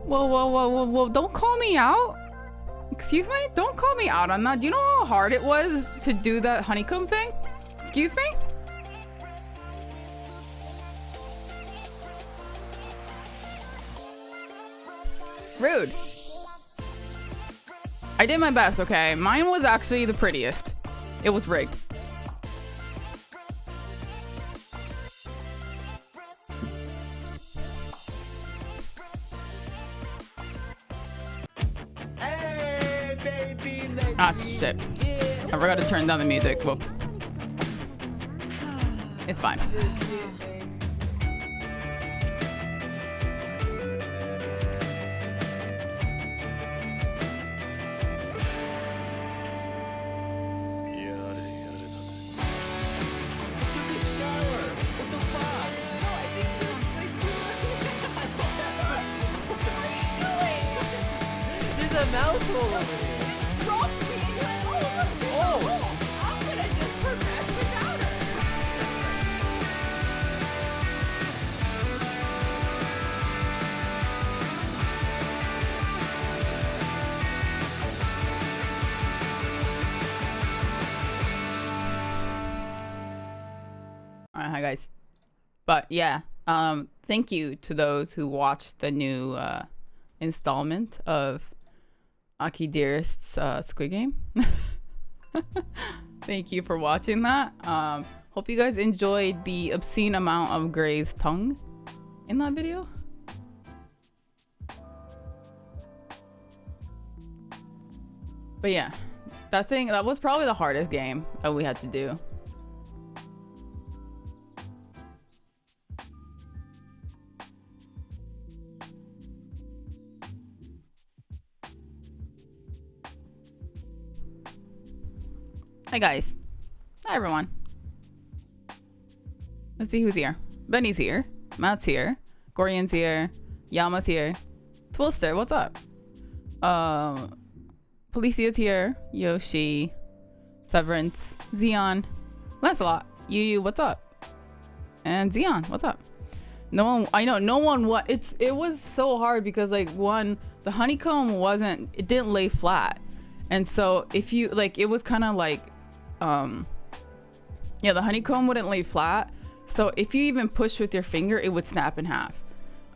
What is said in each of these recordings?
Whoa, don't call me out. Excuse me? Don't call me out on that. Do you know how hard it was to do that honeycomb thing? Excuse me? Rude. I did my best, okay? Mine was actually the prettiest. It was rigged. Hey, baby, Ah, shit. I forgot to turn down the music. Whoops. It's fine. A mouse hole over there. Oh. How could I just progress without her? Alright, hi guys. But yeah, thank you to those who watched the new installment of Aki Dearest's Squid Game. Thank you for watching that. Hope you guys enjoyed the obscene amount of Gray's tongue in that video. But yeah, that was probably the hardest game that we had to do. Hi guys. Hi everyone. Let's see who's here. Benny's here. Matt's here. Gorian's here. Yama's here. Twilster, what's up? Policia's here. Yoshi. Severance. Xeon. Lancelot. Yu, what's up? And Xeon, what's up? No one, I know, no one, it was so hard because like one, the honeycomb it didn't lay flat. And so if you, like, it was kind of like, yeah, the honeycomb wouldn't lay flat, so if you even push with your finger it would snap in half.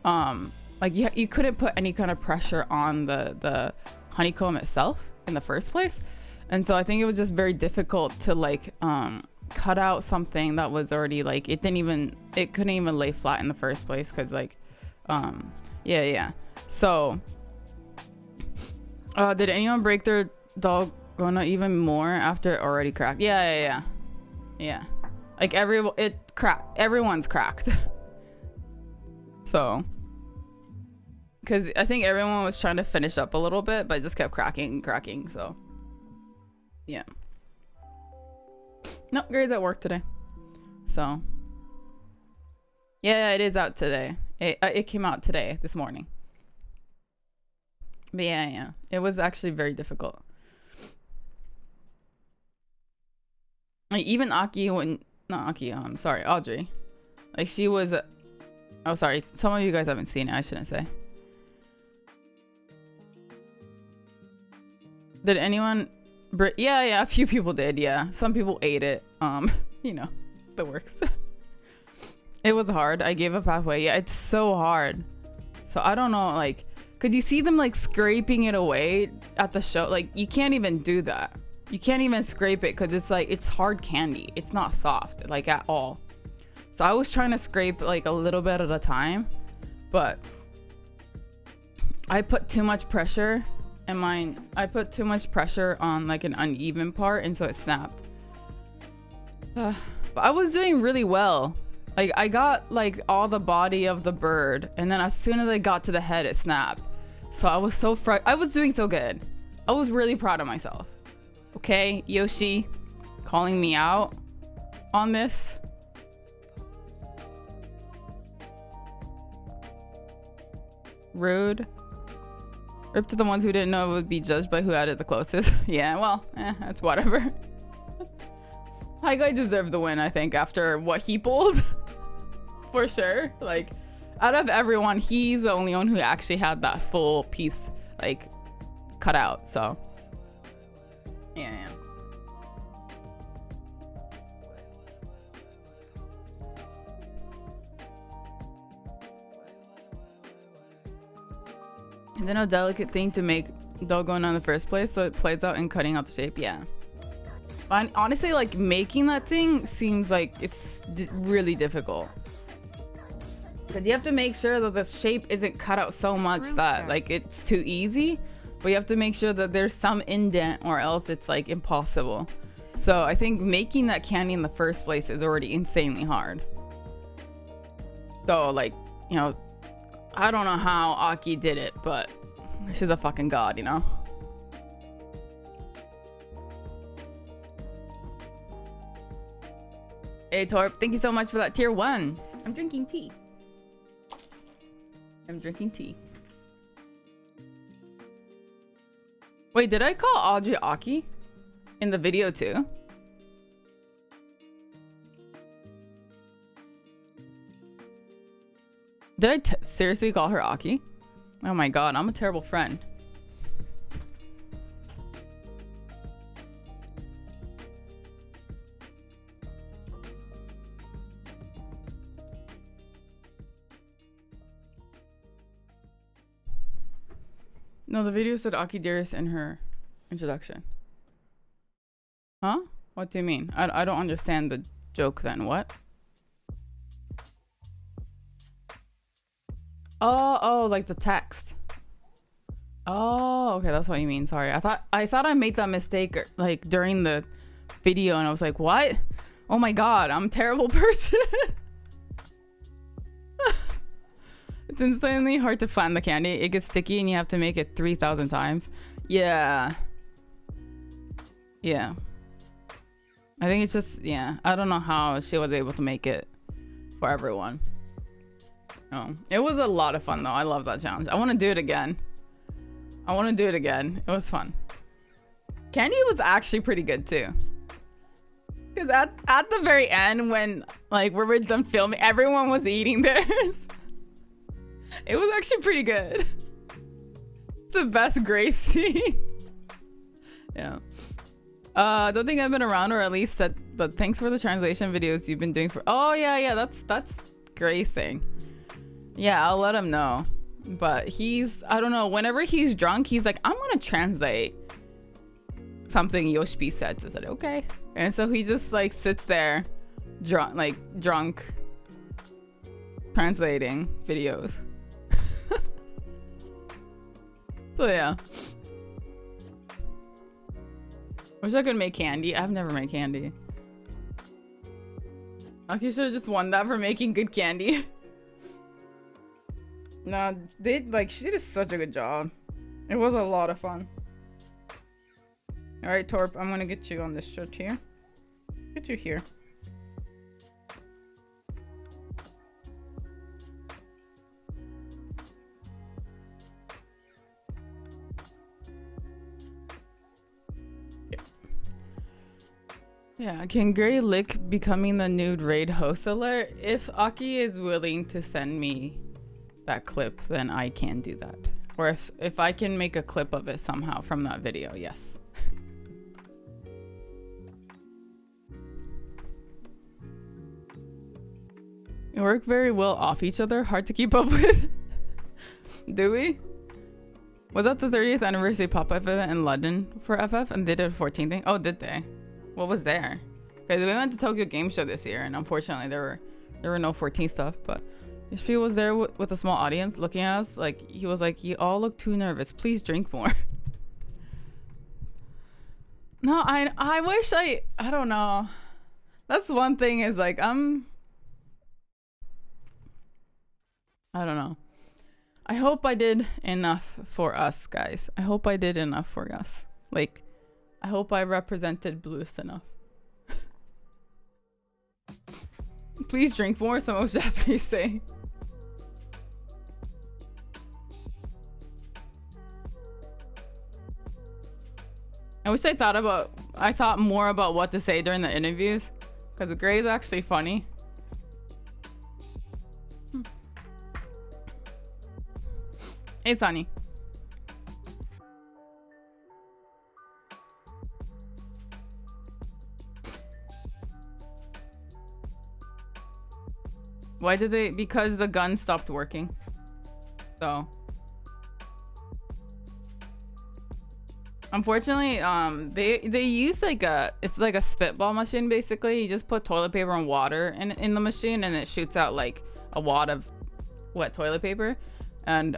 Like you couldn't put any kind of pressure on the honeycomb itself in the first place, and so I think it was just very difficult to like cut out something that was already like it couldn't even lay flat in the first place because like yeah. So did anyone break their dog gonna even more after it already cracked? Yeah. Like everyone's cracked. So because I think everyone was trying to finish up a little bit but it just kept cracking. So yeah. No, Gray's at work today, so yeah, it is out today. It came out today, this morning. But yeah, it was actually very difficult. Like even Audrey, like she was oh sorry, some of you guys haven't seen it, I shouldn't say. Did anyone yeah, a few people did. Yeah, some people ate it. You know, the works. It was hard. I gave up halfway. Yeah, it's so hard. So I don't know, like, could you see them like scraping it away at the show? Like you can't even do that. You can't even scrape it because it's like it's hard candy. It's not soft like at all. So I was trying to scrape like a little bit at a time, but I put too much pressure and I put too much pressure on like an uneven part, and so it snapped. But I was doing really well. Like I got like all the body of the bird, and then as soon as I got to the head it snapped. So I was so I was doing so good. I was really proud of myself. Okay, Yoshi calling me out on this. Rude. Rip to the ones who didn't know it would be judged by who had it the closest. Yeah, well, that's whatever. High Guy deserved the win, I think, after what he pulled. For sure. Like, Out of everyone, he's the only one who actually had that full piece like cut out. So yeah. Is it a delicate thing to make dough going on in the first place, so it plays out in cutting out the shape? Yeah. But honestly, like making that thing seems like it's really difficult. Because you have to make sure that the shape isn't cut out so much that like it's too easy. But you have to make sure that there's some indent or else it's like impossible. So I think making that candy in the first place is already insanely hard. So like, you know, I don't know how Aki did it, but she's a fucking god, you know? Hey Torp, thank you so much for that tier 1. I'm drinking tea. Wait, did I call Audrey Aki in the video too? Did I seriously call her Aki? Oh my god, I'm a terrible friend. No, the video said Aki Dearest in her introduction. Huh? What do you mean? I don't understand the joke then. What? Oh, like the text. Oh, okay, that's what you mean. Sorry. I thought I made that mistake like during the video and I was like, what? Oh my god, I'm a terrible person. It's insanely hard to flatten the candy. It gets sticky and you have to make it 3,000 times. Yeah. Yeah. I think it's just, yeah. I don't know how she was able to make it for everyone. Oh, it was a lot of fun though. I love that challenge. I want to do it again. It was fun. Candy was actually pretty good too. Because at the very end when like we were done filming, everyone was eating theirs. It was actually pretty good. The best Grace scene. Yeah. Don't think I've been around or at least said, but thanks for the translation videos you've been doing for. Oh yeah, that's Grace thing. Yeah, I'll let him know. But he's, I don't know, whenever he's drunk, he's like, I'm gonna translate something Yoshpi said. So I said, okay. And so he just like sits there drunk translating videos. So yeah. Wish I could make candy. I've never made candy. Aki should have just won that for making good candy. Nah, she did such a good job. It was a lot of fun. Alright, Torp, I'm gonna get you on this shirt here. Let's get you here. Yeah, can Gray Lick becoming the nude raid host alert? If Aki is willing to send me that clip, then I can do that. Or if I can make a clip of it somehow from that video, yes. We work very well off each other, hard to keep up with. Do we? Was that the 30th anniversary pop-up event in London for FF and they did a 14 thing? Oh, did they? What was there? Because we went to Tokyo Game Show this year and unfortunately there were no 14 stuff, but HP was there with a small audience looking at us like he was like, you all look too nervous, please drink more. No, I wish I don't know. That's one thing is like I don't know. I hope I did enough for us, guys. I hope I did enough for us. Like, I hope I represented Blluist enough. Please drink more, some of Japanese say. I wish I thought more about what to say during the interviews. Because Gray is actually funny. Hey, Sunny. Why did they? Because the gun stopped working. So. Unfortunately, they use like it's like a spitball machine basically. You just put toilet paper and water in the machine and it shoots out like a wad of wet toilet paper. And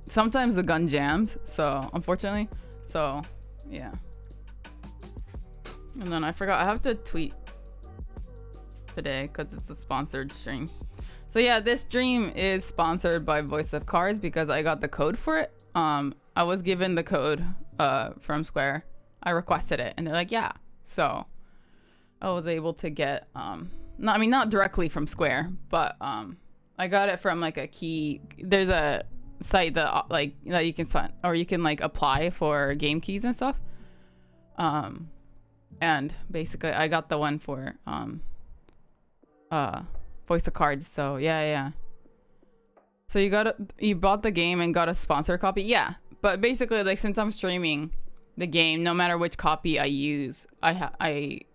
sometimes the gun jams, so unfortunately. So yeah. And then I forgot I have to tweet today because it's a sponsored stream. So yeah, this stream is sponsored by Voice of Cards because I got the code for it. I was given the code from Square. I requested it and they're like, yeah. So I was able to get not directly from Square, but I got it from like a key. There's a site that like that you can sign or you can like apply for game keys and stuff. And basically I got the one for Voice of Cards. So yeah. So you bought the game and got a sponsor copy? Yeah. But basically, like, since I'm streaming the game, no matter which copy I use, I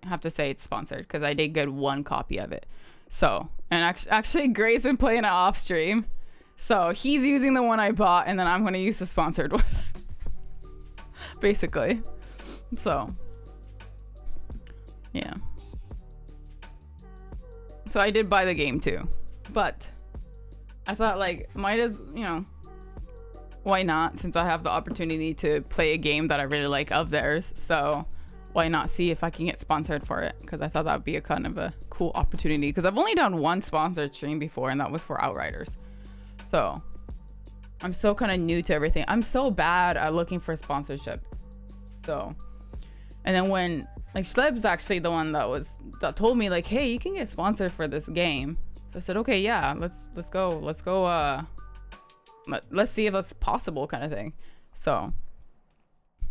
have to say it's sponsored because I did get one copy of it. So, and actually Gray's been playing it off stream. So he's using the one I bought and then I'm going to use the sponsored one. Basically. So, yeah. So I did buy the game too. But I thought like, might as, why not, since I have the opportunity to play a game that I really like of theirs. So why not see if I can get sponsored for it? Because I thought that would be a kind of a cool opportunity. Because I've only done one sponsored stream before, and that was for Outriders. So I'm still kind of new to everything. I'm so bad at looking for sponsorship. So, and then when like Schleb's actually the one that told me like, hey, you can get sponsored for this game. So I said, okay, yeah, let's go. Let's see if that's possible, kind of thing. So,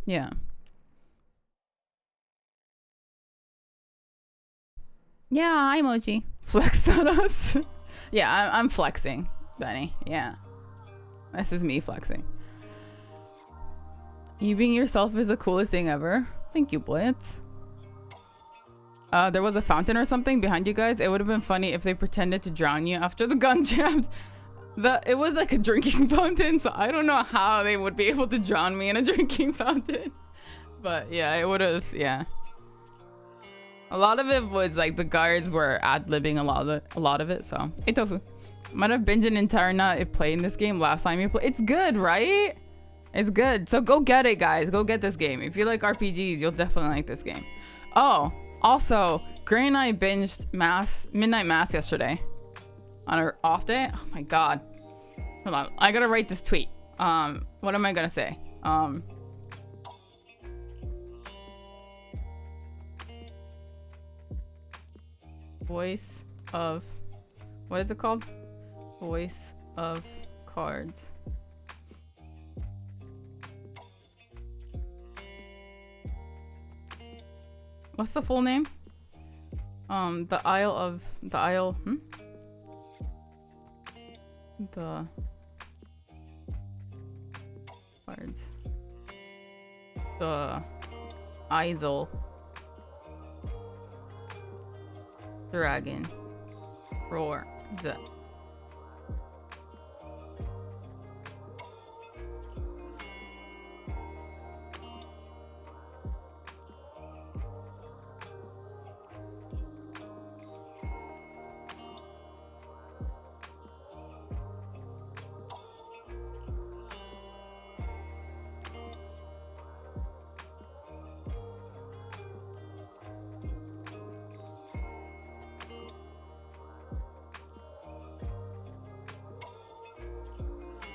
yeah. Yeah, emoji. Flex on us. Yeah, I'm flexing, Benny. Yeah. This is me flexing. You being yourself is the coolest thing ever. Thank you, Blitz. There was a fountain or something behind you guys. It would have been funny if they pretended to drown you after the gun jammed. It was like a drinking fountain, so I don't know how they would be able to drown me in a drinking fountain. But yeah, it would have, yeah. A lot of it was like the guards were ad-libbing a lot of it, so. Hey, Tofu. Might have binged an entire night if playing this game last time you played. It's good, right? It's good. So go get it, guys. Go get this game. If you like RPGs, you'll definitely like this game. Oh, also, Gray and I binged Midnight Mass yesterday. On our off day? Oh my god. Hold on. I gotta write this tweet. What am I gonna say? Voice of... What is it called? Voice of Cards. What's the full name? The Isle... The cards. The Isle Dragon Roar Z.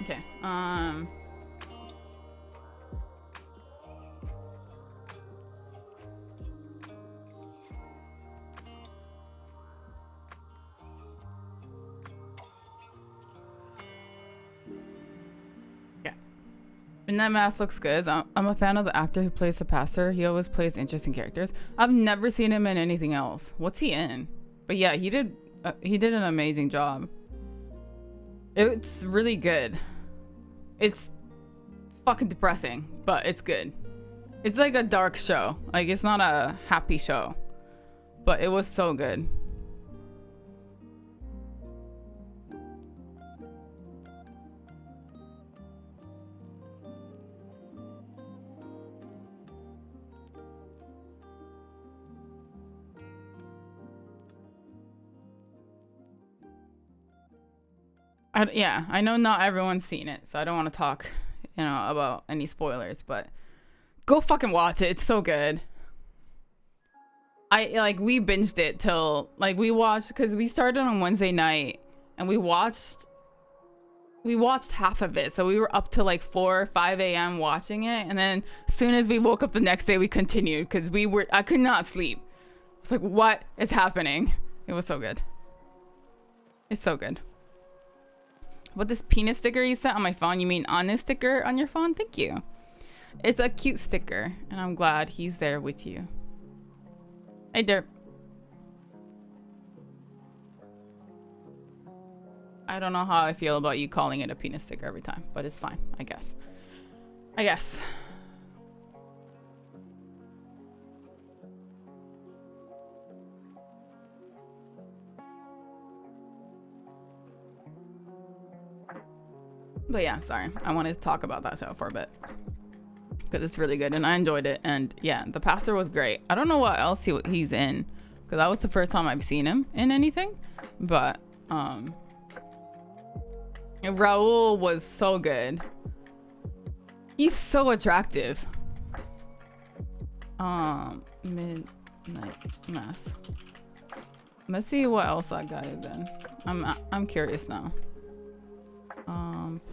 Okay. Yeah. And that mask looks good. I'm a fan of the actor who plays the pastor. He always plays interesting characters. I've never seen him in anything else. What's he in? But yeah, he did an amazing job. It's really good. It's fucking depressing, but it's good. It's like a dark show. Like, it's not a happy show, but it was so good. Yeah, I know not everyone's seen it, so I don't want to talk, about any spoilers, but go fucking watch it. It's so good. We binged it till, we watched, because we started on Wednesday night, and we watched half of it, so we were up to 4 or 5 a.m. watching it, and then as soon as we woke up the next day, we continued, because I could not sleep. It's like, what is happening? It was so good. It's so good. But this penis sticker you sent on my phone, you mean on this sticker on your phone? Thank you. It's a cute sticker, and I'm glad he's there with you. Hey, Derp. I don't know how I feel about you calling it a penis sticker every time, but it's fine, I guess. But yeah, sorry. I wanted to talk about that show for a bit. Because it's really good and I enjoyed it. And yeah, the pastor was great. I don't know what else he's in. Because that was the first time I've seen him in anything. But Raul was so good. He's so attractive. Midnight Mass. Let's see what else that guy is in. I'm curious now.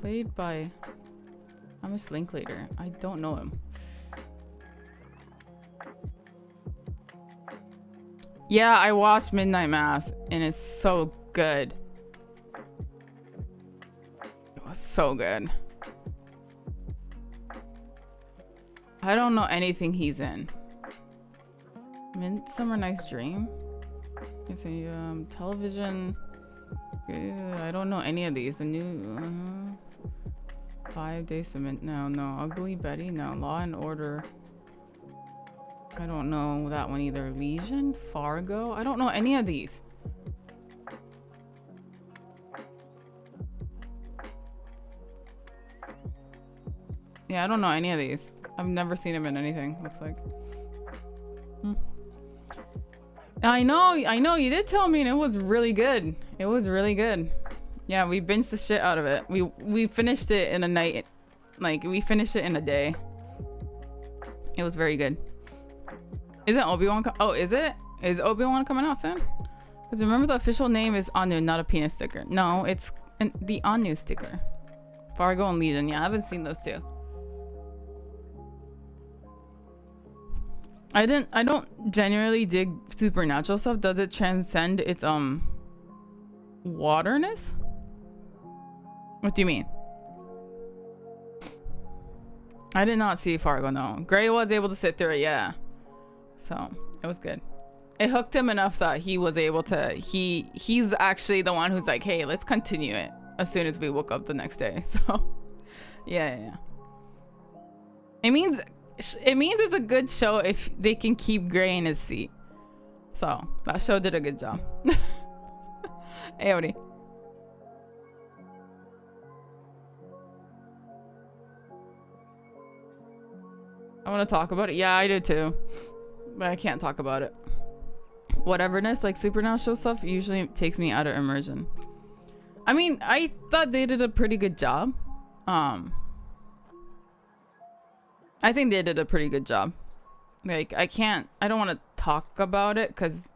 Played by Amish Linklater. I don't know him. Yeah, I watched Midnight Mass and it's so good. It was so good. I don't know anything he's in. Midsummer Night's Dream. It's a television. I don't know any of these. The new 5 Days Cement. No. Ugly Betty. No. Law and Order. I don't know that one either. Legion. Fargo. I don't know any of these. Yeah, I don't know any of these. I've never seen him in anything. Looks like. I know, you did tell me and it was really good. It was really good. Yeah, we binged the shit out of it. We finished it in a night. We finished it in a day. It was very good. Isn't Obi-Wan is it? Is Obi-Wan coming out soon? Because remember the official name is Anu, not a penis sticker. No, it's the Anu sticker. Fargo and Legion. Yeah, I haven't seen those two. I don't genuinely dig supernatural stuff. Does it transcend its waterness? What do you mean? I did not see Fargo, no. Gray was able to sit through it, yeah. So it was good. It hooked him enough that he was able to he's actually the one who's like, hey, let's continue it as soon as we woke up the next day. So yeah. It means it's a good show if they can keep Gray in his seat. So that show did a good job. Hey, Odie. I want to talk about it. Yeah, I do too. But I can't talk about it. Whateverness, like supernatural stuff, usually takes me out of immersion. I mean, I thought they did a pretty good job. I think they did a pretty good job. I don't want to talk about it because,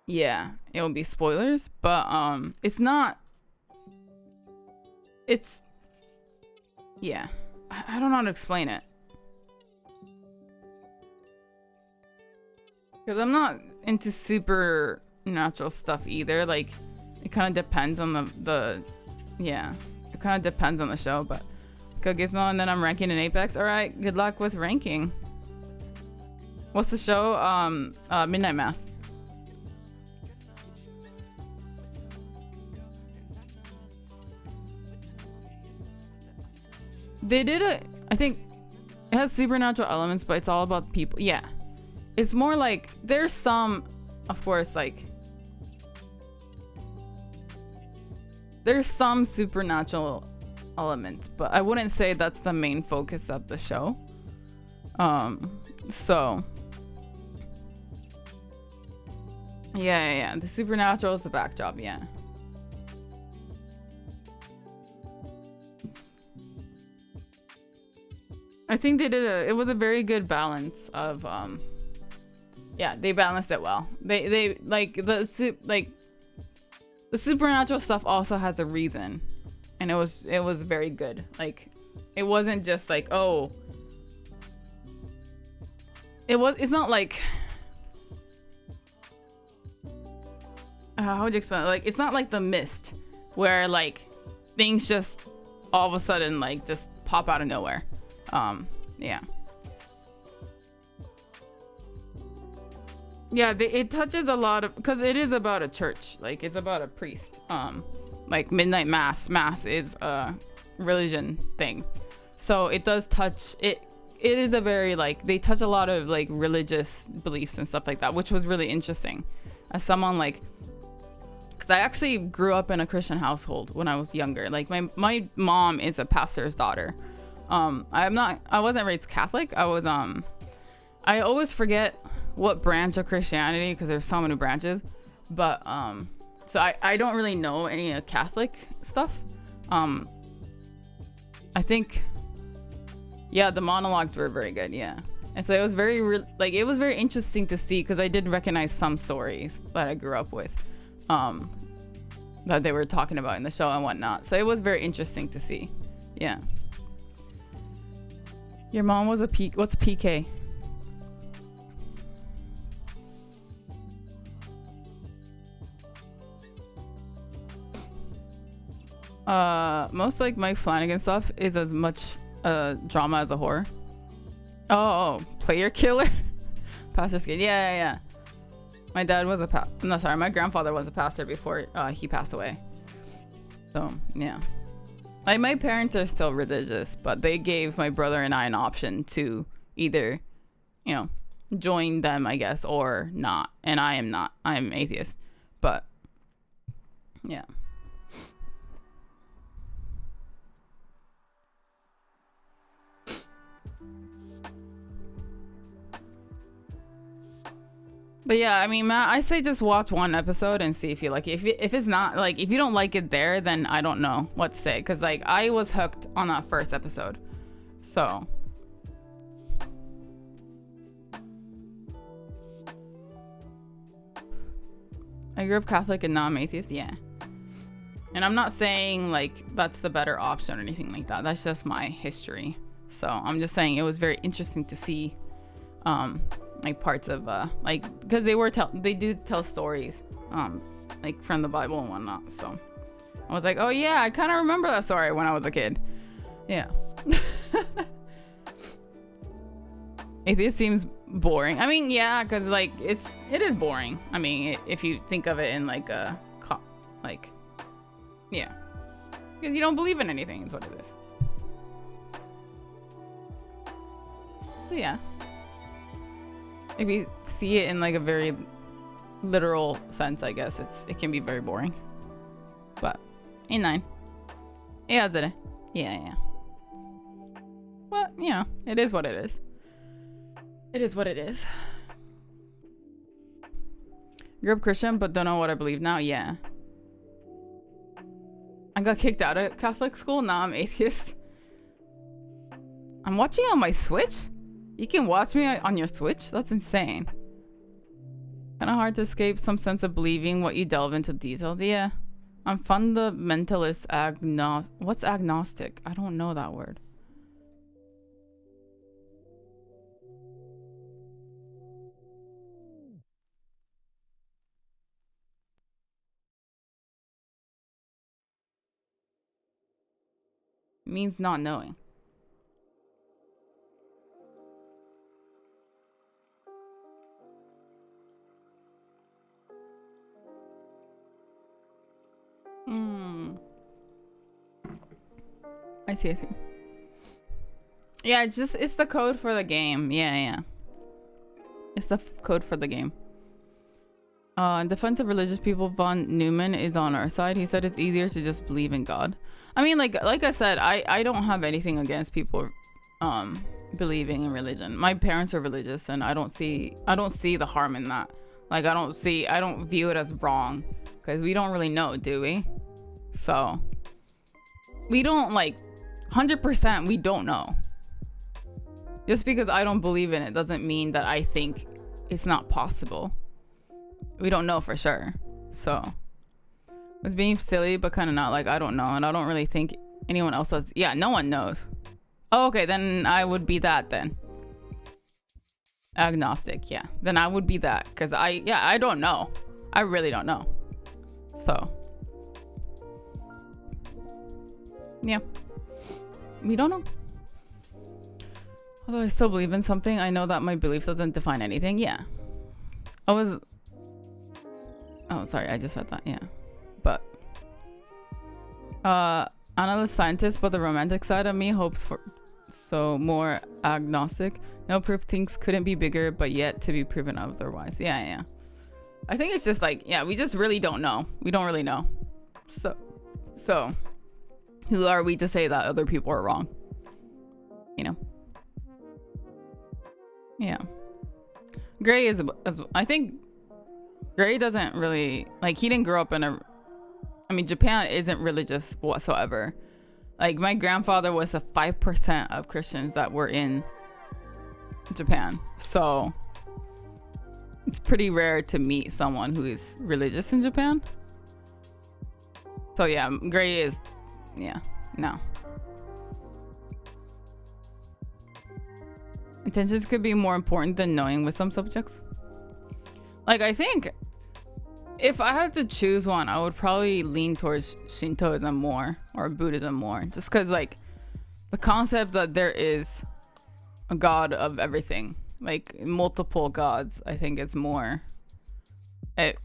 yeah, it will be spoilers. But yeah, I don't know how to explain it. Because I'm not into supernatural stuff either. Like, it kind of depends on it kind of depends on the show, but go Gizmo, and then I'm ranking in Apex. All right, good luck with ranking. What's the show? Midnight Mass. they did a. I think it has supernatural elements, but it's all about people. Yeah, it's more like there's some, of course, like there's some supernatural elements, but I wouldn't say that's the main focus of the show. So yeah. The supernatural is the backdrop. Yeah. I think they did it was a very good balance of yeah, they balanced it well. They like the supernatural stuff also has a reason, and it was very good. Like it wasn't just like, oh, it's not like how would you explain it? Like it's not like The Mist where like things just all of a sudden like just pop out of nowhere. Yeah. Yeah, it touches a lot of, because it is about a church, like it's about a priest. Like midnight mass is a religion thing, so it does touch it. It is a very like they touch a lot of like religious beliefs and stuff like that, which was really interesting. As someone like, because I actually grew up in a Christian household when I was younger. Like my mom is a pastor's daughter. I wasn't raised Catholic. I always forget what branch of Christianity because there's so many branches, but so I don't really know any Catholic stuff. I think yeah, the monologues were very good. Yeah, and so it was very it was very interesting to see because I did recognize some stories that I grew up with, that they were talking about in the show and whatnot. So it was very interesting to see. Yeah. Your mom was a what's PK? Most like Mike Flanagan stuff is as much drama as a horror. Oh, player killer? Pastor's kid. Yeah. My dad was my grandfather was a pastor before he passed away. So, yeah. Like my parents are still religious, but they gave my brother and I an option to either, join them, I guess, or not. And I am not. I'm atheist. But yeah. But yeah, I mean, Matt, I say just watch one episode and see if you like it. If it's not like, if you don't like it there, then I don't know what to say. Cause like I was hooked on that first episode. So. I grew up Catholic and now I'm atheist. Yeah. And I'm not saying like that's the better option or anything like that. That's just my history. So I'm just saying it was very interesting to see, like parts of like because they do tell stories like from the Bible and whatnot. So I was like, oh yeah, I kind of remember that story when I was a kid. Yeah. Atheist seems boring. I mean, yeah, because like it is boring. I mean, if you think of it in like a yeah, because you don't believe in anything is what it is. So yeah, if you see it in like a very literal sense, I guess it can be very boring. But A9. Yeah, that's it. Yeah. Well, it is what it is. It is what it is. Grew up Christian, but don't know what I believe now. Yeah. I got kicked out of Catholic school. Now I'm atheist. I'm watching on my Switch? You can watch me on your Switch? That's insane. Kind of hard to escape some sense of believing what you delve into details. Yeah. I'm fundamentalist What's agnostic? I don't know that word. It means not knowing. I see. Yeah, it's the code for the game. Yeah. It's the code for the game. In defense of religious people, Von Neumann is on our side. He said it's easier to just believe in God. I mean, like I said, I don't have anything against people believing in religion. My parents are religious, and I don't see the harm in that. Like I don't view it as wrong, because we don't really know, do we? So we don't, like, 100% we don't know. Just because I don't believe in it doesn't mean that I think it's not possible. We don't know for sure. So it's being silly, but kind of not. Like, I don't know, and I don't really think anyone else does. Yeah, no one knows. Oh, okay, then I would be that then. Agnostic, yeah. Then I would be that, because I don't know. I really don't know. So yeah, we don't know. Although I still believe in something, I know that my belief doesn't define anything. Yeah. Oh, sorry, I just read that. Yeah. But Anna the scientist, but the romantic side of me hopes for so more agnostic. No proof, things couldn't be bigger, but yet to be proven otherwise. Yeah. I think it's just like, yeah, we just really don't know. We don't really know. So who are we to say that other people are wrong? You know? Yeah. Gray is, I think Gray doesn't really, like, he didn't grow up in Japan isn't religious whatsoever. Like, my grandfather was the 5% of Christians that were in Japan. So it's pretty rare to meet someone who is religious in Japan. So yeah, Gray is, yeah, no. Intentions could be more important than knowing with some subjects. Like, I think if I had to choose one, I would probably lean towards Shintoism more, or Buddhism more, just because, like, the concept that there is a god of everything, like multiple gods, I think it's more, it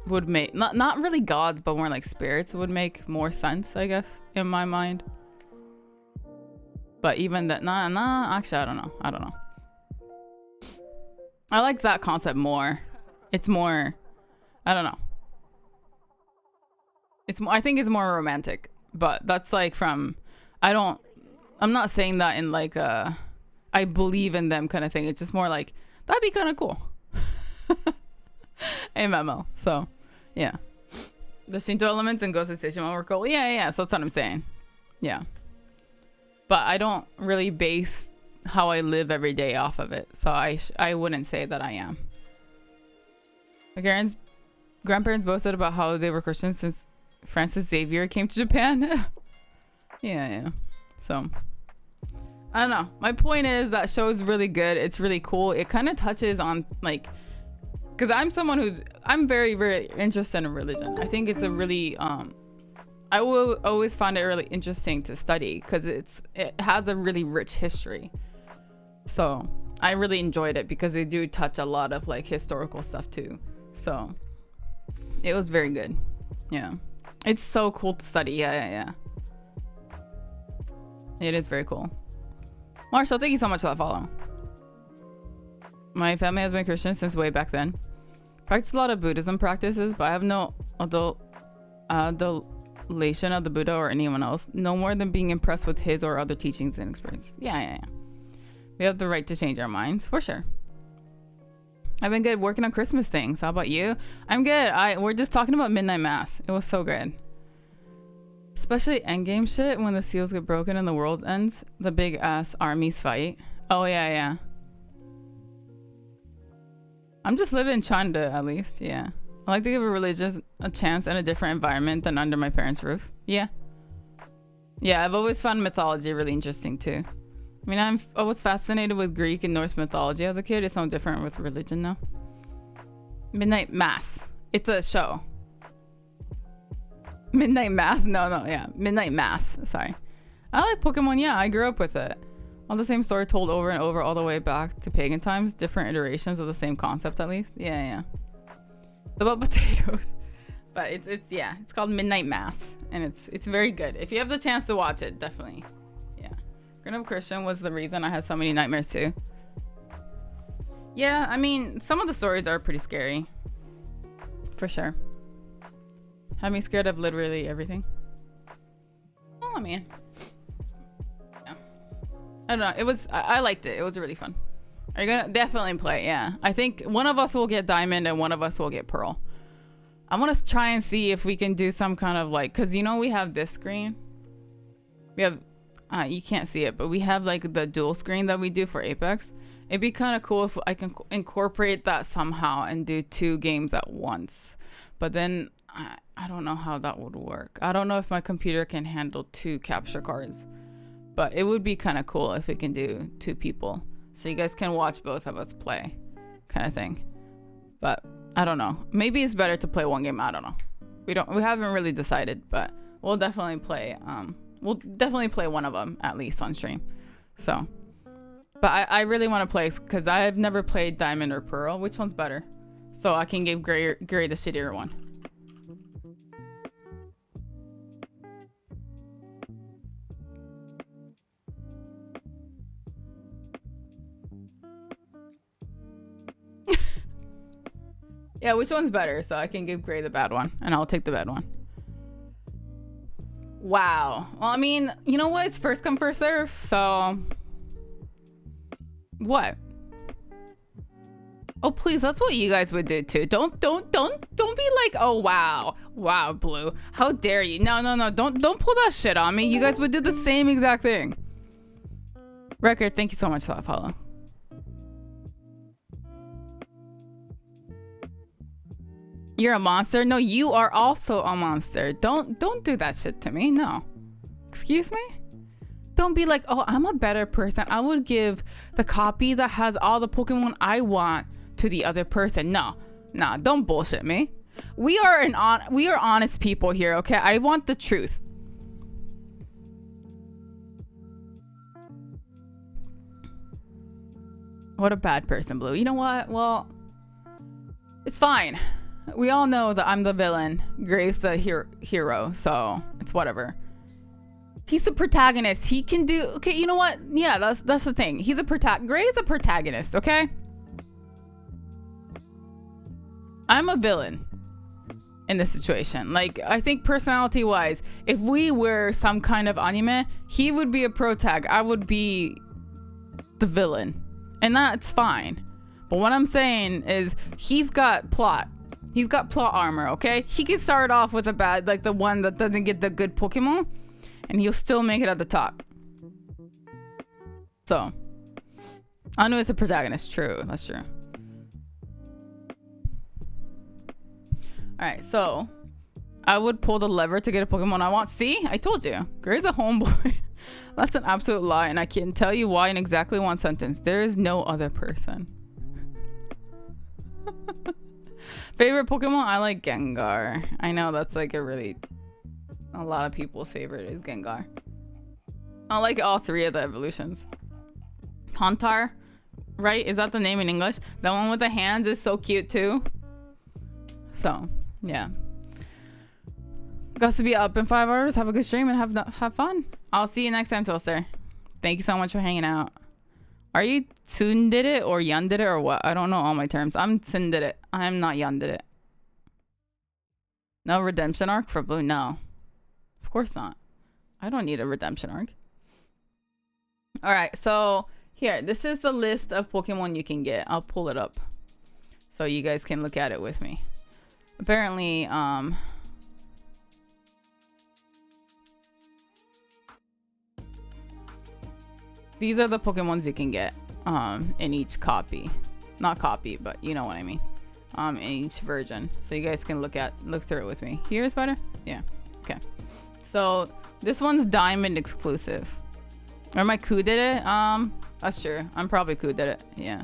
would make, not really gods, but more like spirits would make more sense, I guess, in my mind. But even that, actually, I don't know. I like that concept more. It's more, I don't know. I think it's more romantic, but that's like from, I'm not saying that in like I believe in them kind of thing. It's just more like, that'd be kind of cool. MMO. So yeah, the Shinto elements and Ghost of Tsushima were cool. Yeah, so that's what I'm saying. Yeah, but I don't really base how I live every day off of it, so I wouldn't say that I am. My grandparents boasted about how they were Christians since Francis Xavier came to Japan. yeah. So I don't know. My point is that show is really good. It's really cool. It kind of touches on, like, because I'm someone I'm very, very interested in religion. I think it's a really I will always find it really interesting to study because it has a really rich history. So I really enjoyed it because they do touch a lot of like historical stuff too. So it was very good. Yeah, it's so cool to study. Yeah. It is very cool. Marshall, thank you so much for that follow. My family has been Christian since way back then. Practice a lot of Buddhism practices, but I have no adulation of the Buddha or anyone else. No more than being impressed with his or other teachings and experiences. Yeah. We have the right to change our minds, for sure. I've been good working on Christmas things. How about you? I'm good. We're just talking about Midnight Mass. It was so good. Especially endgame shit when the seals get broken and the world ends. The big ass armies fight. Oh yeah. I'm just living in Chanda at least. Yeah. I like to give a religion a chance in a different environment than under my parents' roof. Yeah. I've always found mythology really interesting too. I mean, I was fascinated with Greek and Norse mythology as a kid. It's so different with religion now. Midnight Mass. It's a show. Midnight Math? No, yeah. Midnight Mass. Sorry. I like Pokemon. Yeah, I grew up with it. All the same story told over and over all the way back to pagan times. Different iterations of the same concept at least. Yeah. It's about potatoes. But it's called Midnight Mass. And it's very good. If you have the chance to watch it, definitely. Yeah. Random Christian was the reason I had so many nightmares too. Yeah, I mean, some of the stories are pretty scary. For sure. Had me scared of literally everything. Oh, I mean. Yeah. I don't know. It was, I liked it. It was really fun. Are you gonna definitely play? Yeah. I think one of us will get diamond and one of us will get pearl. I want to try and see if we can do some kind of like, cause you know we have this screen. We have, you can't see it, but we have like the dual screen that we do for Apex. It'd be kind of cool if I can incorporate that somehow and do 2 games at once. But then I don't know how that would work. I don't know if my computer can handle 2 capture cards. But it would be kind of cool if we can do 2 people. So you guys can watch both of us play kind of thing. But I don't know. Maybe it's better to play 1 game. I don't know. We haven't really decided, but we'll definitely play one of them at least on stream. So, but I really want to play because I've never played diamond or pearl. Which one's better? So I can give Gray the shittier one. Yeah, which one's better? So I can give Gray the bad one, and I'll take the bad one. Wow. Well, I mean, you know what? It's first come, first serve. So what? Oh, please. That's what you guys would do too. Don't be like, oh wow, Blue. How dare you? No. Don't pull that shit on me. You guys would do the same exact thing. Record. Thank you so much for that follow. You're a monster? No, you are also a monster. Don't do that shit to me. No. Excuse me? Don't be like, oh, I'm a better person. I would give the copy that has all the Pokemon I want to the other person. No. Nah, don't bullshit me. We are honest people here, okay? I want the truth. What a bad person, Blue. You know what? Well, it's fine. We all know that I'm the villain. Gray's the hero, so it's whatever. He's the protagonist. He can do... Okay, you know what? Yeah, that's the thing. He's a Gray's a protagonist, okay? I'm a villain in this situation. Like, I think personality-wise, if we were some kind of anime, he would be a protag. I would be the villain. And that's fine. But what I'm saying is he's got plot. He's got plot armor, okay? He can start off with a bad, like the one that doesn't get the good Pokemon, and he'll still make it at the top. So, Anu is the protagonist. True, that's true. Alright, so I would pull the lever to get a Pokemon I want. See? I told you. Gray's a homeboy. That's an absolute lie, and I can tell you why in exactly 1 sentence. There is no other person. Favorite Pokemon? I like Gengar. I know that's like a lot of people's favorite is Gengar. I like all 3 of the evolutions. Haunter, right? Is that the name in English? That one with the hands is so cute too. So, yeah. Got to be up in 5 hours. Have a good stream and have fun. I'll see you next time, Toaster. Thank you so much for hanging out. Are you tsundere or yandere or what? I don't know all my terms. I'm tsundere. I'm not yandere. No redemption arc for Blue? No. Of course not. I don't need a redemption arc. Alright, so here. This is the list of Pokemon you can get. I'll pull it up so you guys can look at it with me. Apparently, these are the Pokemons you can get in each copy. Not copy, but you know what I mean. In each version. So you guys can look through it with me. Here is better? Yeah. Okay. So this one's Diamond exclusive. Or my Coup did it? That's true. I'm probably Coup did it. Yeah.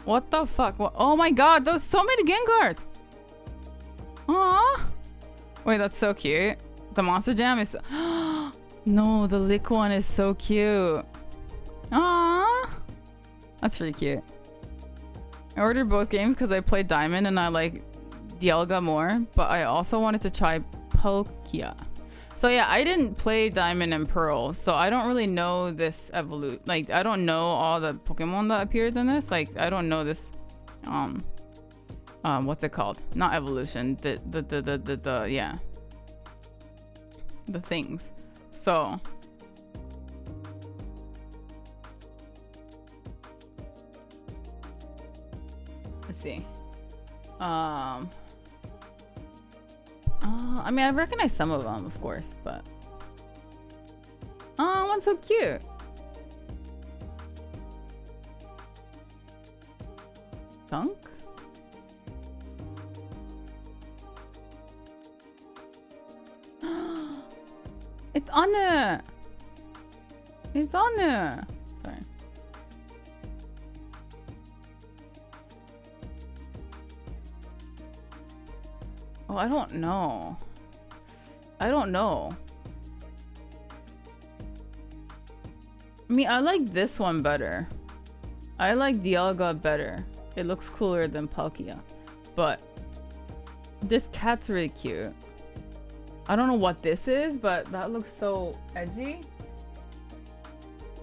What the fuck? What? Oh my god, there's so many Gengars! Aww! Wait, that's so cute. The Monster Jam is... No, the Lick one is so cute. Aww! That's pretty cute. I ordered both games because I played Diamond and I like Dialga more, but I also wanted to try Palkia. So yeah, I didn't play Diamond and Pearl, so I don't really know this evolute. Like, I don't know all the Pokemon that appears in this. Like, I don't know this. What's it called? Not evolution. Yeah, the things. So. Let's see. I mean, I recognize some of them, of course, but oh, one's so cute. Dunk? It's on there. It's on there. Sorry. Oh, I don't know. I don't know. I mean, I like this one better. I like Dialga better. It looks cooler than Palkia. But this cat's really cute. I don't know what this is, but that looks so edgy.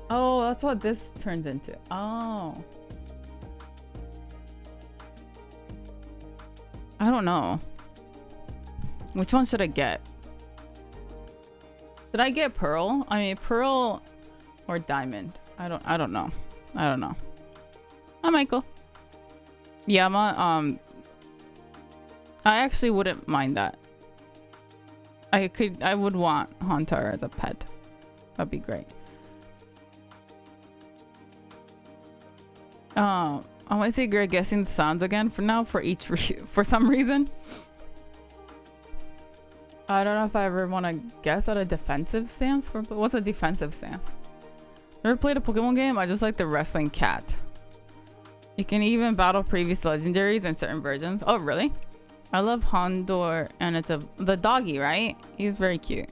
Oh, that's what this turns into. Oh. I don't know. Which one should I get? Did I get Pearl? I mean, Pearl or Diamond. I don't know. I don't know. Hi, Michael. Yama, I actually wouldn't mind that. I would want Haunter as a pet. That'd be great. I want to say Greg guessing the sounds again for now for each for some reason. I don't know if I ever want to guess at a defensive stance. What's a defensive stance? Never played a Pokemon game? I just like the wrestling cat. You can even battle previous legendaries in certain versions. Oh, really? I love Hondor, and it's the doggy, right? He's very cute.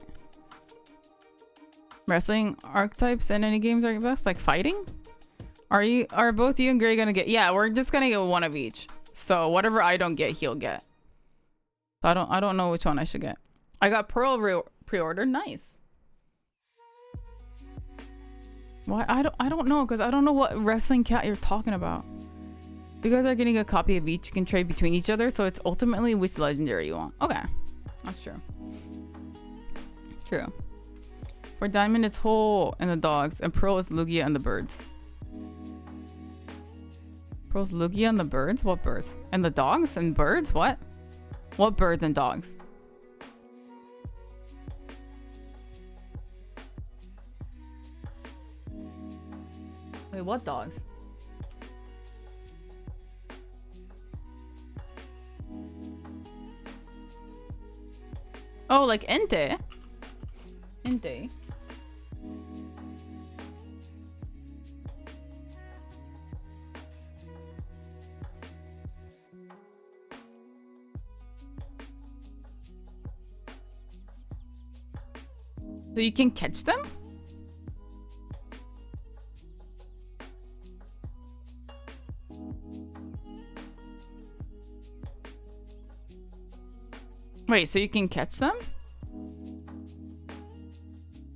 Wrestling archetypes in any games are best? Like fighting? Are both you and Gray gonna get? Yeah, we're just gonna get one of each. So whatever I don't get, he'll get. So I don't know which one I should get. I got Pearl pre-ordered. Nice. Why? I don't know, because I don't know what wrestling cat you're talking about. You guys are getting a copy of each. You can trade between each other, so it's ultimately which legendary you want. Okay, that's true. True. For Diamond, it's Hole and the dogs, and Pearl is Lugia and the birds. Pearl's Lugia and the birds? What birds? And the dogs and birds? What? What birds and dogs? Wait, what dogs? Oh, like Entei. Entei. So you can catch them? Wait, so you can catch them?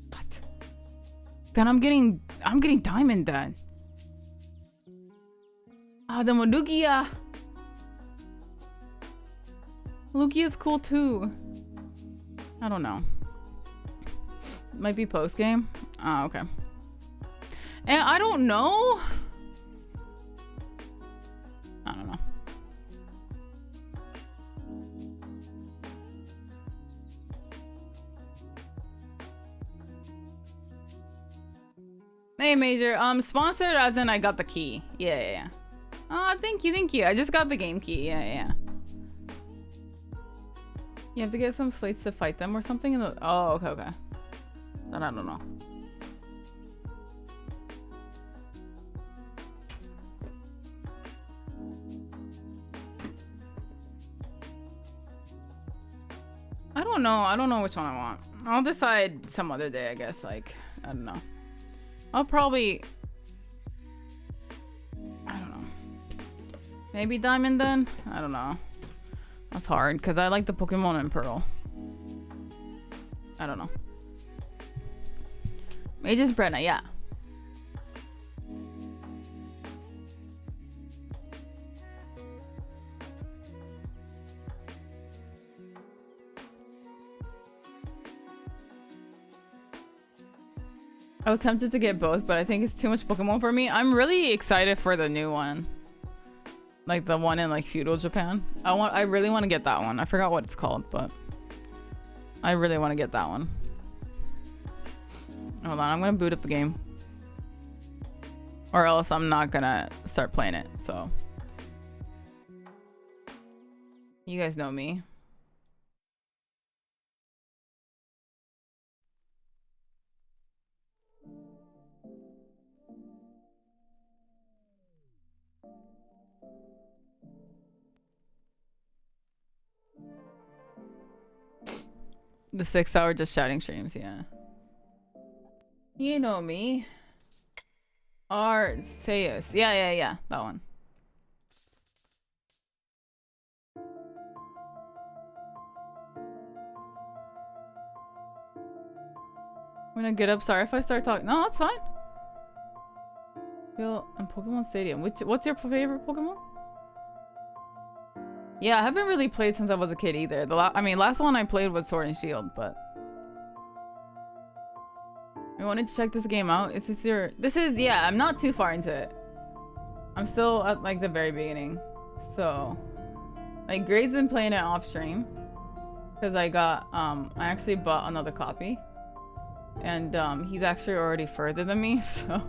What? Then I'm getting Diamond then. Ah, the Lugia. Lugia's cool too. I don't know. Might be post game. Oh, okay. And I don't know. I don't know. Hey, Major. Sponsored as in I got the key. Yeah. Thank you. I just got the game key. Yeah. You have to get some slates to fight them or something in the. Oh, okay. Then I don't know. I don't know which one I want. I'll decide some other day, I guess. Like, I don't know. I'll probably... I don't know. Maybe Diamond then? I don't know. That's hard, because I like the Pokemon in Pearl. I don't know. Mage's Brenna, yeah. I was tempted to get both, but I think it's too much Pokemon for me. I'm really excited for the new one. Like the one in like feudal Japan. I really want to get that one. I forgot what it's called, but I really want to get that one. Hold on, I'm gonna boot up the game. Or else I'm not gonna start playing it, so. You guys know me. The 6-hour just shouting streams, yeah. You know me. Arceus. Yeah, that one. I'm gonna get up. Sorry if I start talking. No, that's fine. And Pokemon Stadium. What's your favorite Pokemon? Yeah, I haven't really played since I was a kid either. Last one I played was Sword and Shield, but I wanted to check this game out. Yeah, I'm not too far into it. I'm still at like the very beginning. So like Gray's been playing it off stream because I actually bought another copy. And he's actually already further than me, so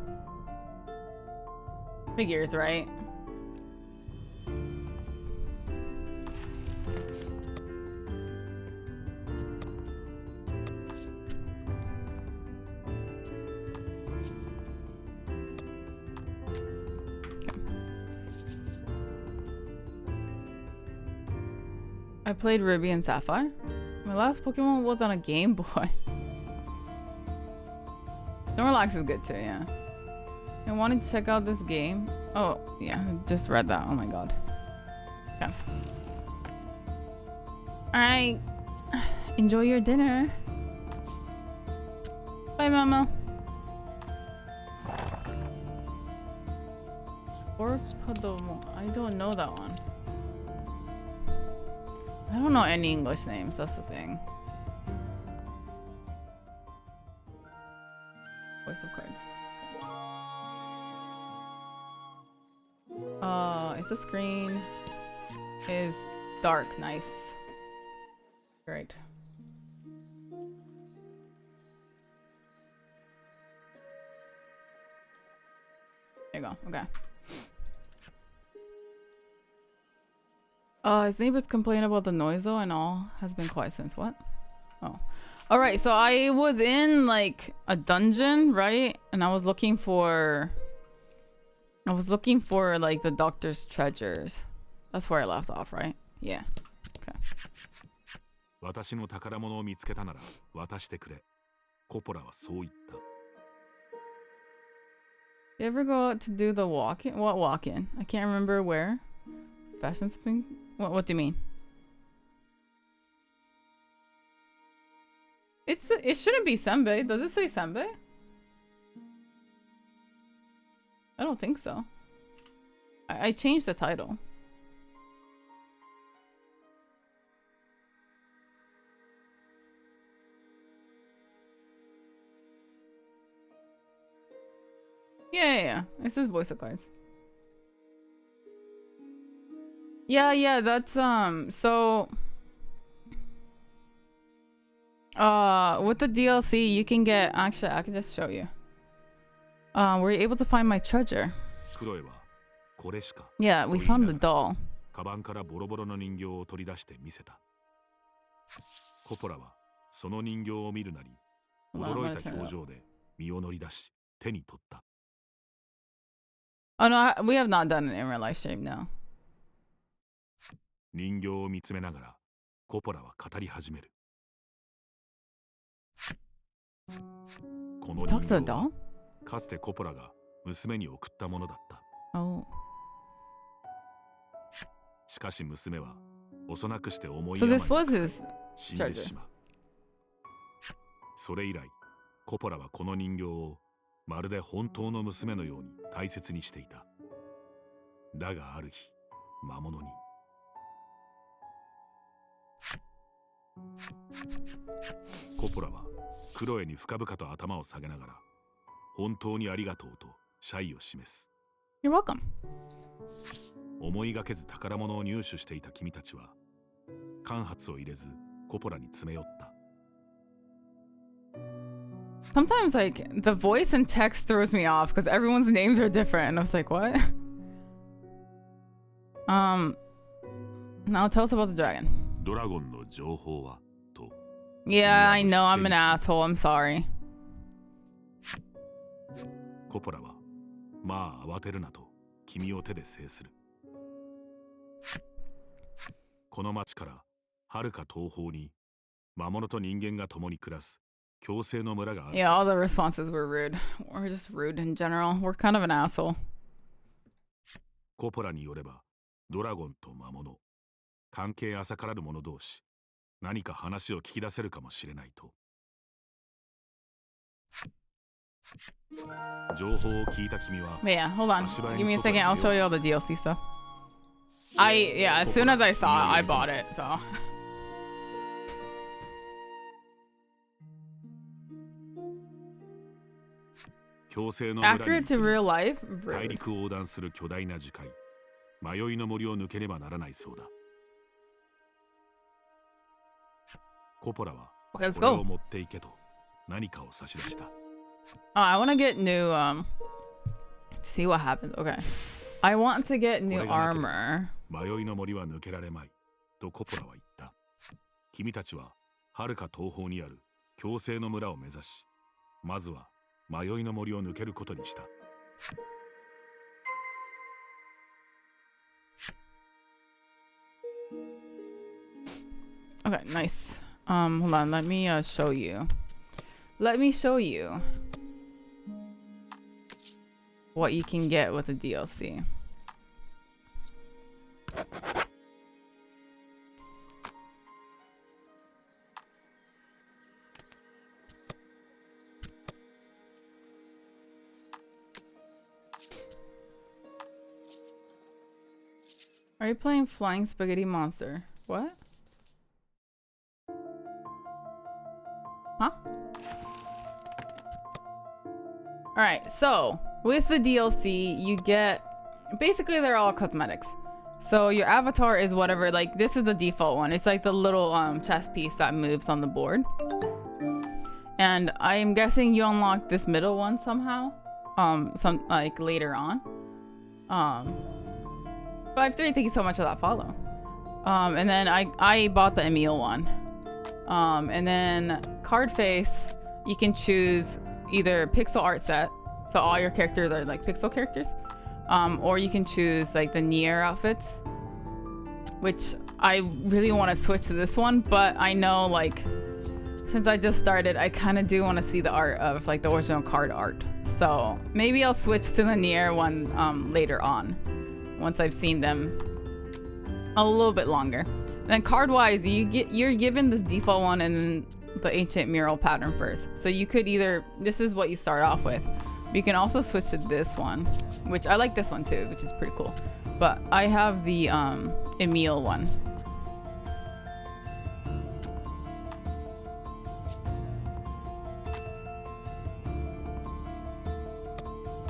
figures, right? I played Ruby and Sapphire. My last Pokemon was on a Game Boy. Snorlax is good too, yeah. I wanted to check out this game. Oh, yeah, just read that. Oh my god. Okay. Alright. Enjoy your dinner. Bye, Mama. Orpadomo. I don't know that one. I don't know any English names, that's the thing. Voice of cards. It's a screen. Is dark, nice. Great. There you go, okay. His neighbors complain about the noise though, and all has been quiet since. What? Oh. Alright, so I was in like a dungeon, right? And I was looking for like the doctor's treasures. That's where I left off, right? Yeah. Okay. 私の宝物を見つけたなら渡してくれ。コポラはそう言った。 You ever go out to do the walk-in? What walk-in? I can't remember where. Fashion something? What do you mean? It shouldn't be Senbei. Does it say Senbei? I don't think so. I changed the title. Yeah. It says voice of cards. Yeah, that's so with the DLC you can get, actually I can just show you. Were you able to find my treasure? Yeah, we found the doll. カバンからボロボロの人形を取り出して見せた。コポラはその人形を見るなり、驚いた表情で身を乗り出し手に取った。 Oh no, we have not done it in real life stream now. 人形を見つめながらコポラは語り始める。この人形はかつてコポラが娘に送ったものだった。Oh. しかし娘は幼くして重い So 病に this was his 死んでしまう。それ以来コポラはこの人形をまるで本当の娘のように大切にしていた。だがある日魔物にコポラはクロエに深々と頭を下げながら本当にありがとうと謝意を示す。 You're welcome. 思いがけず宝物を入手していた君たちは間髪を入れずコポラに詰め寄った。 Sometimes like the voice and text throws me off because everyone's names are different and I was like, what? Now tell us about the dragon. ドラゴンの情報はと Yeah, I know I'm an asshole. I'm sorry. コポラはまあ慌てるなと君を手で制する。この町から遥か東方に魔物と人間が共に暮らす共生の村がある。 Yeah, all the responses were rude. We're just rude in general. We're kind of an asshole. コポラによればドラゴンと魔物関係浅からぬ者同士何か話を聞き出せるかもしれないと。情報を聞いた君は But yeah, hold on. Give me a second. I'll show you all the DLC stuff. Yeah, as soon as I saw it, I bought it, so. Accurate to real life? 大 Rude. 陸を横断する巨大な樹海迷いの森を抜けねばならないそうだ。コポラは Okay, let's これを go. 持っていけと何かを差し出した。 I want to get new, see what happens. Okay. I want to get new armor. 迷いの森は抜けられまいとコポラは言った。君たちは遥か東方にある共生の村を目指しまずは迷いの森を抜けることにした。 Okay, nice. Hold on. Let me show you. Let me show you what you can get with the DLC. Are you playing Flying Spaghetti Monster? What? Huh? Alright, so with the DLC, you get basically they're all cosmetics. So your avatar is whatever, like this is the default one. It's like the little chess piece that moves on the board. And I am guessing you unlock this middle one somehow. Some like later on. 53, thank you so much for that follow. And then I bought the Emil one. And then card face, you can choose either pixel art set, so all your characters are like pixel characters, or you can choose like the Nier outfits, which I really want to switch to this one, but I know like since I just started, I kind of do want to see the art of like the original card art. So maybe I'll switch to the Nier one later on, once I've seen them a little bit longer. And then card-wise, you're given this default one and then the ancient mural pattern first. So you could either, this is what you start off with. But you can also switch to this one, which I like this one too, which is pretty cool. But I have the Emil one.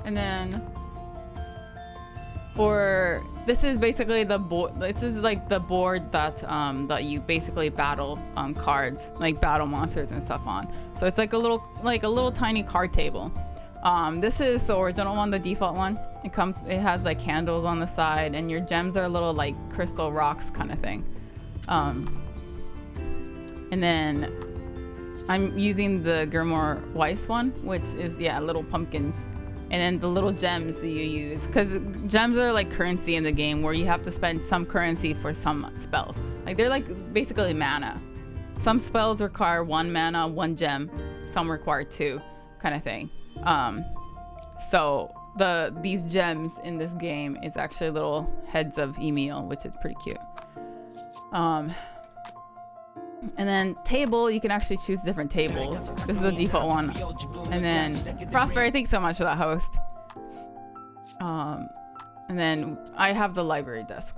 And then for this is basically the board. This is like the board that that you basically battle cards, like battle monsters and stuff on. So it's like a little tiny card table. This is the original one, the default one. It has like candles on the side, and your gems are little like crystal rocks kind of thing. And then I'm using the Grimoire Weiss one, which is little pumpkins. And then the little gems that you use, because gems are like currency in the game where you have to spend some currency for some spells. Like they're like basically mana. Some spells require 1 mana, 1 gem. Some require 2, kind of thing. So these gems in this game is actually little heads of Emil, which is pretty cute. And then table, you can actually choose different tables. This is the default one. And then Prosperity, thanks so much for that host. And then I have the library desk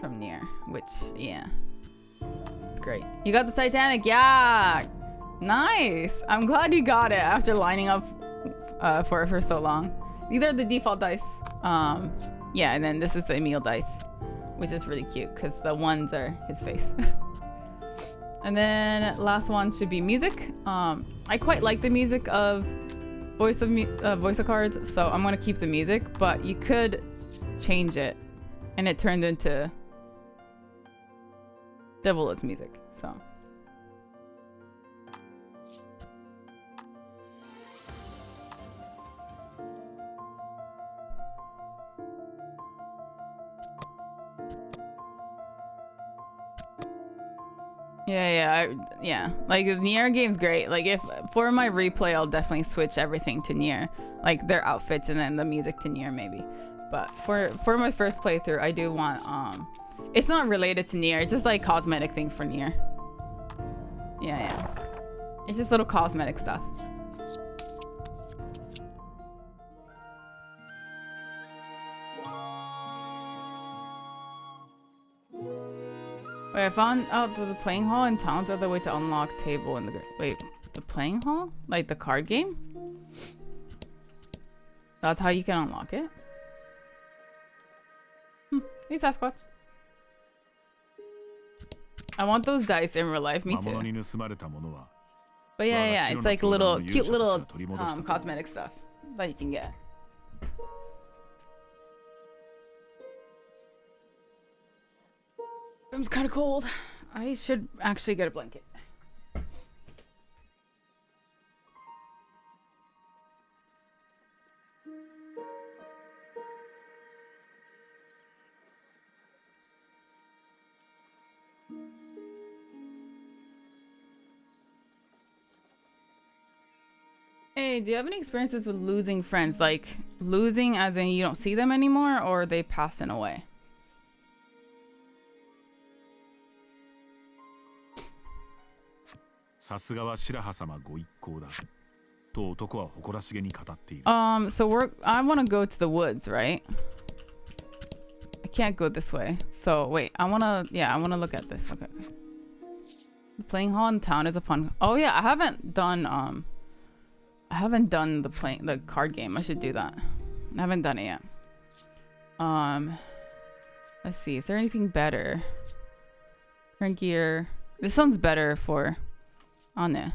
from Nier, which, yeah, great. You got the Titanic, yeah, nice. I'm glad you got it after lining up for it for so long. These are the default dice. Yeah, and then this is the Emil dice, which is really cute because the ones are his face. And then last one should be music. I quite like the music of voice of cards, so I'm gonna keep the music, but you could change it and it turned into Blluist music, so. Yeah. Like the Nier game's great. Like if for my replay, I'll definitely switch everything to Nier, like their outfits and then the music to Nier maybe. But for my first playthrough, I do want it's not related to Nier. It's just like cosmetic things for Nier. Yeah. It's just little cosmetic stuff. Wait, I found out that the playing hall in town's other way to unlock table in the... Wait, the playing hall? Like the card game? That's how you can unlock it? Hey, Sasquatch. I want those dice in real life, me too. But yeah, it's like little, cute little cosmetic stuff that you can get. Room's kind of cold. I should actually get a blanket. Hey, do you have any experiences with losing friends? Like losing as in you don't see them anymore or are they passing away? So I want to go to the woods, right? I can't go this way. So wait, I want to look at this. Okay. The playing hall in town is a fun. Oh yeah, I haven't done the card game. I should do that. I haven't done it yet. Let's see. Is there anything better? Current gear. This one's better for Anne.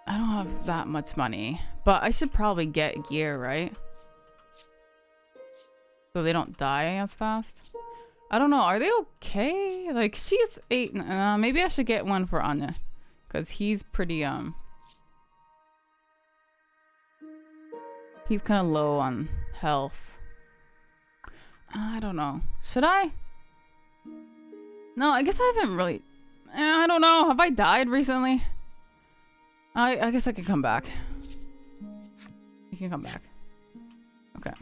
I don't have that much money, but I should probably get gear, right? So they don't die as fast. I don't know. Are they okay? Like she's 8. Maybe I should get one for Anya, cause he's pretty he's kind of low on health. I don't know. Should I? No, I guess I haven't really. I don't know. Have I died recently? I guess I can come back. You can come back. Okay.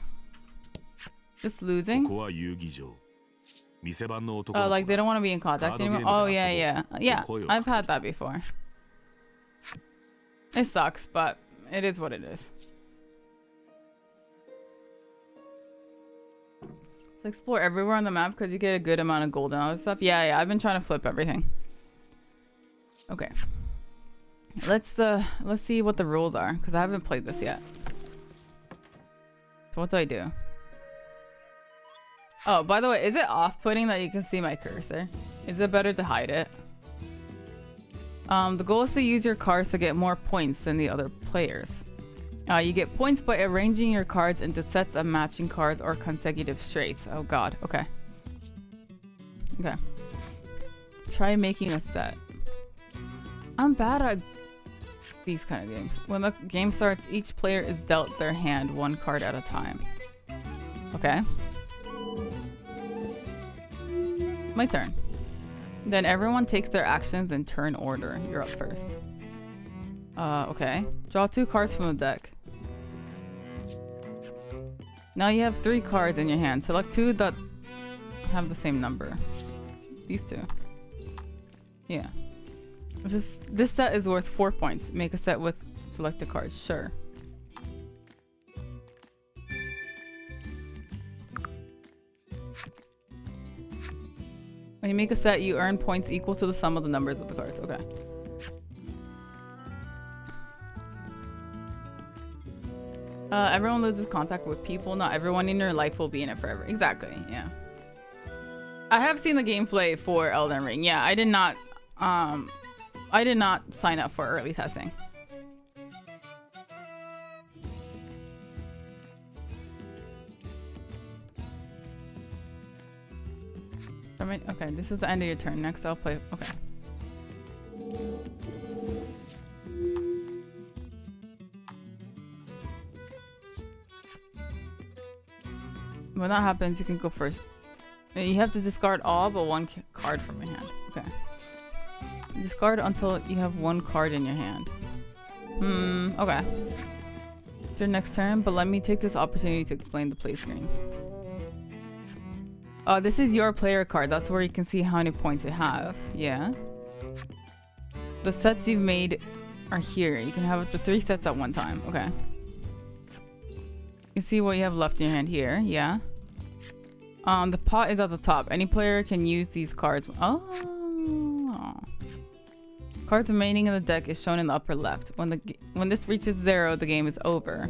Just losing. Like they don't want to be in contact anymore. Oh yeah. I've had that before. It sucks, but it is what it is. So explore everywhere on the map because you get a good amount of gold and all this stuff. Yeah. I've been trying to flip everything. Okay. Let's see what the rules are because I haven't played this yet. So what do I do? Oh, by the way, is it off-putting that you can see my cursor? Is it better to hide it? The goal is to use your cards to get more points than the other players. You get points by arranging your cards into sets of matching cards or consecutive straights. Oh god, okay. Okay. Try making a set. I'm bad at these kind of games. When the game starts, each player is dealt their hand one card at a time. Okay. My turn. Then everyone takes their actions in turn order. You're up first. Okay. Draw 2 cards from the deck. Now you have 3 cards in your hand. Select 2 that have the same number. These two. Yeah. This set is worth 4 points. Make a set with selected cards. Sure. When you make a set, you earn points equal to the sum of the numbers of the cards. Okay. Everyone loses contact with people. Not everyone in your life will be in it forever. Exactly. Yeah. I have seen the gameplay for Elden Ring. Yeah, I did not sign up for early testing. Okay, this is the end of your turn. Next, I'll play. Okay. When that happens, you can go first. You have to discard all but one card from your hand. Okay. Discard until you have one card in your hand. Okay. It's your next turn, but let me take this opportunity to explain the play screen. This is your player card. That's where you can see how many points you have. Yeah. The sets you've made are here. You can have up to 3 sets at one time. Okay. You see what you have left in your hand here. Yeah. The pot is at the top. Any player can use these cards. Oh. Cards remaining in the deck is shown in the upper left. When this reaches 0, the game is over.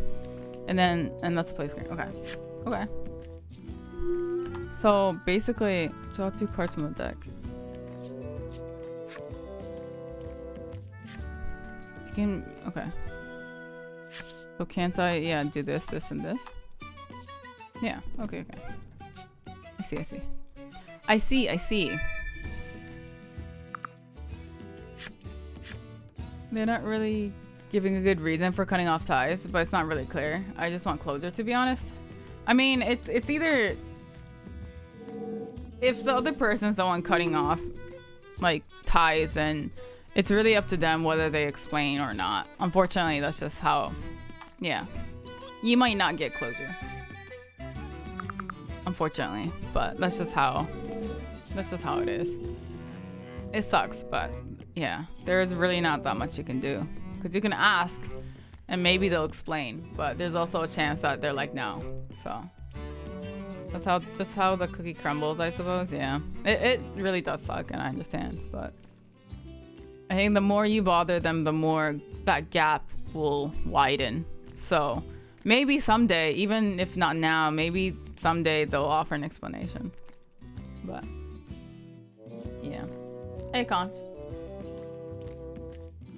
And that's the play screen. Okay. Okay. So basically, draw 2 cards from the deck. You can, okay. So can't I, yeah, do this, this, and this? Yeah, okay, okay. I see. They're not really giving a good reason for cutting off ties, but it's not really clear. I just want closure, to be honest. I mean, it's either... If the other person's the one cutting off, like, ties, then it's really up to them whether they explain or not. Unfortunately, that's just how... Yeah. You might not get closure. Unfortunately. But that's just how it is. It sucks, but yeah. There's really not that much you can do. Because you can ask, and maybe they'll explain. But there's also a chance that they're like, no. So... That's just how the cookie crumbles, I suppose. Yeah, it really does suck, and I understand. But I think the more you bother them, the more that gap will widen. So maybe someday, even if not now, maybe someday they'll offer an explanation. But yeah. Hey, Conch.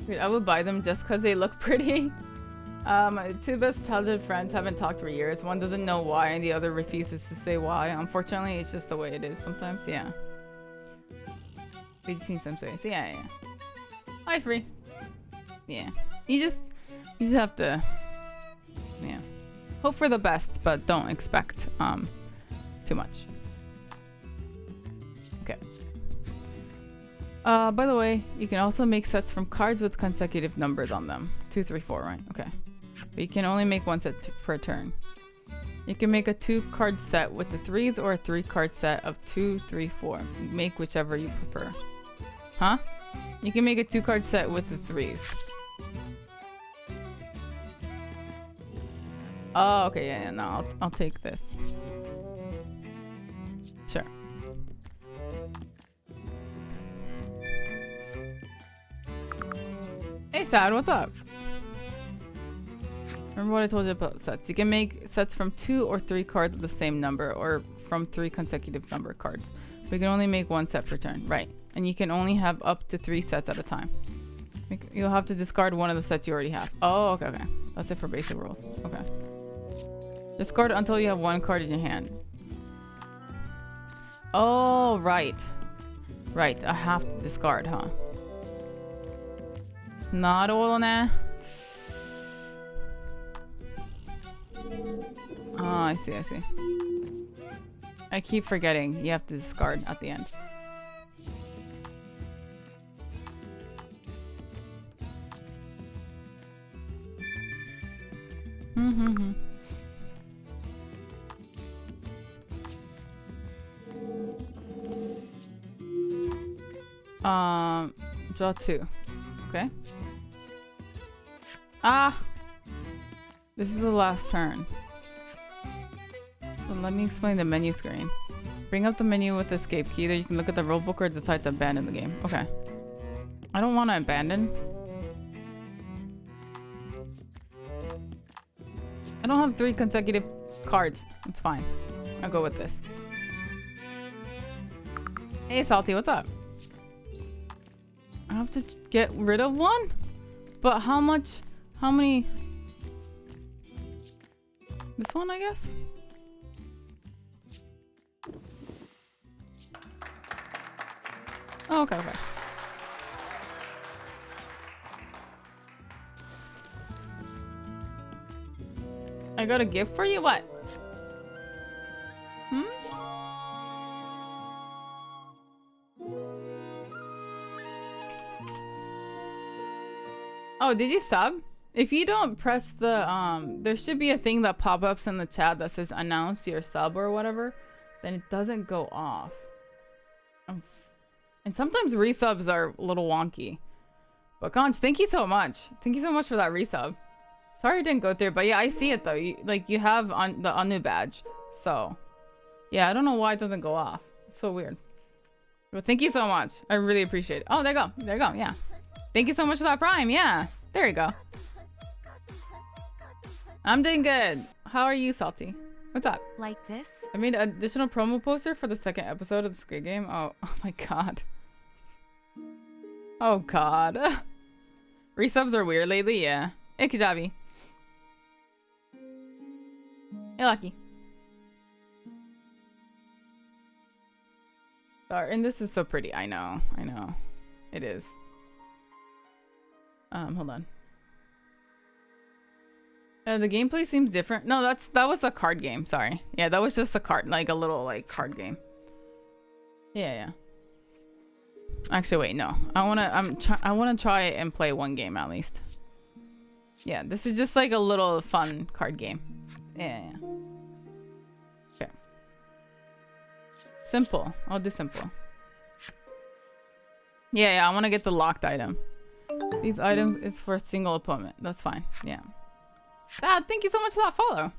Dude, I would buy them just because they look pretty. My 2 best childhood friends haven't talked for years. One doesn't know why and the other refuses to say why. Unfortunately, it's just the way it is sometimes. Yeah. They just need some space. Yeah. Hi, Free. Yeah. You just have to, yeah, hope for the best, but don't expect too much. Okay. By the way, you can also make sets from cards with consecutive numbers on them. 2, 3, 4, right? Okay. But you can only make 1 set per turn. You can make a 2-card set with the 3s or a 3-card set of 2, 3, 4. Make whichever you prefer. Huh? You can make a 2-card set with the 3s. Oh, okay, yeah, no, I'll take this. Sure. Hey, Sad, what's up? Remember what I told you about sets? You can make sets from 2 or 3 cards of the same number, or from 3 consecutive number cards. But you can only make 1 set per turn, right? And you can only have up to 3 sets at a time. You'll have to discard one of the sets you already have. Oh, okay, okay. That's it for basic rules. Okay. Discard until you have 1 card in your hand. Oh, right. Right, I have to discard, huh? Naruhodo. Oh, I see. I keep forgetting you have to discard at the end. Draw 2. Okay. Ah! This is the last turn. So let me explain the menu screen. Bring up the menu with the escape key. There you can look at the rulebook or decide to abandon the game. Okay. I don't want to abandon. I don't have 3 consecutive cards. It's fine. I'll go with this. Hey, Salty, what's up? I have to get rid of 1? But how much? How many? This one, I guess? Oh, okay, okay. I got a gift for you? What? Hmm? Oh, did you sub? If you don't press the, there should be a thing that pop-ups in the chat that says announce your sub or whatever. Then it doesn't go off. And sometimes resubs are a little wonky. But Conch, thank you so much. Thank you so much for that resub. Sorry it didn't go through, but yeah, I see it though. You have on the Anu badge. So, yeah, I don't know why it doesn't go off. It's so weird. But thank you so much. I really appreciate it. Oh, there you go. There you go. Yeah. Thank you so much for that Prime. Yeah. There you go. I'm doing good. How are you, Salty? What's up? Like this? I made an additional promo poster for the 2nd episode of the Squid Game. Oh my god. Oh god. Resubs are weird lately, yeah. Hey, Kajabi. Hey, Lucky. Sorry, and this is so pretty. I know. I know. It is. Hold on. The gameplay seems different. No, that was a card game. Sorry. Yeah, that was just a card, like a little like card game. Yeah, yeah. Actually, wait, no. I wanna try and play one game at least. Yeah, this is just like a little fun card game. Yeah, yeah. Okay. Simple. I'll do simple. Yeah, yeah. I want to get the locked item. These items is for a single opponent. That's fine. Yeah. Dad, thank you so much for that follow.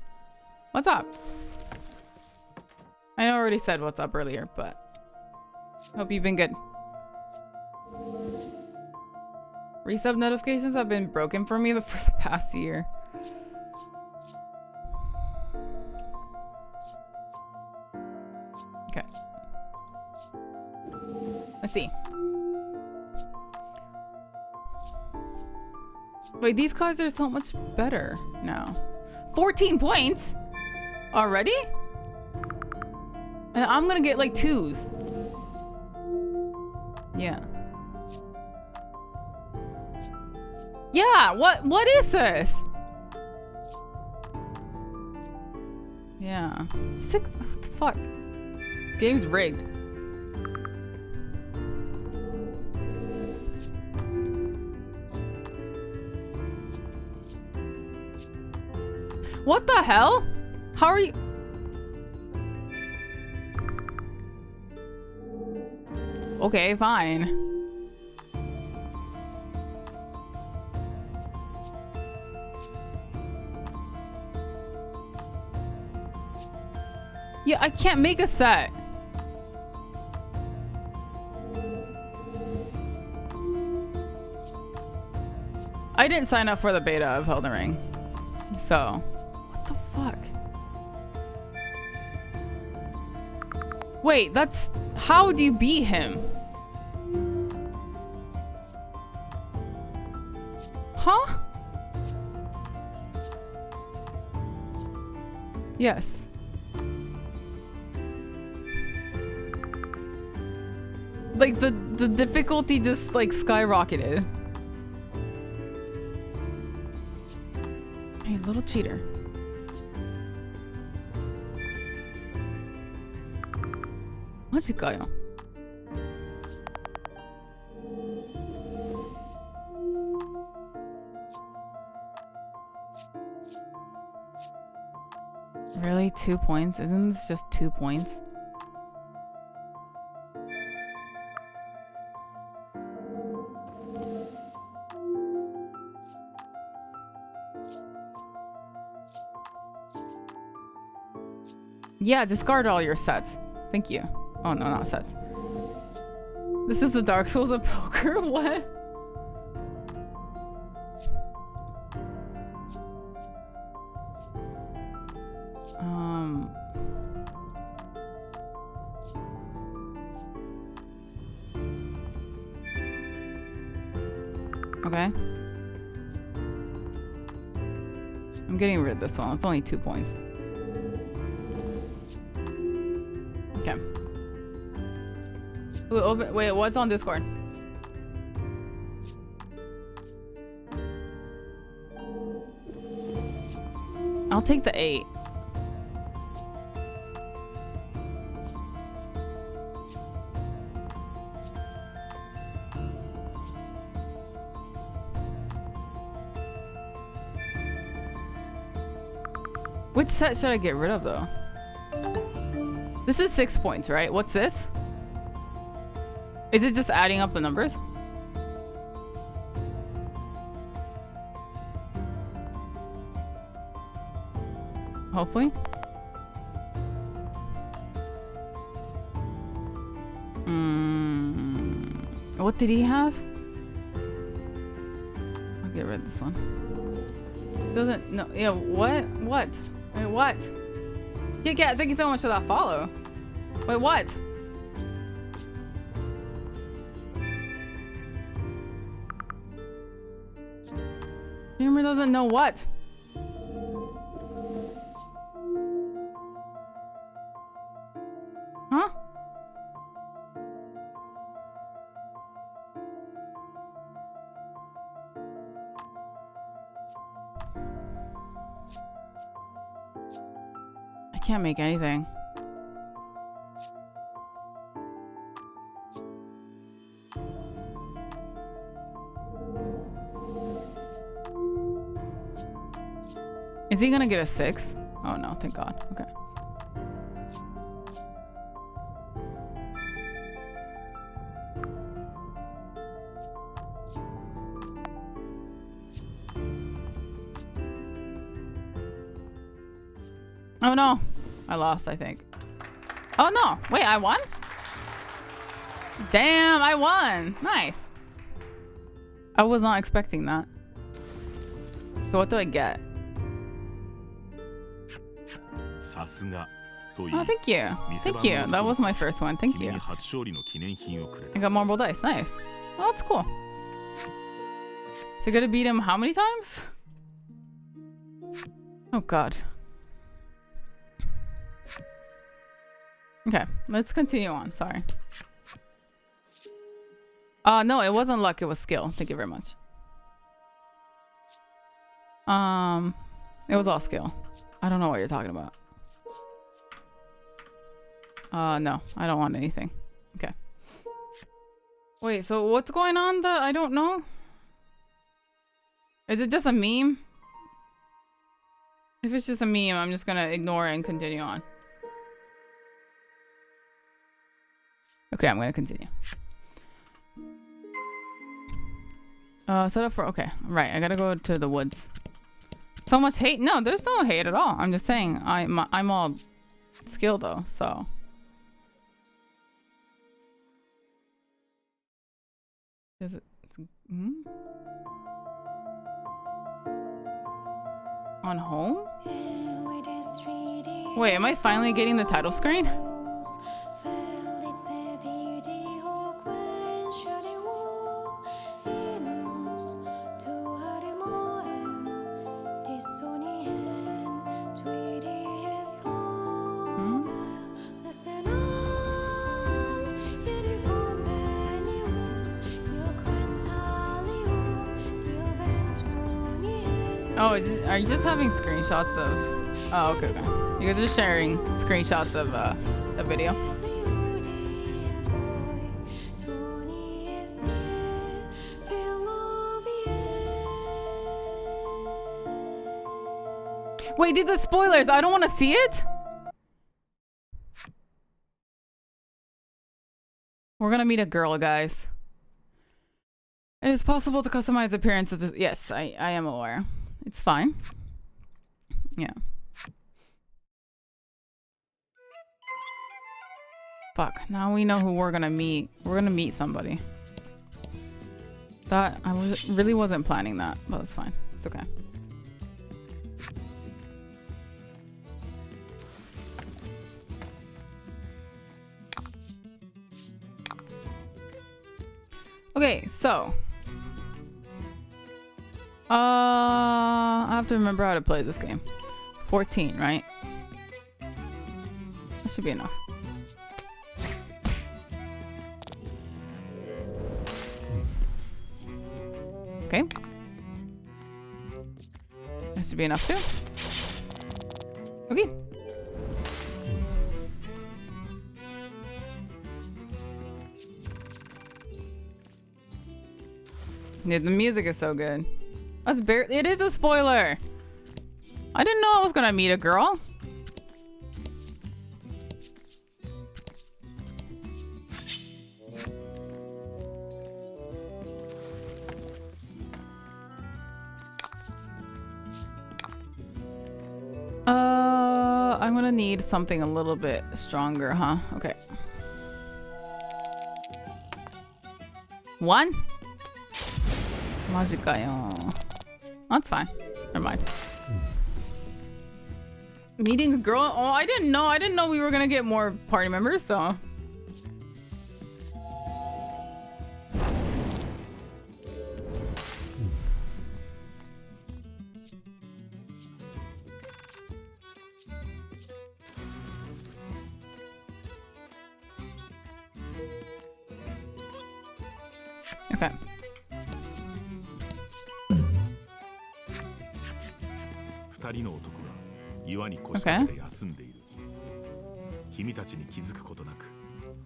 What's up? I know I already said what's up earlier, but hope you've been good. Resub notifications have been broken for me for the past year. Okay. Let's see. Wait, these cards are so much better now. 14 points? Already? And I'm gonna get like 2s. Yeah. Yeah, what is this? Yeah. Sick. What the fuck? Game's rigged. What the hell? How are you? Okay, fine. Yeah, I can't make a set. I didn't sign up for the beta of Elden Ring. So, what the fuck? Wait, that's... How do you beat him? Huh? Yes. Like, the difficulty just, like, skyrocketed. Hey, little cheater. 마지까요? Really? 2 points? Isn't this just 2 points? Yeah, discard all your sets. Thank you. Oh no, not sets. This is the Dark Souls of poker? What? Okay. I'm getting rid of this one. It's only 2 points. Okay. Wait, what's on Discord? I'll take the 8. Which set should I get rid of though? This is 6 points, right? What's this? Is it just adding up the numbers? Hopefully. What did he have? I'll get rid of this one. Doesn't, no, yeah, what? What? Wait, what? Yeah, thank you so much for that follow. Wait, what? Humor doesn't know what? Huh? I can't make anything. Is he gonna get a 6? Oh no, thank God. Okay. Oh no, I lost, I think. Oh no, wait, I won? Damn, I won. Nice. I was not expecting that. So what do I get? Oh, thank you. Thank you. That was my first one. Thank you. I got marble dice. Nice. Oh, that's cool. So you're gonna beat him how many times? Oh God. Okay, let's continue on. Sorry. No, it wasn't luck. It was skill. Thank you very much. It was all skill. I don't know what you're talking about. No, I don't want anything. Okay. Wait, so what's going on that I don't know? Is it just a meme? If it's just a meme, I'm just gonna ignore it and continue on. Okay, I'm gonna continue. Set up for, okay, right, I gotta go to the woods. So much hate? No, there's no hate at all. I'm just saying, I'm all skill though, so. Is it, on home? Wait, am I finally getting the title screen? Oh, are you just having screenshots of... Oh, okay, okay. You're just sharing screenshots of the video? Wait, these are spoilers. I don't want to see it. We're gonna meet a girl, guys. It is possible to customize appearance of this. Yes, I am aware. It's fine. Yeah. fuck. Now we know who we're gonna meet. We're gonna meet somebody. That I really wasn't planning that, but it's fine. It's okay. Okay, so I have to remember how to play this game. 14, right? That should be enough. Okay. That should be enough too. Okay. Dude, the music is so good. That's barely. It is a spoiler. I didn't know I was gonna meet a girl. I'm gonna need something a little bit stronger, huh? Okay. 1? Majikayo. That's fine. Never mind. Meeting a girl? Oh, I didn't know. I didn't know we were gonna get more party members, so. Okay. 二人の男が岩に腰掛けて休んでいる。君たちに気づくことなく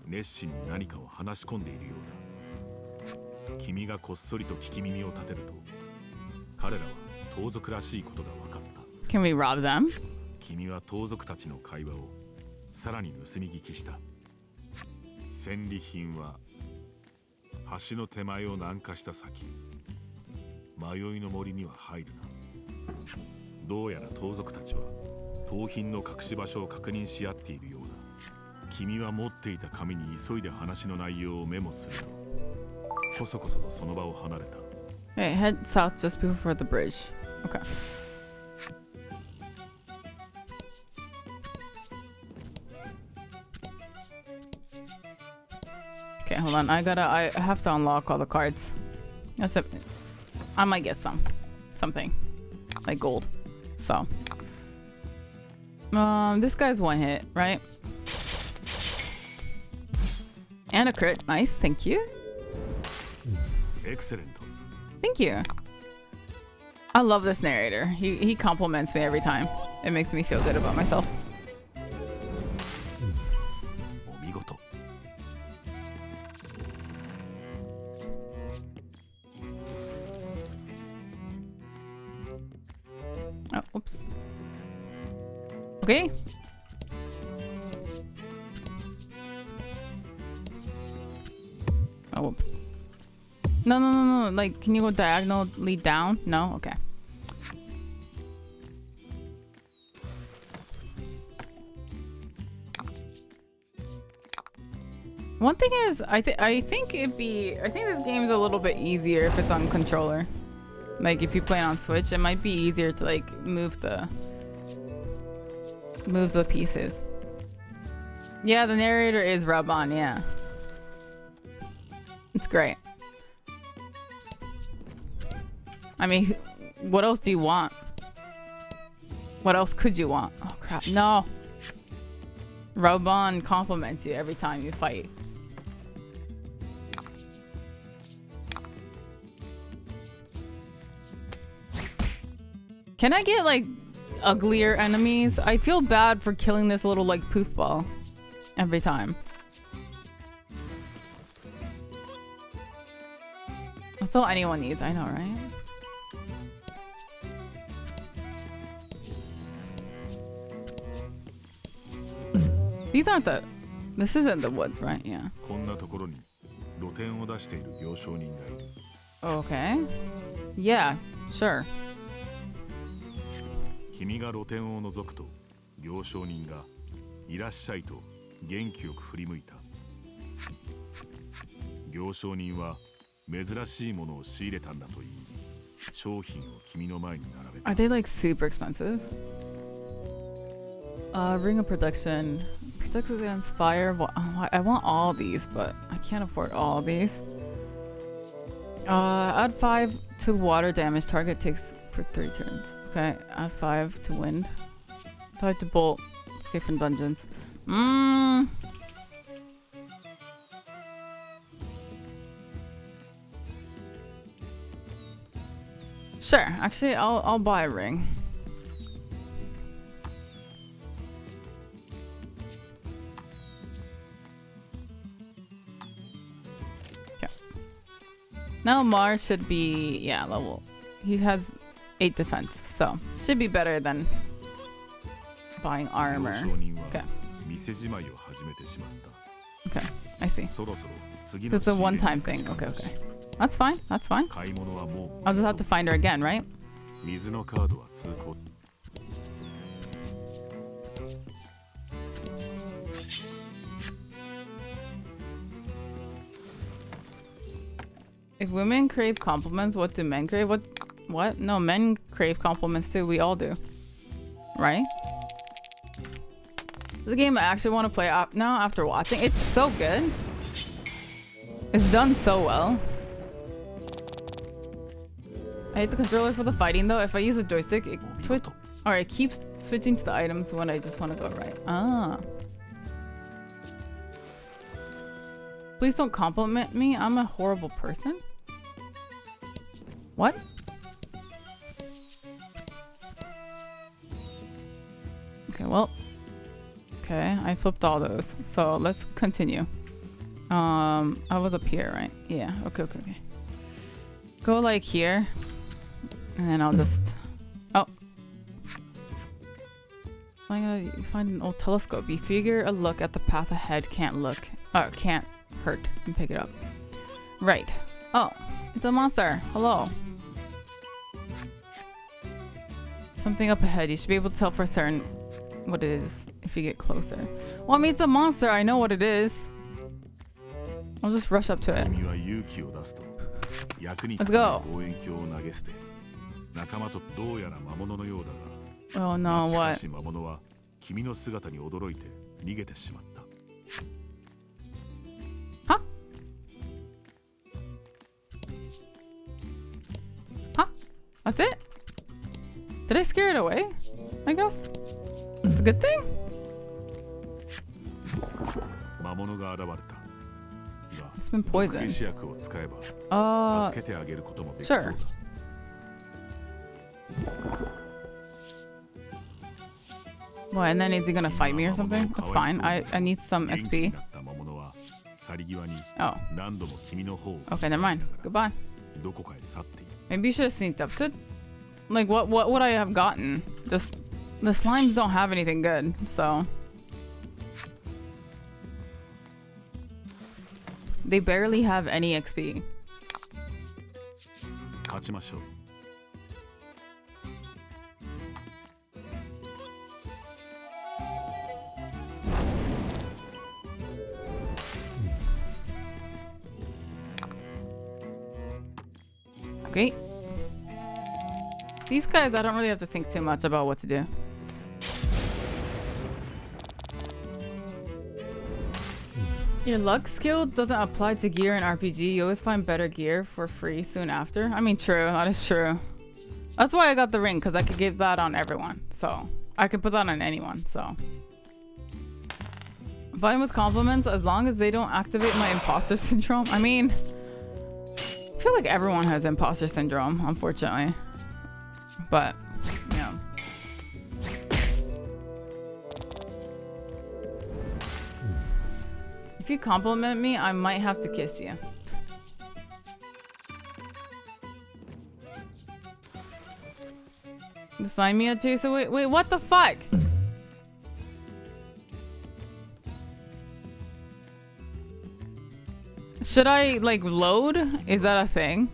熱心に何かを話し込んでいるようだ。君がこっそりと聞き耳を立てると、彼らは盗賊らしいことが分かった。Can we rob them? 君は盗賊たちの会話をさらに盗み聞きした。戦利品は橋の手前を南下した先、迷いの森には入るな。どうやら盗賊たちは盗品の隠し場所を確認し合っているようだ。君は持っていた紙に急いで話の内容をメモすると、こそこそとその場を離れた。Hey, head south just before the bridge. Okay. Okay, hold on. I have to unlock all the cards. That's it. I might get something like gold. So, this guy's one hit, right? And a crit. Nice. Thank you. Excellent. Thank you. I love this narrator. He compliments me every time. It makes me feel good about myself. Oh, oops. Okay. Oh, whoops. No. Like, can you go diagonally down? No? Okay. One thing is, I think this game's a little bit easier if it's on controller. Like, if you play on Switch, it might be easier to, like, move the pieces. Yeah, the narrator is Raban, yeah. It's great. I mean, what else do you want? What else could you want? Oh, crap. No. Raban compliments you every time you fight. Can I get, like, uglier enemies? I feel bad for killing this little, like, poof ball every time. That's all anyone needs, I know, right? These aren't the... This isn't the woods, right? Yeah. Okay. Yeah, sure. 君が露店を覗くと行商人がいらっしゃいと元気よく振り向いた。行商人は珍しいものを仕入れたんだと言い、商品を君の前に並べた。 Are they like super expensive? Ring of protection. Protects against fire. I want all these, but I can't afford all these. Add 5 to water damage. Target takes for 3 turns. Okay, add 5 to wind. 5 to bolt. Escape from dungeons. Sure, actually I'll buy a ring. Okay. Now Mars should be, yeah, level. He has 8 defense, so should be better than buying armor. Okay. Okay, I see. It's a one-time thing. Okay, okay. That's fine. That's fine. I'll just have to find her again, right? If women crave compliments, what do men crave? What? No, men crave compliments too. We all do. Right? This is a game I actually want to play now after watching. It's so good. It's done so well. I hate the controller for the fighting though. If I use a joystick, it keeps switching to the items when I just want to go right. Ah. Please don't compliment me. I'm a horrible person. What? Okay, well. Okay, I flipped all those. So let's continue. I was up here, right? Yeah, okay. Go like here. And then I'll just... Oh. You find an old telescope. You figure a look at the path ahead can't hurt and pick it up. Right. Oh, it's a monster. Hello. Something up ahead. You should be able to tell for certain what it is if you get closer. Well, I mean, it's a monster. I know what it is. I'll just rush up to it. Let's go. Oh no, what? Huh? Huh? That's it? Did I scare it away? I guess. It's a good thing. It's been poisoned. Sure. What, and then is he gonna fight me or something? That's fine. I need some XP. Oh. Okay, never mind. Goodbye. Maybe you should have sneaked up to it. Like, what would I have gotten? Just, the slimes don't have anything good, so. They barely have any XP. Okay. These guys, I don't really have to think too much about what to do. Your luck skill doesn't apply to gear in RPG. You always find better gear for free soon after. I mean, true. That is true. That's why I got the ring, because I could give that on everyone. So, I could put that on anyone, so. Fine with compliments, as long as they don't activate my imposter syndrome. I mean, I feel like everyone has imposter syndrome, unfortunately. But, you know. If you compliment me, I might have to kiss you. Sign me up too. So wait, what the fuck? Should I like load? Is that a thing?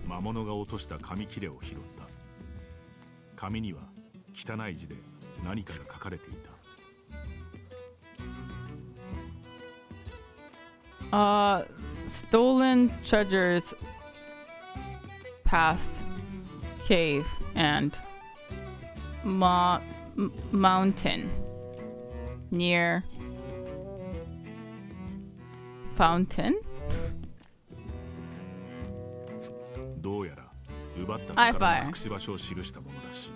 stolen treasures past cave and mountain near fountain. どうやら奪った High 宝 fire. の隠し場所を記したものらしい。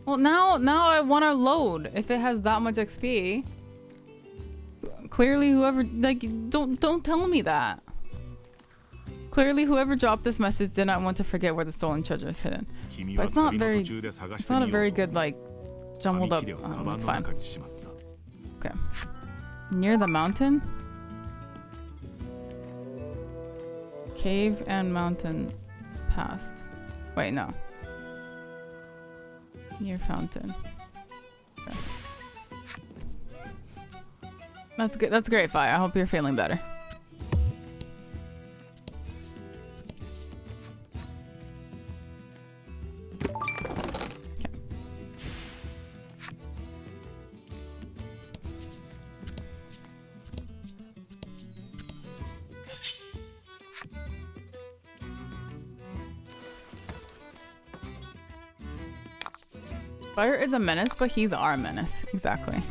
Well, now I want to load if it has that much XP. Clearly, whoever don't tell me that. Clearly, whoever dropped this message did not want to forget where the stolen treasure is hidden. 君 But は it's not 旅の very 途中で探し It's て not み a よう very と good like jumbled 紙 up. 切れをカバン It's の fine. 中にしまった。 Okay. Near the mountain. Cave and mountain past. Wait, no. Near fountain. Okay. That's good. That's great, Fi. I hope you're feeling better. Fire is a menace, but he's our menace. Exactly.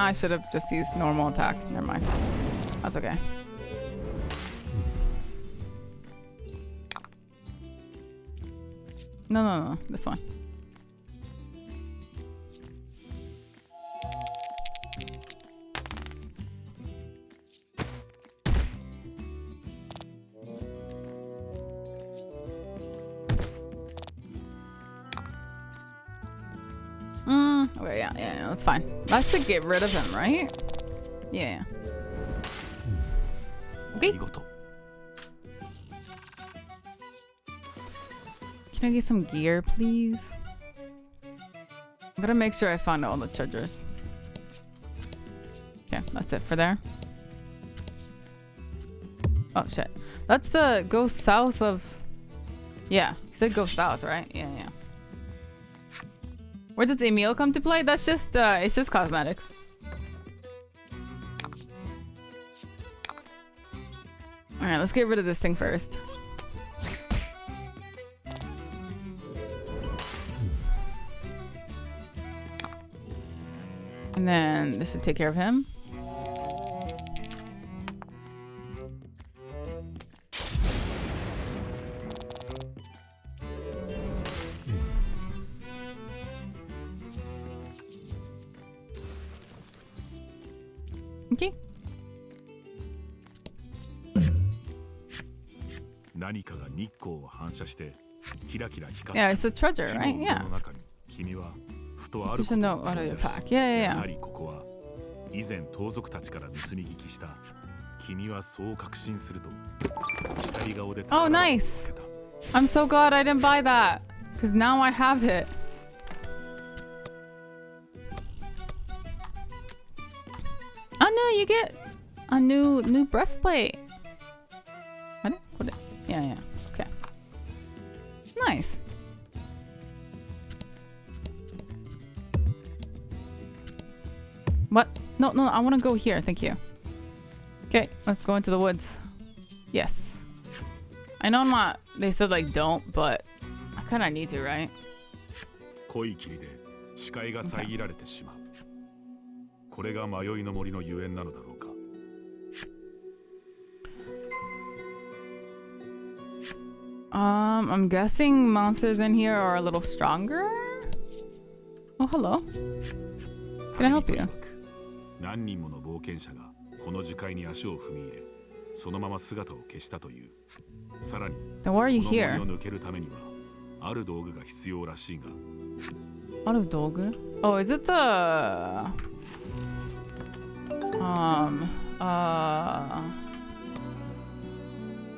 I should have just used normal attack. Never mind. That's okay. No. This one. Okay, yeah, that's fine. That should get rid of him, right? Yeah. Okay. 見事。 Can I get some gear, please? I'm gonna make sure I found all the treasures. Okay, that's it for there. Oh shit. That's the go south of... Yeah, he said go south, right? Yeah. Where does Emil come to play? That's just, it's just cosmetics. Alright, let's get rid of this thing first. And then this should take care of him. Okay. 何かが日光を反射してキラキラ光 Yeah, る it's the treasure, right? 火 Yeah. の中に君はふとあ You ること should を know out of 思い your 出し pack. Yeah. やはりここは以前盗賊たちから盗み聞きした君はそう確信すると下り顔で Oh, nice. I'm so glad I didn't buy that. Because now I have it. Oh no, you get a new breastplate. What? Yeah. Okay. Nice. What? No, I want to go here. Thank you. Okay, let's go into the woods. Yes. I know I'm not... They said, like, don't, but I kind of need to, right? 濃い霧で視界が遮られてしまう。これが迷いの森のゆえんなのだろうか。I'm guessing monsters in here are a little stronger? Oh, hello. Can I help you? 何人もの冒険者がこの樹海に足を踏み入れ、そのまま姿を消したという。さらに、 Then why are こ you の森 here? を抜けるためには、ある道具が必要らしいが。 Out of dogu? Oh, is it the...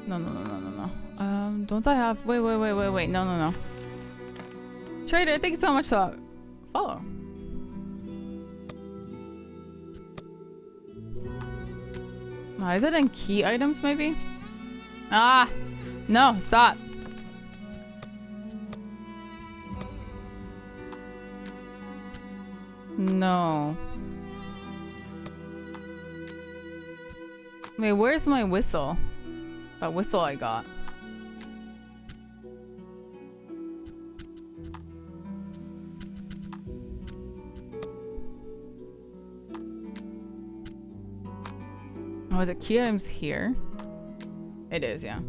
No. Don't I have... Wait. No. Trader, thank you so much for that follow. Is it in key items, maybe? Ah! No, stop. No. Wait, where's my whistle? That whistle I got. Oh, the key item's here. It is, yeah.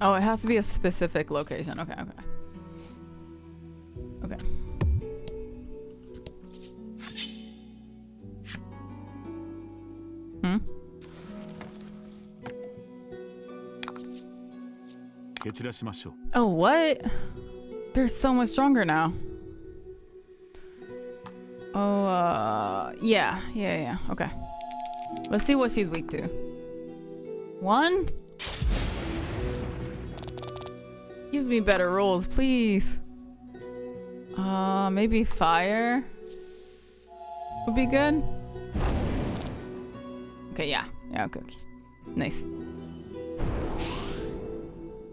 Oh, it has to be a specific location. Okay, okay. Okay. Hmm? Oh, what? They're so much stronger now. Oh, yeah. Okay. Let's see what she's weak to. 1? Give me better rolls, please. Maybe fire would be good. Okay, yeah, okay. Nice.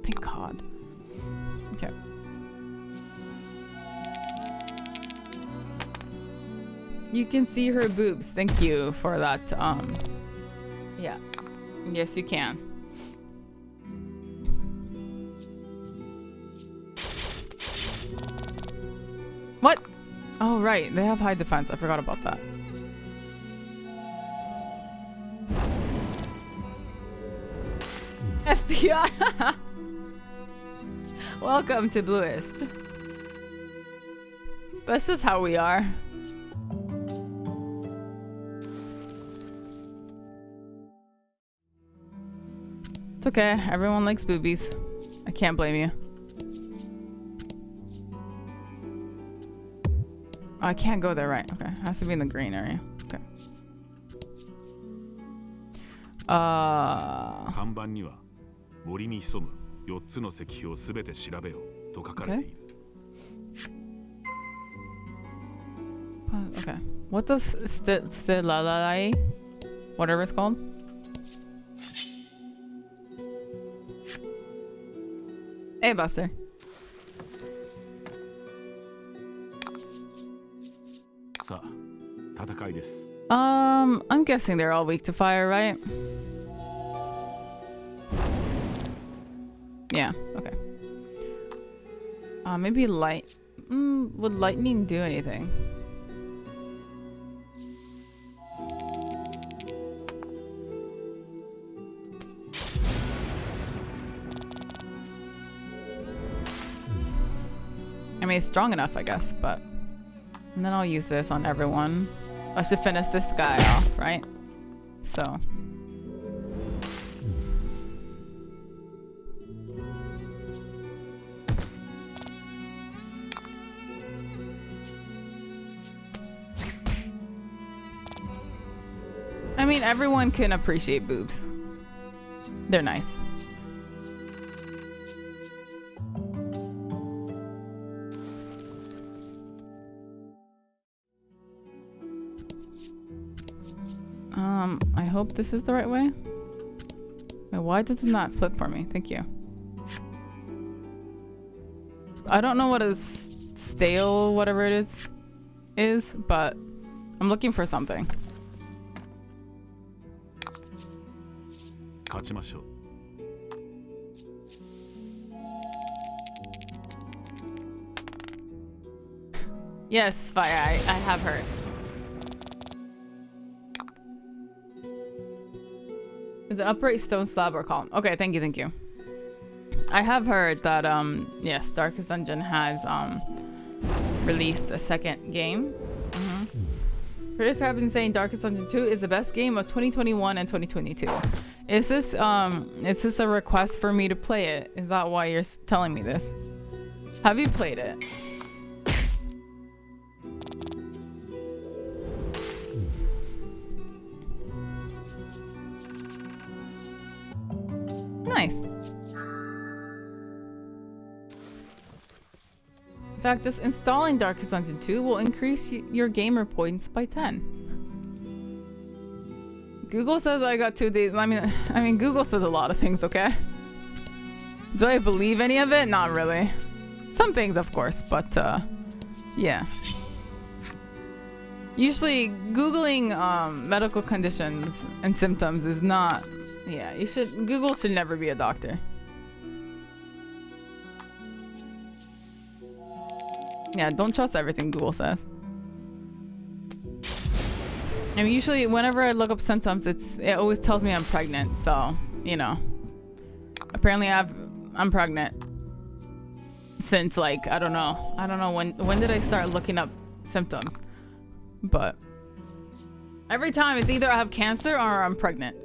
Thank God. Okay. You can see her boobs. Thank you for that. Yeah. Yes, you can. What? Oh, right. They have high defense. I forgot about that. FBI. Welcome to Blluist. That's just how we are. It's okay. Everyone likes boobies. I can't blame you. Oh, I can't go there, right? Okay. It has to be in the green area. Okay. 看板には森に潜む4つの石碑をすべて調べよと書かれている。Okay. What does Stilalai, whatever it's called? Hey, Buster. I'm guessing they're all weak to fire, right? Yeah, okay. Maybe light. Would lightning do anything? I mean, it's strong enough, I guess, but... And then I'll use this on everyone. I should finish this guy off, right? So... I mean, everyone can appreciate boobs. They're nice. I hope this is the right way. Wait, why does it not flip for me? Thank you. I don't know what a stale whatever it is, but I'm looking for something. Yes, fire. I have heard. Is it upright stone slab or column? Okay, thank you. I have heard that yes, Darkest Dungeon has released a second game. Critics have been saying Darkest Dungeon 2 is the best game of 2021 and 2022. Is this a request for me to play it? Is that why you're telling me this? Have you played it? Nice. In fact, just installing Darkest Dungeon 2 will increase your gamer points by 10. Google says I got 2 days. I mean, Google says a lot of things, okay? Do I believe any of it? Not really. Some things, of course, but yeah. Usually, Googling medical conditions and symptoms is not. Yeah, Google should never be a doctor. Yeah, don't trust everything Google says. And usually, whenever I look up symptoms, it always tells me I'm pregnant. So, you know. Apparently, I'm pregnant. Since like I don't know when did I start looking up symptoms, but every time it's either I have cancer or I'm pregnant,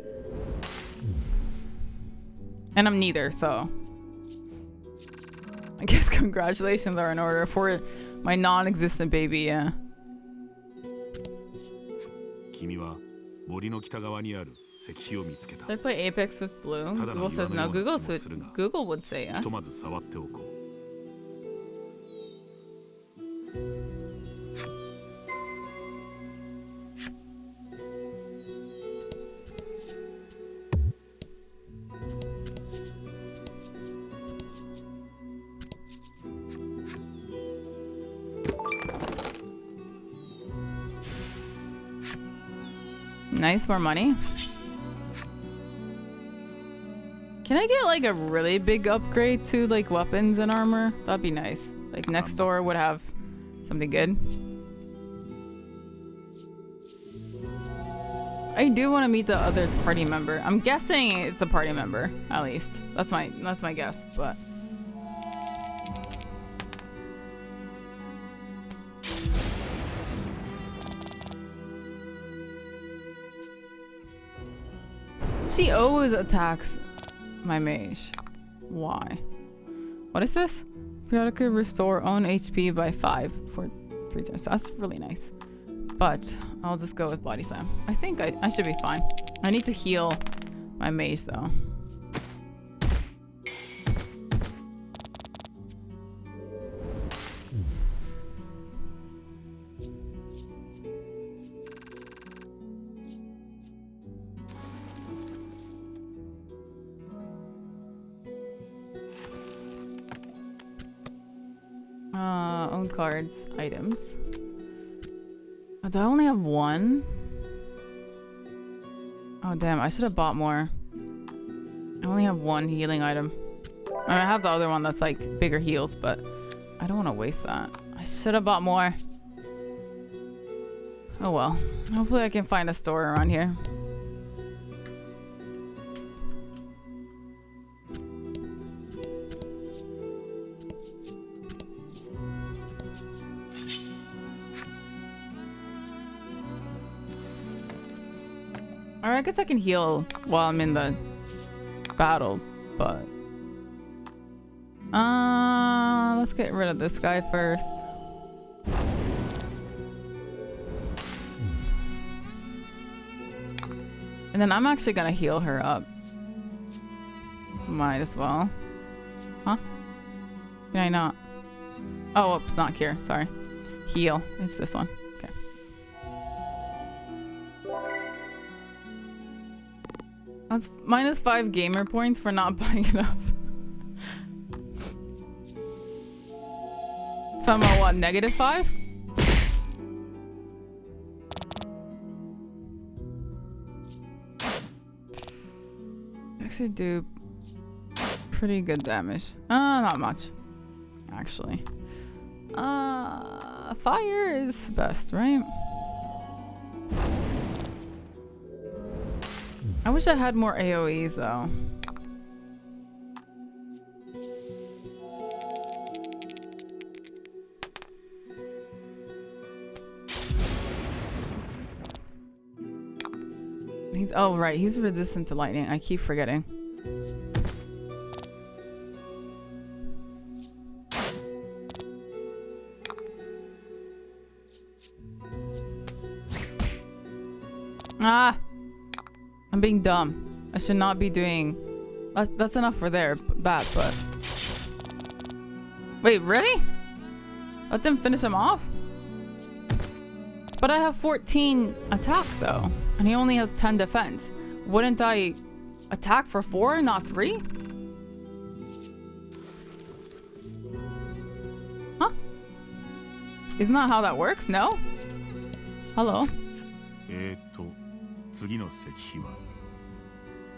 and I'm neither. So I guess congratulations are in order for my non-existent baby. Yeah. 君は森の北側にある石碑を見つけた。 Should I play Apex with Blue? Google says no. Google would say ひ yes. とまず触っておこう。 Nice, more money. Can I get like a really big upgrade to like weapons and armor? That'd be nice. Like next door would have something good. I do want to meet the other party member. I'm guessing it's a party member, at least. That's my guess, but she always attacks my mage. Why? What is this? Periodically restore own HP by 5 for 3 times. That's really nice. But I'll just go with body slam. I think I should be fine. I need to heal my mage though. Own cards, items. Oh, do I only have one? Oh damn, I should have bought more. I only have one healing item. I have the other one that's like bigger heals, but I don't want to waste that. I should have bought more. Oh well. Hopefully I can find a store around here. Or I guess I can heal while I'm in the battle, but let's get rid of this guy first. And then I'm actually gonna heal her up. Might as well. Huh? Can I not? Oh, it's not here. Sorry. Heal. It's this one. Okay. That's -5 gamer points for not buying enough. So I'm at what, -5? Actually do pretty good damage. Not much. Actually. Fire is best, right? I wish I had more AoEs though. Oh right, he's resistant to lightning. I keep forgetting. Ah! I'm being dumb. I should not be doing... That's enough for that, but... Wait, really? Let them finish him off? But I have 14 attack, though. And he only has 10 defense. Wouldn't I attack for 4, not 3? Huh? Isn't that how that works? No? Hello? 次の石碑は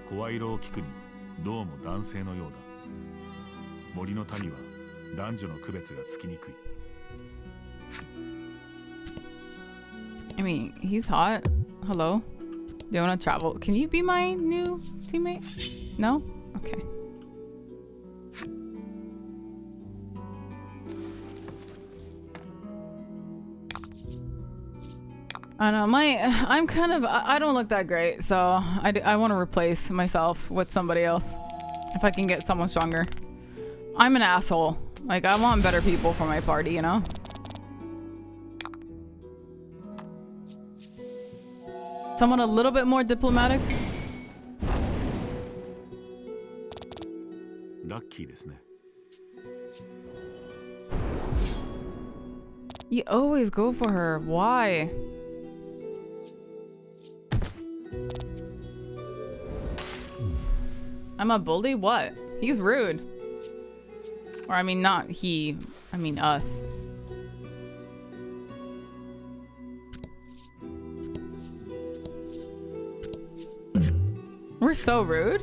声色を聞くにどうも男性のようだ。森の民は男女の区別がつきにくい。I mean, he's hot. Hello? Do you want to travel? Can you be my new teammate? No? Okay. I know, I'm kind of, I don't look that great, so I want to replace myself with somebody else. If I can get someone stronger. I'm an asshole. Like, I want better people for my party, you know? Someone a little bit more diplomatic. ラッキーですね。 You always go for her. Why? I'm a bully? What? He's rude. Or I mean, not he. I mean us. We're so rude.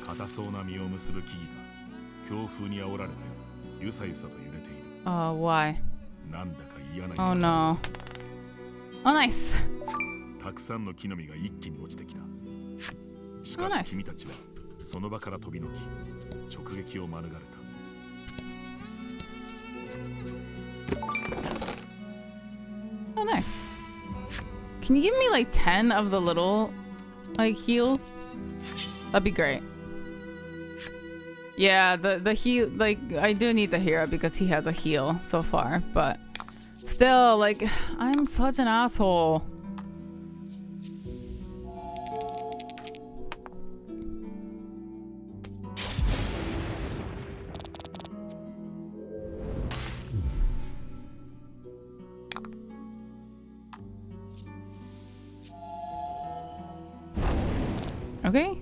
硬そうな実を結ぶ木々が強風に煽られてゆさゆさと揺れている。Why? なんだか嫌な。Oh no. Oh nice. たくさんの木の実が一気に落ちてきた。しかし君たちはその場から飛びのき、直撃を免れた。Oh nice. Can you give me like 10 of the little like heals? That'd be great. Yeah, the heal, like I do need the hero because he has a heal so far, but still, like, I'm such an asshole. Okay.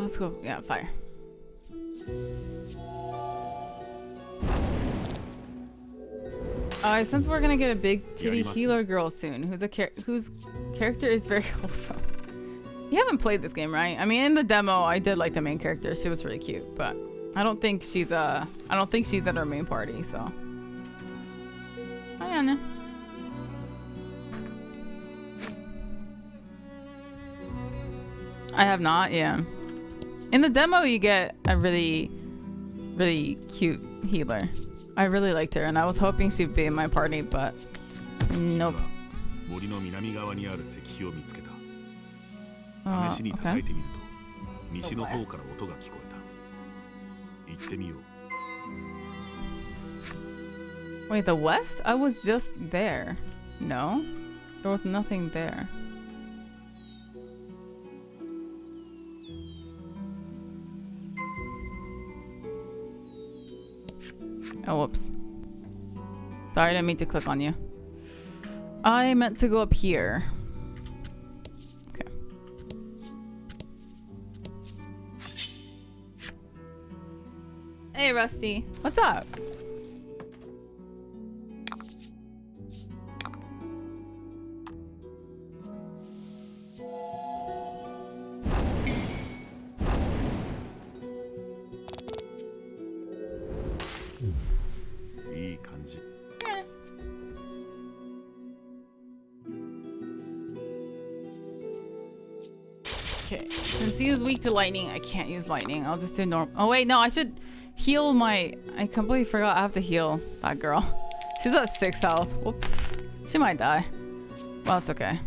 Let's go. Yeah, fire. Since we're gonna get a big titty healer girl soon, whose character is very wholesome. You haven't played this game, right? I mean, in the demo, I did like the main character. She was really cute, but I don't think she's in our main party. So, I don't know. I have not. Yeah. In the demo, you get a really, really cute healer. I really liked her, and I was hoping she'd be in my party, but nope. Okay. Wait, the west? I was just there. No? There was nothing there. Oh, whoops. Sorry, I didn't mean to click on you. I meant to go up here. Okay. Hey, Rusty. What's up? Okay, since he is weak to lightning, I can't use lightning. I'll just do normal. Oh wait, no, I should heal my... I completely forgot I have to heal that girl. She's at 6 health. Whoops. She might die. Well, it's okay.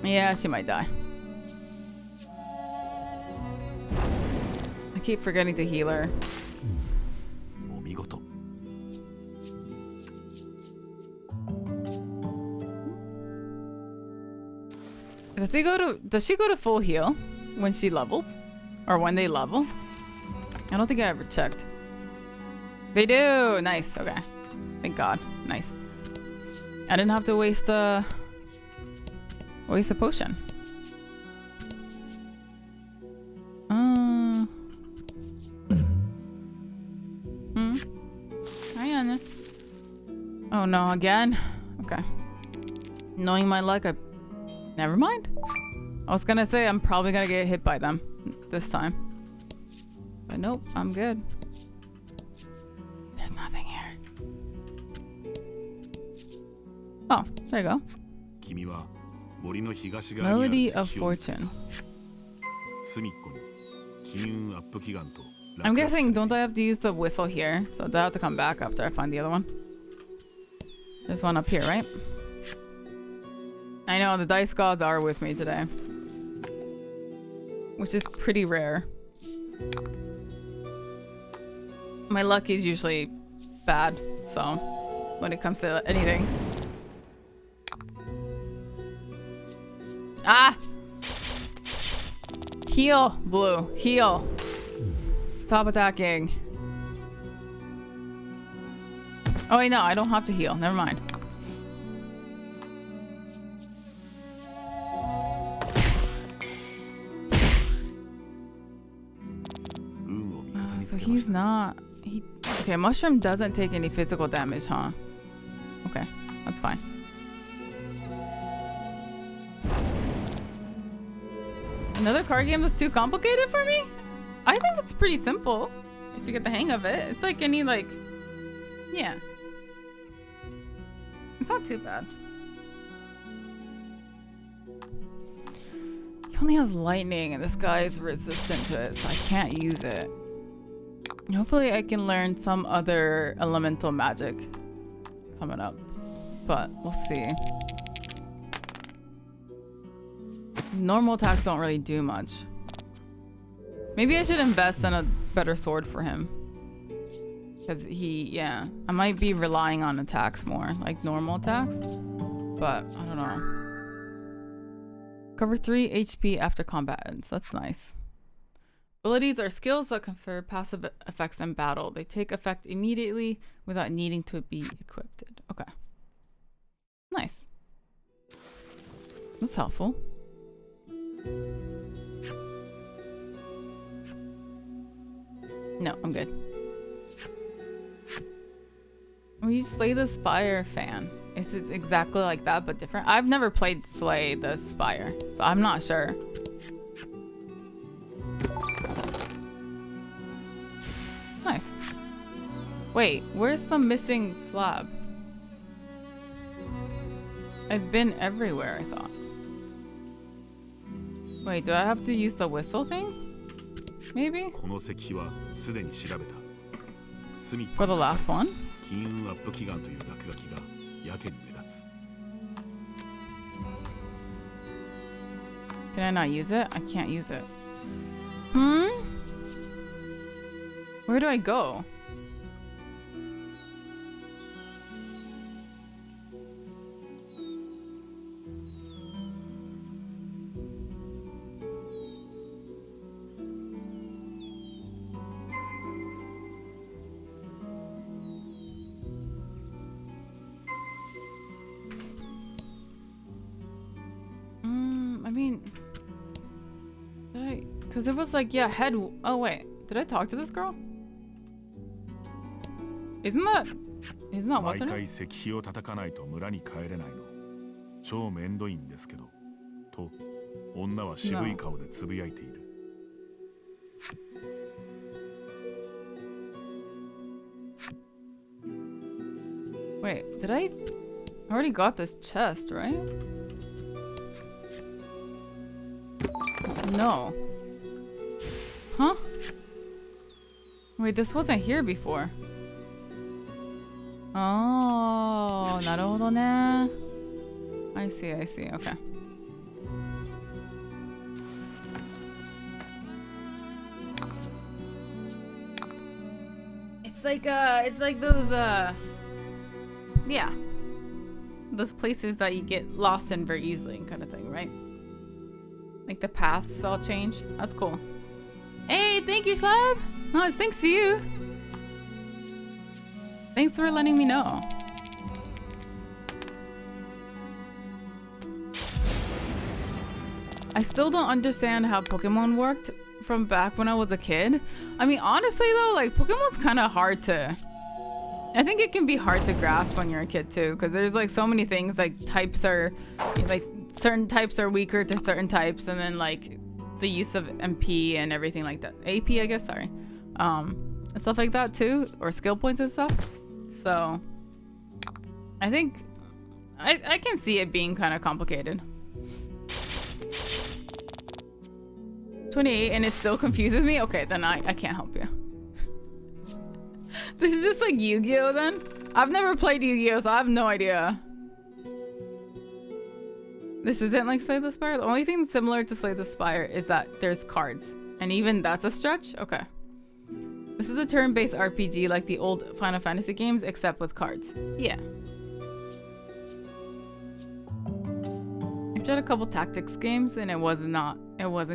Yeah, she might die. I keep forgetting to heal her. お見事。 Does she go to full heal when she levels? Or when they level? I don't think I ever checked. They do! Nice, okay. Thank God. Nice. I didn't have to waste a potion. Ayan. Oh no, again? Okay. Knowing my luck, never mind. I was gonna say I'm probably gonna get hit by them this time. But nope, I'm good. There's nothing here. Oh, there you go. 君は森の東側にある Melody of 石を見つけた Fortune. 隅っこに金運アップ祈願と I'm guessing, don't I have to use the whistle here? So do I have to come back after I find the other one? There's one up here, right? I know, the dice gods are with me today. Which is pretty rare. My luck is usually bad, so when it comes to anything. Ah! Heal, Blue. Heal. Stop attacking. Oh wait, no, I don't have to heal. Never mind. So he's not... Okay, Mushroom doesn't take any physical damage, huh? Okay, that's fine. Another card game that's too complicated for me? I think it's pretty simple if you get the hang of it. It's like any, like... Yeah. It's not too bad. He only has lightning and this guy is resistant to it, so I can't use it. Hopefully I can learn some other elemental magic coming up, but we'll see. Normal attacks don't really do much. Maybe I should invest in a better sword for him. Because yeah, I might be relying on attacks more, like normal attacks, but I don't know. Cover 3 HP after combat ends. That's nice. Abilities are skills that confer passive effects in battle. They take effect immediately without needing to be equipped. Okay. Nice. That's helpful. No, I'm good. When you slay the Spire fan, is it exactly like that but different? I've never played Slay the Spire, so I'm not sure. Nice. Wait, where's the missing slab? I've been everywhere, I thought. Wait, do I have to use the whistle thing? Maybe? For the last one? Can I not use it? I can't use it. Where do I go? I mean, did I? Because it was like, yeah, head. Oh wait, did I talk to this girl? Isn't that what's her name? 石碑を叩かないと村に帰れないの。超めんどいんですけど。と、女は渋い顔でつぶやいている。Wait, did I already got this chest, right? No. Huh? Wait, this wasn't here before. Oh, なるほどね. I see, okay. it's like those yeah, those places that you get lost in very easily, kind of thing, right? Like the paths all change. That's cool. Hey, thank you, Slab. No, it's thanks to you. Thanks for letting me know. I still don't understand how Pokemon worked from back when I was a kid. I mean, honestly though, like Pokemon's kind of hard to... I think it can be hard to grasp when you're a kid too, because there's like so many things, like types are, like certain types are weaker to certain types, and then like the use of MP and everything like that. AP, I guess, sorry. And stuff like that too, or skill points and stuff. So I think I can see it being kind of complicated. 28 and it still confuses me? Okay, then I can't help you. This is just like Yu-Gi-Oh then? I've never played Yu-Gi-Oh, so I have no idea. This isn't like Slay the Spire? The only thing similar to Slay the Spire is that there's cards. And even that's a stretch? Okay. This is a turn-based RPG like the old Final Fantasy games, except with cards. Yeah. I've tried a couple tactics games and it wasn't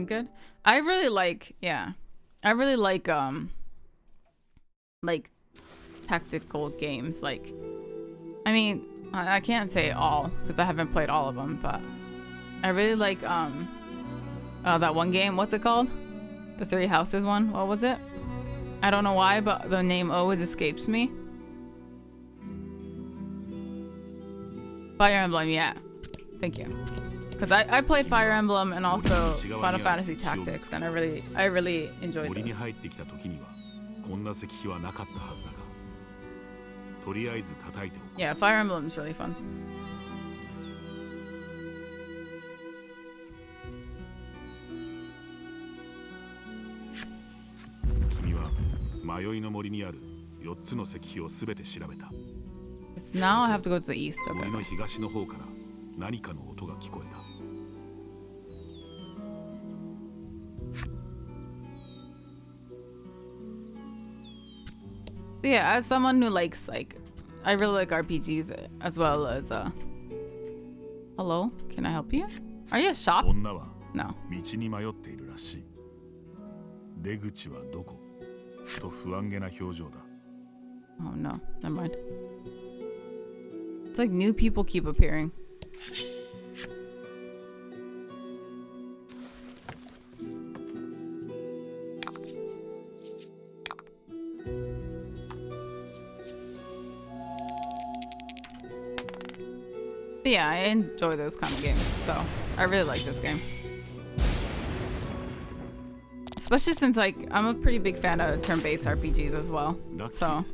good. I really like tactical games. Like, I mean, I can't say all because I haven't played all of them, but I really like that one game. What's it called? The Three Houses one. What was it? I don't know why, but the name always escapes me. Fire Emblem, yeah. Thank you. Because I played Fire Emblem and also Final Fantasy Tactics, and I really enjoyed those. Yeah, Fire Emblem is really fun. It's now I have to go to the east. Okay. Yeah, as someone who likes, like, I really like RPGs as well as hello, can I help you? Are you a shop? No. Oh no, never mind. It's like new people keep appearing. But yeah, I enjoy those kind of games, so I really like this game. Especially since, like, I'm a pretty big fan of turn-based RPGs as well. So.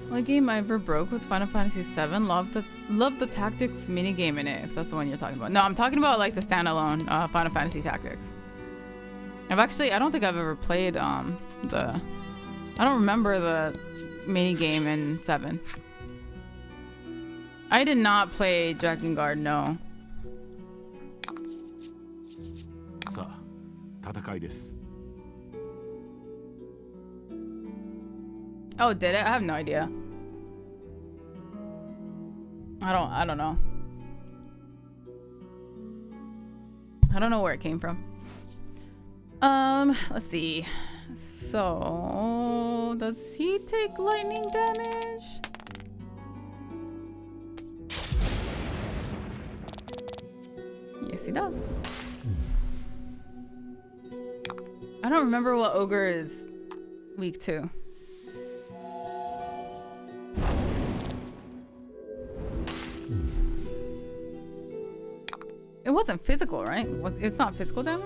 Only game I ever broke was Final Fantasy VII. Loved the tactics minigame in it, if that's the one you're talking about. No, I'm talking about like the standalone Final Fantasy Tactics. I don't think I've ever played I don't remember the minigame in 7. I did not play Dragon Guard, no. Oh, did it? I have no idea. I don't know. I don't know where it came from. Let's see. So, does he take lightning damage? Yes, he does. I don't remember what ogre is weak to. It wasn't physical, right? It's not physical damage?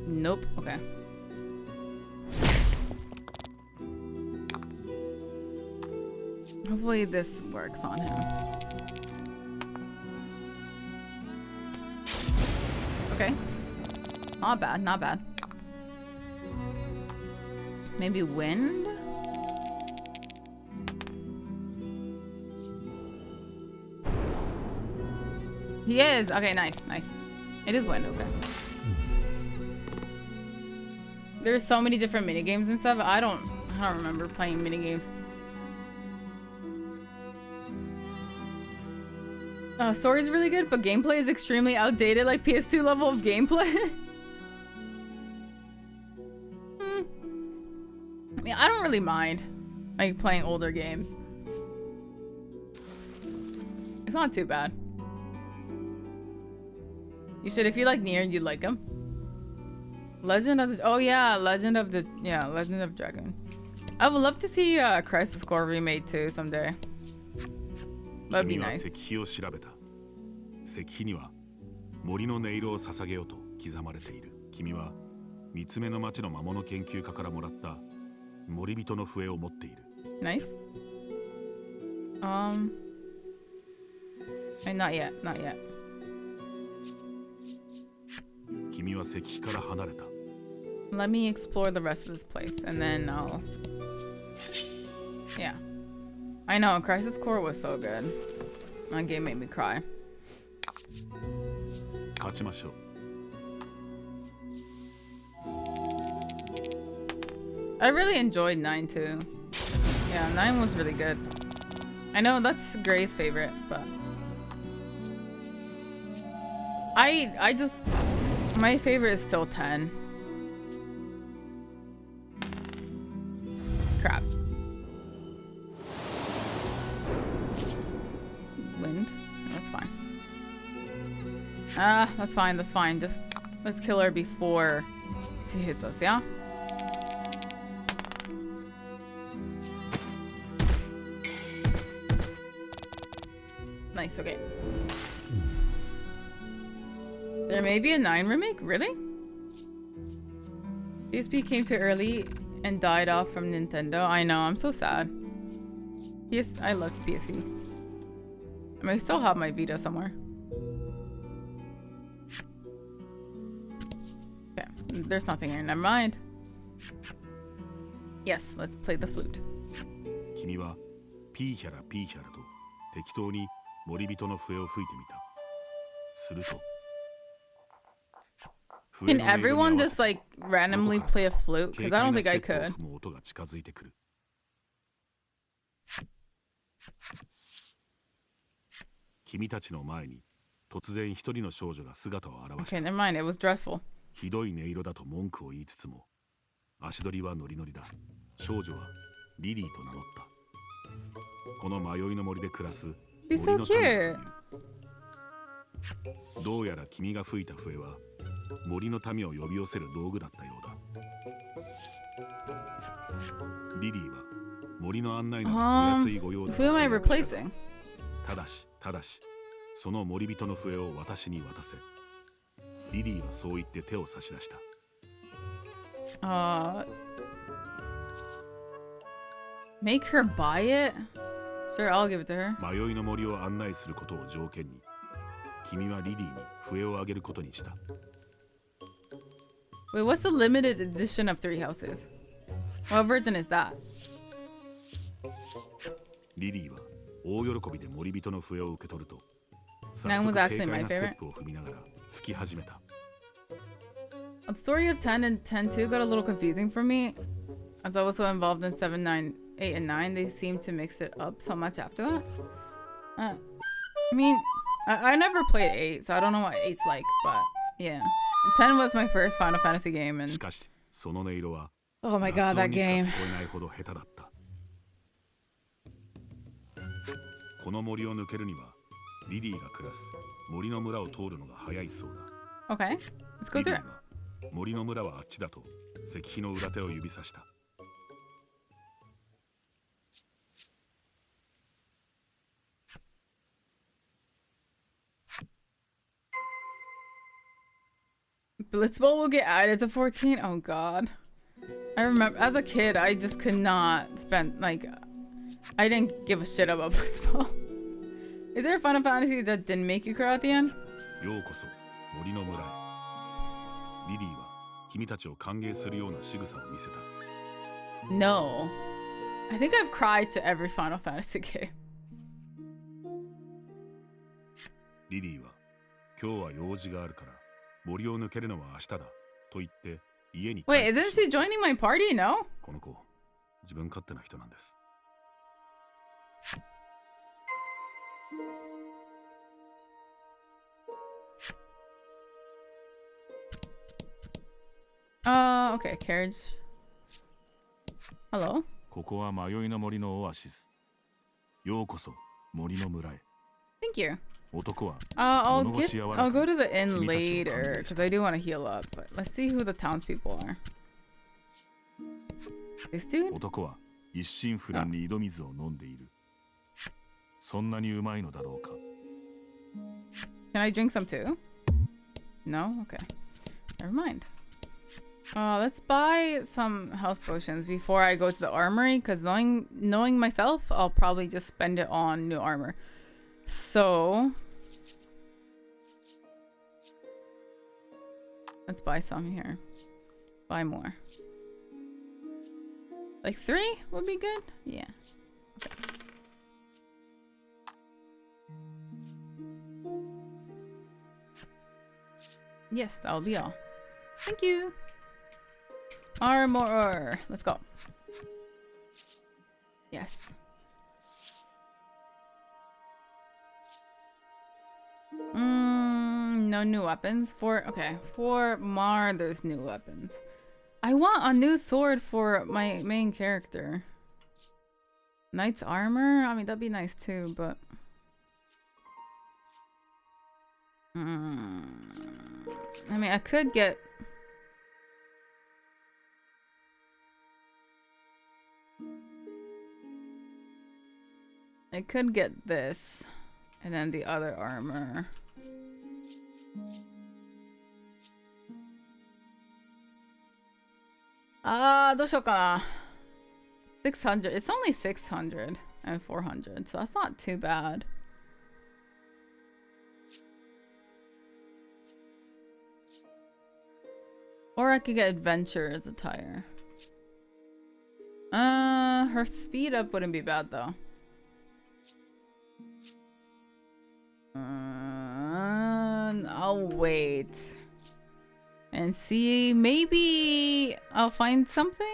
Nope. Okay. Hopefully this works on him. Okay. Not bad, not bad. Maybe wind? He is. Okay, nice, nice. It is wind, okay. There's so many different minigames and stuff. I don't remember playing minigames. Story's really good, but gameplay is extremely outdated, like PS2 level of gameplay. I mean, I don't really mind, like, playing older games. It's not too bad. You should, if you like Nier, you'd like them. Legend of the, oh yeah, Legend of Dragon. I would love to see Crisis Core remade too someday. That'd be nice. 石碑には森の音色を捧げようと刻まれている。君は三つ目の町の魔物研究家からもらった森人の笛を持っている。Nice. Not yet, not yet. 君は石碑から離れた。Let me explore the rest of this place and then I'll. Yeah. I know, Crisis Core was so good. That game made me cry. 勝ちましょう。I really enjoyed 9 too. Yeah, 9 was really good. I know that's Gray's favorite, but I just, my favorite is still 10. Crap. Wind. That's fine. That's fine, that's fine. Just let's kill her before she hits us, yeah? Nice, okay. There may be a 9 remake? Really? PSP came too early and died off from Nintendo. I know, I'm so sad. I loved PSP. I mean, I still have my Vita somewhere. Okay, there's nothing here. Never mind. Yes, let's play the flute. 君はピーヒャラピーヒャラと適当に森人の笛を吹いてみた。すると Can everyone just like randomly play a flute? Because I don't think I could. 音が近づいてくる。君たちの前に突然一人の少女が姿を現した。Okay, never mind. It was dreadful. ひどい音色だと文句を言いつつも、足取りはノリノリだ。少女はリリーと名乗った。この迷いの森で暮らす森の民という。どうやら君が吹いた笛は森の民を呼び寄せる道具だったようだ。リリーは森の案内のお安いご用で。Who am I replacing? ただし、その森人の笛を私に渡せ。リリーはそう言って手を差し出した。Make her buy it? Sure, I'll give it to her. 迷いの森を案内することを条件に、君はリリーに笛をあげることにした。Wait, what's the limited edition of Three Houses? What version is that? リリーは大喜びで森人の笛を受け取ると、早速軽快なステップを踏みながら吹き始めた。The story of 10 and 10-2 got a little confusing for me, as I was so involved in 7, 9, 8, and 9. They seemed to mix it up so much after that. I mean, I never played 8, so I don't know what 8's like, but yeah. 10 was my first Final Fantasy game, and oh my god, that game. この森を抜けるにはリリーが暮らす森の村を通るのが早いそうだ。Okay, let's go through it. 森の村はあっちだと石碑の裏手を指さした。Blitzball will get added to 14. Oh god. I remember as a kid I just could not spend like I didn't give a shit about Blitzball. Is there a Final Fantasy that didn't make you cry at the end? ようこそ森の村へ。リリーは君たちを歓迎するような仕草を見せた。 No. I think I've cried to every Final Fantasy game. リリーは今日は用事があるから森を抜けるのは明日だと言って家に帰 Wait, って isn't し she まった。 joining my party? No? この子自分勝手な人なんです。 Okay, carriage. Hello? ここは迷いの森のオアシス。ようこそ森の村へ。 Thank you. 男は I'll 物腰柔らか I'll に go to the inn 君たちを歓 later 迎し because た。 I do want to heal up. But let's see who the townspeople are. This dude? 男は一心不乱に井戸水を飲んでいる。そんなにうまいのだろうか。 Can I drink some too? No? Okay. Never mind. Let's buy some health potions before I go to the armory because knowing myself, I'll probably just spend it on new armor. So let's buy some here. Buy more. Like 3 would be good? Yeah. Okay. Yes, that'll be all. Thank you. Armor. Let's go. Yes. No new weapons. For Mar, there's new weapons. I want a new sword for my main character. Knight's armor? I mean, that'd be nice too, but... I mean, I could get... I could get this. And then the other armor.どうしようかな. 600. It's only 600 and 400, so that's not too bad. Or I could get adventurer's attire. Her speed up wouldn't be bad though. I'll wait and see. Maybe I'll find something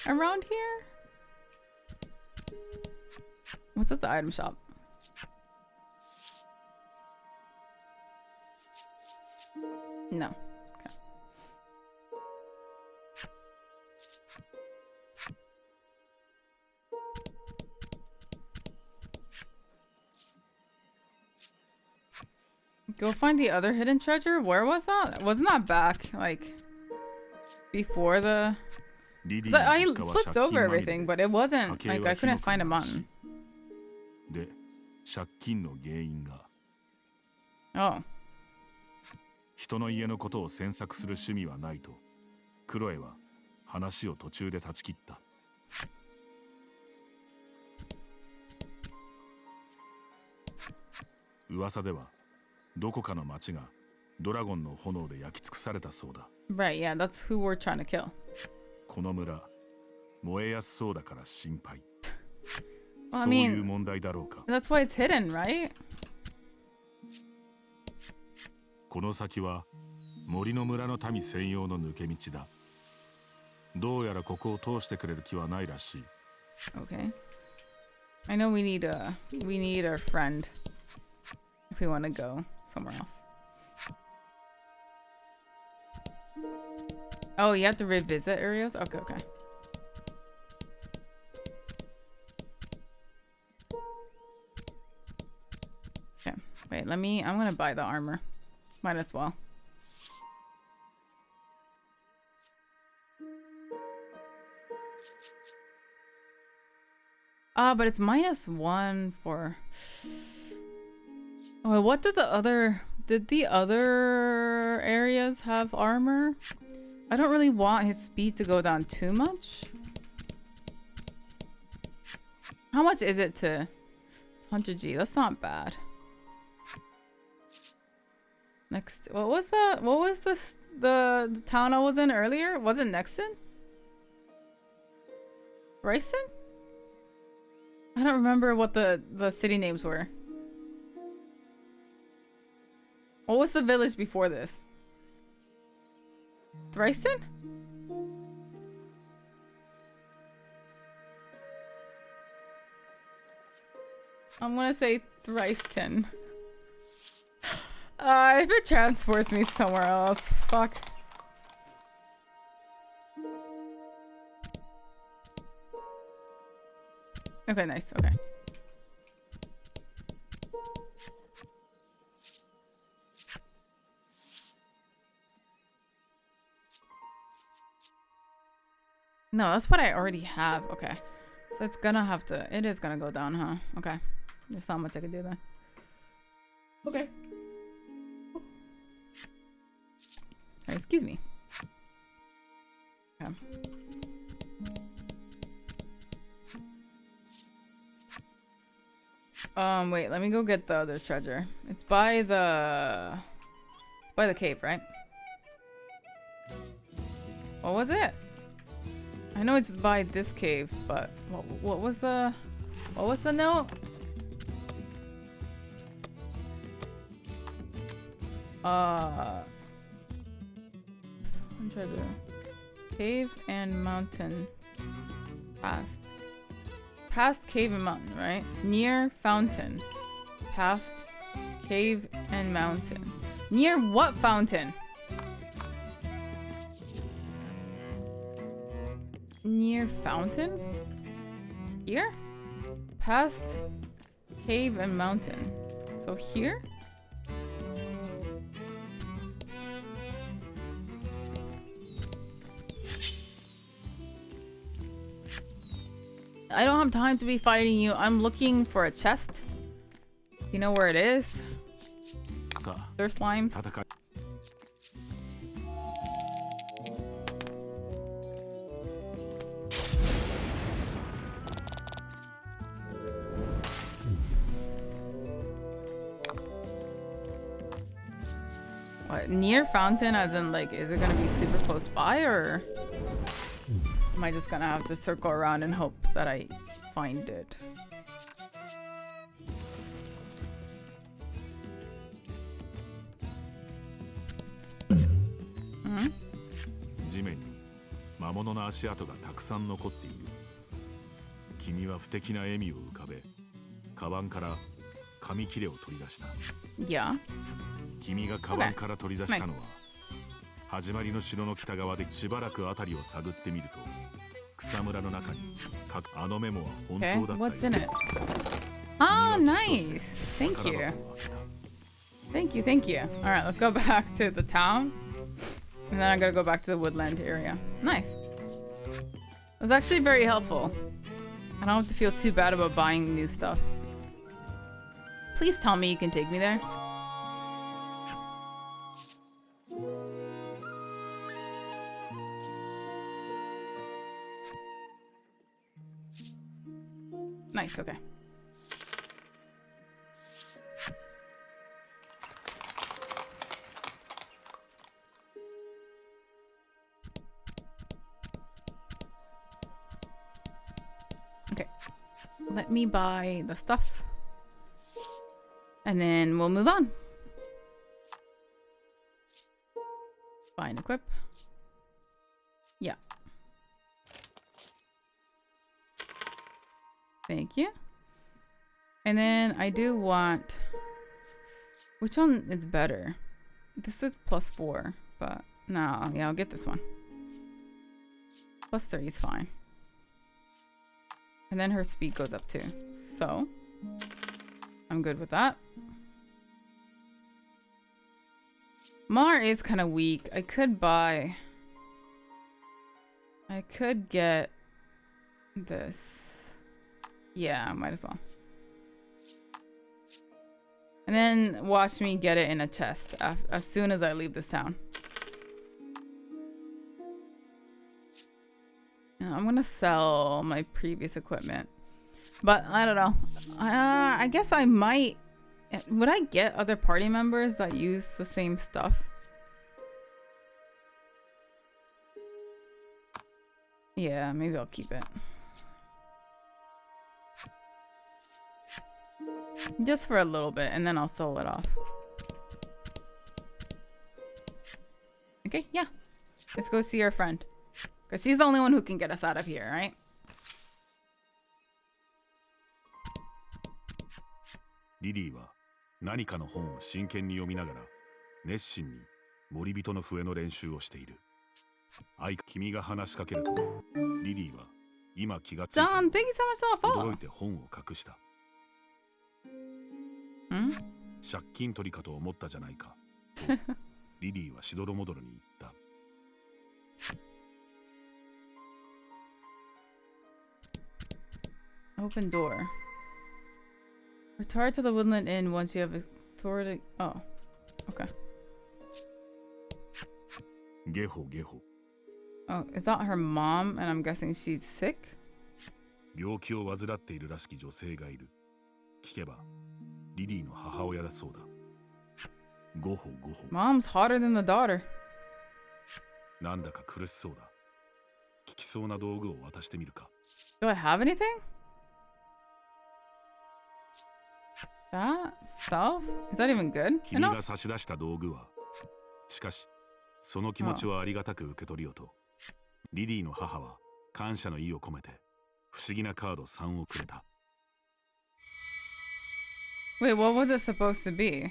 around here. What's at the item shop? No. Okay. Go find the other hidden treasure? Where was that? Wasn't that back, like, before the... I flipped over everything, but it wasn't, like, I couldn't find a button. で、借金の原因が Oh. 人の家のことを詮索する趣味はないとクロエは話を途中で断ち切った。噂ではどこかの町がドラゴンの炎で焼き尽くされたそうだ。 Right, yeah, that's who we're trying to kill. この村燃えやすそうだから心配。 Well, I そういう mean, 問題だろうか。 that's why it's hidden, right? この先は森の村の民専用の抜け道だ。どうやらここを通してくれる気はないらしい。 Okay. I know we need our friend if we want to go somewhere else. Oh, you have to revisit areas? Okay, okay. Okay, wait, I'm gonna buy the armor. Might as well. But it's -1 for... Oh, what did the other areas have armor? I don't really want his speed to go down too much. How much is it to 100G? That's not bad. Next, what was the town I was in earlier? Was it Nexton? Royston? I don't remember what the city names were. What was the village before this? Thriston? I'm gonna say Thriston. If it transports me somewhere else, fuck. Okay, nice. Okay. No, that's what I already have. Okay. So it's gonna have to, it is gonna go down, huh? Okay. There's not much I can do then. Okay. Sorry, excuse me. Okay. Wait, let me go get the other treasure. It's by the cave, right? What was it? I know it's by this cave, but what was the note? Treasure. Cave and mountain. Past cave and mountain, right? Near fountain. Past cave and mountain. Near what fountain? Near fountain? Here? Past cave and mountain. So here? I don't have time to be fighting you. I'm looking for a chest. You know where it is? They're slimes. What, near fountain as in like, is it gonna be super close by or am I just gonna have to circle around and hope that I find it? Mm-hmm. 地面に魔物の足跡がたくさん残っている。君は不敵な笑みを浮かべ、カバンから紙切れを取り出した。Yeah. 君がカバンから取り出したのは、始まりの城の北側でしばらく辺りを探ってみると、草むらの中にあのメモは本当だったよ。What's in it? Ah, nice. Thank you. Thank you, thank you. All right, let's go back to the town. And then I'm gonna go back to the woodland area. Nice. That's actually very helpful. I don't have to feel too bad about buying new stuff. Please tell me you can take me there. Nice, okay. Okay. Let me buy the stuff. And then we'll move on. Buy and equip. Yeah. Thank you. And then I do want... Which one is better? This is +4, but no, yeah, I'll get this one. +3 is fine. And then her speed goes up too. So, I'm good with that. Mar is kind of weak. I could get this. Yeah, might as well. And then watch me get it in a chest as soon as I leave this town. And I'm gonna sell my previous equipment. But I don't know. I guess I might Would I get other party members that use the same stuff? Yeah, maybe I'll keep it. Just for a little bit, and then I'll sell it off. Okay, yeah. Let's go see our friend. Because she's the only one who can get us out of here, right? Lily は何かの本を真剣に読みながら熱心に森人の笛の練習をしている。君が話しかけるとリリーは今気がついた。John, thank you so much for the 驚 follow. いて本を隠した。借金取りかと思ったじゃないか。とリリーはしどろもどろに言った。Open door. Retire to the Woodland Inn once you have authority. Oh, okay. ゲホゲホ。 Oh, is that her mom? And I'm guessing she's sick? 病気を患っているらしき女性がいる。聞けばリリーの母親だそうだ。ゴホゴホ。 Mom's hotter than the daughter. なんだか苦しそうだ。効きそうな道具を渡してみるか。Do I have anything? That? Self? Is that even good? 君が差し出した道具は、しかし、その気持ちはありがたく受け取りよと。リリーの母は感謝の意を込めて、不思議なカード3をくれた。Wait, what was it supposed to be?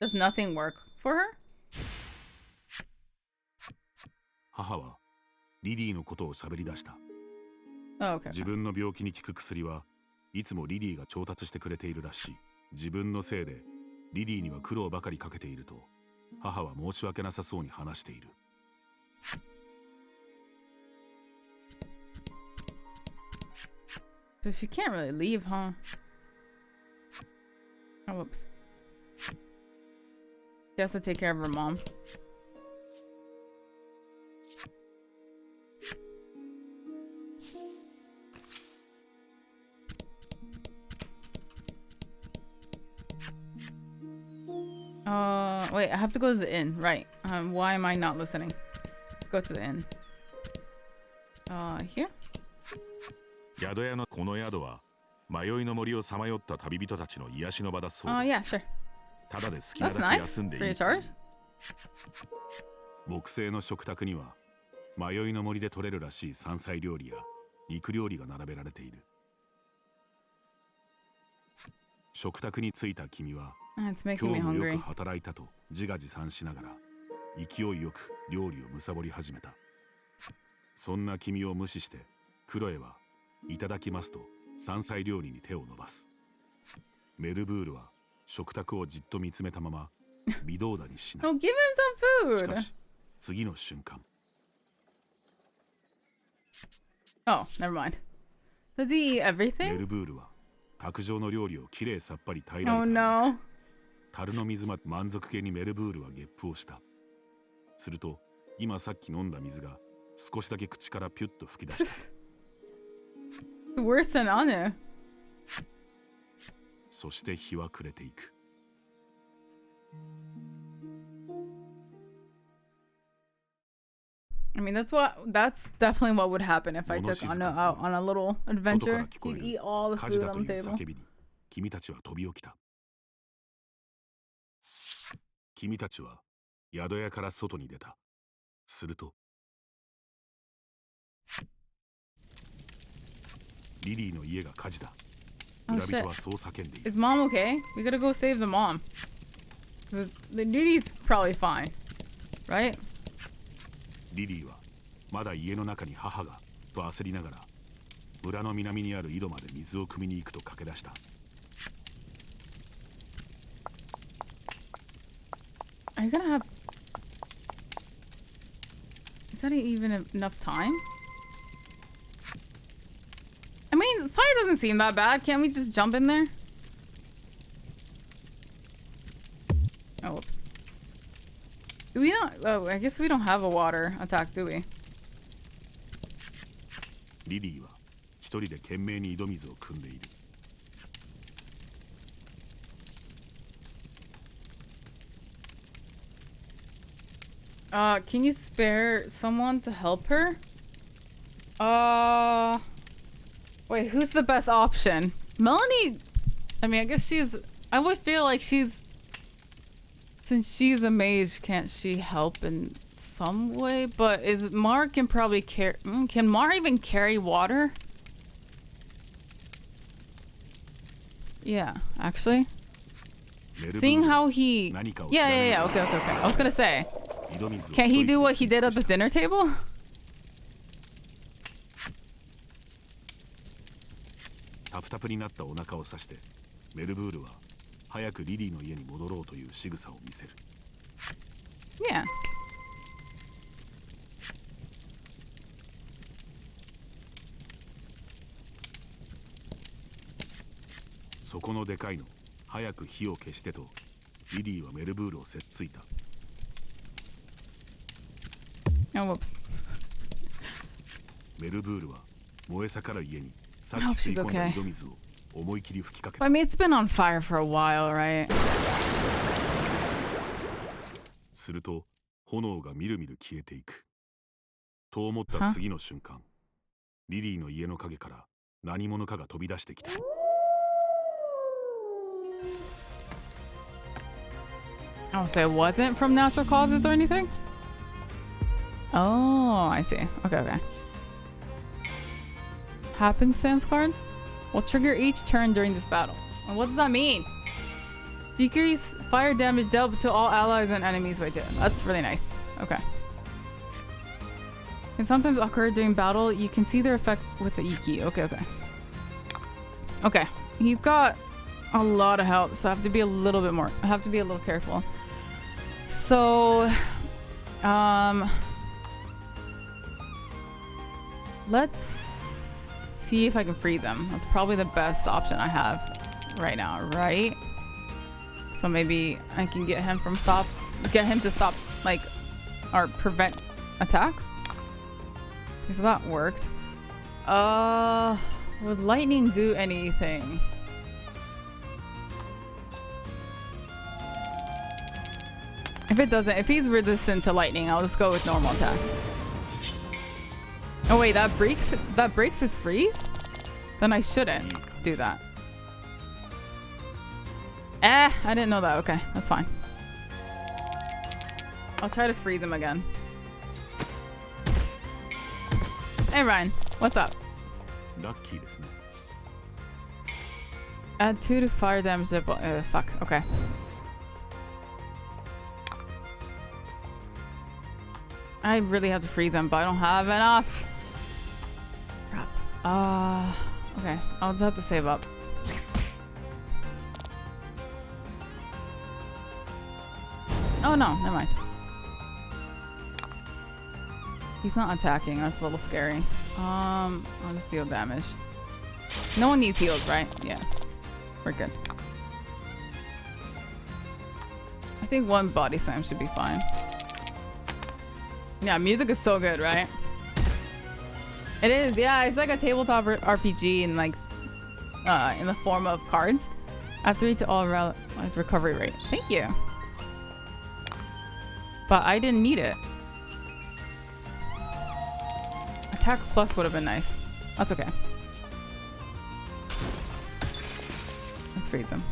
Does nothing work for her? 母はリリーのことを喋り出した。Oh, okay. 自分の病気に効く薬はいつもリリーが調達してくれているらしい。自分のせいでリリーには苦労ばかりかけていると母は申し訳なさそうに話している。So she can't really leave, huh? Oh, whoops. She has to take care of her mom. Wait, I have to go to the inn. Right. Why am I not listening? Let's go to the inn. Here? 宿屋のこの宿は迷いの森をさまよった旅人たちの癒しの場だそうだ。Yeah, sure. ただで好きな That's だけ nice. 休んでいい。Free of charge? 木製の食卓には迷いの森で採れるらしい山菜料理や肉料理が並べられている。食卓に着いた君は It's making 今 me 日もよ hungry. く働いたと自画自賛しながら勢いよく料理を貪り始めた。そんな君を無視してクロエはいただきますと山菜料理に手を伸ばす。メルブールは食卓をじっと見つめたまま微動だにしない。 Oh, give him し some か food. し次の瞬間 Oh, never mind. Does he eat メ everything? ルブールは卓上の料理をきれいさっぱり平ら Oh げた。 no. 樽の水まで満足げにメルブールはゲップをした。すると今さっき飲んだ水が少しだけ口からピュッと吹き出した。Worse than Anu. そして日は暮れていく。I mean, that's definitely what would happen if I took Anu out on a little 外から adventure. 聞こえ He'd る eat all the 火事 food だ on とい the う table. 叫びに君たちは飛び起きた。君たちは宿屋から外に出た。するとリリーの家が火事だ。 Oh, 村人 shit. はそう叫んでいる。 Is mom okay? We gotta go save the mom. The duty's probably fine, right? リリーはまだ家の中に母がと焦りながら村の南にある井戸まで水を汲みに行くと駆け出した。 Are you gonna have... Is that even enough time? I mean, fire doesn't seem that bad. Can't we just jump in there? Oh, whoops. Do we not... Oh, I guess we don't have a water attack, do we? リリーは一人で懸命に井戸水を汲んでいる。Can you spare someone to help her? Wait, who's the best option? Melanie, I mean, I guess I would feel like since she's a mage, can't she help in some way? But Mar can probably can Mar even carry water? Yeah, actually. Seeing how he... Yeah, okay. I was gonna say, can't he do what he did at the dinner table? タプタプになったお腹を刺してメルブールは早くリリーの家に戻ろうという仕草を見せる。Yeah. そこのでかいの早く火を消してとリリーはメルブールをせっついた。Oh, whoops. メルブールは燃え盛る家にさっき吸い込んだ井戸水を思い切り吹きかけた。I mean, it's been on fire for a while, right? すると炎がみるみる消えていく。と思った次の瞬間、リリーの家の陰から何者かが飛び出してきた。I'll say it wasn't from natural causes or anything? Oh, I see. Okay. Happenstance cards will trigger each turn during this battle. And what does that mean? Decrease fire damage dealt to all allies and enemies by 2. That's really nice. Okay. Can sometimes occur during battle. You can see their effect with the E key. Okay. Okay. He's got a lot of health, so I have to be a little careful. So, let's see if I can freeze him. That's probably the best option I have right now, right? So maybe I can get him to stop, like, or prevent attacks. Okay, so that worked. Would lightning do anything? If it doesn't, if he's resistant to lightning, I'll just go with normal attack. Oh wait, that breaks his freeze? Then I shouldn't do that. I didn't know that. Okay, that's fine. I'll try to freeze him again. Hey Ryan, what's up? Add 2 to fire damage. Fuck. Okay. I really have to freeze him, but I don't have enough. Crap. Okay. I'll just have to save up. Oh no, never mind. He's not attacking. That's a little scary. I'll just deal damage. No one needs heals, right? Yeah. We're good. I think 1 body slam should be fine. Yeah, music is so good, right? It is, yeah. It's like a tabletop RPG in like, in the form of cards. Add 3 to all recovery rate. Thank you. But I didn't need it. Attack plus would have been nice. That's okay. Let's freeze him.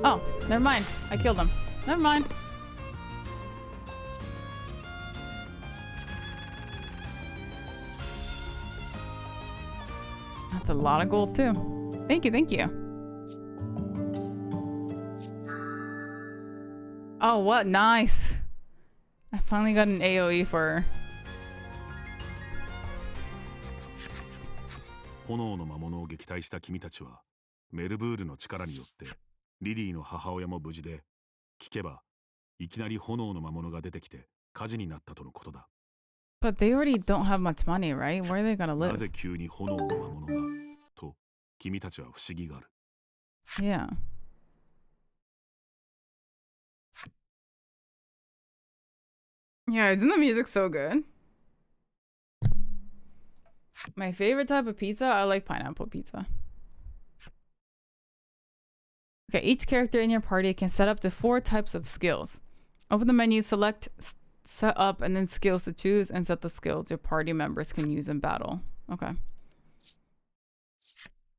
Oh, never mind. I killed him. Never mind. That's a lot of gold too. Thank you. Oh, what? Nice. I finally got an AoE for her. 炎の魔物を撃退した君たちはメルブールの力によってリリーの母親も無事で、聞けばいきなり炎の魔物が出てきて火事になったとのことだ。But they already don't have much money, right? Where are they gonna live? なぜ急に炎の魔物がと君たちは不思議がある。Yeah. Yeah, isn't the music so good? My favorite type of pizza? I like pineapple pizza. Okay, each character in your party can set up to 4 types of skills. Open the menu, select set up, and then skills to choose, and set the skills your party members can use in battle. Okay.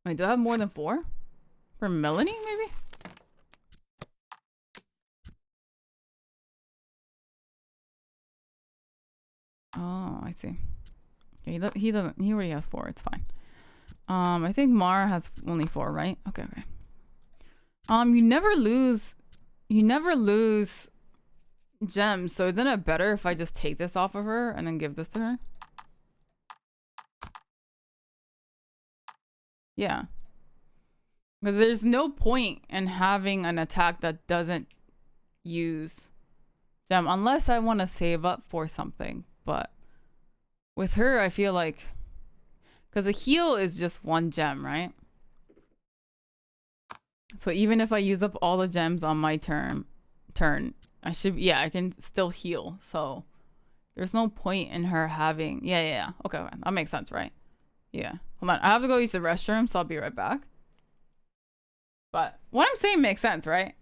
Wait, do I have more than 4? For Melanie, maybe? Oh, I see. Okay, he doesn't. He already has 4. It's fine. I think Mara has only 4, right? Okay, okay. You never lose. You never lose gems. So isn't it better if I just take this off of her and then give this to her? Yeah. Because there's no point in having an attack that doesn't use gem unless I want to save up for something. But with her, I feel like, because a heal is just 1 gem, right? So even if I use up all the gems on my turn, I should, yeah, I can still heal. So there's no point in her having, yeah. Okay, that makes sense, right? Yeah. Hold on, I have to go use the restroom, so I'll be right back. But what I'm saying makes sense, right?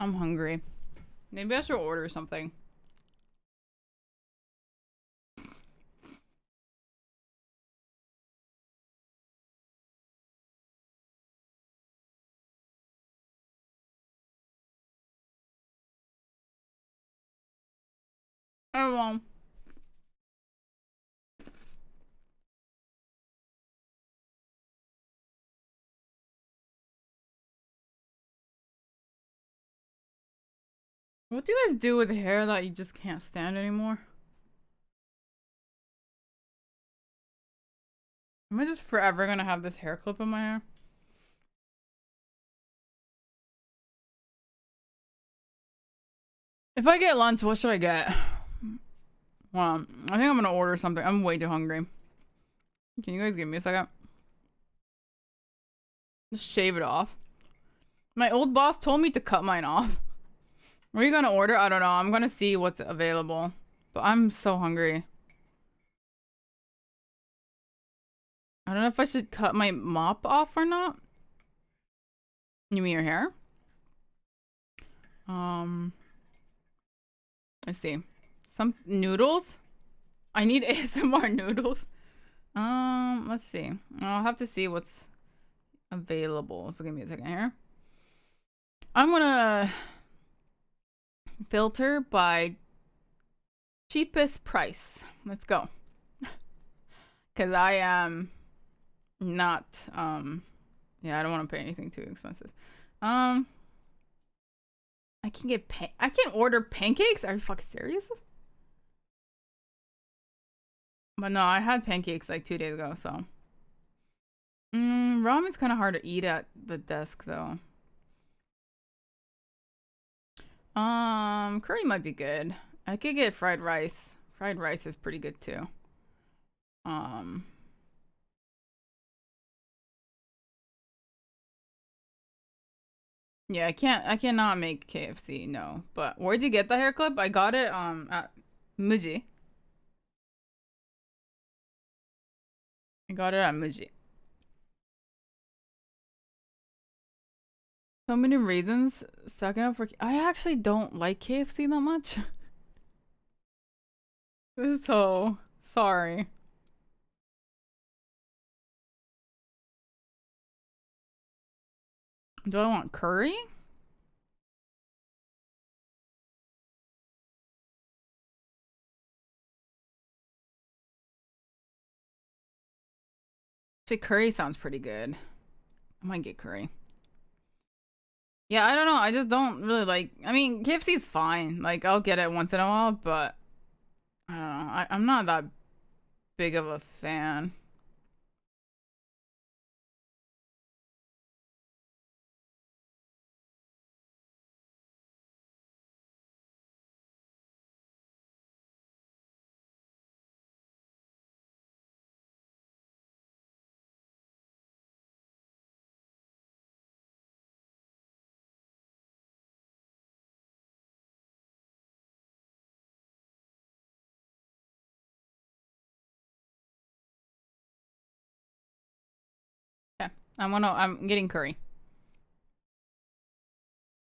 I'm hungry. Maybe I should order something. I don't know. What do you guys do with hair that you just can't stand anymore? Am I just forever gonna have this hair clip in my hair? If I get lunch, what should I get? Well, I think I'm gonna order something. I'm way too hungry. Can you guys give me a second? Just shave it off. My old boss told me to cut mine off. What are you gonna order? I don't know. I'm gonna see what's available. But I'm so hungry. I don't know if I should cut my mop off or not. You mean your hair? Let's see. Some noodles? I need ASMR noodles. Let's see. I'll have to see what's available. So give me a second here. I'm gonna filter by cheapest price. Let's go. Cause I am not yeah, I don't want to pay anything too expensive. I can get I can order pancakes? Are you fucking serious? But no, I had pancakes like 2 days ago, so. Ramen's kind of hard to eat at the desk though. Curry might be good. I could get fried rice. Fried rice is pretty good too. Yeah, I cannot make KFC, no. But where'd you get the hair clip? I got it at Muji. I got it at Muji. So many reasons. Second up for I actually don't like KFC that much. So sorry. Do I want curry? Actually, curry sounds pretty good. I might get curry. Yeah, I don't know. I just don't really like. I mean, KFC's fine. Like, I'll get it once in a while, but I don't know. I'm not that big of a fan. I'm getting curry.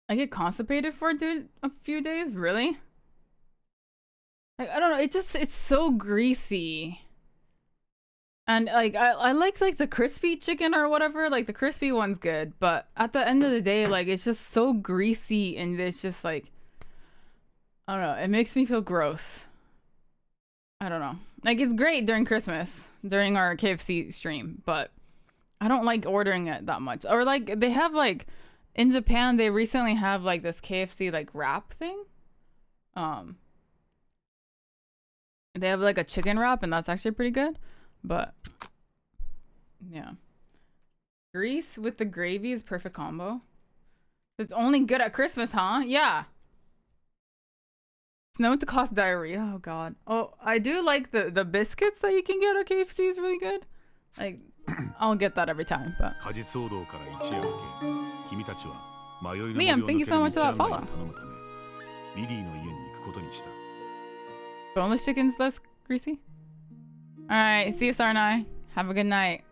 I get constipated for a few days, really? I don't know, it's so greasy. And like I like the crispy chicken or whatever, like the crispy one's good, but at the end of the day, like it's just so greasy and it's just like I don't know, it makes me feel gross. I don't know. Like it's great during Christmas, during our KFC stream, but I don't like ordering it that much. Or like they have like in Japan they recently have like this KFC like wrap thing. They have like a chicken wrap and that's actually pretty good. But yeah. Grease with the gravy is perfect combo. It's only good at Christmas, huh? Yeah. It's known to cause diarrhea. Oh god. Oh, I do like the biscuits that you can get at KFC is really good. Like I'll get that every time, but Liam, thank you so much for that follow. Boneless chicken's less greasy? Alright, see you, Sarnai. Have a good night.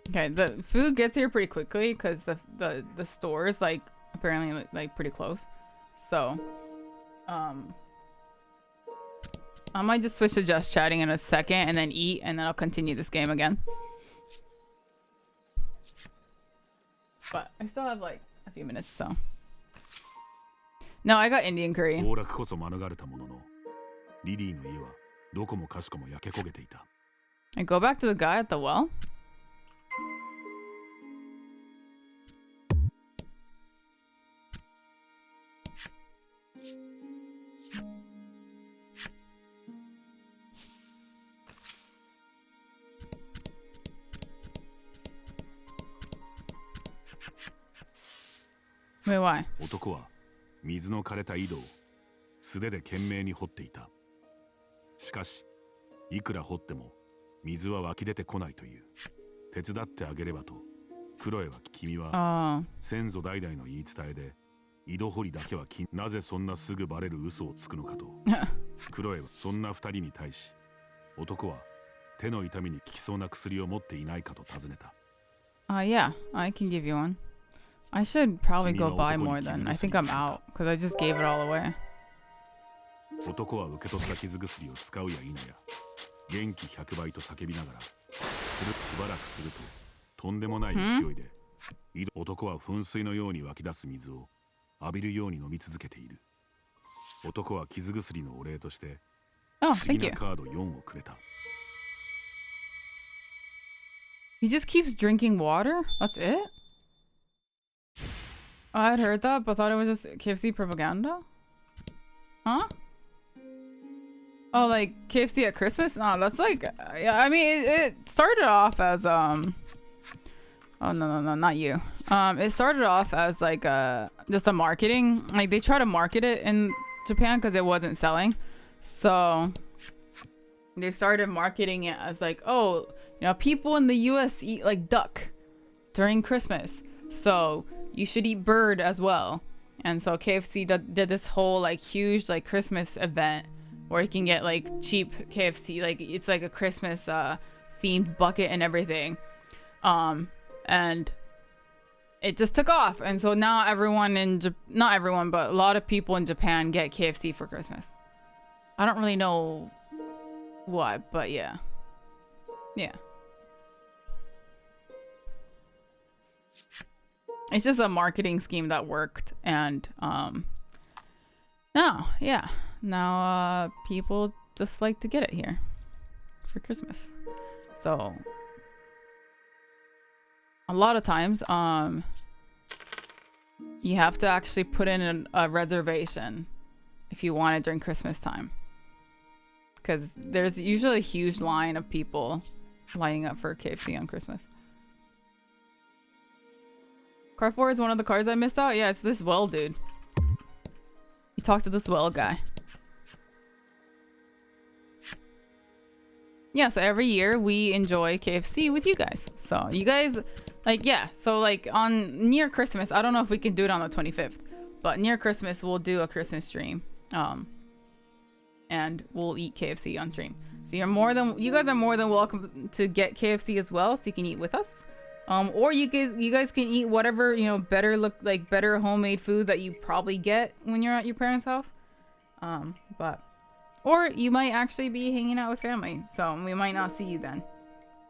Okay, the food gets here pretty quickly because the store is like apparently like pretty close. So I might just switch to just chatting in a second and then eat and then I'll continue this game again. But I still have like a few minutes, so. No, I got Indian curry. I go back to the guy at the well. Wait, why? 男は水の枯れた井戸を素手で懸命に掘っていた。しかしいくら掘っても水は湧き出てこないという。手伝ってあげればとクロエは、君は先祖代々の言い伝えで井戸掘りだけはなぜそんなすぐバレる嘘をつくのかと。クロエはそんな二人に対し、男は手の痛みに効きそうな薬を持っていないかと尋ねた。Yeah, I can give you one. I should probably go buy more then. I think I'm out because I just gave it all away. 男は受け取った傷薬を使うや否や元気100倍と叫びながらしばらくするととんでもない勢いで男は噴水のように湧き出す水を浴びるように飲み続けている。男は傷薬のお礼として不思議なカード4をくれた。He just keeps drinking water? That's it? Oh, I had heard that, but thought it was just KFC propaganda? Huh? Oh, like KFC at Christmas? No, that's like, yeah, I mean, it started off as, oh, no, not you. It started off as like, just a marketing, like they try to market it in Japan because it wasn't selling. So they started marketing it as like, oh, you know, people in the US eat like duck during Christmas. So you should eat bird as well. And so KFC did this whole like huge like Christmas event where you can get like cheap KFC, like it's like a Christmas themed bucket and everything. And it just took off. And so now everyone not everyone, but a lot of people in Japan get KFC for Christmas. I don't really know what, but yeah. Yeah. It's just a marketing scheme that worked, and now people just like to get it here for Christmas. So a lot of times you have to actually put in a reservation if you want it during Christmas time, because there's usually a huge line of people lining up for KFC on Christmas. Card 4 is one of the cards I missed out? Yeah, it's this well dude. You talk to this well guy. Yeah, so every year we enjoy KFC with you guys. So you guys, like, yeah. So like on near Christmas, I don't know if we can do it on the 25th, but near Christmas we'll do a Christmas stream. And we'll eat KFC on stream. So you guys are more than welcome to get KFC as well, so you can eat with us. Or you guys can eat whatever, you know, better homemade food that you probably get when you're at your parents' house. Or you might actually be hanging out with family, so we might not see you then.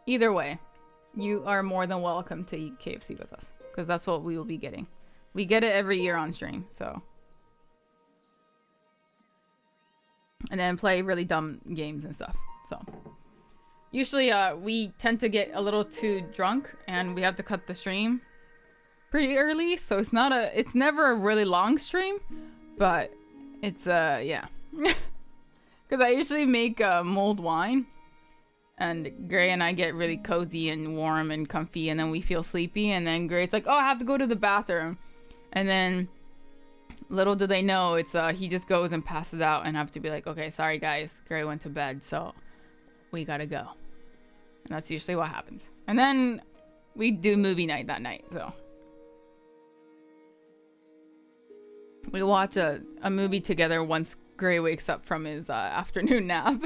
Either way, you are more than welcome to eat KFC with us, because that's what we will be getting. We get it every year on stream, so. And then play really dumb games and stuff, so. Usually, we tend to get a little too drunk, and we have to cut the stream pretty early. So it's never a really long stream, but it's yeah, because I usually make mulled wine, and Gray and I get really cozy and warm and comfy, and then we feel sleepy, and then Gray's like, "Oh, I have to go to the bathroom," and then little do they know it's he just goes and passes out, and I have to be like, "Okay, sorry guys, Gray went to bed, so we gotta go." And that's usually what happens. And then we do movie night that night, so. We watch a movie together once Gray wakes up from his afternoon nap.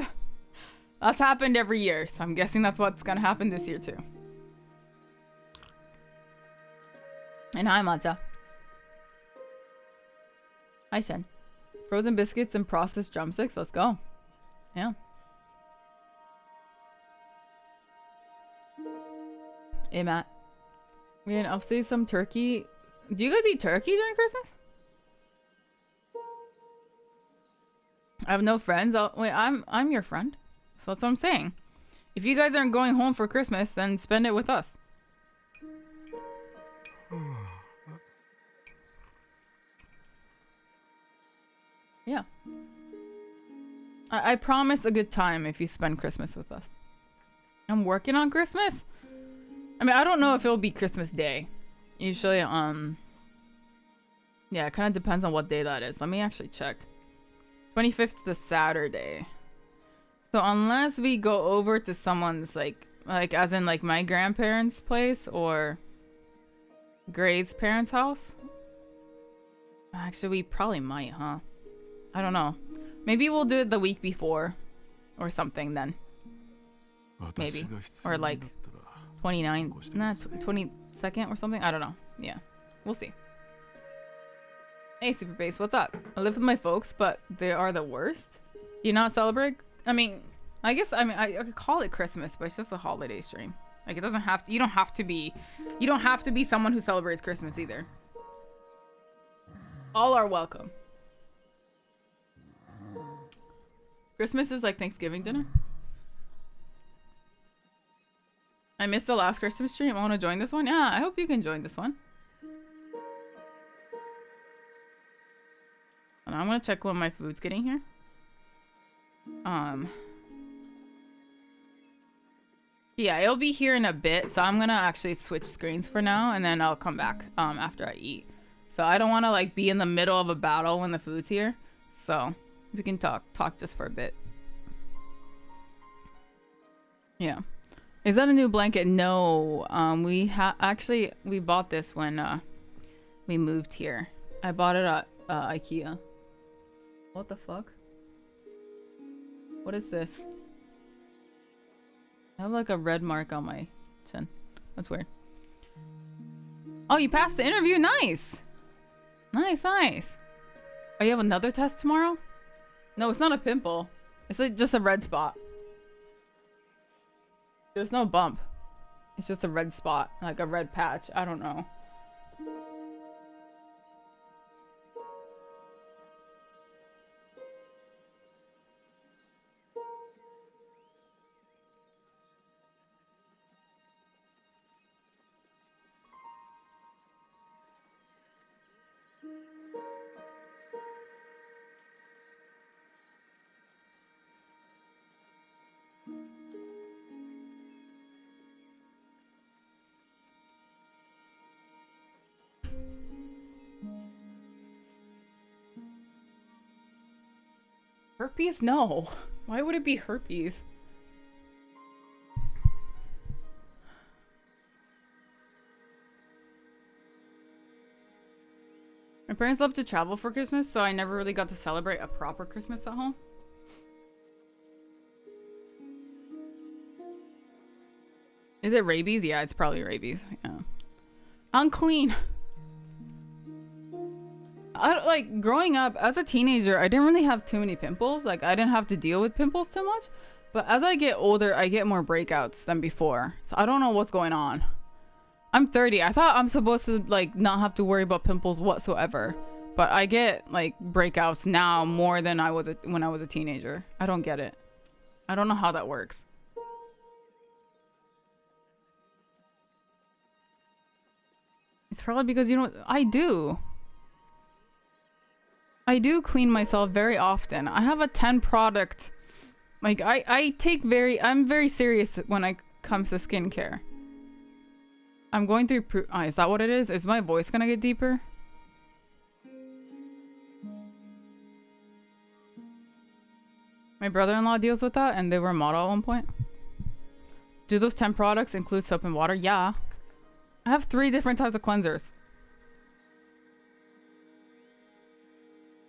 That's happened every year, so I'm guessing that's what's gonna happen this year too. And hi, Matcha. Hi, Shen. Frozen biscuits and processed drumsticks, let's go. Yeah. Hey, Matt. We're gonna upstate some turkey. Do you guys eat turkey during Christmas? I have no friends. Wait, I'm your friend. So that's what I'm saying. If you guys aren't going home for Christmas, then spend it with us. Yeah. I promise a good time if you spend Christmas with us. I'm working on Christmas. I mean, I don't know if it'll be Christmas Day. Usually, yeah, it kind of depends on what day that is. Let me actually check. 25th is a Saturday. So unless we go over to someone's like as in like my grandparents' place or Gray's parents' house. Actually, we probably might, huh? I don't know. Maybe we'll do it the week before or something then. Maybe. Or like 29th, nah, 22nd or something. I don't know. Yeah. We'll see. Hey, Super Bass, what's up? I live with my folks, but they are the worst. You not celebrate? I mean, I guess, I could call it Christmas, but it's just a holiday stream. Like, it doesn't have to, you don't have to be someone who celebrates Christmas either. All are welcome. Christmas is like Thanksgiving dinner. I missed the last Christmas stream. I want to join this one. Yeah, I hope you can join this one. And I'm gonna check when my food's getting here. Yeah, it'll be here in a bit, so I'm gonna actually switch screens for now, and then I'll come back after I eat. So I don't want to like be in the middle of a battle when the food's here. So we can talk just for a bit. Yeah. Is that a new blanket? No. We bought this when we moved here. I bought it at IKEA. What the fuck? What is this? I have like a red mark on my chin. That's weird. Oh, you passed the interview? Nice. Nice. Oh, you have another test tomorrow? No, it's not a pimple. It's like just a red spot. There's no bump. It's just a red spot, like a red patch. I don't know. Herpes? No. Why would it be herpes? My parents love to travel for Christmas, so I never really got to celebrate a proper Christmas at home. Is it rabies? Yeah, it's probably rabies. Yeah. Unclean. Like growing up as a teenager, I didn't really have too many pimples. Like I didn't have to deal with pimples too much. But as I get older, I get more breakouts than before. So I don't know what's going on. I'm 30. I thought I'm supposed to like not have to worry about pimples whatsoever. But I get like breakouts now more than I was when I was a teenager. I don't get it. I don't know how that works. It's probably because you don't. I do clean myself very often. I have a 10 product. Like I'm very serious when it comes to skincare. I'm going through is that what it is? Is my voice gonna get deeper? My brother-in-law deals with that and they were a model at one point. Do those 10 products include soap and water? Yeah. I have 3 different types of cleansers.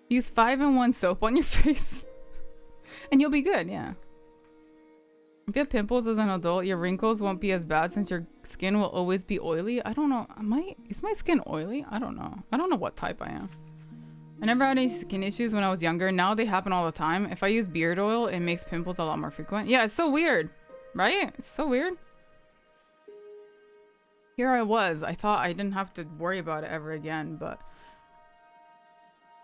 Use 5-in-1 soap on your face and you'll be good, yeah. If you have pimples as an adult, your wrinkles won't be as bad since your skin will always be oily. I don't know. Is my skin oily? I don't know. I don't know what type I am. I never had any skin issues when I was younger. Now they happen all the time. If I use beard oil, it makes pimples a lot more frequent. Yeah, it's so weird, right? It's so weird. Here I was. I thought I didn't have to worry about it ever again, but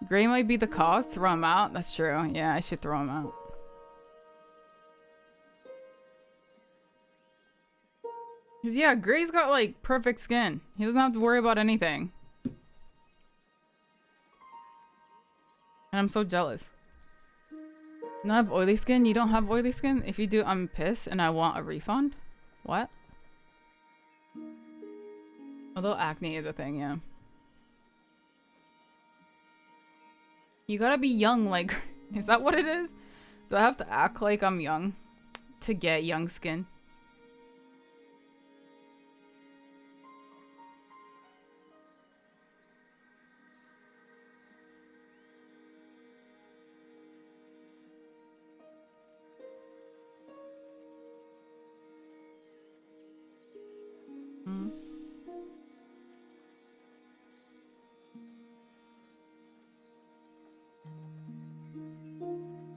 Gray might be the cause. Throw him out. That's true. Yeah, I should throw him out. Cause yeah, Gray's got like perfect skin. He doesn't have to worry about anything. And I'm so jealous. You don't have oily skin? You don't have oily skin? If you do, I'm pissed and I want a refund. What? Although acne is a thing, yeah. You gotta be young, like, is that what it is? Do I have to act like I'm young to get young skin? Hmm.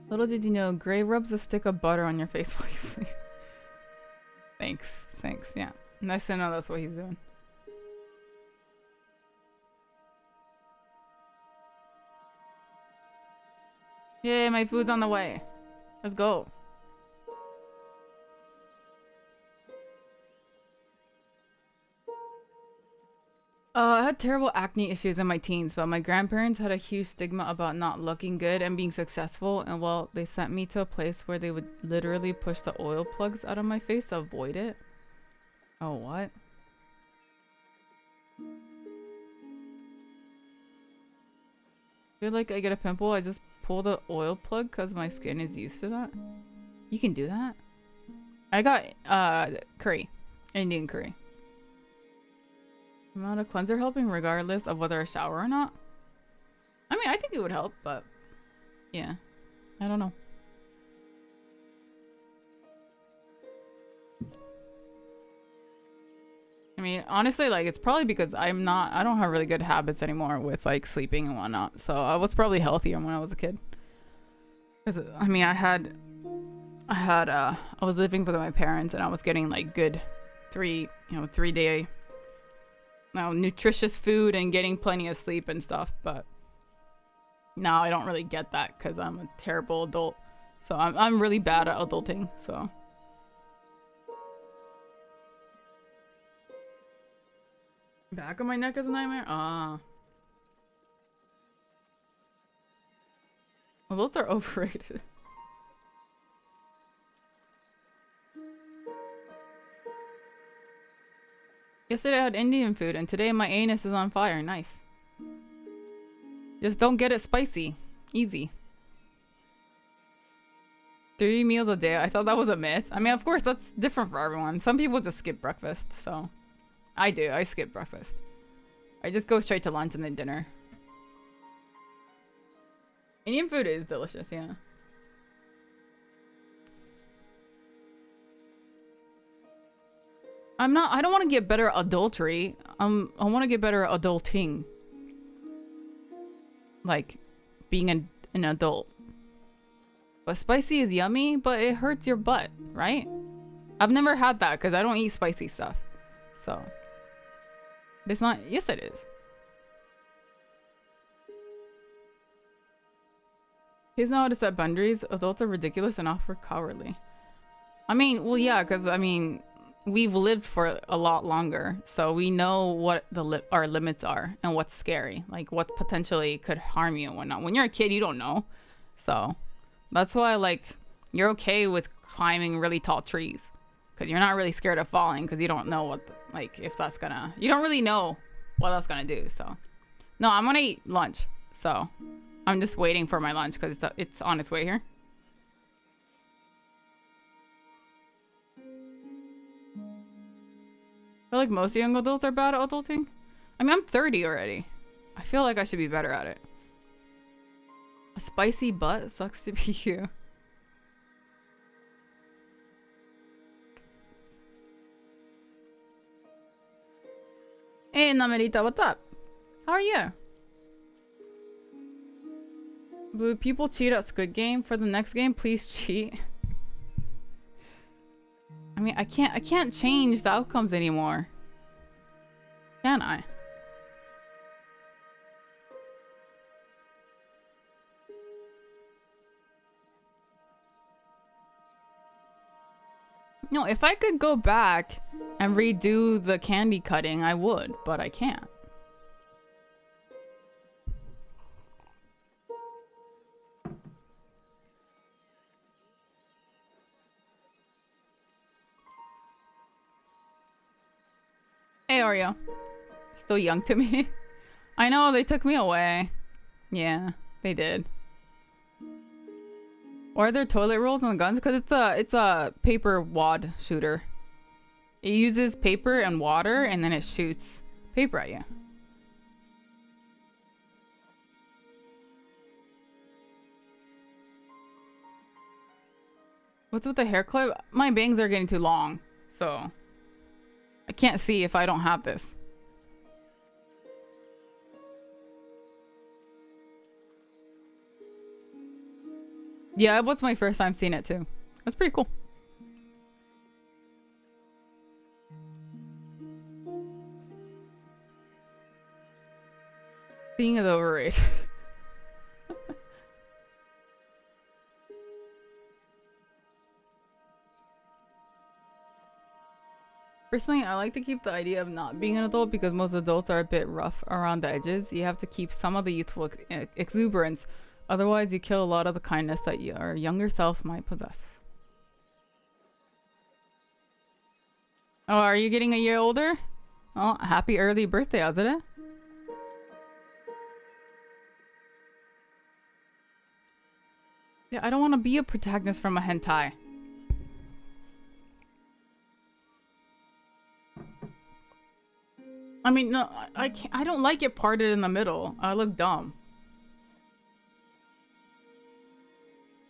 Little did you know, Gray rubs a stick of butter on your face while you sleep. Thanks, yeah. Nice to know that's what he's doing. Yay, my food's on the way. Let's go. I had terrible acne issues in my teens, but my grandparents had a huge stigma about not looking good and being successful, and well, they sent me to a place where they would literally push the oil plugs out of my face to avoid it. Oh, what? I feel like I get a pimple, I just pull the oil plug because my skin is used to that. You can do that? I got curry. Indian curry. Amount of cleanser helping regardless of whether I shower or not? I mean, I think it would help, but yeah. I don't know. I mean, honestly, like, it's probably because I don't have really good habits anymore with, like, sleeping and whatnot. So I was probably healthier when I was a kid. Because, I mean, I was living with my parents and I was getting, like, good 3-day, nutritious food and getting plenty of sleep and stuff. But now I don't really get that because I'm a terrible adult. So I'm really bad at adulting, so. Back of my neck is a nightmare? Ah. Well, those are overrated. Yesterday I had Indian food and today my anus is on fire. Nice. Just don't get it spicy. Easy. 3 meals a day. I thought that was a myth. I mean, of course, that's different for everyone. Some people just skip breakfast, so. I do. I skip breakfast. I just go straight to lunch and then dinner. Indian food is delicious, yeah. I don't want to get better at adultery. I want to get better at adulting. Like, being an adult. But spicy is yummy, but it hurts your butt, right? I've never had that because I don't eat spicy stuff. So. But it's not. Yes, it is. Kids know how to set boundaries. Adults are ridiculous and often cowardly. I mean, well, yeah, because, I mean, we've lived for a lot longer. So we know what our limits are and what's scary. Like, what potentially could harm you and whatnot. When you're a kid, you don't know. So that's why, like, you're okay with climbing really tall trees. Because you're not really scared of falling because you don't know what, if that's gonna... You don't really know what that's gonna do, so... No, I'm gonna eat lunch, so... I'm just waiting for my lunch because it's on its way here. I feel like most young adults are bad at adulting. I mean, I'm 30 already. I feel like I should be better at it. A spicy butt sucks to be you. Hey, Namerita, what's up? How are you? Blue, people cheat at Squid Game. For the next game, please cheat. I mean, I can't change the outcomes anymore. Can I? No, if I could go back and redo the candy cutting, I would, but I can't. Hey, Oreo. Still young to me. I know, they took me away. Yeah, they did. Or are there toilet rolls on the guns? Because it's a paper wad shooter. It uses paper and water, and then it shoots paper at you. What's with the hair clip? My bangs are getting too long, so I can't see if I don't have this. Yeah, it was my first time seeing it too. That's pretty cool. Seeing is overrated. Personally, I like to keep the idea of not being an adult because most adults are a bit rough around the edges. You have to keep some of the youthful exuberance. Otherwise, you kill a lot of the kindness that your younger self might possess. Oh, are you getting a year older? Oh, happy early birthday, Azure. Yeah, I don't want to be a protagonist from a hentai. I mean, no, I can't, I don't like it parted in the middle. I look dumb.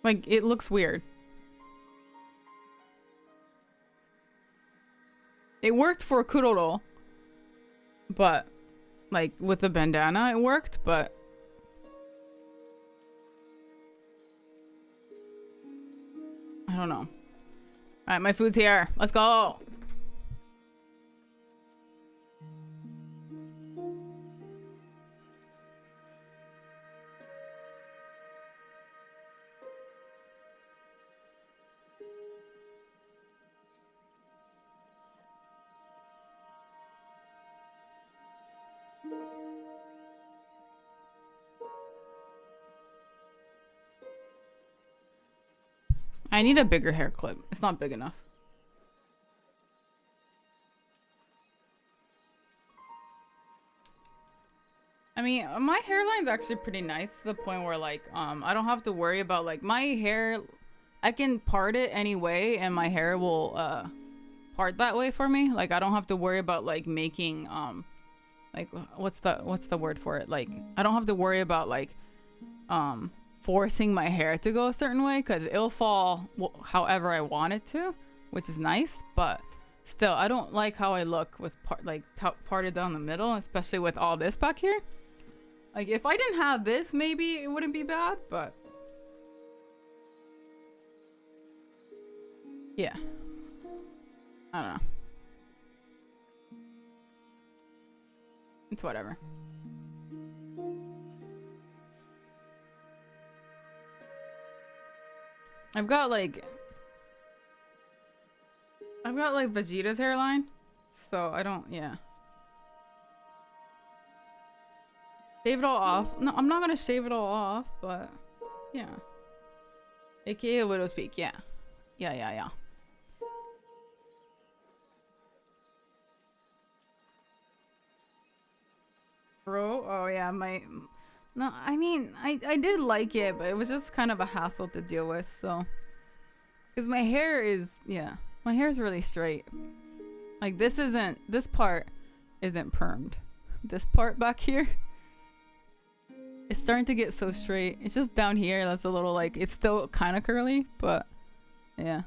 Like, it looks weird. It worked for Kuroro. But, like, with the bandana, it worked, but... I don't know. Alright, my food's here. Let's go! I need a bigger hair clip. It's not big enough. I mean, my hairline's actually pretty nice to the point where, like, I don't have to worry about, like, my hair... I can part it anyway, and my hair will, part that way for me. Like, I don't have to worry about, like, making, like, what's the word for it? Like, I don't have to worry about, like, forcing my hair to go a certain way, because it'll fall however I want it to, which is nice, but still, I don't like how I look with parted down the middle, especially with all this back here. Like, if I didn't have this, maybe it wouldn't be bad, but yeah, I don't know. It's whatever. I've got like Vegeta's hairline, so I don't, yeah. Shave it all off. No, I'm not gonna shave it all off, but yeah. AKA Widow's Peak, yeah. Yeah. Bro, oh yeah, no, I mean, I did like it, but it was just kind of a hassle to deal with, so. Because my hair is, yeah, my hair is really straight. Like, this part isn't permed. This part back here, it's starting to get so straight. It's just down here that's a little, like, it's still kind of curly, but yeah.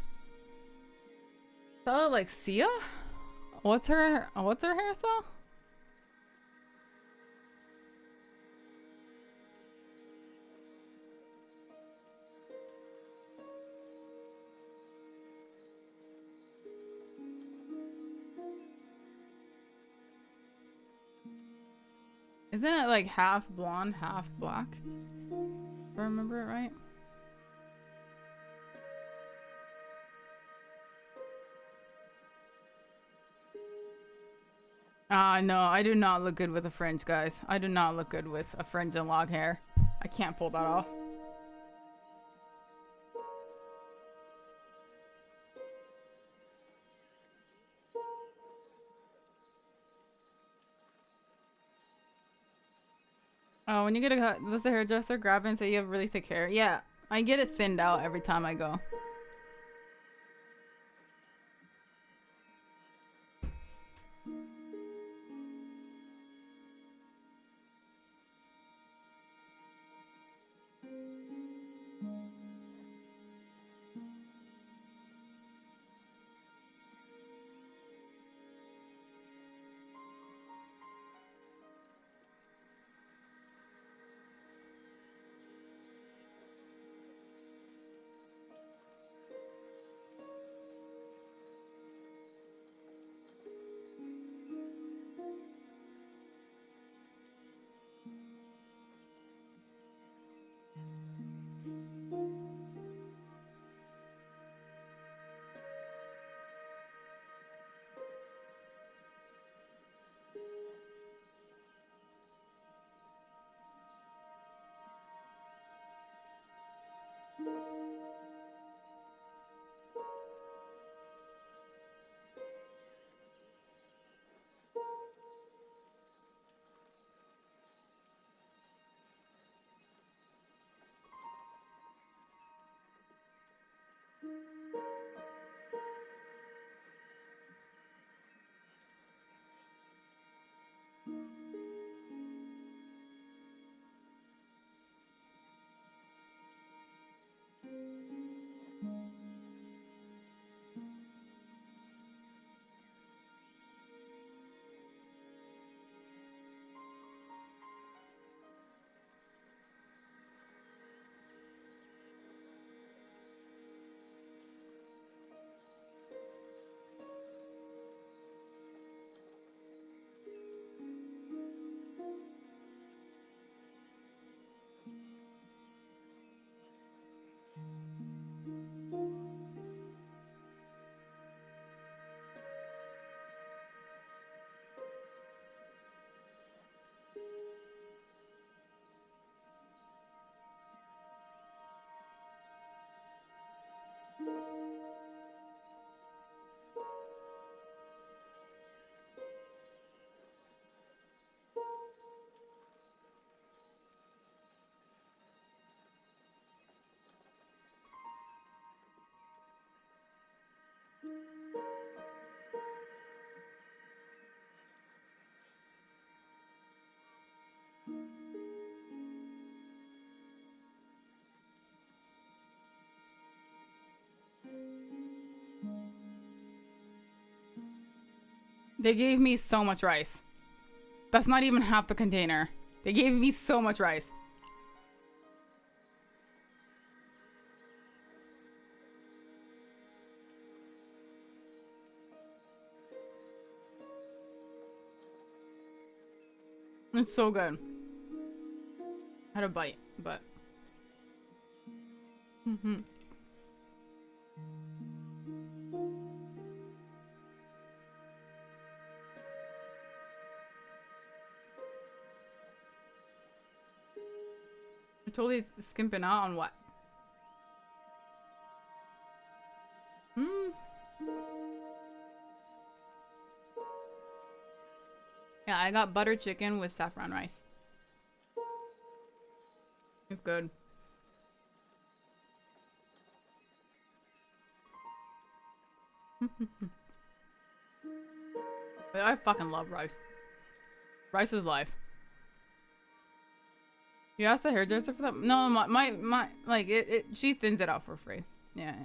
So, like, Sia? What's her hairstyle? Isn't it like half blonde, half black? If I remember it right. No, I do not look good with a fringe, guys. I do not look good with a fringe and long hair. I can't pull that off. Oh, when you get a cut, does the hairdresser grab it and say you have really thick hair? Yeah, I get it thinned out every time I go. They gave me so much rice. That's not even half the container. They gave me so much rice. It's so good. I had a bite, but... I'm totally skimping out on what? Yeah, I got butter chicken with saffron rice. It's good. I fucking love rice. Rice is life. You asked the hairdresser for that? No, my like she thins it out for free. Yeah.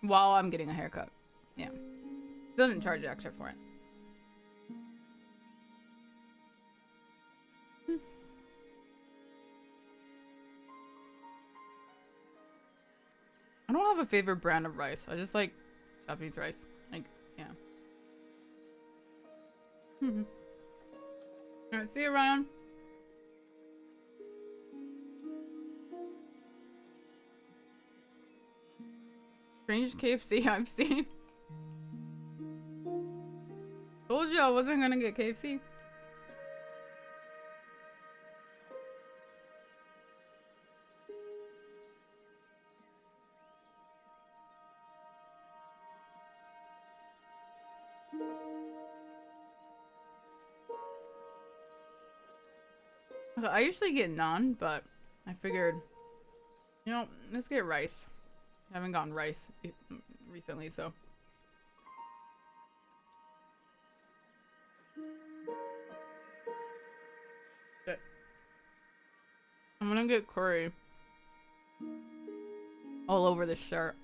While I'm getting a haircut. Yeah. She doesn't charge extra for it. I don't have a favorite brand of rice. I just like Japanese rice. Like, yeah. Alright, see you, Ryan. Strange KFC I've seen. Told you I wasn't gonna get KFC. I usually get naan, but I figured, you know, let's get rice. I haven't gotten rice recently, so. Shit. I'm gonna get curry all over this shirt.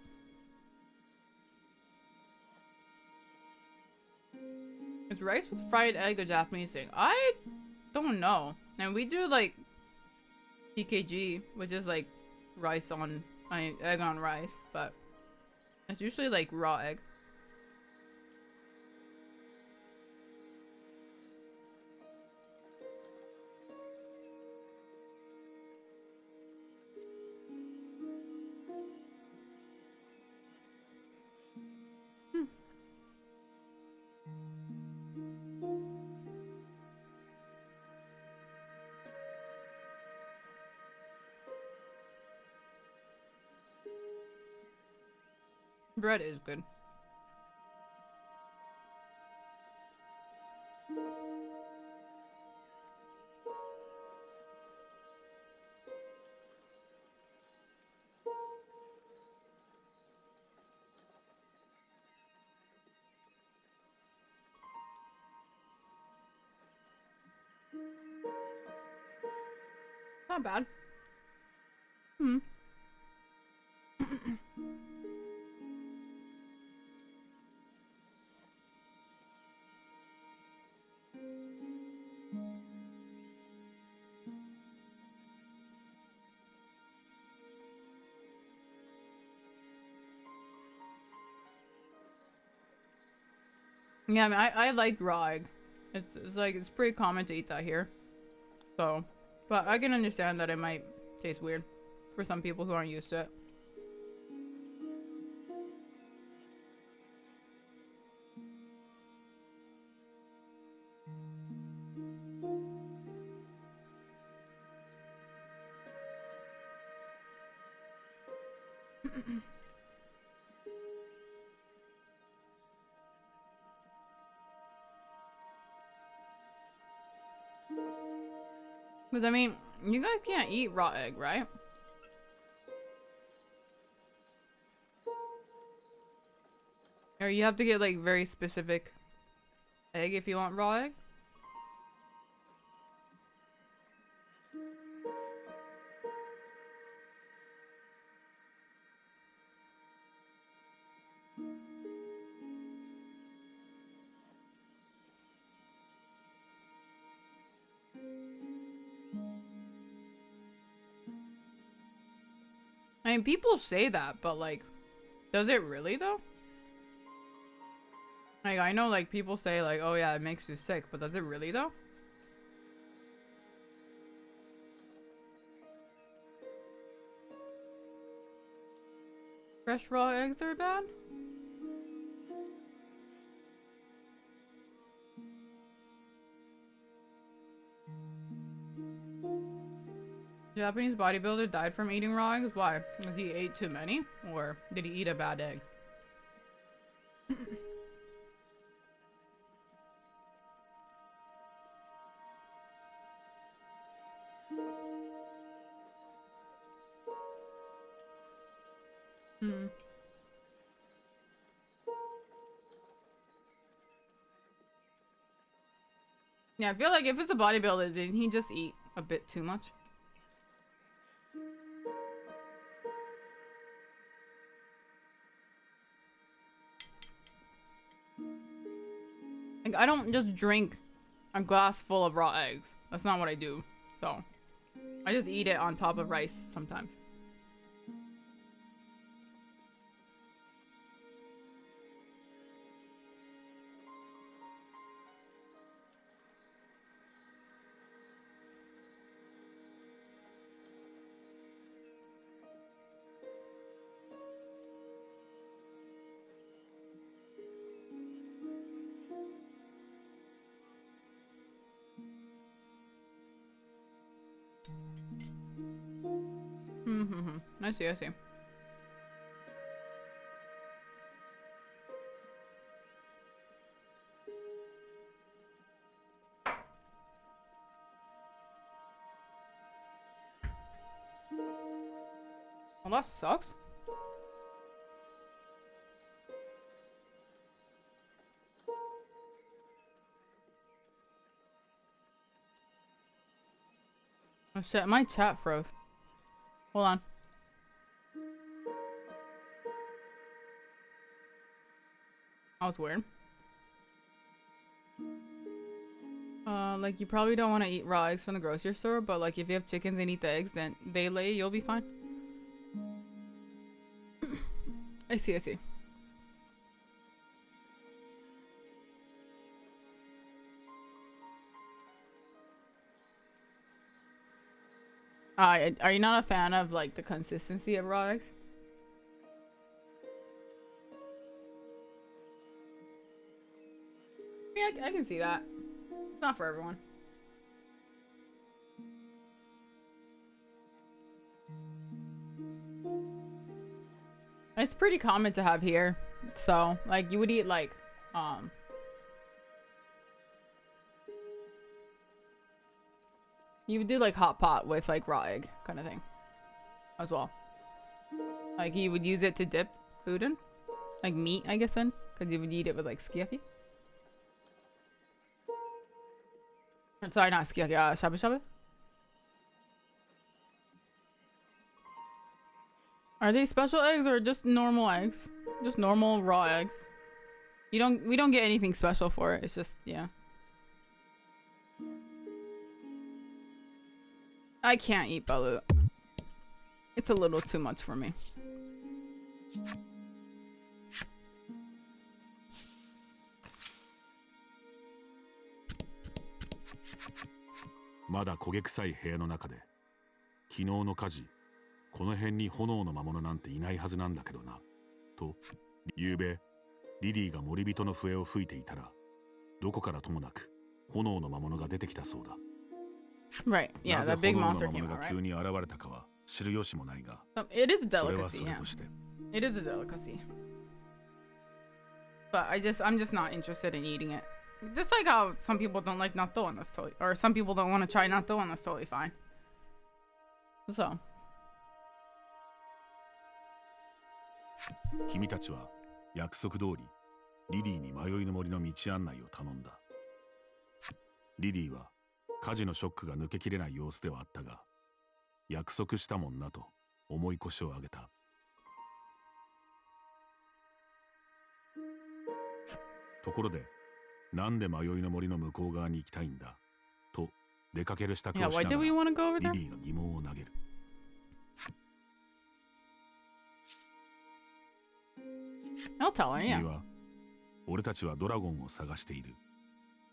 Is rice with fried egg a Japanese thing? I don't know. And we do like PKG, which is like rice on, egg on rice, but it's usually like raw egg. Bread is good. Not bad. Hmm. Yeah, I mean, I like raw egg. It's like, it's pretty common to eat that here. So, but I can understand that it might taste weird for some people who aren't used to it. Because, I mean, you guys can't eat raw egg, right? Or you have to get, like, very specific egg if you want raw egg? I mean, people say that, but, like, does it really, though? Like, I know, like, people say, like, oh yeah, it makes you sick, but does it really, though? Fresh raw eggs are bad? Japanese bodybuilder died from eating raw eggs? Why? Because he ate too many? Or did he eat a bad egg? Hmm. Yeah, I feel like if it's a bodybuilder, then he just eat a bit too much. Like, I don't just drink a glass full of raw eggs. That's not what I do. So, I just eat it on top of rice sometimes. Mm-hmm. I see, I see. Well, that sucks. Oh shit, my chat froze. Hold on. That was weird. Like you probably don't want to eat raw eggs from the grocery store, but like if you have chickens and eat the eggs, then they lay, you'll be fine. I see, I see. Are you not a fan of like the consistency of raw eggs? Yeah, I can see that. It's not for everyone. It's pretty common to have here. So, like, you would eat, like, you would do, like, hot pot with, like, raw egg kind of thing as well. Like, you would use it to dip food in. Like, meat, I guess, in. Because you would eat it with, like, sukiyaki. Sorry, not sukiyaki, shabu shabu. Are they special eggs or just normal eggs? Just normal raw eggs. We don't get anything special for it. It's just, yeah. I can't eat balut. It's a little too much for me. まだ焦げ臭い部屋の中で、昨日の火事、この辺に炎の魔物なんていないはずなんだけどな、と、ゆうべ、リリーが森人の笛を吹いていたら、どこからともなく炎の魔物が出てきたそうだ。Right, yeah, that big monster came out, right? なぜ炎の魔物が急に現れたかは知る由もないが、it is a それは delicacy, それ yeah. として。It is a delicacy. But I'm just not interested in eating it. Just like how some people don't like natto, and that's totally, or some people don't want to try natto, and that's totally fine. So. 君たちは約束通りリリーに迷いの森の道案内を頼んだ。リリーは火事のショックが抜けきれない様子ではあったが、約束したもんなと重い腰を上げた。ところで、なんで迷いの森の向こう側に行きたいんだと出かける支度をしながらリリーが疑問を投げる。君は、俺たちはドラゴンを探している。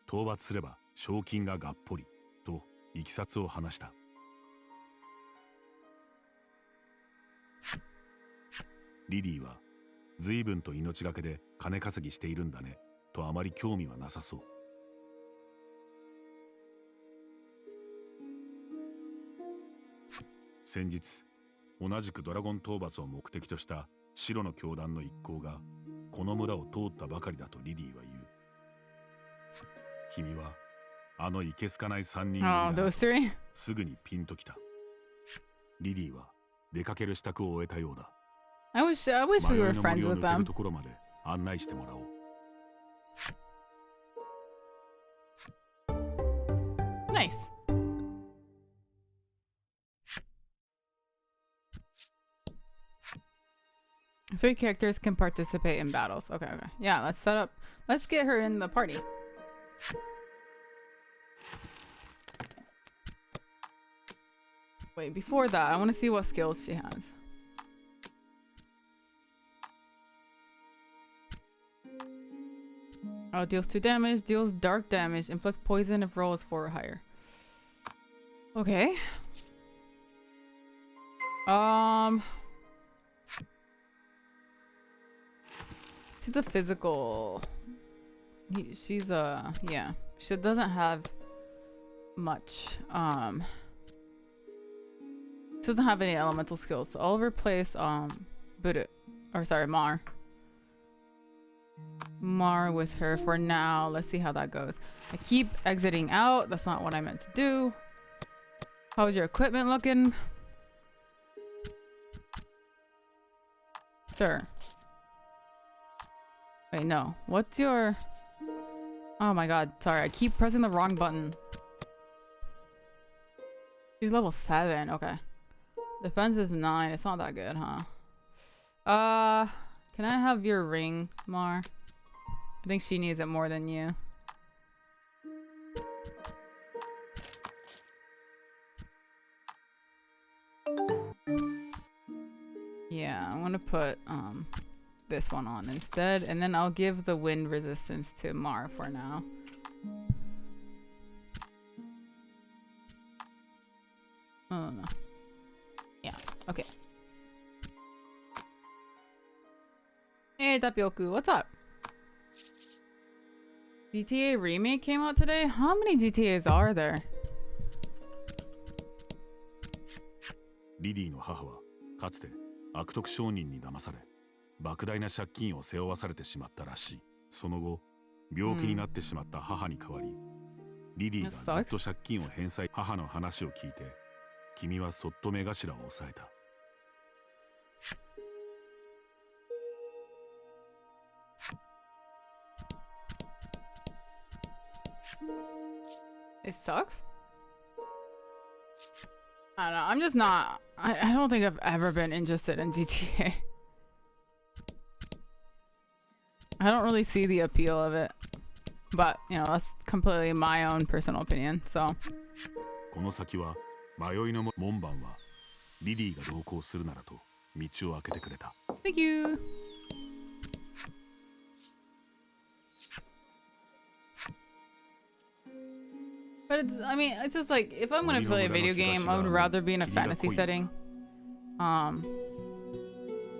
討伐すれば賞金ががっぽりといきさつを話した。リリーは随分と命がけで金稼ぎしているんだねとあまり興味はなさそう。先日同じくドラゴン討伐を目的とした白の教団の一行がこの村を通ったばかりだとリリーは言う。君はあのいけすかない3人組がすぐにピンときた。リリーは出かける支度を終えたようだ。I wish we were friends with them. ところまで案内してもらおう。Nice. Three characters can participate in battles. Okay, okay. Yeah, let's set up. Let's get her in the party. Wait, before that, I want to see what skills she has. Oh, deals 2 damage, deals dark damage, inflict poison if roll is 4 or higher. Okay. She's a physical. She's a, yeah. She doesn't have much. She doesn't have any elemental skills. So I'll replace Buru, or sorry, Mar with her for now. Let's see how that goes. I keep exiting out. That's not what I meant to do. How's your equipment looking? Sure. Wait, no. What's your... Oh my god, sorry. I keep pressing the wrong button. She's level 7. Okay. Defense is 9. It's not that good, huh? Can I have your ring, Mar? I think she needs it more than you. Yeah, I'm gonna put this one on instead, and then I'll give the wind resistance to Mar for now. Oh no. Yeah, okay. Hey Tapioku, what's up? GTA Remake came out today? How many GTAs are there? リリーの母はかつて悪徳商人に騙され莫大な借金を背負わされてしまったらしい。その後病気になってしまった母に代わり、リリーがずっと借金を返済。母の話を聞いて君はそっと目頭を押さえた。It sucks. I don't know. I'm just not. I don't think I've ever been interested in GTA. I don't really see the appeal of it. But, you know, that's completely my own personal opinion, so. この先は迷いの門番はリリーが同行するならと道を開けてくれた。Thank you. But it's, I mean, it's just like, if I'm gonna play a video game, I would rather be in a fantasy setting.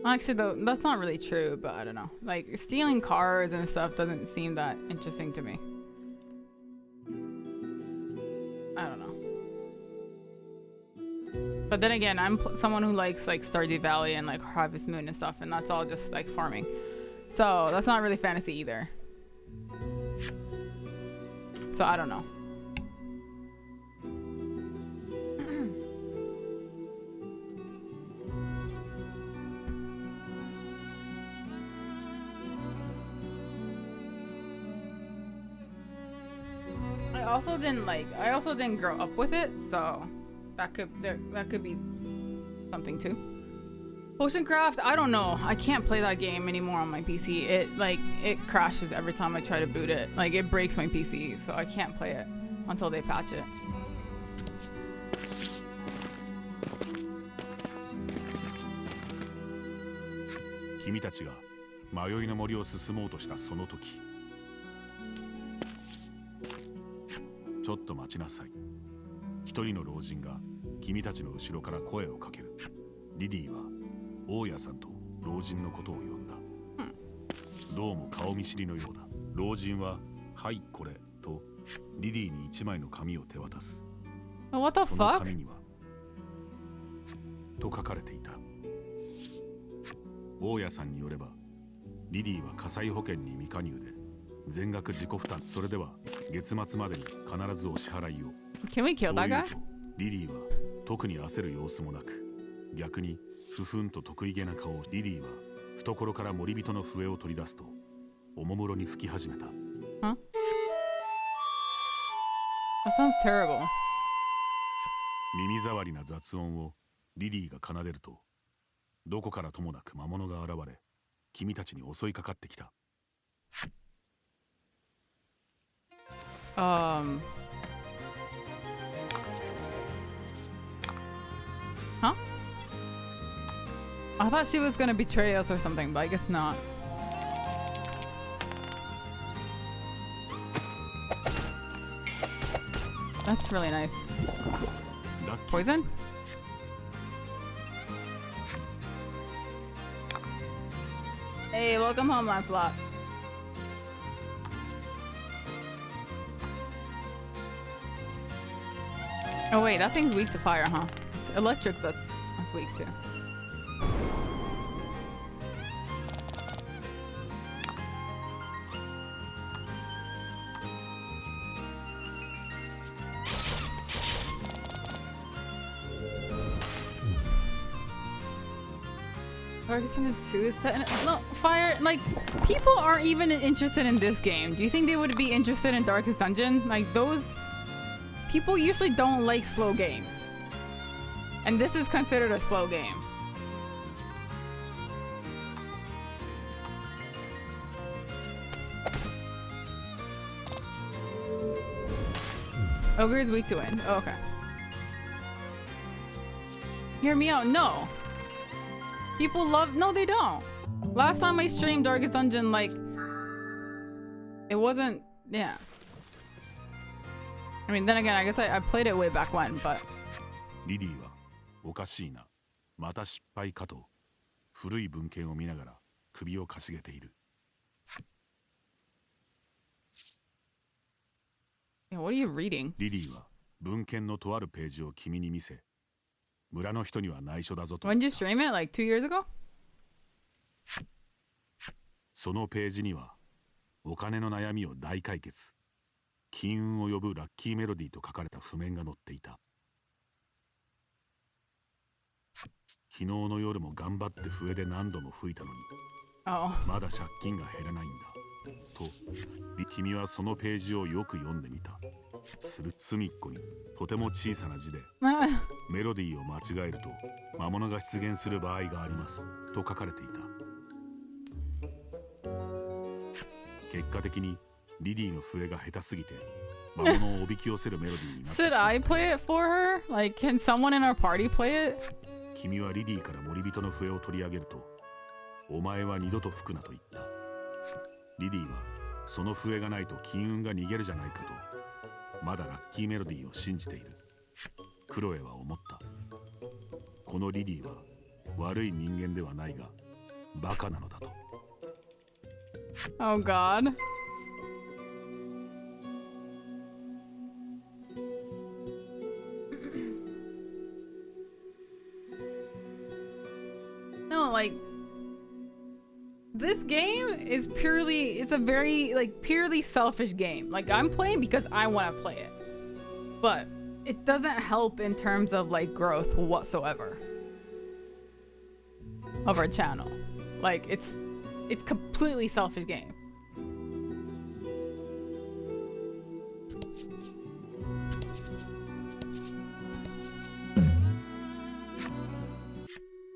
Actually, though, that's not really true, but I don't know. Like, stealing cars and stuff doesn't seem that interesting to me. I don't know. But then again, I'm someone who likes, like, Stardew Valley and, like, Harvest Moon and stuff, and that's all just, like, farming. So, that's not really fantasy either. So, I don't know. I also didn't grow up with it, so that could be something too. Potion Craft, I don't know. I can't play that game anymore on my PC. It crashes every time I try to boot it. Like, it breaks my PC, so I can't play it until they patch it. Kimi たちが迷いの森を進もうとしたその時、ちょっと待ちなさい。一人の老人が君たちの後ろから声をかける。リリーは大家さんと老人のことを呼んだ。どうも顔見知りのようだ。老人は「はいこれ」とリリーに一枚の紙を手渡す。What the その fuck? 紙にはと書かれていた。大家さんによればリリーは火災保険に未加入で全額自己負担。それでは月末までに必ずお支払いを。Can we kill that guy? そう言うとリリーは特に焦る様子もなく、逆にふふんと得意げな顔を。リリーは懐から森人の笛を取り出すとおもむろに吹き始めた。Huh? That sounds terrible. 耳障りな雑音をリリーが奏でると、どこからともなく魔物が現れ、君たちに襲いかかってきた。Huh? I thought she was gonna betray us or something, but I guess not. That's really nice. Poison? Hey, welcome home, Lancelot. Oh wait, that thing's weak to fire, huh? It's electric, that's weak too. Darkest Dungeon 2 is set in no fire. Like, people aren't even interested in this game. Do you think they would be interested in Darkest Dungeon? Like, those people usually don't like slow games, and this is considered a slow game. Ogre is weak to wind. Oh, okay. Hear me out. No. People love... No, they don't. Last time I streamed Darkest Dungeon, like... It wasn't... Yeah. I mean, then again, I guess I played it way back when, but... リリーはおかしいな。また失敗かと古い文献を見ながら首をかしげている。Yeah, what are you reading? リリーは文献のとあるページを君に見せ、村の人には内緒だぞと。When did you stream it? Like 2 years ago? そのページにはお金の悩みを大解決、金運を呼ぶラッキーメロディーと書かれた譜面が載っていた。昨日の夜も頑張って笛で何度も吹いたのに、まだ借金が減らないんだと。君はそのページをよく読んでみた。する隅っこにとても小さな字でメロディーを間違えると魔物が出現する場合がありますと書かれていた。結果的にリディの笛が下手すぎて魔物をおびき寄せるメロディーになってしまう。Should I play it for her? Like, can someone in our party play it? 君はリディから森人の笛を取り上げると、お前は二度と吹くなと言った。リディはその笛がないと金運が逃げるじゃないかと、まだラッキーメロディーを信じている。クロエは思った。このリディは悪い人間ではないがバカなのだと。Oh God. No, like, this game is purely, it's a very, like, purely selfish game. Like, I'm playing because I want to play it. But it doesn't help in terms of, like, growth whatsoever of our channel. Like, it's completely selfish game.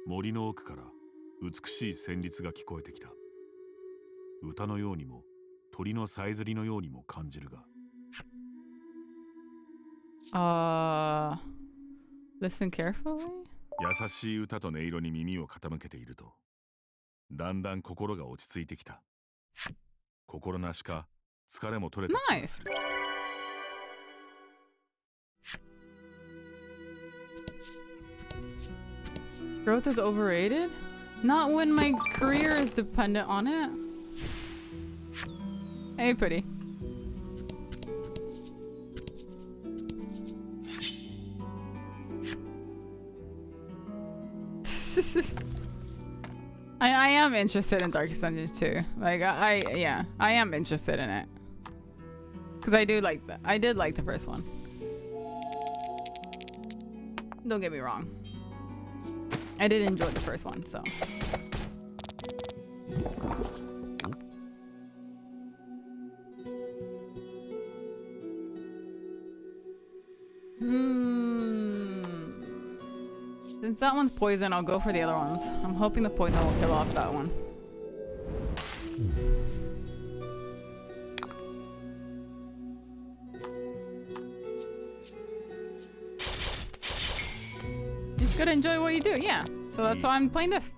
森の奥から美しい旋律が聞こえてきた。歌のようにも鳥のさえずりのようにも感じるが。Listen carefully. 優しい歌と音色に耳を傾けていると、だんだん心が落ち着いてきた。心なしか疲れも取れた気がする。Growth is overrated? Not when my career is dependent on it. Hey, pretty. I am interested in Darkest Dungeons too. Like, yeah, I am interested in it. Because I do like that. I did like the first one. Don't get me wrong. I did enjoy the first one, so. Since that one's poison, I'll go for the other ones. I'm hoping the poison will kill off that one. You just gotta enjoy what you do, yeah. So that's why I'm playing this.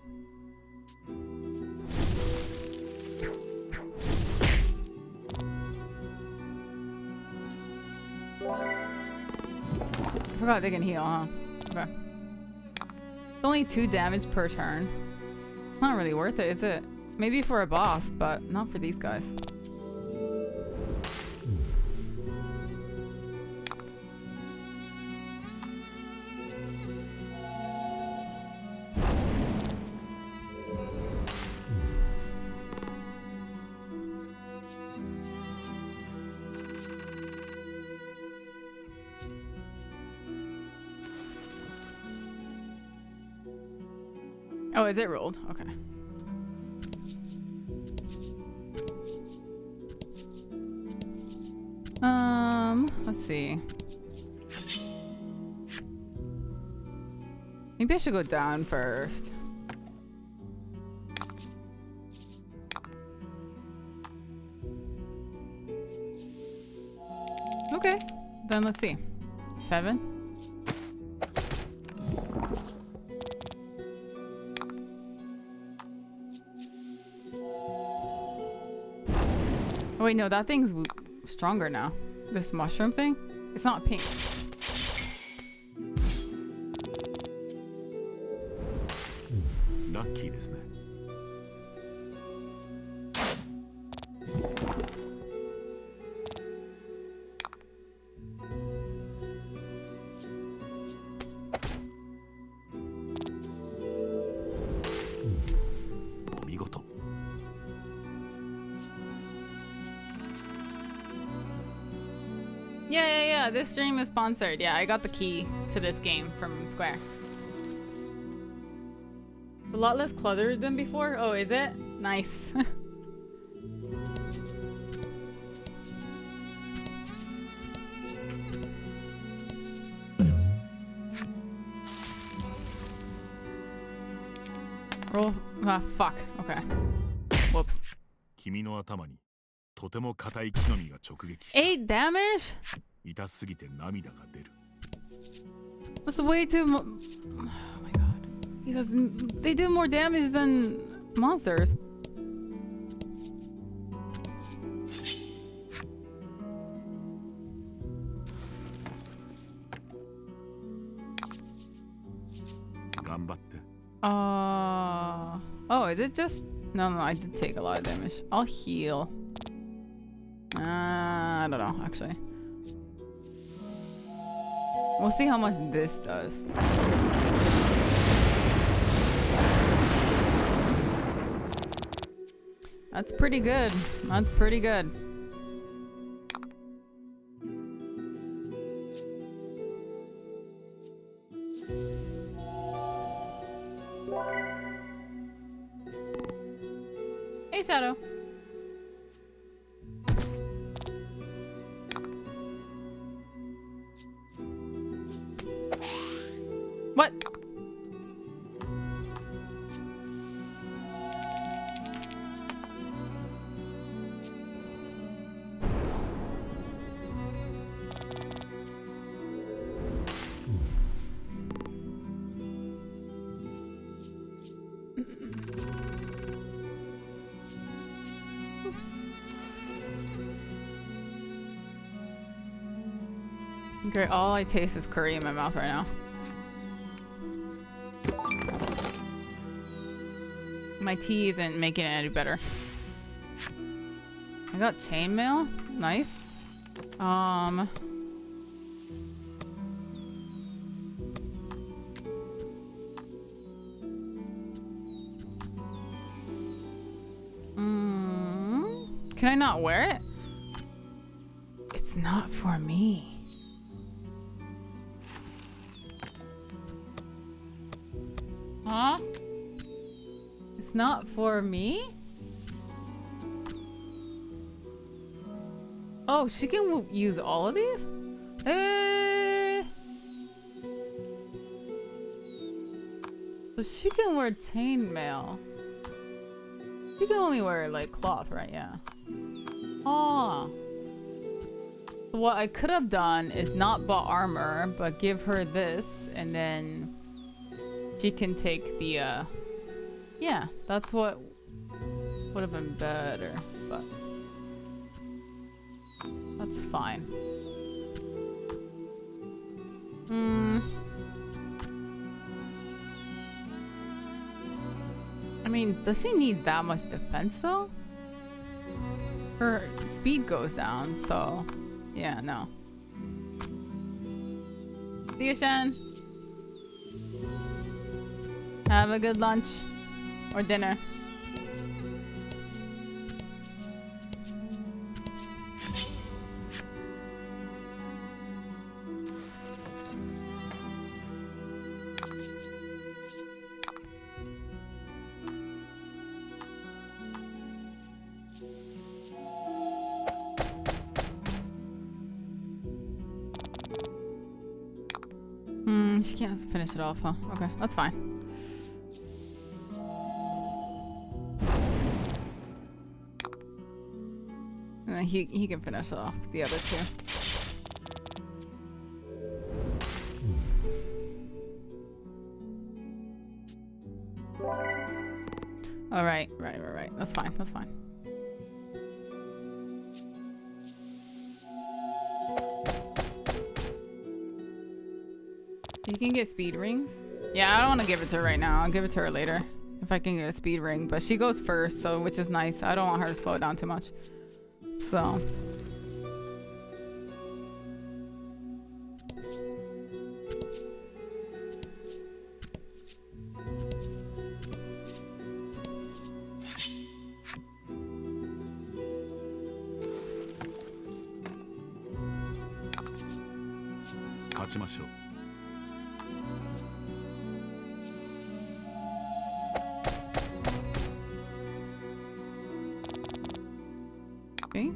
I forgot they can heal, huh? Okay. Only 2 damage per turn. It's not really worth it, is it? Maybe for a boss, but not for these guys. Oh, is it rolled? Okay. Let's see. Maybe I should go down first. Okay, then let's see. 7. Oh wait, no, that thing's stronger now. This mushroom thing? It's not pink. ラッキーですね。見事。Yeah. This stream is sponsored. Yeah, I got the key to this game from Square. A lot less cluttered than before. Oh, is it? Nice. Roll. Ah, fuck. Okay. Whoops. 君の頭にとても硬い木の実が直撃した。 8 damage? 痛すぎて涙が出る。 That's way too much. Oh my god. They do more damage than monsters. Oh, is it just? No, I did take a lot of damage. I'll heal. I don't know, actually. We'll see how much this does. That's pretty good. That's pretty good. Hey, Shadow. What? Great, all I taste is curry in my mouth right now. My tea isn't making it any better. I got chainmail. Nice. Can I not wear it? It's not for me. Huh? It's not for me? Oh, she can use all of these? So she can wear chainmail. She can only wear like cloth, right? Yeah. Oh. So what I could have done is not bought armor, but give her this, and then she can take the yeah, that's what would have been better, but that's fine. I mean, does she need that much defense though? Her speed goes down, so yeah, no. See you, Shen. Have a good lunch or dinner. she can't finish it off, huh? Okay, that's fine. And then he can finish it off the other two. All right. That's fine. That's fine. You can get speed rings. Yeah, I don't want to give it to her right now. I'll give it to her later if I can get a speed ring. But she goes first, so which is nice. I don't want her to slow it down too much. So. Okay.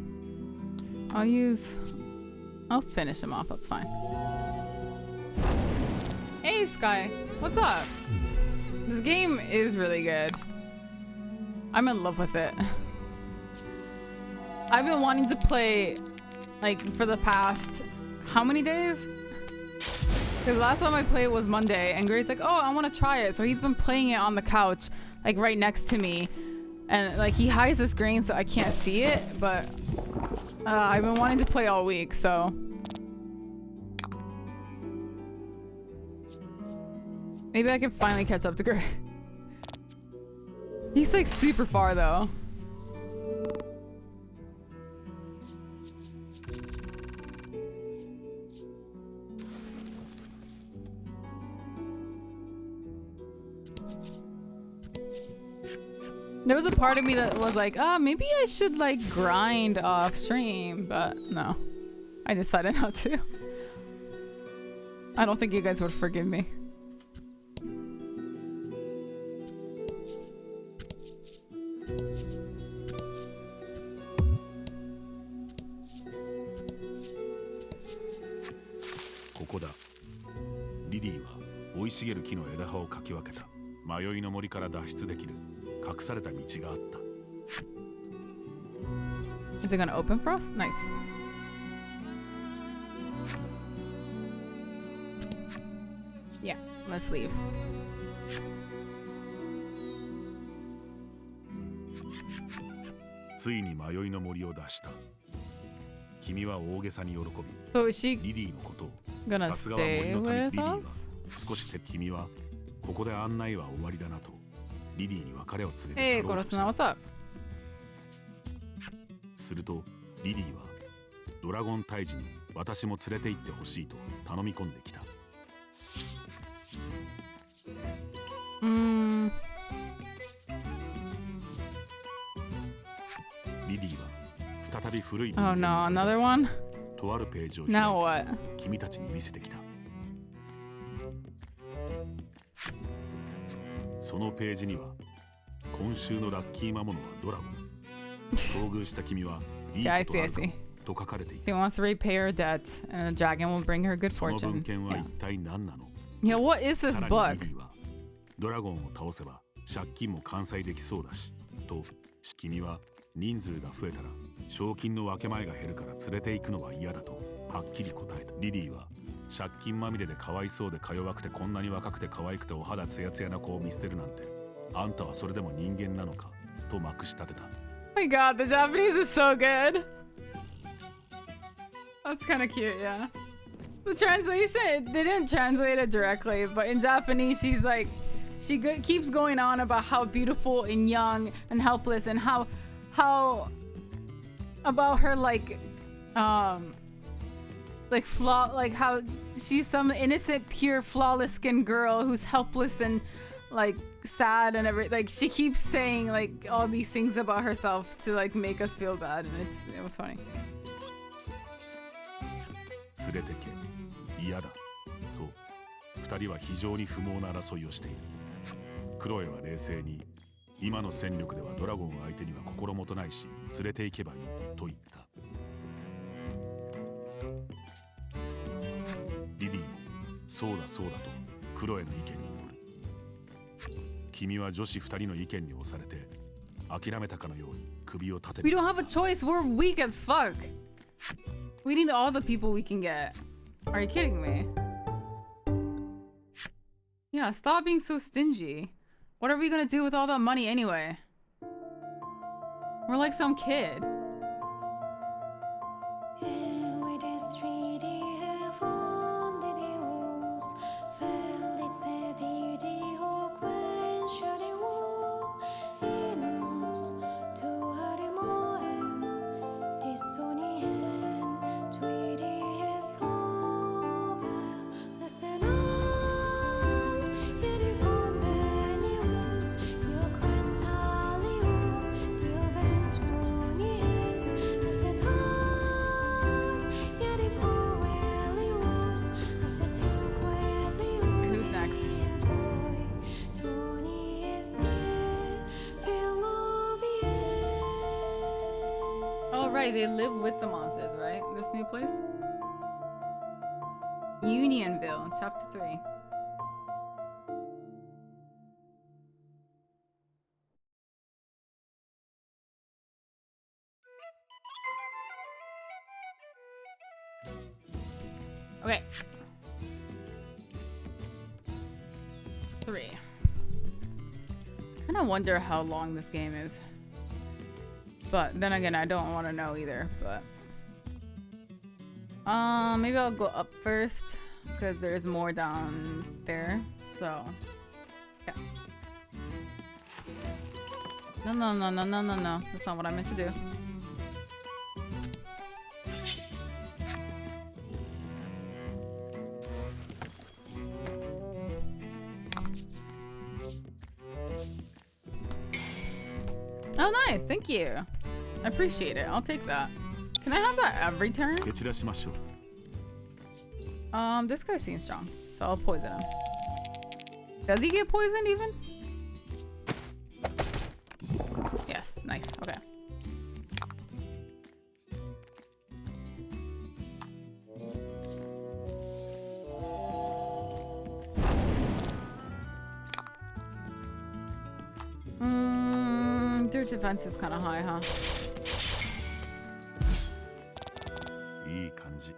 I'll finish him off, that's fine. Hey Sky, what's up? This game is really good. I'm in love with it. I've been wanting to play like for the past how many days? Because last time I played was Monday and Gray's like, oh, I want to try it. So he's been playing it on the couch, like right next to me. And like he hides the screen so I can't see it, but I've been wanting to play all week, so. Maybe I can finally catch up to Gray. He's like super far though. There was a part of me that was like, maybe I should like grind off stream, but no. I decided not to. I don't think you guys would forgive me. Koko da. リリーは生い茂る木の枝葉をかき分けた。迷いの森から脱出できる。隠された道があった。Is it gonna open for us? Nice. Yeah, let's leave. ついに迷いの森を脱した。君は大げさに喜び、So is she リリーのことを gonna さすがは森 stay の神 with リリーは us? 少して君はここで案内は終わりだなとリリーに別れを告げて Hey, 去ろうとし Korosuna, た。 what's up? するとリリーはドラゴン退治に私も連れて行ってほしいと頼み込んできた。リリーは再び古い Oh no, another one? とあるページを Now 開い what? て君たちに見せてきた。そのページには今週のラッキー魔物はドラゴン。遭遇した君はいい Yeah, I こと see, あ I るか see. と書かれてい She た。 wants to repay her debt, and the dragon will bring her good その文 fortune. 献は Yeah. 一体何なの？ Yeah, what is this さらに book? リリーはドラゴンを倒せば借金も完済できそうだしと君は人数が増えたら賞金の分け前が減るから連れて行くのは嫌だとはっきり答えた。リリーは借金まみれでかわいそうでか弱くてこんなに若くて可愛くてお肌ツヤツヤな子を見捨てるなんてあんたはそれでも人間なのかとまくし立てた。 Oh my god, the Japanese is so good. That's kind of cute, yeah. The translation, they didn't translate it directly, but in Japanese, she's like, keeps going on about how beautiful and young and helpless and how about her like how she's some innocent, pure, flawless skin girl who's helpless and like sad and everything. Like she keeps saying like all these things about herself to like make us feel bad, and it was funny. 連れてけ嫌だと二人は非常に不毛な争いをしている。クロエは冷静に今の戦力ではドラゴン相手には心もとないし連れて行けばいいと言った。リリーもそうだそうだとクロエの意見に乗る。君は女子2人の意見に押されて諦めたかのように首を立て We る。 don't have a choice. We're weak as fuck. We need all the people we can get. Are you kidding me? Yeah, stop being so stingy. What are we gonna do with all that money anyway? We're like some kid. Who's next? Oh, right, they live with the monsters, right? This new place? Unionville, chapter 3. Okay. 3. I kind of wonder how long this game is. But then again, I don't want to know either, but... maybe I'll go up first, because there's more down there, so... Yeah. No. That's not what I meant to do. Oh, nice. Thank you. I appreciate it. I'll take that. Can I have that every turn? 蹴散らしましょう。 This guy seems strong, so I'll poison him. Does he get poisoned even? Yes, nice. Okay. Their defense is kind of high, huh? いい感じ。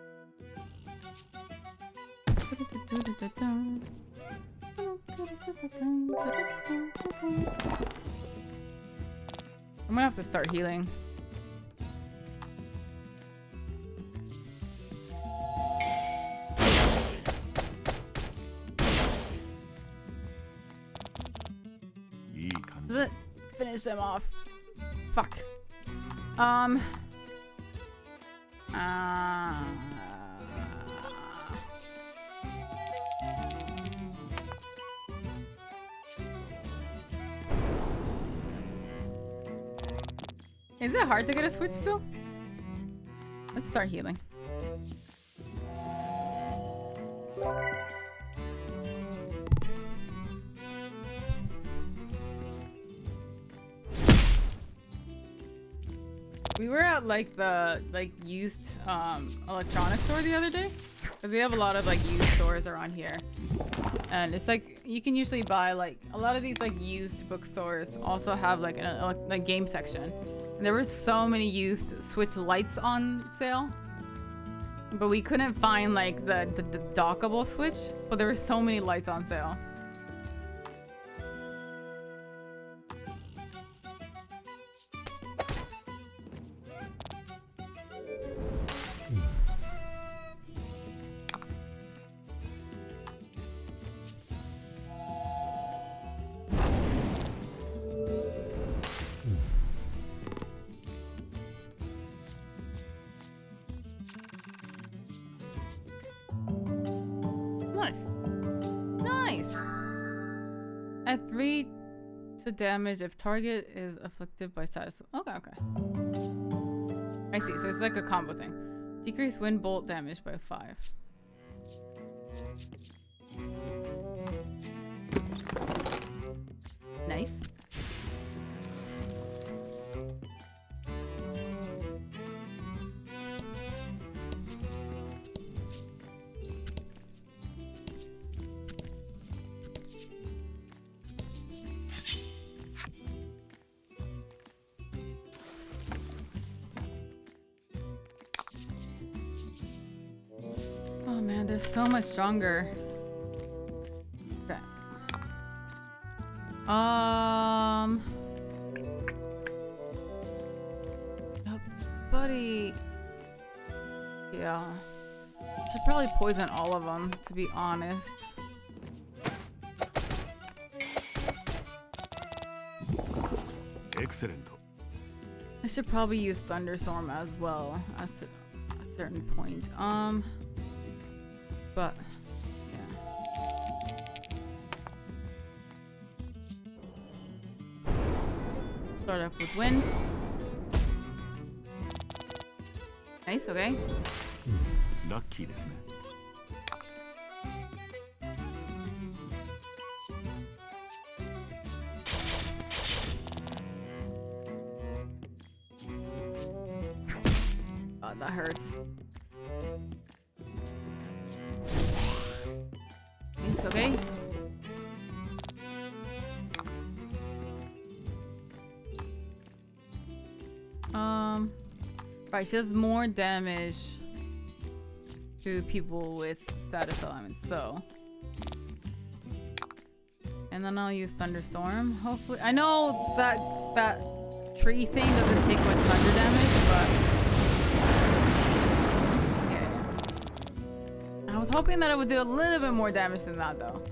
I'm gonna have to start healing. Does it finish them off? Fuck. Is it hard to get a switch still? Let's start healing. We were at like the used electronics store the other day, because we have a lot of like used stores around here, and it's like you can usually buy like a lot of these like used bookstores also have like a game section. And there were so many used Switch lights on sale, but we couldn't find like the dockable Switch, but there were so many lights on sale. At 3 to damage if target is afflicted by status. Okay. I see. So it's like a combo thing. Decrease wind bolt damage by 5. Nice. so much stronger. Okay. Yep, buddy. Yeah. Should probably poison all of them, to be honest. Excellent. I should probably use Thunderstorm as well at a certain point. But yeah. Start off with wind. Nice, okay. Lucky ですね。Oh, that hurts. Nice, okay. Right, she does more damage to people with status elements, so. And then I'll use Thunderstorm, hopefully. I know that tree thing doesn't take much thunder damage, but okay. I was hoping that it would do a little bit more damage than that, though.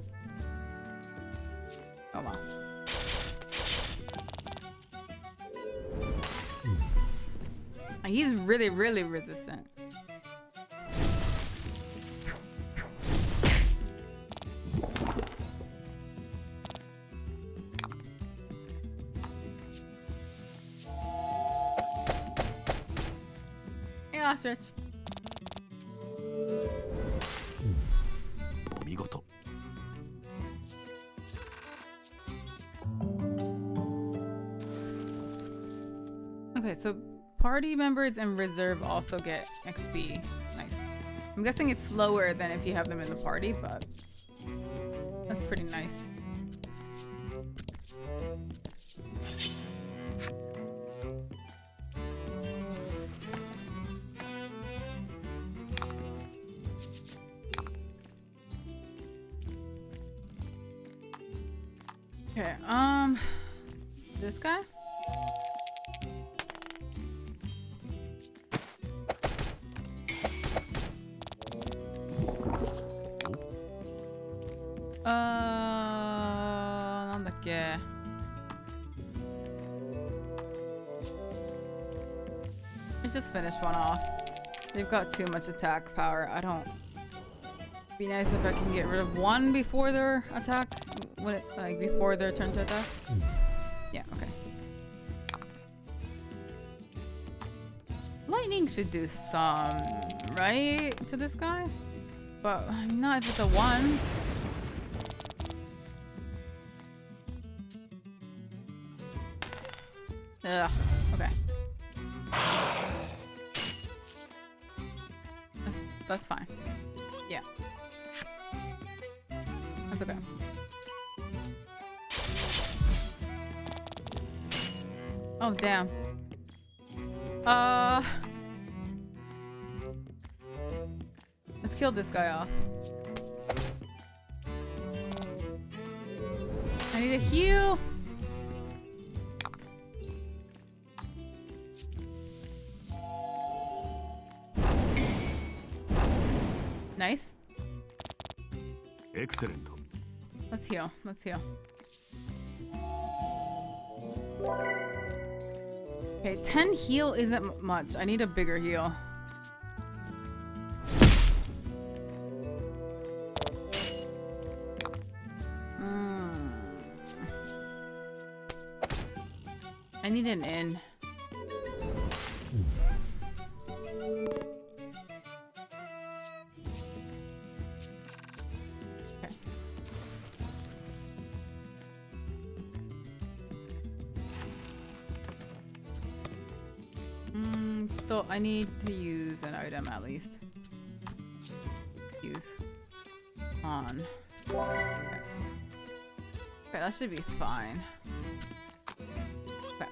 Oh well. He's really, really resistant. Yeah, stretch. お見事。 Okay, so party members and reserve also get XP. Nice. I'm guessing it's slower than if you have them in the party, but that's pretty nice. Okay, this guy? Let's just finish one off. They've got too much attack power. I don't. Be nice if I can get rid of one before their attack. When it's like before their turn to attack. Yeah. Okay. Lightning should do some, right, to this guy, but not if it's a 1. Ugh. Okay. That's fine. Yeah. That's okay. Oh, damn. Let's kill this guy off. I need a heal. Nice. Excellent. Let's heal. Let's heal. Okay, 10 heal isn't much. I need a bigger heal. I need an inn. So I need to use an item at least. Use on. Okay, that should be fine. Okay.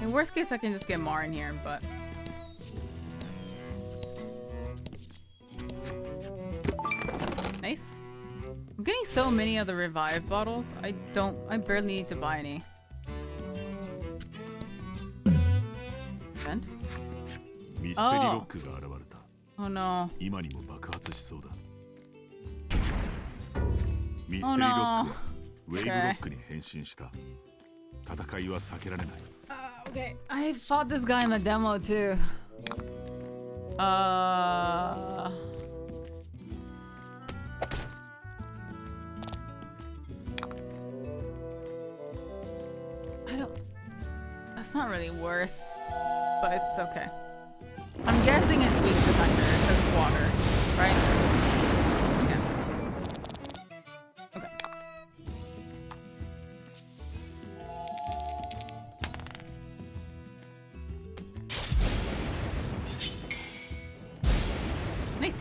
In worst case, I can just get Mar in here, but getting so many of the revive bottles. I barely need to buy any. And? ミステリーロックが現れた。 Oh no. 今にも爆発しそうだ。ミステリーロックはウェイブロックに変身した。戦いは避けられない。Okay, I fought this guy in the demo too. That's not really worth, but it's okay. I'm guessing it's weak to thunder because it's water, right? Yeah. Okay. Nice.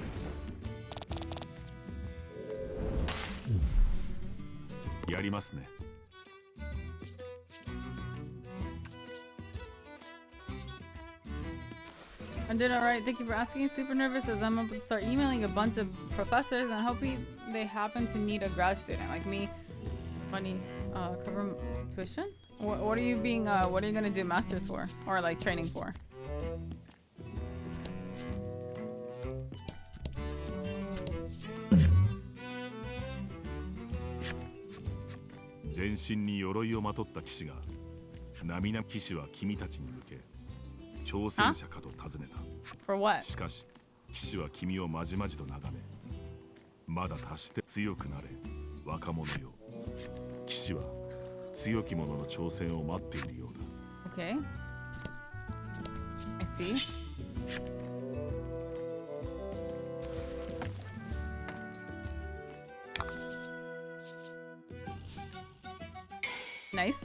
I'm doing alright. Thank you for asking. Super nervous as I'm about to start emailing a bunch of professors and hoping they happen to need a grad student like me. Money, cover tuition? What are you being? What are you gonna do masters for, or like training for? For what? しかし騎士は君をまじまじと眺め、まだ達して強くなれ若者よ。騎士は強き者の挑戦を待っているようだ。 Okay. I see. Nice.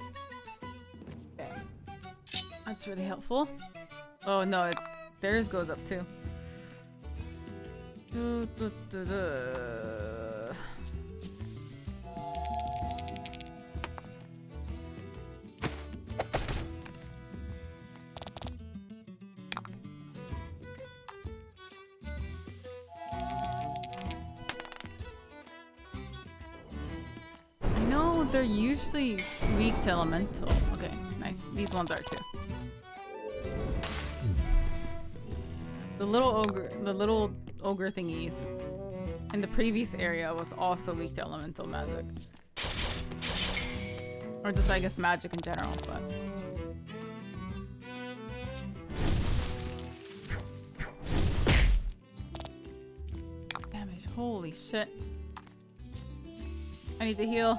Okay. That's really helpful. Oh no, theirs goes up too. I know they're usually weak to elemental. Okay, nice. These ones are too. The little ogre thingies in the previous area was also weak to elemental magic. Or just, I guess, magic in general, but... Damage, holy shit. I need to heal.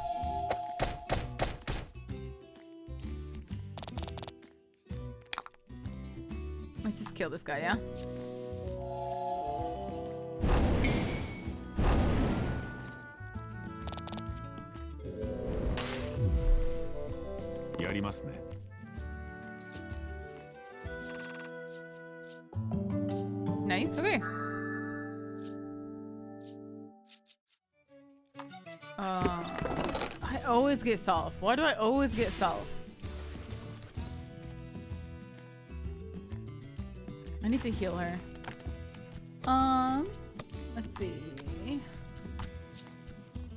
Let's just kill this guy, yeah? Nice, okay. I always get self. Why do I always get self? I need to heal her. Let's see.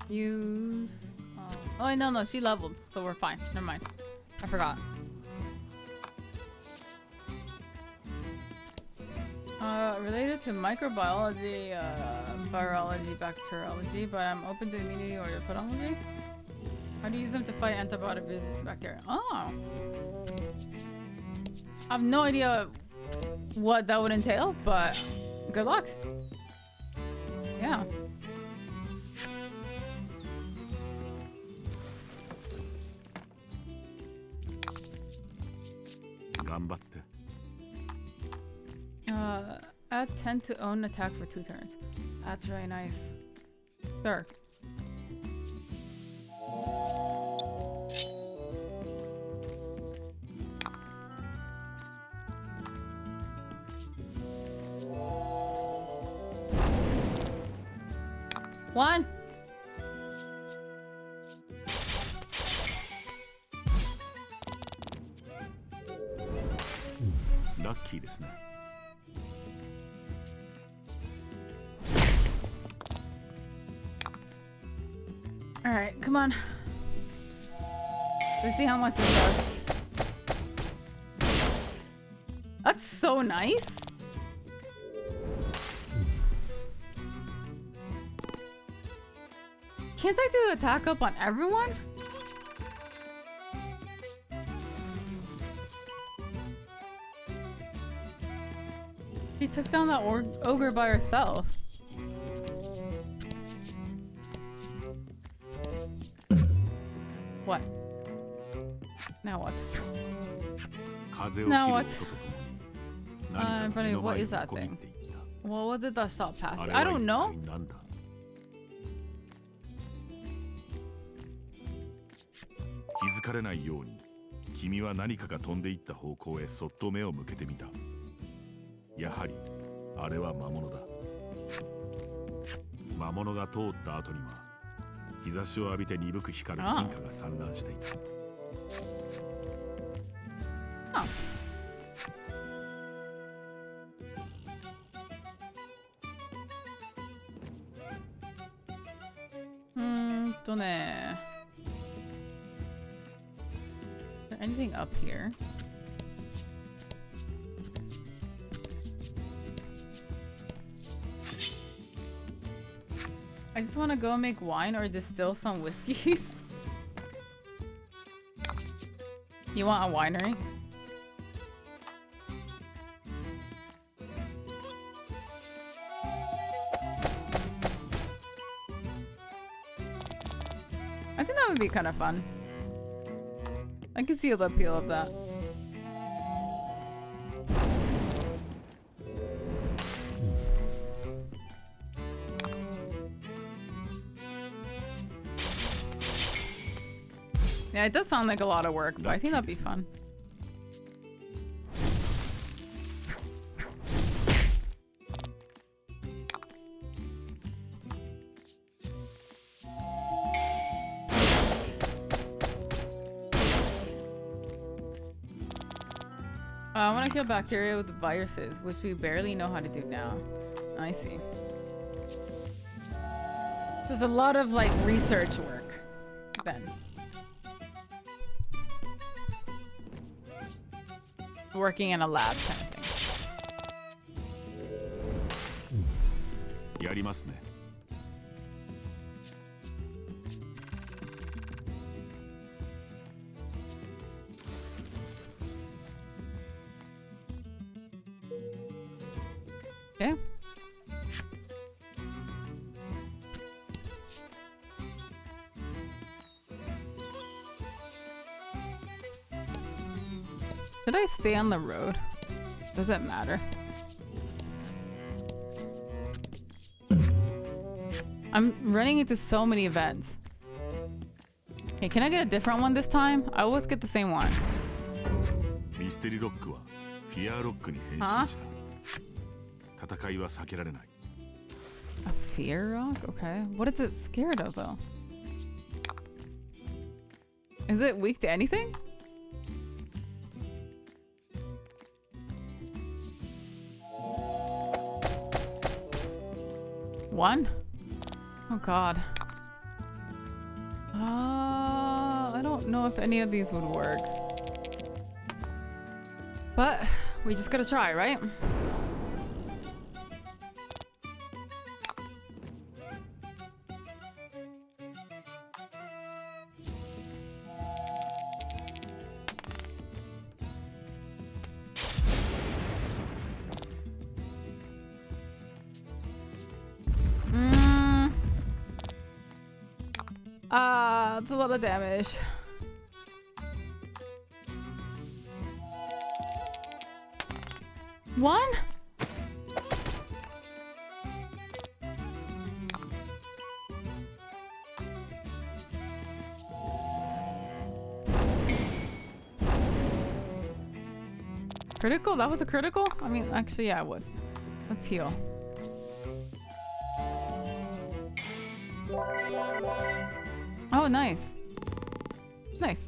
Use. Oh no, she leveled, so we're fine. Never mind. I forgot. Related to microbiology, virology, bacteriology, but I'm open to immunity or pathology. How do you use them to fight antibiotic resistant bacteria? Oh. I have no idea what that would entail, but good luck. Yeah. Add 10 to own attack for 2 turns. That's really nice. Sure. One. Lucky ですね。All right, come on. Let's see how much this does. That's so nice. Can't I do attack up on everyone? She took down that ogre by herself. What? Now what? Now what? Funny, what is that thing? What was it that shot past you? I don't know. 気づかれないように君は何かが飛んでいった方向へそっと目を向けてみた。やはりあれは魔物だ。魔物が通った後には日差しを浴びて鈍く光る金貨が散乱していた。ね。Is there anything up here? I just want to go make wine or distill some whiskeys. You want a winery? I think that would be kind of fun. I can see the appeal of that. Yeah, it does sound like a lot of work, but I think that'd be fun. I want to kill bacteria with viruses, which we barely know how to do now. I see. There's a lot of like research work then. Working in a lab kind of thing. やりますね。Okay. Should I stay on the road? Does it matter? I'm running into so many events. Hey, can I get a different one this time? I always get the same one. ミステリーロックはフィアーロックに変身した。戦いは避けられない。A fear rock? Okay. What is it scared of though? Is it weak to anything? One? Oh god. I don't know if any of these would work. But we just gotta try, right? That's a lot of damage. One? Critical? That was a critical? I mean, actually, yeah, it was. Let's heal. Oh, nice. Nice.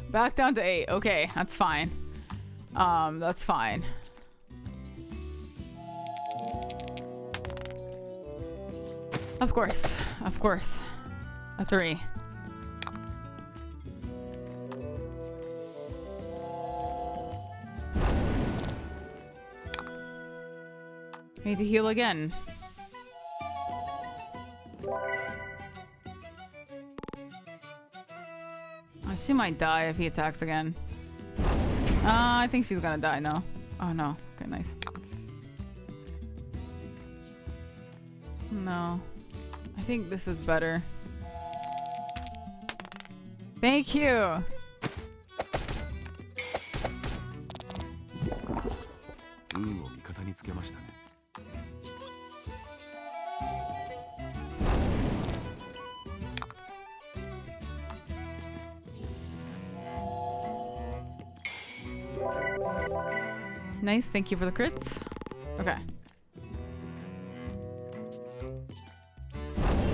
Back down to 8. Okay, that's fine. That's fine. Of course. Of course. A 3. Need to heal again. Oh, she might die if he attacks again. I think she's gonna die now. Oh no. Okay, nice. No. I think this is better. Thank you! Nice, thank you for the crits. Okay.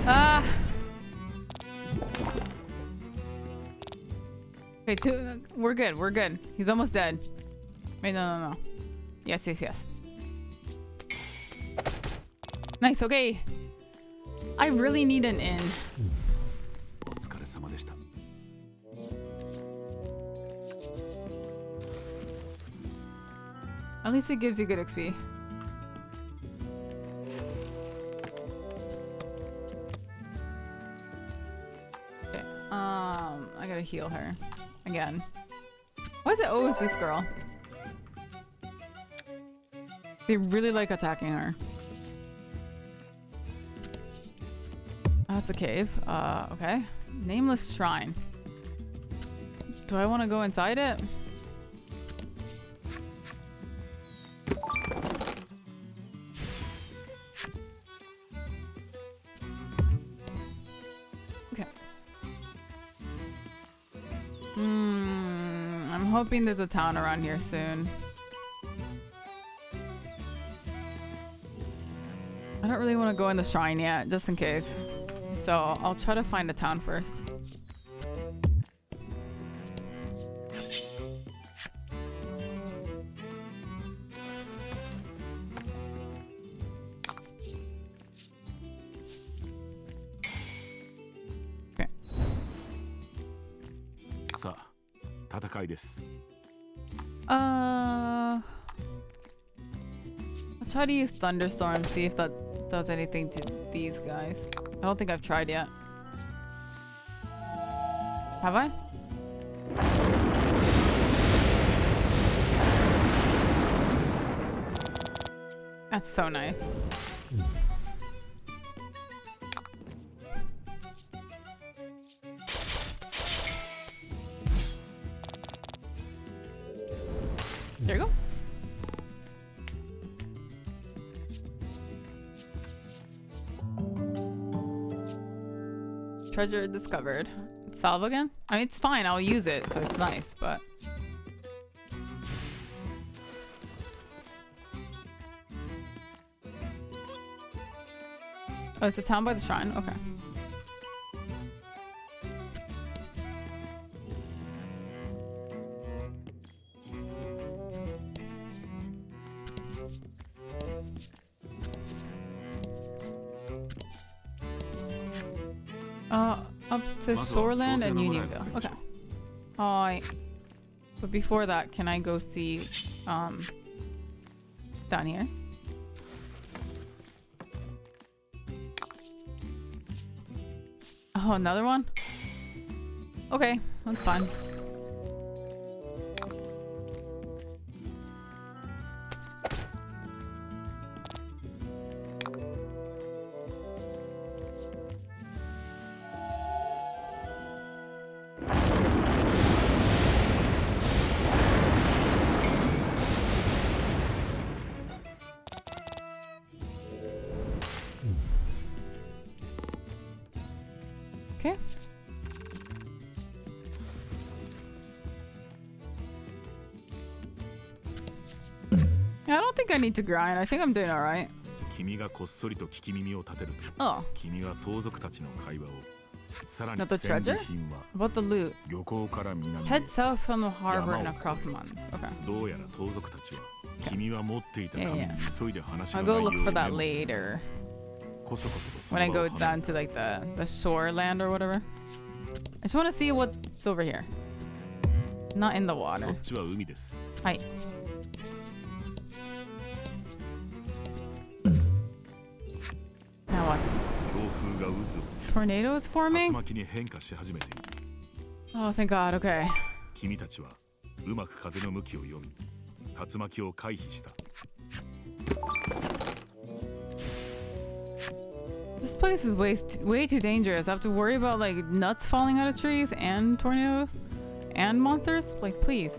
Ah! Okay, we're good, we're good. He's almost dead. Wait, no. Yes. Nice, okay. I really need an inn. At least it gives you good XP. Okay, I gotta heal her again. Why is it always this girl? They really like attacking her. That's a cave. Okay. Nameless shrine. Do I want to go inside it? Okay. I'm hoping there's a town around here soon. I don't really want to go in the shrine yet, just in case. So I'll try to find a town first. Okay. I'll try to use Thunderstorm, see if that does anything to these guys. I don't think I've tried yet. Have I? That's so nice. There you go. Treasure discovered. Salve again? I mean, it's fine. I'll use it, so it's nice, but... Oh, it's the town by the shrine? Okay. Up to Shoreland and Unionville. Okay. Alright. But before that, can I go see, down here? Oh, another one? Okay, that's fine. Okay. Yeah, I don't think I need to grind. I think I'm doing all right. Oh. Another treasure? About the loot. Head south from the harbor and across the mountains. Okay. Yeah. I'll go look for that later. こそこそとそ when I の場を go 離れ down to like the shore land or whatever. I just want to see what's over here. Not in the そ water. っちは海です。 Hi. Now what? 強風が渦をつけ Tornadoes 竜 forming? 巻に変化し始めている。 Oh, thank God. Okay. 君たちはうまく風の向きを読み竜巻を回避した。 This place is way too dangerous. I have to worry about like nuts falling out of trees and tornadoes and monsters. Like, please.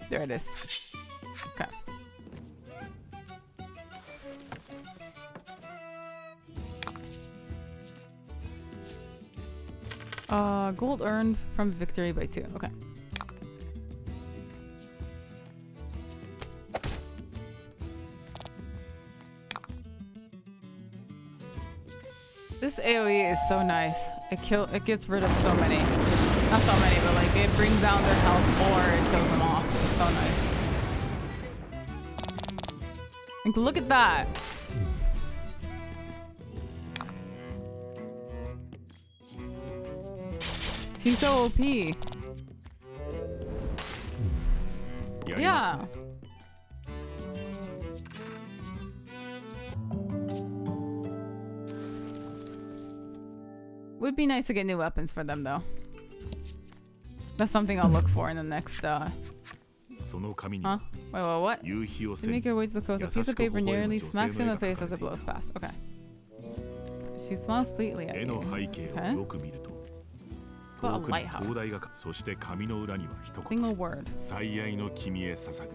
There it is. Okay. Gold earned from victory by 2. Okay. This AoE is so nice. It gets rid of so many. Not so many, but like it brings down their health or it kills them off. It's so nice. Like, look at that. She's so OP. やります Yeah. ね。 Would be nice to get new weapons for them though. That's something I'll look for in the next その紙に huh? Wait, what? 夕日を You 背に make your way to the coast. A piece of paper nearly smacks you in the face as it blows past. Okay. She smiles sweetly at 絵 you. の背景を Okay. よく見ると What 遠 a くに lighthouse. 灯台がかそして紙の裏には一言 Single word. 最愛の君へ捧ぐ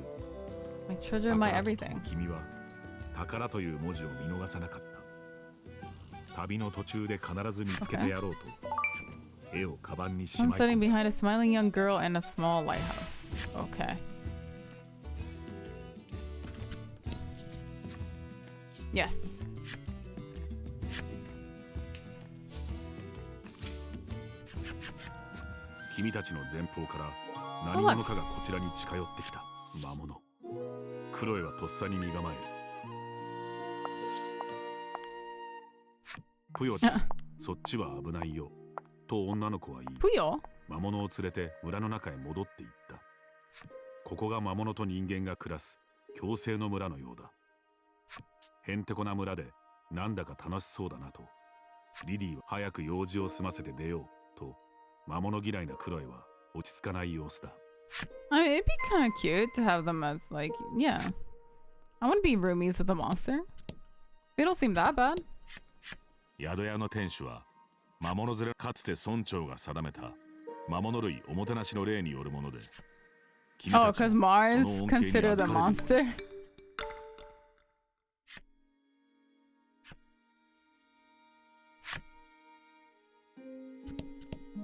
My treasure, my 宝と everything. 君は宝という文字を見逃さなかった。旅の途中で必ず見つけてやろうと、絵をカバンにし One まい込 sitting んだ。 behind a smiling young girl and a small lighthouse. Okay. Yes. 君たちの前方から何者かがこちらに近寄ってきた魔物。クロエはとっさに身構える。ぷよちゃん、そっちは危ないよ。と女の子は言い、 Puyo? 魔物を連れて村の中へ戻っていった。ここが魔物と人間が暮らす共生の村のようだ。へんてこな村でなんだか楽しそうだなと。リディは早く用事を済ませて出ようと。魔物嫌いなクロエは落ち着かない様子だ。 I mean, it'd be kind of cute to have them as like, yeah. I wouldn't be roomies with a monster. They don't seem that bad. 宿屋の店主は魔物連れかつて村長が定めた魔物類おもてなしの例によるもので、君 Oh, たち because も Mars その恩恵に consider the 預かれるように monster.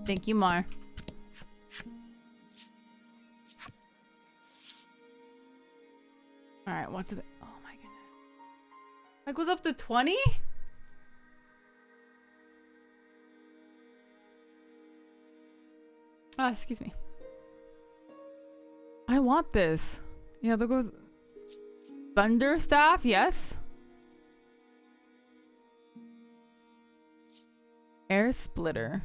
Thank you, Mar. All right, what's the? Oh my goodness. That goes up to 20? Ah, excuse me. I want this. Yeah, there goes Thunder Staff, yes. Air Splitter.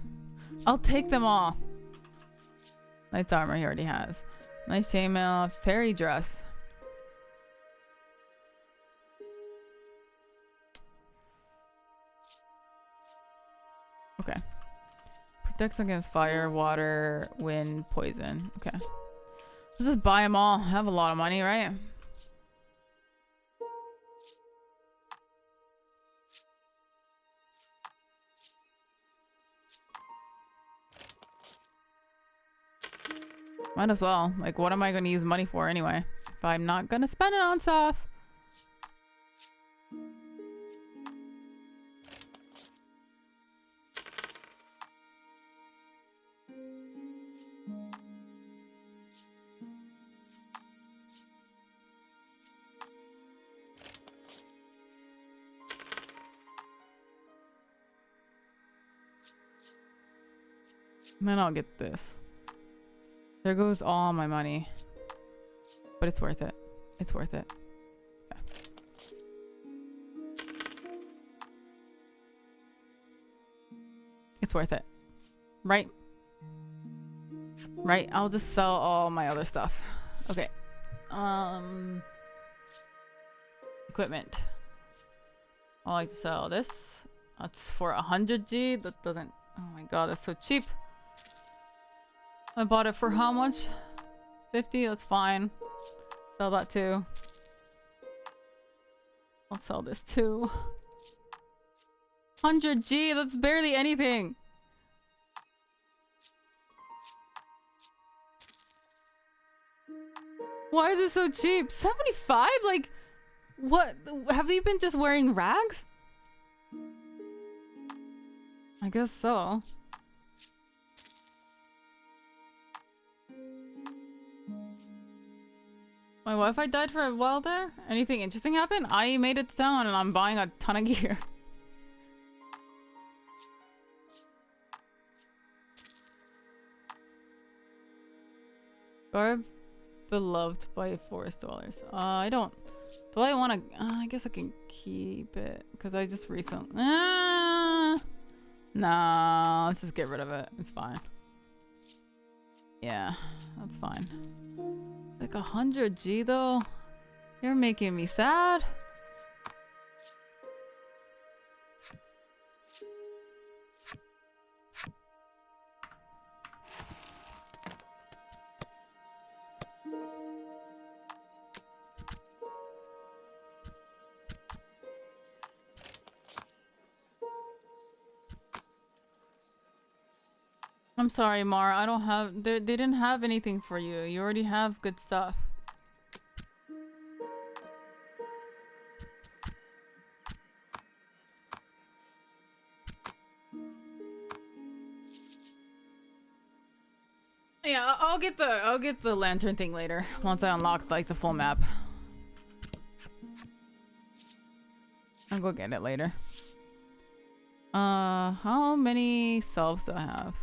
I'll take them all. Knight's armor he already has. Nice chainmail, fairy dress. Okay. Protects against fire, water, wind, poison. Okay. Let's just buy them all. I have a lot of money, right? Might as well. Like, what am I going to use money for anyway? If I'm not going to spend it on stuff. And then I'll get this. There goes all my money. but it's worth it. It's worth it. Okay. It's worth it. Right? Right? I'll just sell all my other stuff. Okay. Equipment. I like to sell this. That's for 100G. That doesn't... Oh my god, that's so cheap. I bought it for how much? 50? That's fine. Sell that too. I'll sell this too. 100G, that's barely anything. Why is it so cheap? 75? Like, what? Have you been just wearing rags? I guess so. My Wi-Fi died for a while there. Anything interesting happened? I made it to town and I'm buying a ton of gear. Garb beloved by forest dwellers. I don't. Do I want to? I guess I can keep it because I just recently. Nah, let's just get rid of it. It's fine. Yeah, that's fine. Like 100G though? You're making me sad. I'm sorry, Mara. I don't have... They didn't have anything for you. You already have good stuff. Yeah, I'll get the lantern thing later once I unlock like the full map. I'll go get it later. How many selves do I have?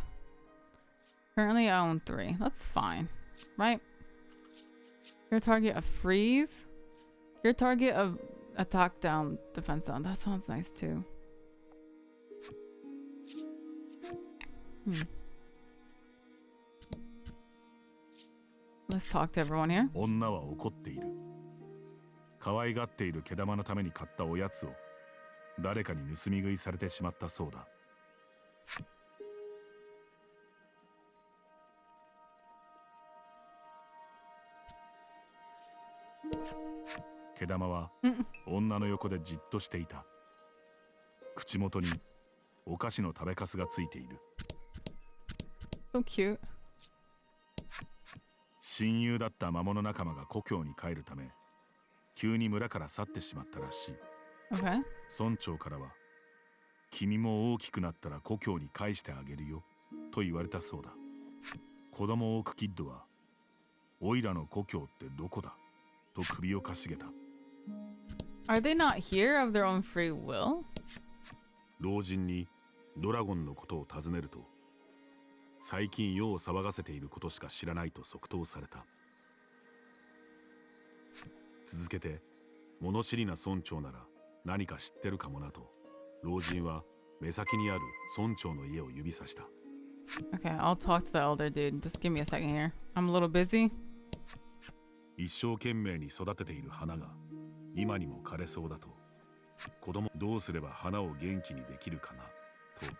Currently I own 3. That's fine, right? Your target of freeze. Your target of attack down, defense down. That sounds nice too. Let's talk to everyone here. 女は怒っている。可愛がっている毛玉のために買ったおやつを誰かに盗み食いされてしまったそうだ。毛玉は女の横でじっとしていた。口元にお菓子の食べかすがついている。So cute. 親友だった魔物仲間が故郷に帰るため急に村から去ってしまったらしい。Okay. 村長からは君も大きくなったら故郷に返してあげるよと言われたそうだ。子供を置くキッドはオイラの故郷ってどこだと首をかしげた。Are they not here of their own free will? 老人にドラゴンのことを尋ねると最近世を騒がせていることしか知らないと即答された。続けて物知りな村長なら何か知ってるかもなと老人は目先にある村長の家を指さした。 Okay, I'll talk to the elder dude. Just give me a second here. I'm a little busy. 一生懸命に育てている花が今にも枯れそうだと子供どうすれば花を元気にできるかなと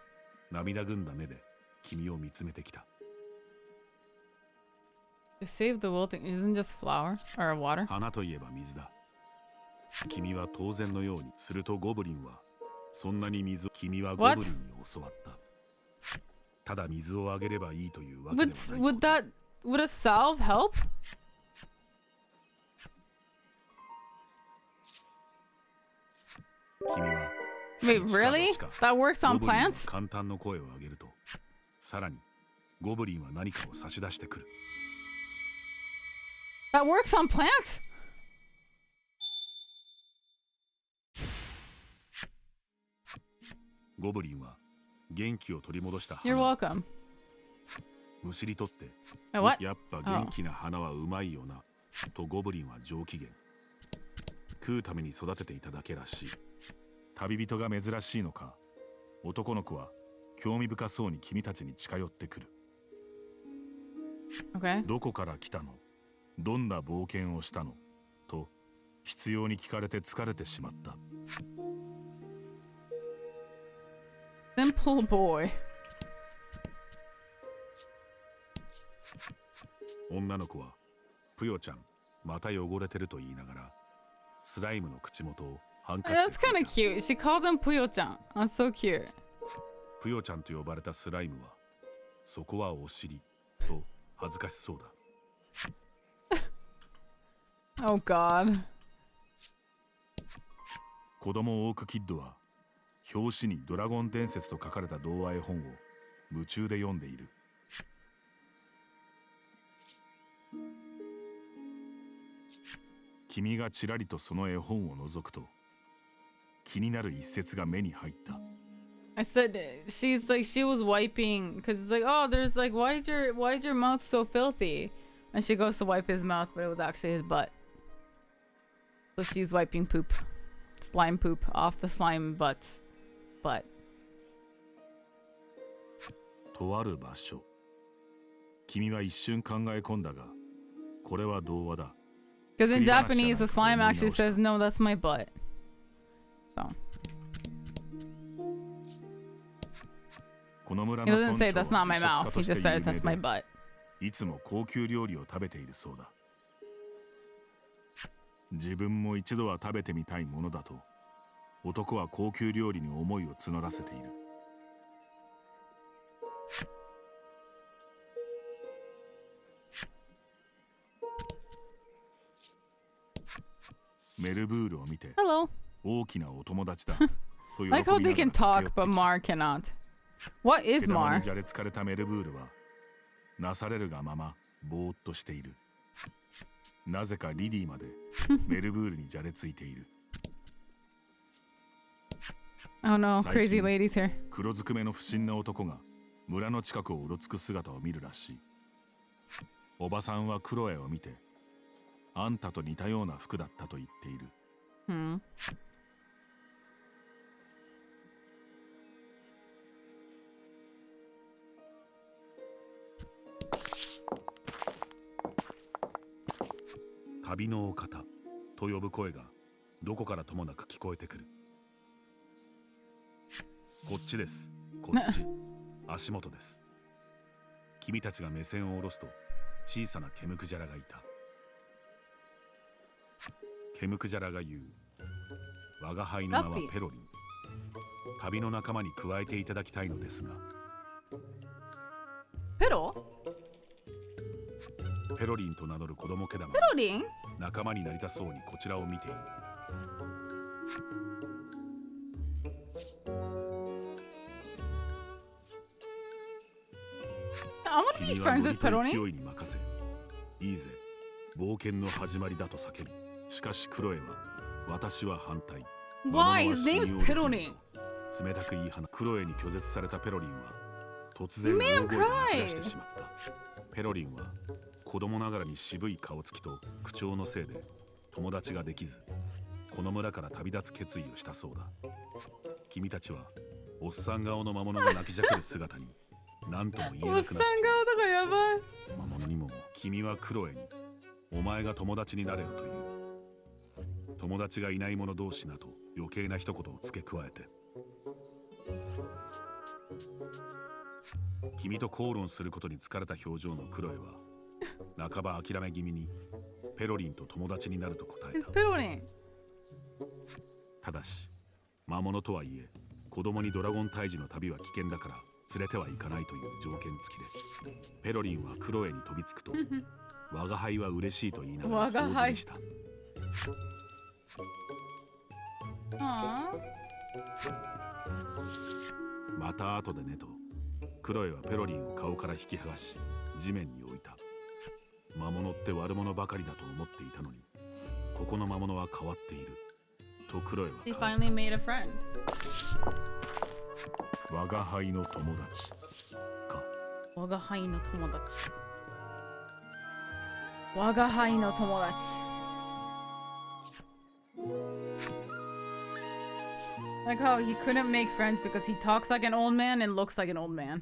涙ぐんだ目で君を見つめてきた。 To save the wilting isn't just flower or water. 花といえば水だ。君は当然のようにするとゴブリンはそんなに水を君はゴブリンに教わった。ただ水をあげればいいというわけではない。Would a salve help? 君は Wait, really? That works on ゴブリンの plants? 簡単の声を上げるとさらにゴブリンは何かを差し出してくる。 That works on plants? ゴブリンは元気を取り戻した You're 花 welcome. むしり取って What? やっぱ元気な花はうまいよなとゴブリンは上機嫌。食うために育てていただけらしい。旅人が珍しいのか、男の子は興味深そうに君たちに近寄ってくる。Okay. どこから来たの？どんな冒険をしたの？と必要に聞かれて疲れてしまった。Simple boy. 女の子はぷよちゃんまた汚れてると言いながらスライムの口元をハンカチで That's kind of cute. She calls him Puyo-chan. That's so cute. ぷよちゃんと呼ばれたスライムはそこはお尻と恥ずかしそうだ。Oh God. 子供オークキッドは表紙にドラゴン伝説と書かれた童話絵本を夢中で読んでいる。君がちらりとその絵本を覗くと気になる一節が目に入った。I said she's like she was wiping because it's like, oh, there's like why'd your mouth so filthy? And she goes to wipe his mouth, but it was actually his butt. So she's wiping poop, slime poop off the slime butt's butt. とある場所。君は一瞬考え込んだが、これは童話だ。Because in Japanese, the slime actually says, no, that's my butt. So. この村 He の doesn't 村 say 長 that's not my は mouth. 美 He 食家 just として says 有名 that's my で butt. いつも高級料理を食べているそうだ。自分も一度は食べてみたいものだと男は高級料理に思いを募らせている。メルブールを見て Hello. 大きなお友達だと喜びな Like が how ら they can 駆け寄 talk, って but きた。 Mar cannot. What is 毛玉 Mar? にじゃれつかれたメルブールはなされるがままぼーっとしている。なぜかリディまでメルブールにじゃれついている。Oh no, 最 crazy 近 ladies here. 黒ずくめの不審な男が村の近くをうろつく姿を見るらしい。おばさんはクロエを見てあんたと似たような服だったと言っている。Hmm. 旅のお方と呼ぶ声がどこからともなく聞こえてくる。こっちです。こっち。足元です。君たちが目線を下ろすと小さなケムクジャラがいた。ケムクジャラが言う。我が輩の名はペロリン。旅の仲間に加えていただきたいのですが。Pero? ペロリンと名乗る子供毛玉。 Peroling? 仲間になりたそうにこちらを見ている。I want to be 君は friends ノ with リと Peroling. 勢いに任せ、いいぜ、冒険の始まりだと叫び、しかしクロエは、私は反対。 Why? 魔 His 物は信 name's 用できない Peroling. と冷たく言い放クロエに拒絶されたペロリンは、突然 You made 大 him 声で泣き cry. 出してしまった。ペロリンは、子供ながらに渋い顔つきと口調のせいで、友達ができず、この村から旅立つ決意をしたそうだ。君たちは、おっさん顔の魔物が泣きじゃくる姿に、何とも言えなくなった。魔物にも君はクロエにお前が友達になれよという友達がいない者同士なと余計な一言を付け加えて君と口論することに疲れた表情のクロエは半ば諦め気味にペロリンと友達になると答え It's た。 Peroling. ただし魔物とはいえ子供にドラゴン退治の旅は危険だから連れてはいかないという条件付きでペロリンはクロエに飛びつくと我が輩は嬉しいと言いながら頬ずりした。 Aww. また後でねとクロエはペロリンを顔から引き剥がし地面に置いた。魔物って悪者ばかりだと思っていたのにここの魔物は変わっているとクロエは He 感じ finally made a friend. た。我が輩の友達か。我が輩の友達。Waga hai no tomodachi. Like how he couldn't make friends because he talks like an old man and looks like an old man.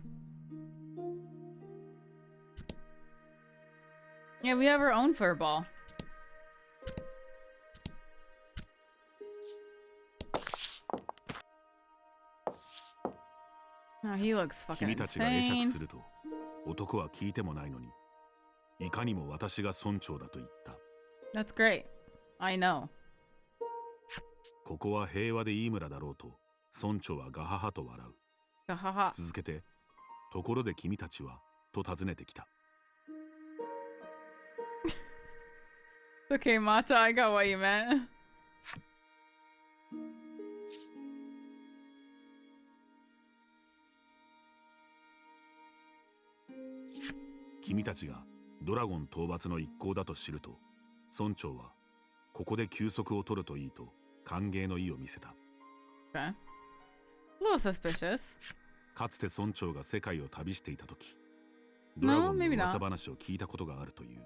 Yeah, we have our own furball. Oh, he looks fucking 君たちが会釈 insane. すると男は聞いてもないのにいかにも私が村長だと言った。 That's great. I know. ここは平和でいい村だろうと村長はガハハと笑う。 Gahaha. 続けてところで君たちはと尋ねてきた。 Okay, Mata, I got what you meant. 君たちがドラゴン討伐の一行だと知ると村長はここで休息を取るといいと歓迎の意を見せた。 Okay. A little suspicious. かつて村長が世界を旅していた時ドラゴンの maybe not. 噂話を聞いたことがあるという。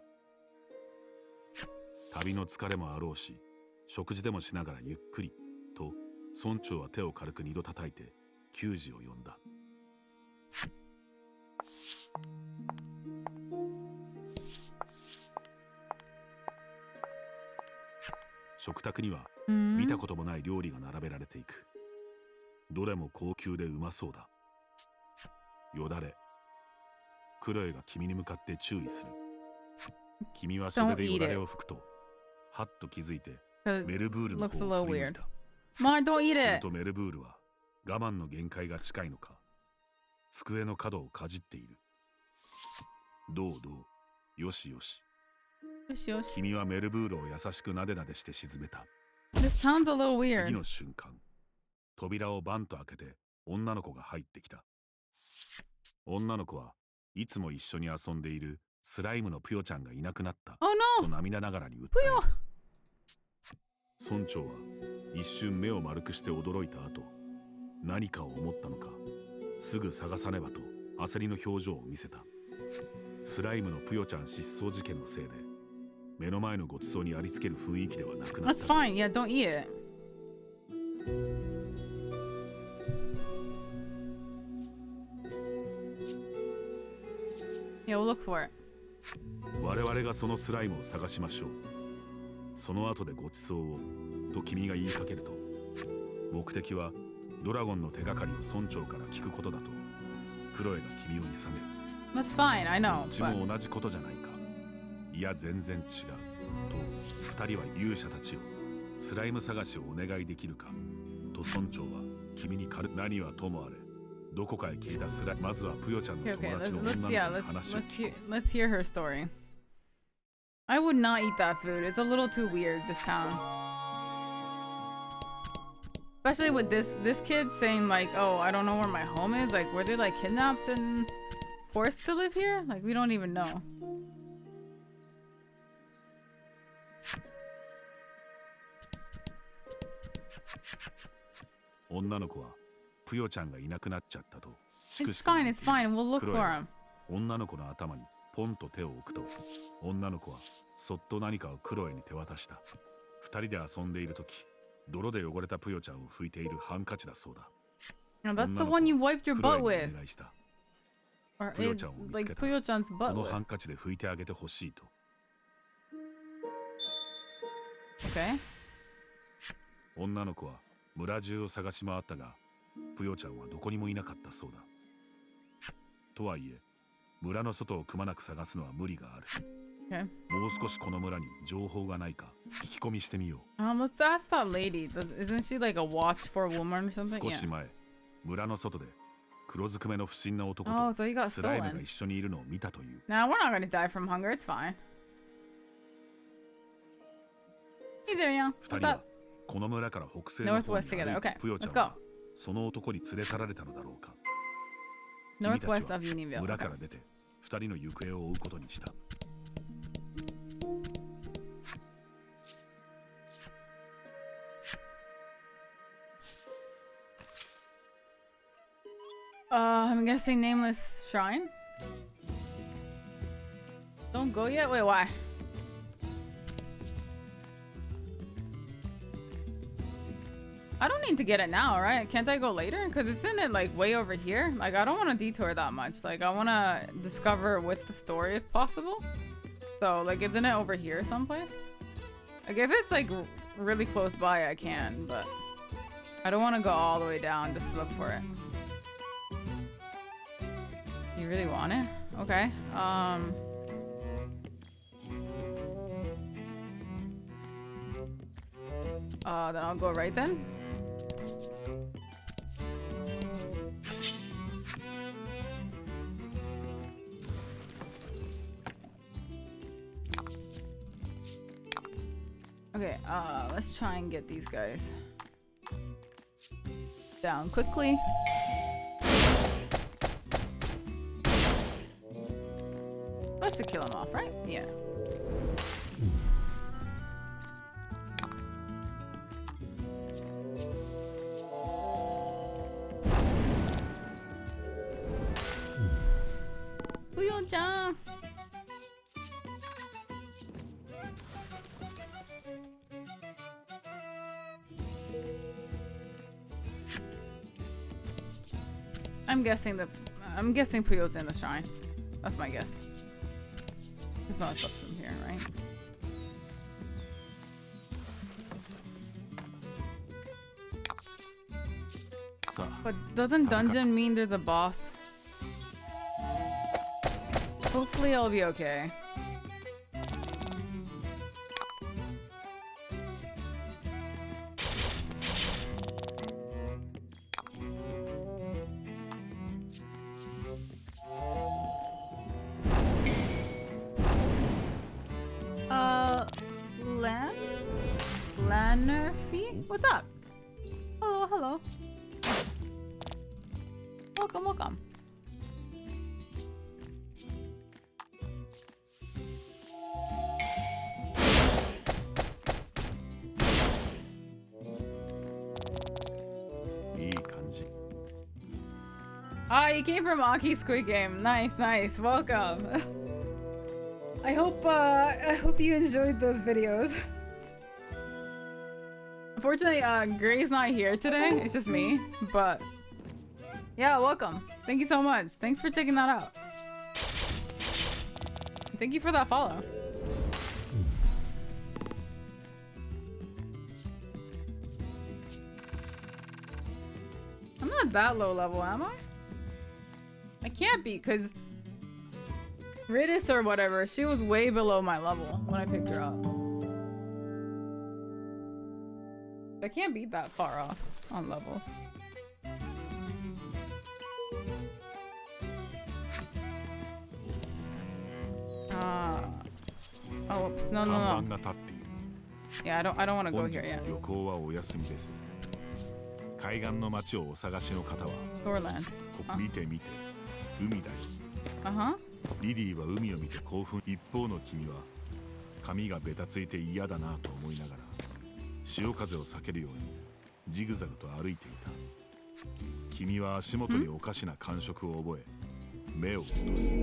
旅の疲れもあろうし食事でもしながらゆっくりと村長は手を軽く2度叩いて給仕を呼んだ。食卓には見たこともない料理が並べられていく。どれも高級でうまそうだ。よだれ。クロエが君に向かって注意する。君は袖でよだれを拭くとはっと気づいてメルブールの方を振り向いた。 Mom, don't eat する it. とメルブールは我慢の限界が近いのか机の角をかじっている。どうどうよしよし。 Yosh, yosh. 君はメルブールを優しくなでなでして沈めた。 This sounds a little 次 weird. の瞬間扉をバンと開けて女の子が入ってきた。女の子はいつも一緒に遊んでいるスライムのぷよちゃんがいなくなった Oh と no! 涙ながらに訴える。村長は一瞬目を丸くして驚いた後何かを思ったのかすぐ探さねばと焦りの表情を見せた。スライムのぷよちゃん失踪事件のせいで目の前のごちそうにありつける雰囲気ではなくなっ That's た。 fine. Yeah, don't eat it. Yeah, we'll look for it. 我々がそのスライムを探しましょう。その後でごちそうをと君が言いかけると目的はドラゴンの手がかりを村長から聞くことだとクロエが君を諌める。 That's fine. I ど know. っち But も同じことじゃないか。いや全然違うと二人は勇者たちをスライム探しをお願いできるかと村長は君に何はともあれどこかへ消えたスライムまずはぷよちゃんの okay, 友 okay. 達の Let's 女の子 yeah, の let's 話を let's 聞 hear こ let's hear her story. I would not eat that food. It's a little too weird. This town, especially with this kid saying like, "Oh, I don't know where my home is." Like, were they like kidnapped and forced to live here? Like, we don't even know. 女の子はぷよちゃんがいなくなっちゃったとしく It's しく fine. It's fine. We'll look クロエ for は him. 女の子の頭にポンと手を置くと女の子はそっと何かをクロエに手渡した。二人で遊んでいる時泥で汚れたぷよちゃんを拭いているハンカチだそうだ。 No, that's the one you wiped your クロエ butt にお with. 願いした。 Or Puyo-chan it's を見つ like けた。 Puyo-chan's こ butt のハ with. ンカチで拭いてあげてほしいと。 Okay. 女の子は村中を探し回ったがぷよちゃんはどこにもいなかったそうだ。とはいえ村の外をくまなく探すのは無理がある。 Okay. もう少しこの村に情報がないか聞き込みしてみよ Let's ask that lady. Isn't she like a watch for a woman or う。 something? 少 Yeah. し前村の外で黒ずくめの不審な男 Oh, と so he got スライムが stolen. 一緒にいるのを見たという。 Nah, we're not gonna die from hunger. It's fine. He's here, young. 二 What's 人は up? この村から北西の方に Northwest 歩 together. いて Okay, ぷよちゃ let's ん go. はその男に連れ去られたのだろうか。君たち Northwest は of Unionville. 村 Okay. から出て二人の行方を追うことにした。 I'm guessing nameless shrine. Don't go yet. Wait, why? I don't need to get it now, right? Can't I go later? Because isn't it like way over here? Like I don't want to detour that much. Like I want to discover with the story if possible. So like isn't it over here someplace? Like if it's like really close by I can, but I don't want to go all the way down just to look for it. You really want it? Okay. Then I'll go right then. Okay, let's try and get these guys down quickly. That should kill him off, right? Yeah. Puyo-chan! I'm guessing Puyo's in the shrine. That's my guess. There's no stuff from here, right? But doesn't dungeon mean there's a boss? Hopefully I'll be okay. Lannerfy? What's up? Hello, hello. Welcome, welcome. Ah, you came from Aki Squid Game. Nice, nice. Welcome. I hope you enjoyed those videos. Unfortunately, Gray's not here today. It's just me. But yeah, welcome. Thank you so much. Thanks for checking that out. Thank you for that follow. I'm not that low level, am I? I can't be, because Ritis or whatever, she was way below my level when I picked her up. I can't be that far off on levels. Oh, oops. No, no, no. Yeah, I don't want to go here yet. Doorland. Uh-huh. リリーは海を見て興奮。一方の君は髪がベタついて嫌だなと思いながら潮風を避けるようにジグザグと歩いていた。君は足元におかしな感触を覚え目を落とす。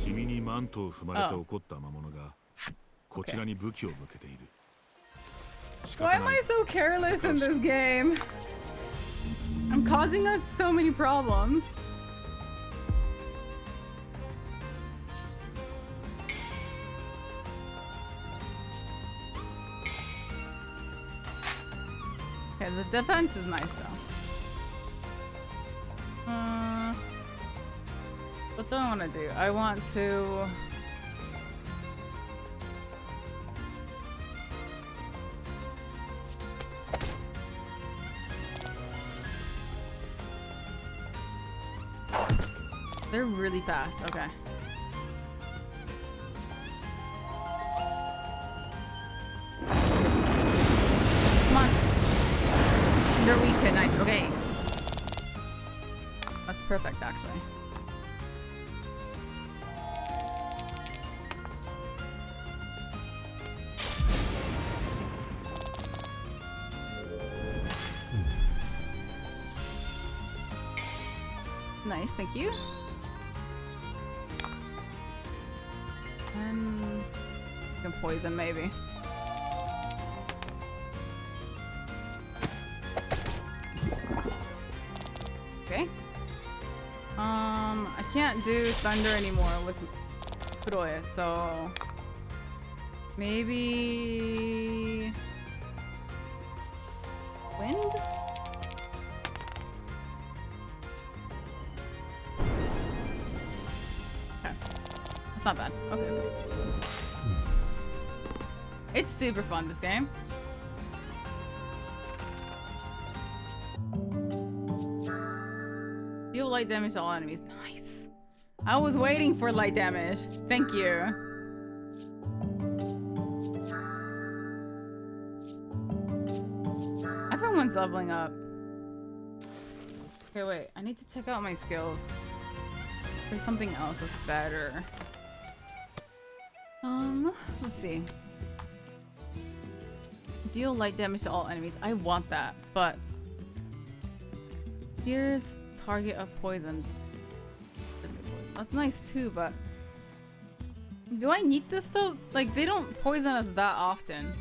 君にマントを踏まれて怒った魔物がこちらに武器を向けている。Why am I so careless in this game? I'm causing us so many problems. Okay, the defense is nice though. What do I want to do? I want to... They're really fast. Okay. Come on. They're weak to nice. Okay. That's perfect, actually. Nice, thank you. And you can poison maybe. do thunder anymore with Blluist, so maybe wind? Okay. That's not bad. Okay. It's super fun, this game. Deal light damage to all enemies. Nice. I was waiting for light damage. Thank you. Everyone's leveling up. Okay, wait. I need to check out my skills. There's something else that's better. Let's see. Deal light damage to all enemies. I want that, but here's target of poison. That's nice too, but do I need this though? Like, they don't poison us that often,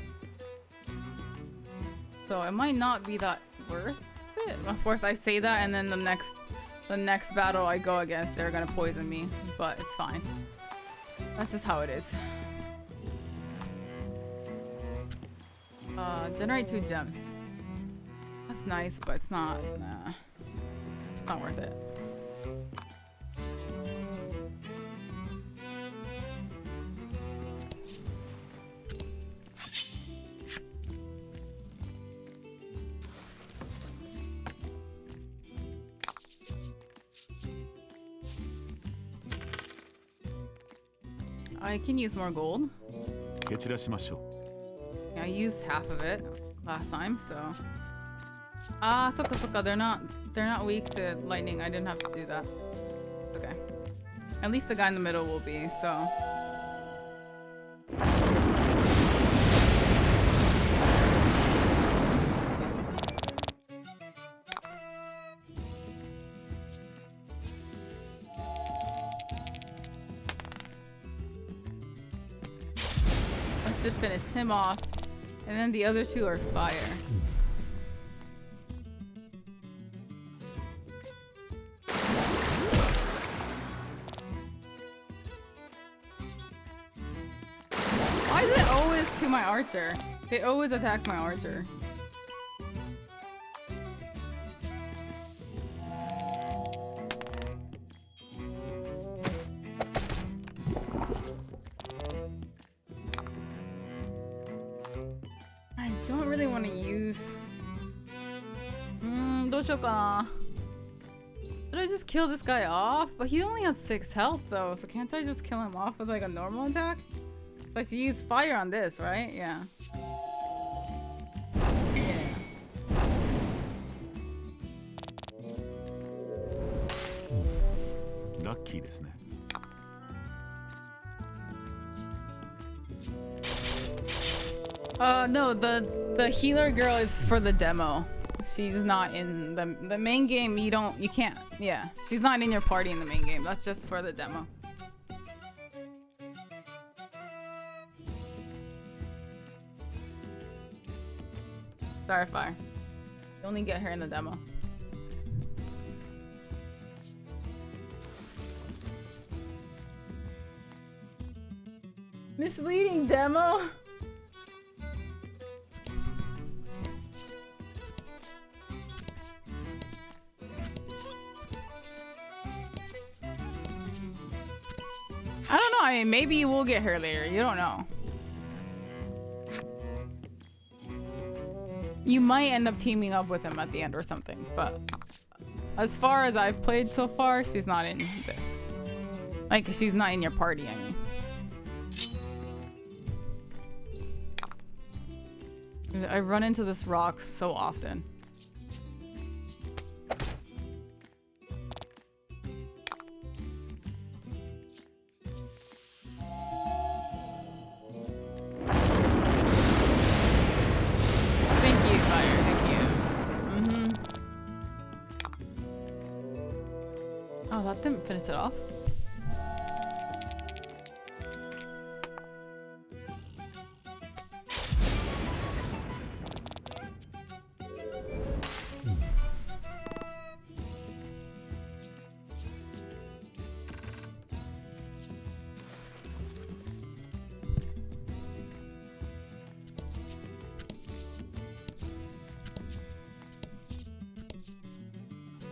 so it might not be that worth it. Of course, I say that, and then the next battle I go against, they're gonna poison me, but it's fine. That's just how it is. Generate 2 gems. That's nice, but it's not. Nah, not worth it. I can use more gold. 蹴散らしましょ I used half of it last time, so. Ah, sucka sucka. They're not weak to lightning. I didn't have to do that. Okay. At least the guy in the middle will be, so. I should finish him off. And then the other 2 are fire. Why is it always to my archer? They always attack my archer. I don't really want to use...どうしようかな. Should I just kill this guy off? But he only has 6 health though, so can't I just kill him off with like a normal attack? I should use fire on this, right? Yeah.う。ラッキーですね。No, the healer girl is for the demo. She's not in the main game. You can't. Yeah, she's not in your party in the main game. That's just for the demo. Starfire. You only get her in the demo. Misleading demo? I don't know. I mean, maybe you will get her later. You don't know. You might end up teaming up with him at the end or something, but as far as I've played so far, she's not in this. Like, she's not in your party, I mean. I run into this rock so often. Didn't finish it off.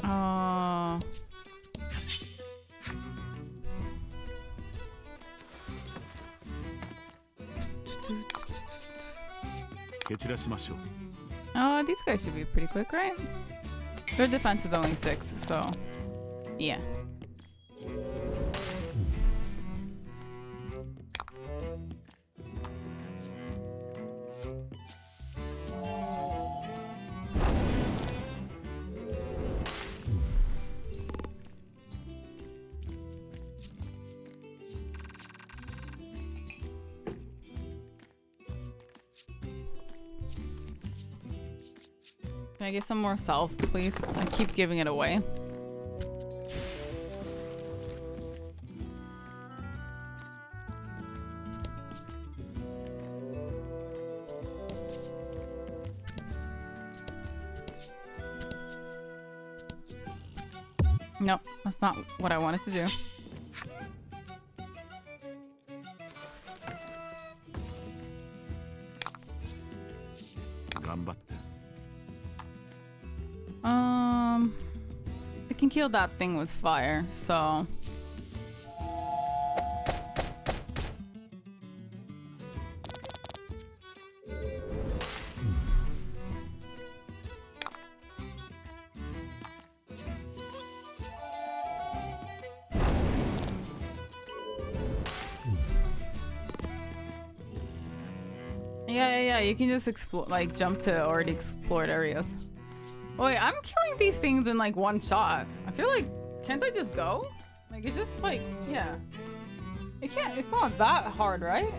Oh. 蹴散らしましょう。 These guys should be pretty quick, right? Their defense is only 6, so yeah. Can I get some more self, please? I keep giving it away. Nope, that's not what I wanted to do. I can kill that thing with fire, so. Yeah, you can just explore, like, jump to already explored areas. Oh, wait, I'm killing these things in, like, one shot. I feel like, can't I just go? Like, it's just, like, yeah. It's not that hard, right?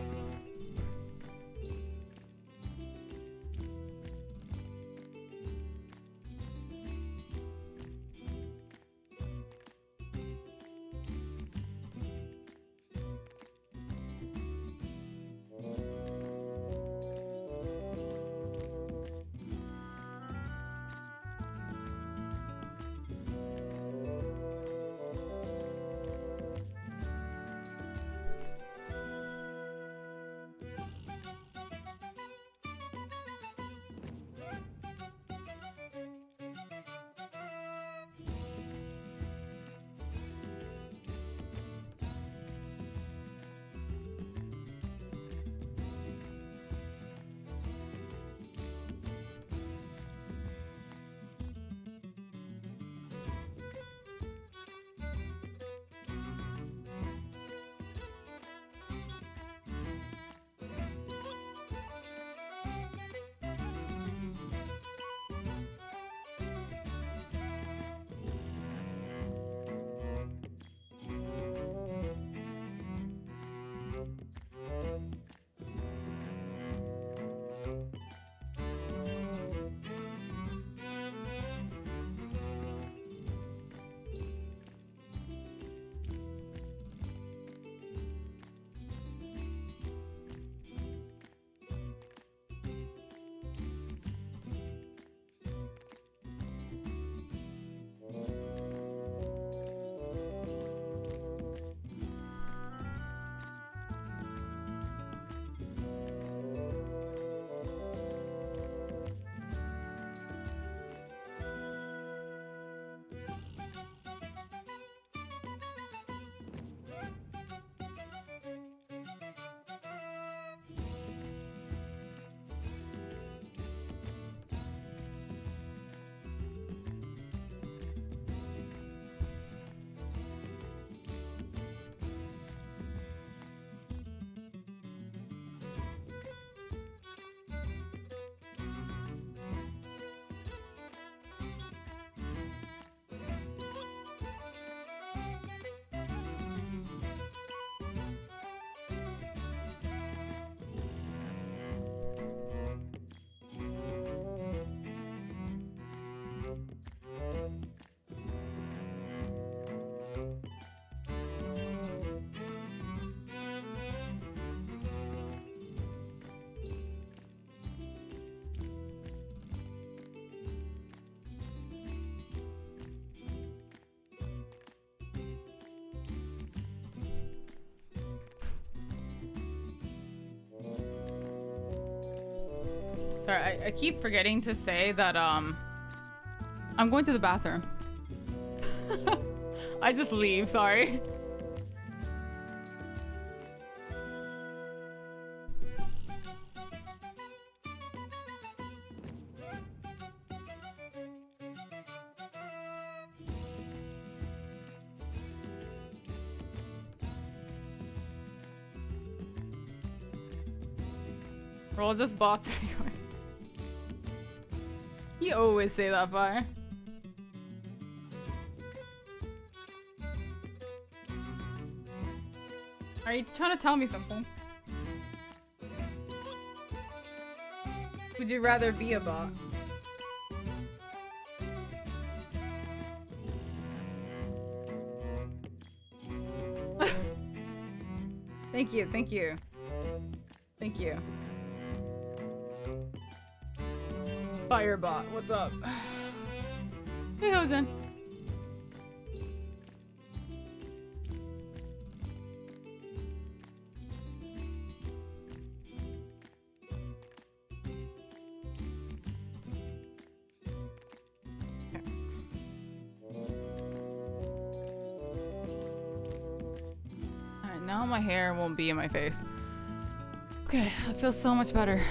Sorry, I keep forgetting to say that I'm going to the bathroom. I just leave, sorry. We're all just bots anyway. You always say that, Fire. Are you trying to tell me something? Would you rather be a bot? Thank you, thank you. Thank you. Firebot, what's up? Hey, Hosen. Alright, now my hair won't be in my face. Okay, I feel so much better.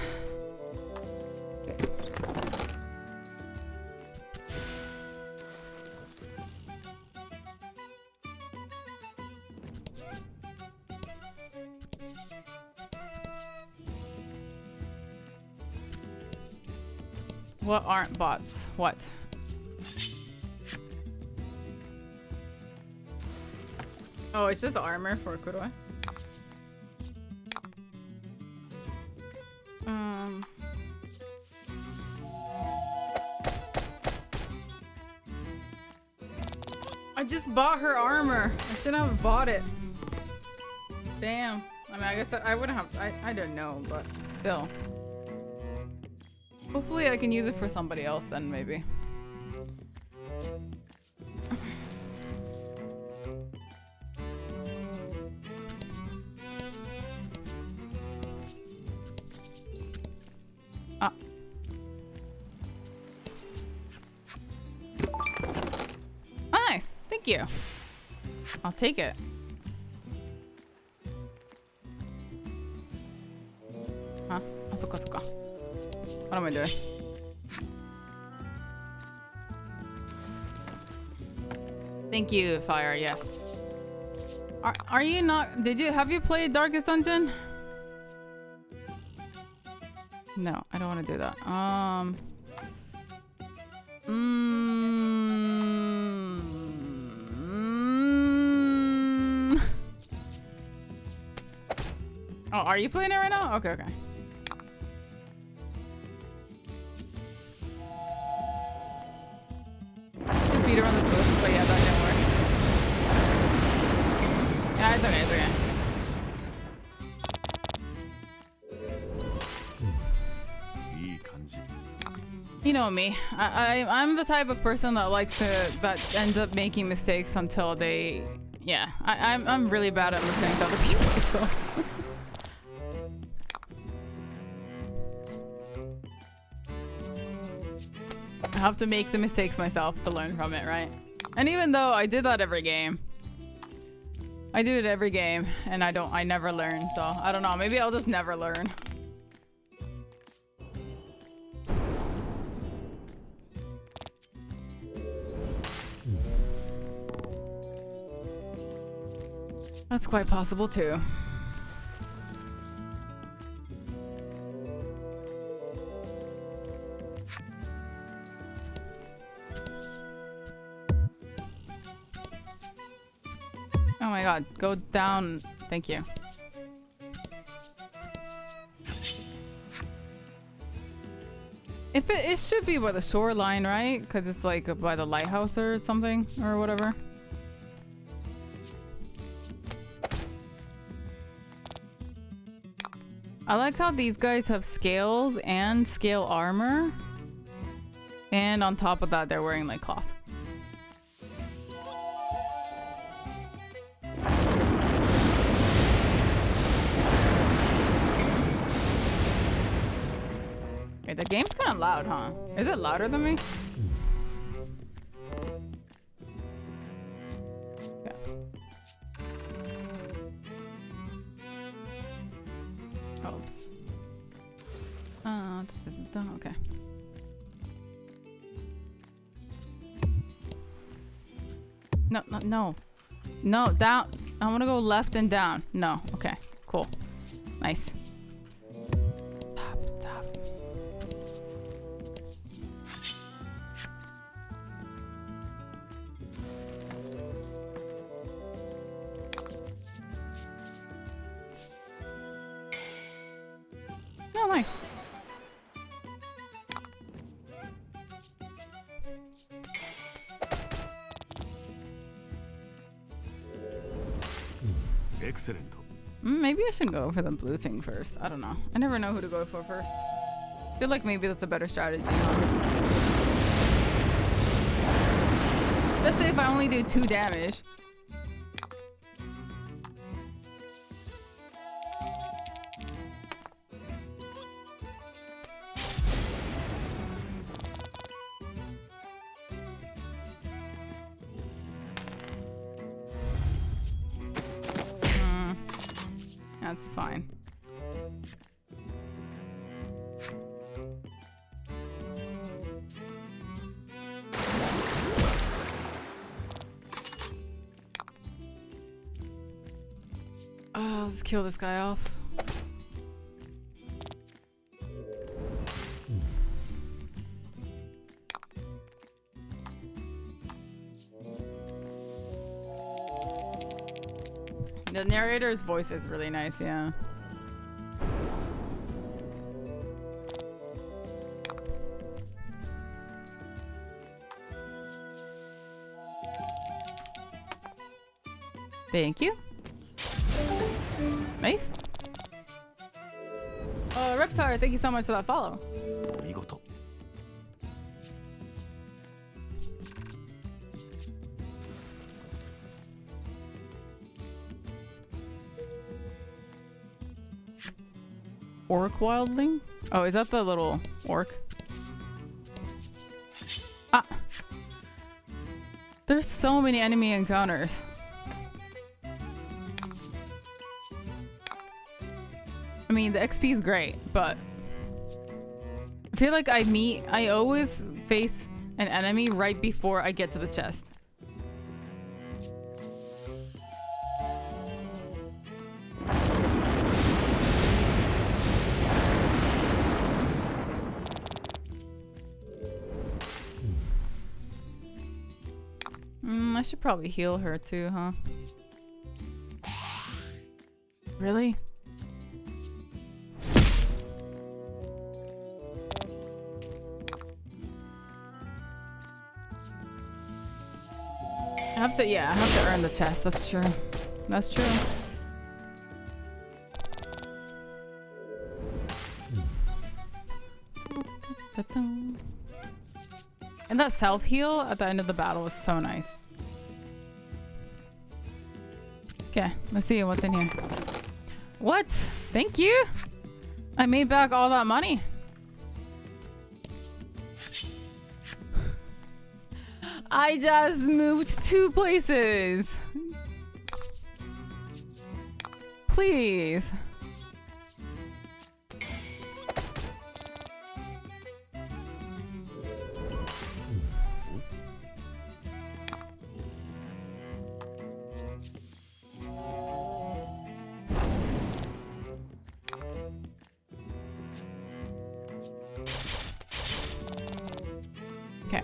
What aren't bots? What? Oh, it's just armor for Kuroi. I just bought her armor. I shouldn't have bought it. Damn. I mean, I guess I wouldn't have. I don't know, but still. Hopefully I can use it for somebody else then, maybe. Ah. Oh, nice. Thank you. I'll take it. Huh? Ah, sokka, sokka. What am I doing? Thank you, Fire. Yes. Are you not? Have you played Darkest Dungeon? No, I don't want to do that. Oh, are you playing it right now? Okay, okay. Beat her on the booth, but yeah, that didn't work. Yeah, it's okay, it's okay. You know me. I'm the type of person that that ends up making mistakes until they, yeah. I'm really bad at listening to other people, so. I have to make the mistakes myself to learn from it, right? And even though I did that every game, I do it every game, and I never learn. So I don't know. Maybe I'll just never learn. That's quite possible too. Oh my god, go down. Thank you. If it should be by the shoreline, right? Because it's like by the lighthouse or something or whatever. I like how these guys have scales and scale armor. And on top of that, they're wearing like cloth. Wait, the game's kind of loud, huh? Is it louder than me? Okay. No, no, no. No, down. I want to go left and down. No. Okay. Cool. Nice. Stop, stop. Oh, nice. Excellent. Maybe I should go for the blue thing first. I don't know. I never know who to go for first. I feel like maybe that's a better strategy. Especially if I only do 2 damage. That's fine. Let's kill this guy off. The narrator's voice is really nice, yeah. Thank you. Nice. Reptar, thank you so much for that follow. 見事。 Orc wildling? Oh, is that the little orc? Ah! There's so many enemy encounters. I mean, the XP is great, but I feel like I always face an enemy right before I get to the chest. I should probably heal her too, huh? Really? I have to earn the chest, that's true. That's true. And that self-heal at the end of the battle was so nice. Okay, let's see what's in here. What? Thank you? I made back all that money. I just moved 2 places. Please. Okay.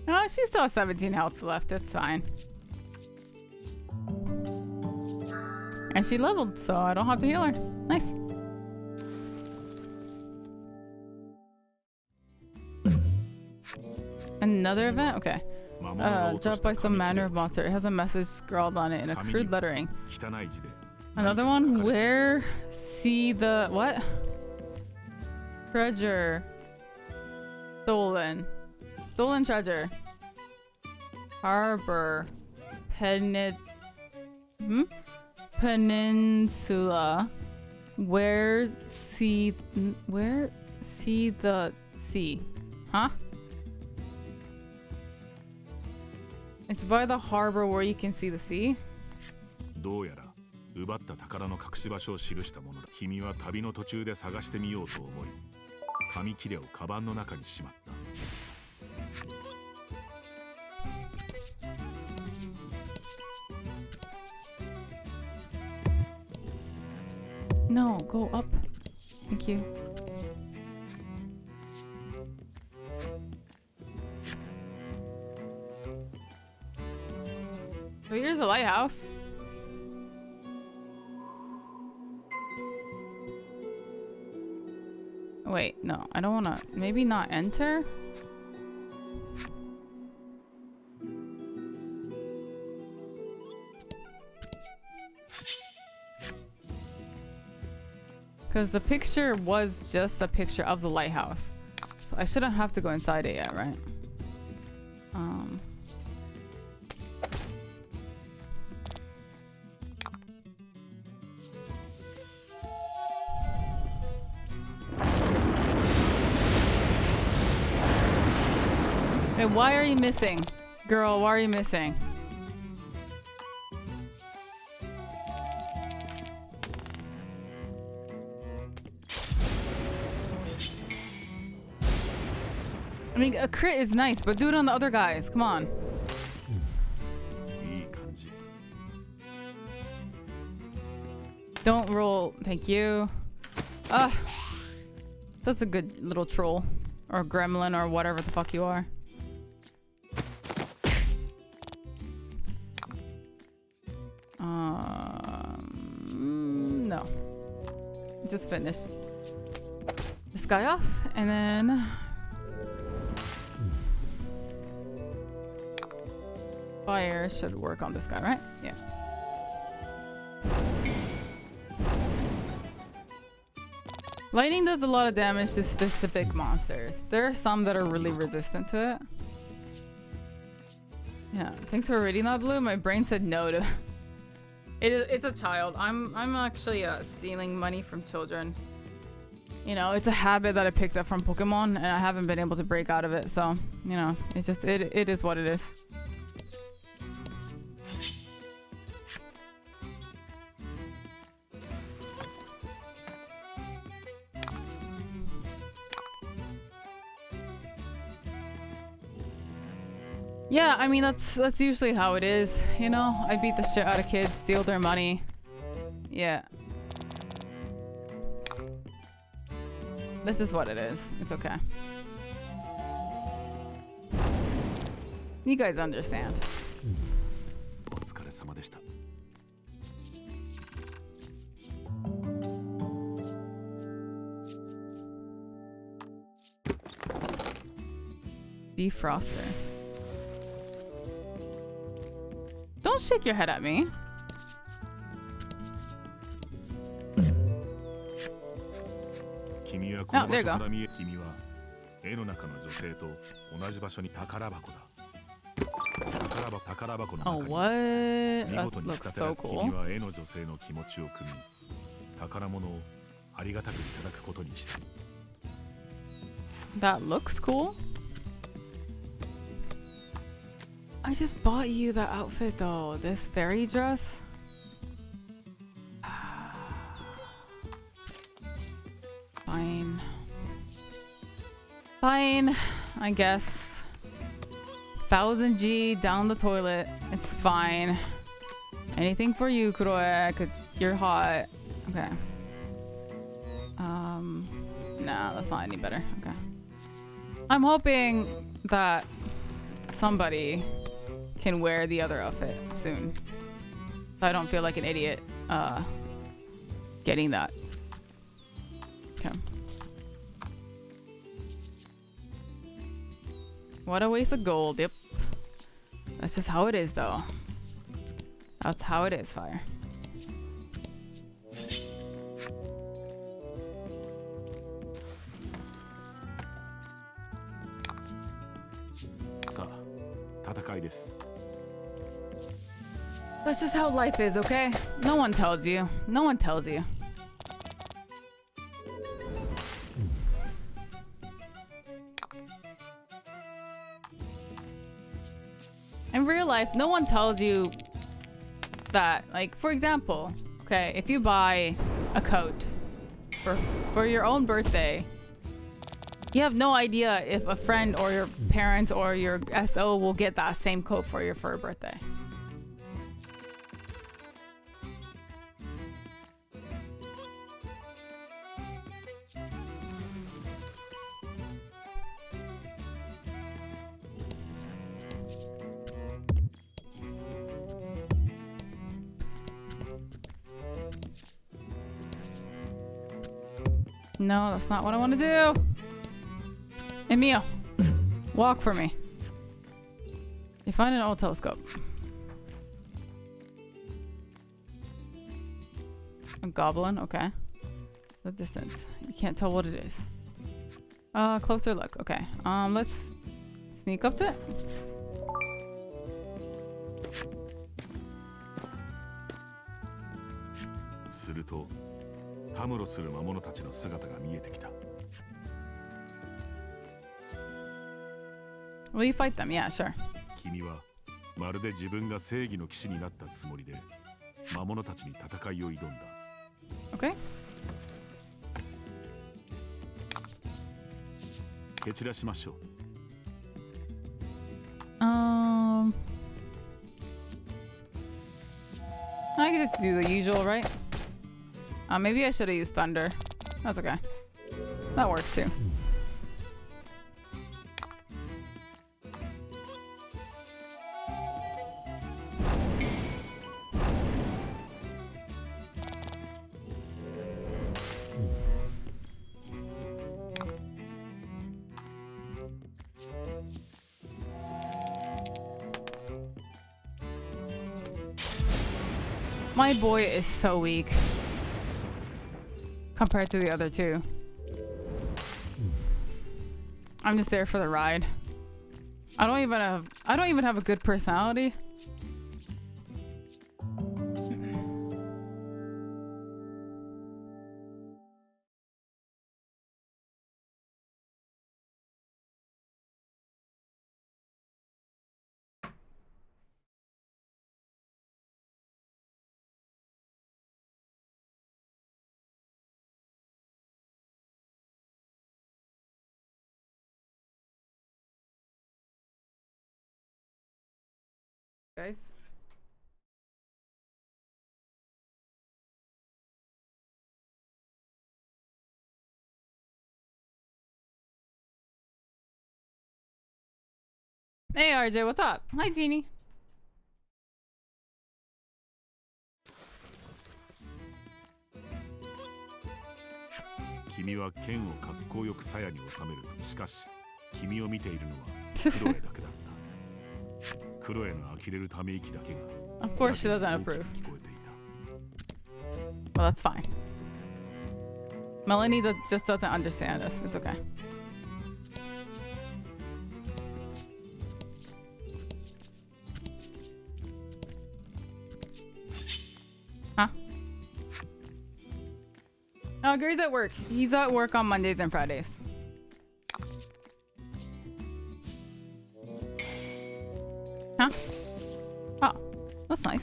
Oh, she still has 17 health left. It's fine. And she leveled, so I don't have to heal her. Nice. Another event? Okay. Dropped by some manner of monster. It has a message scrawled on it in a crude lettering. Another one? Where? See the... what? Treasure. Stolen. Stolen treasure. Harbor. Peninsula. Where see the sea? Huh? It's by the harbor where you can see the sea. どうやら奪った宝の隠し場所を記したものだ。君は旅の途中で探してみようと思い、紙切れをカバンの中にしまった。No, go up. Thank you. So here's a lighthouse. Wait, no, I don't wanna. Maybe not enter? Because the picture was just a picture of the lighthouse. So I shouldn't have to go inside it yet, right? Wait, why are you missing? Girl, why are you missing? I mean, a crit is nice, but do it on the other guys. Come on. Don't roll. Thank you. That's a good little troll. Or gremlin or whatever the fuck you are. No. Just finish this guy off, and then fire should work on this guy, right? Yeah. Lightning does a lot of damage to specific monsters. There are some that are really resistant to it. Yeah, thanks for reading that, Blue. My brain said no to it's a child. I'm actually stealing money from children. You know, it's a habit that I picked up from Pokemon, and I haven't been able to break out of it. So, you know, it's just it is what it is. Yeah, I mean that's usually how it is, you know? I beat the shit out of kids, steal their money. Yeah. This is what it is. It's okay. You guys understand. Defroster. Don't shake your head at me. Oh, there you go. Oh, what? That looks so cool. That looks cool. I just bought you the outfit though. This fairy dress. Fine. Fine, I guess. 1000 G down the toilet. It's fine. Anything for you, Kuroe, cause you're hot. Okay. Nah, that's not any better. Okay. I'm hoping that somebody can wear the other outfit soon, so I don't feel like an idiot getting that. Okay. What a waste of gold. Yep. That's just how it is, though. That's how it is, Fire. That's just how life is, okay? No one tells you. No one tells you. In real life, no one tells you that, like, for example, okay, if you buy a coat for your own birthday, you have no idea if a friend or your parents or your SO will get that same coat for your birthday. No, that's not what I want to do. Emil, walk for me. You find an old telescope. A goblin, okay. The distance. You can't tell what it is. Closer look. Okay. Let's sneak up to it. Will you fight them? Yeah, sure. 君はまるで自分が正義の騎士になったつもりで魔物たちに戦いを挑んだ。Okay. 蹴散らしましょう。I could just do the usual, right? Maybe I should have used thunder. That's okay. That works too. My boy is so weak compared to the other two. I'm just there for the ride. I don't even have a good personality. Guys. Hey RJ, what's up? Hi Jeannie. 君は剣をかっこよく鞘に収める。しかし、君を見ているのはクロエだけだった。クロエの呆れるため息だけが。Of course she doesn't approve. Well, that's fine. Melanie just doesn't understand us. It's okay. Huh? Oh, Gary's at work. He's at work on Mondays and Fridays. Huh? Oh, that's nice.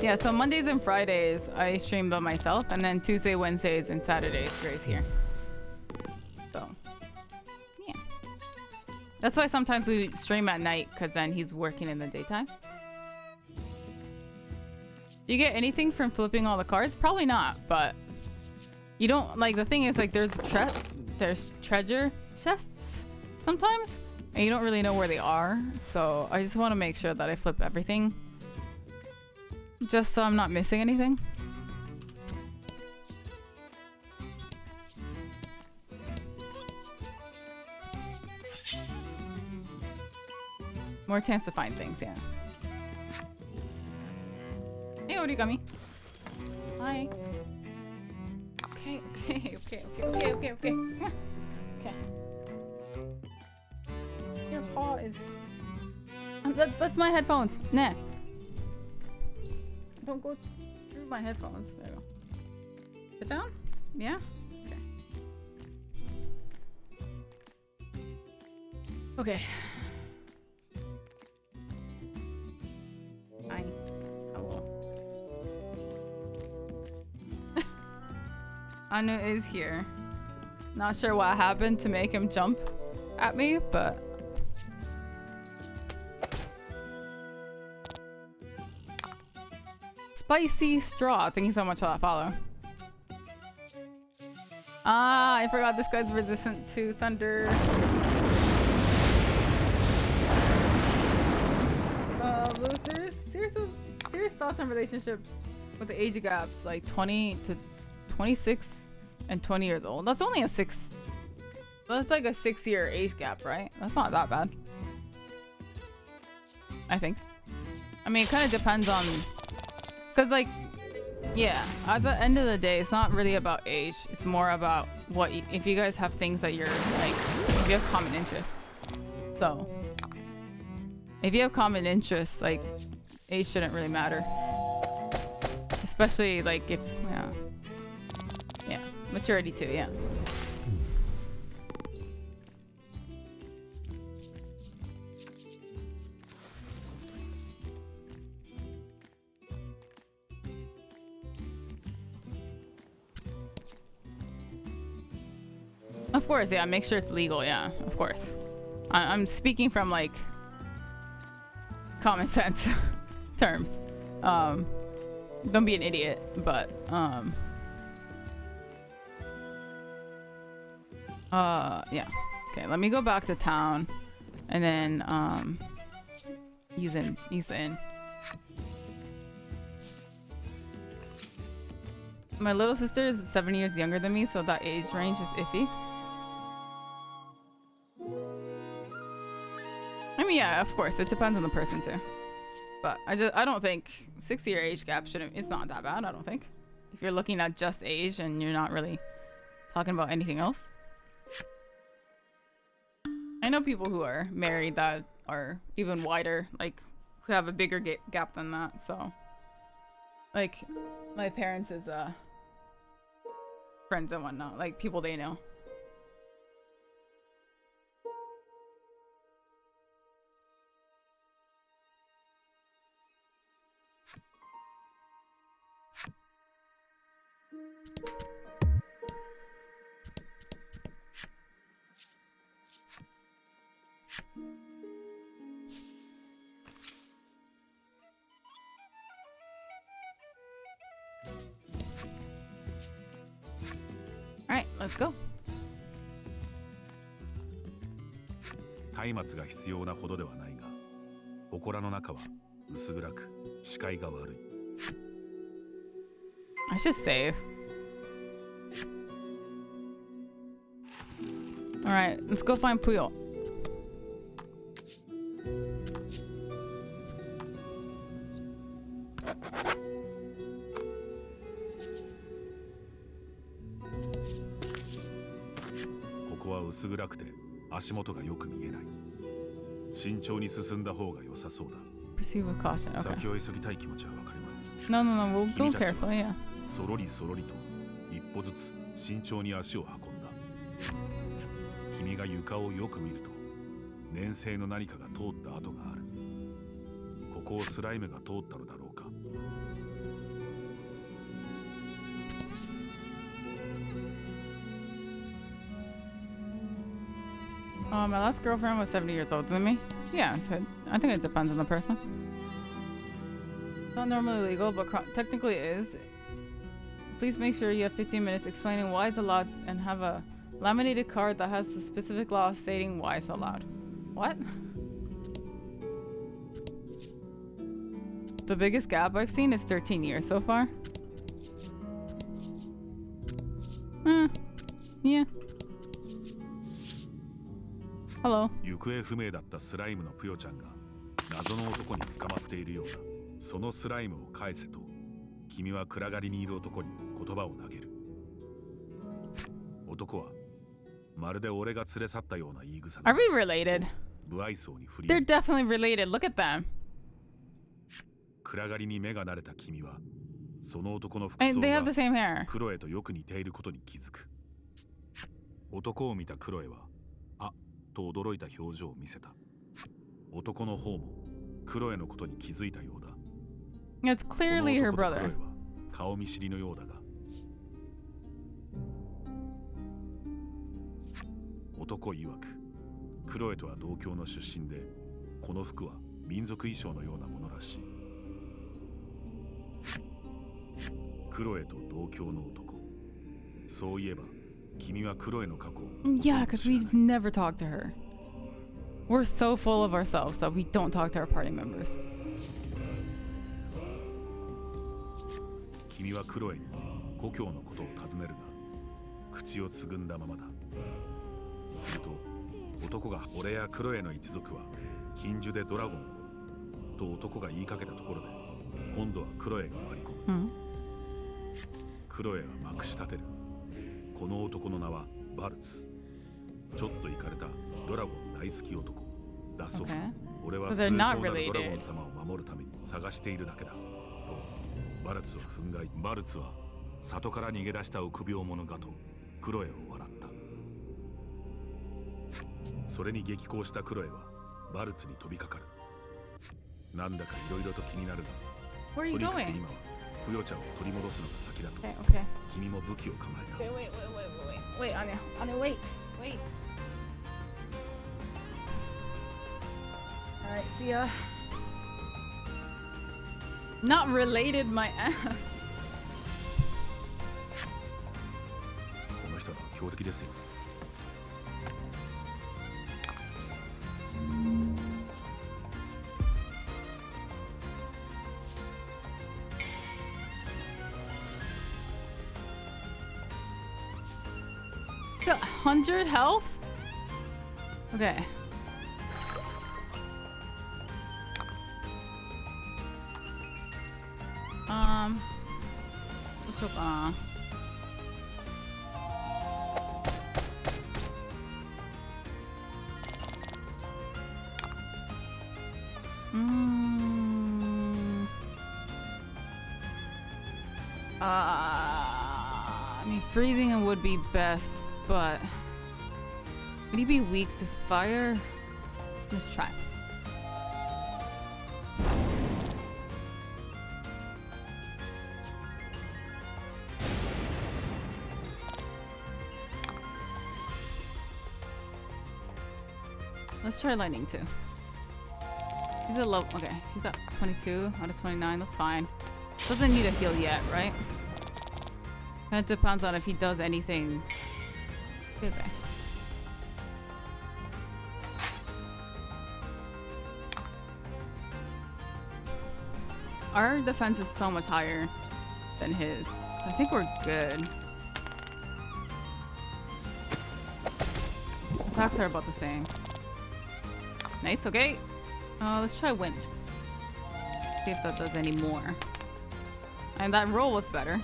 Yeah, so Mondays and Fridays I stream by myself, and then Tuesday, Wednesdays, and Saturdays Gray's here. So, yeah. That's why sometimes we stream at night, because then he's working in the daytime. Do you get anything from flipping all the cards? Probably not, but you don't, like, the thing is, like, there's treasure chests sometimes, and you don't really know where they are, so I just want to make sure that I flip everything just so I'm not missing anything. More chance to find things, yeah. Hey, Origami. Hi. Okay. Come on. Okay. Your paw is... that's my headphones. Nah. Don't go through my headphones. There you go. Sit down? Yeah? Okay. Anu is here. Not sure what happened to make him jump at me, but Spicy Straw. Thank you so much for that follow. Ah, I forgot this guy's resistant to thunder. There's serious thoughts on relationships with the age gaps, like 20 to 26 and 20 years old. That's only a 6. That's like a 6-year age gap, right? That's not that bad, I think. I mean, it kind of depends on, because like, yeah, at the end of the day, it's not really about age. It's more about what if you guys have things that you're like, if you have common interests. So if you have common interests, like, age shouldn't really matter. Especially like if, yeah, maturity too, yeah. Of course, yeah, make sure it's legal, yeah, of course. I'm speaking from like common sense terms. Don't be an idiot, but yeah. Okay, let me go back to town and then use the inn. My little sister is 7 years younger than me, so that age range is iffy. I mean, yeah, of course, it depends on the person too. But I don't think 6-year age gap it's not that bad, I don't think. If you're looking at just age and you're not really talking about anything else. I know people who are married that are even wider, like who have a bigger gap than that, so. Like, my parents' friends and whatnot, like people they know. Alright, let's go. 松明が必要なほどではないが、祠の中は薄暗く視界が悪い。I should save. Alright, let's go find Puyo.ここは薄暗くて足元がよく見えない。慎重に進んだ方が良さそうだ。Proceed with caution. Okay. 先を急ぎたい気持ちはわかります。No, we'll go carefully, yeah. そろりそろりと一歩ずつ慎重に足を運んだ。君が床をよく見ると粘性の何かが通った跡がある。ここをスライムが通ったのだろうか。My last girlfriend was 70 years older than me. Yeah, so I think it depends on the person. It's not normally legal, but technically it is. Please make sure you have 15 minutes explaining why it's allowed and have a laminated card that has the specific law stating why it's allowed. What? The biggest gap I've seen is 13 years so far. Yeah. Hello. 行方不明だったスライムのぷよちゃんが謎の男に捕まっているようだ。そのスライムを返せと君は暗がりにいる男に言葉を投げる。男はまるで俺が連れ去ったような言い草。 Are we related? 不愛想に振り。 They're definitely related. Look at them. 暗がりに目が慣れた君はその男の服 And 装 they have が the same hair. クロエとよく似ていることに気づく。男を見たクロエはあと驚いた表情を見せた。男の方もクロエのことに気づいたようだ。 It's clearly her この男とクロ brother. エは顔見知りのようだが男曰く、クロエとは同郷の出身で、この服は民族衣装のようなものらしい。クロエと同郷の男。そういえば、君はクロエの過去を。Yeah, because we've never talked to her. We're so full of ourselves that we don't talk to our party members. 君はクロエに故郷のことを尋ねるが、口をつぐんだままだ。すると、男が俺やクロエの一族は禁樹でドラゴンをと男が言いかけたところで、今度はクロエが割り込む。クロエはまくし立てる。この男の名はバルツ。ちょっとイかれたドラゴン大好き男だそう。俺は崇高なるドラゴン様を守るために探しているだけだとバルツは憤慨。バルツは里から逃げ出した臆病者がとクロエを笑った。それに激高したクロエはバルツに飛びかかる。なんだかいろいろと気になるが、 Where are you とにかく going? 今はぷよちゃんを取り戻すのが先だと。 Okay. 君も武器を構えた。 Wait, Anya, wait. Alright, see ya. Not related, my ass. この人は標的ですよ。Got 100 health? Okay. Let's look on. I mean, freezing him would be best, but would he be weak to fire? Let's try. Let's try lightning too. She's at low. Okay, she's at 22 out of 29. That's fine. Doesn't need a heal yet, right? Kind of depends on if he does anything. Okay. Our defense is so much higher than his. I think we're good. Attacks are about the same. Nice, okay. Let's try wind. See if that does any more. And that roll was better.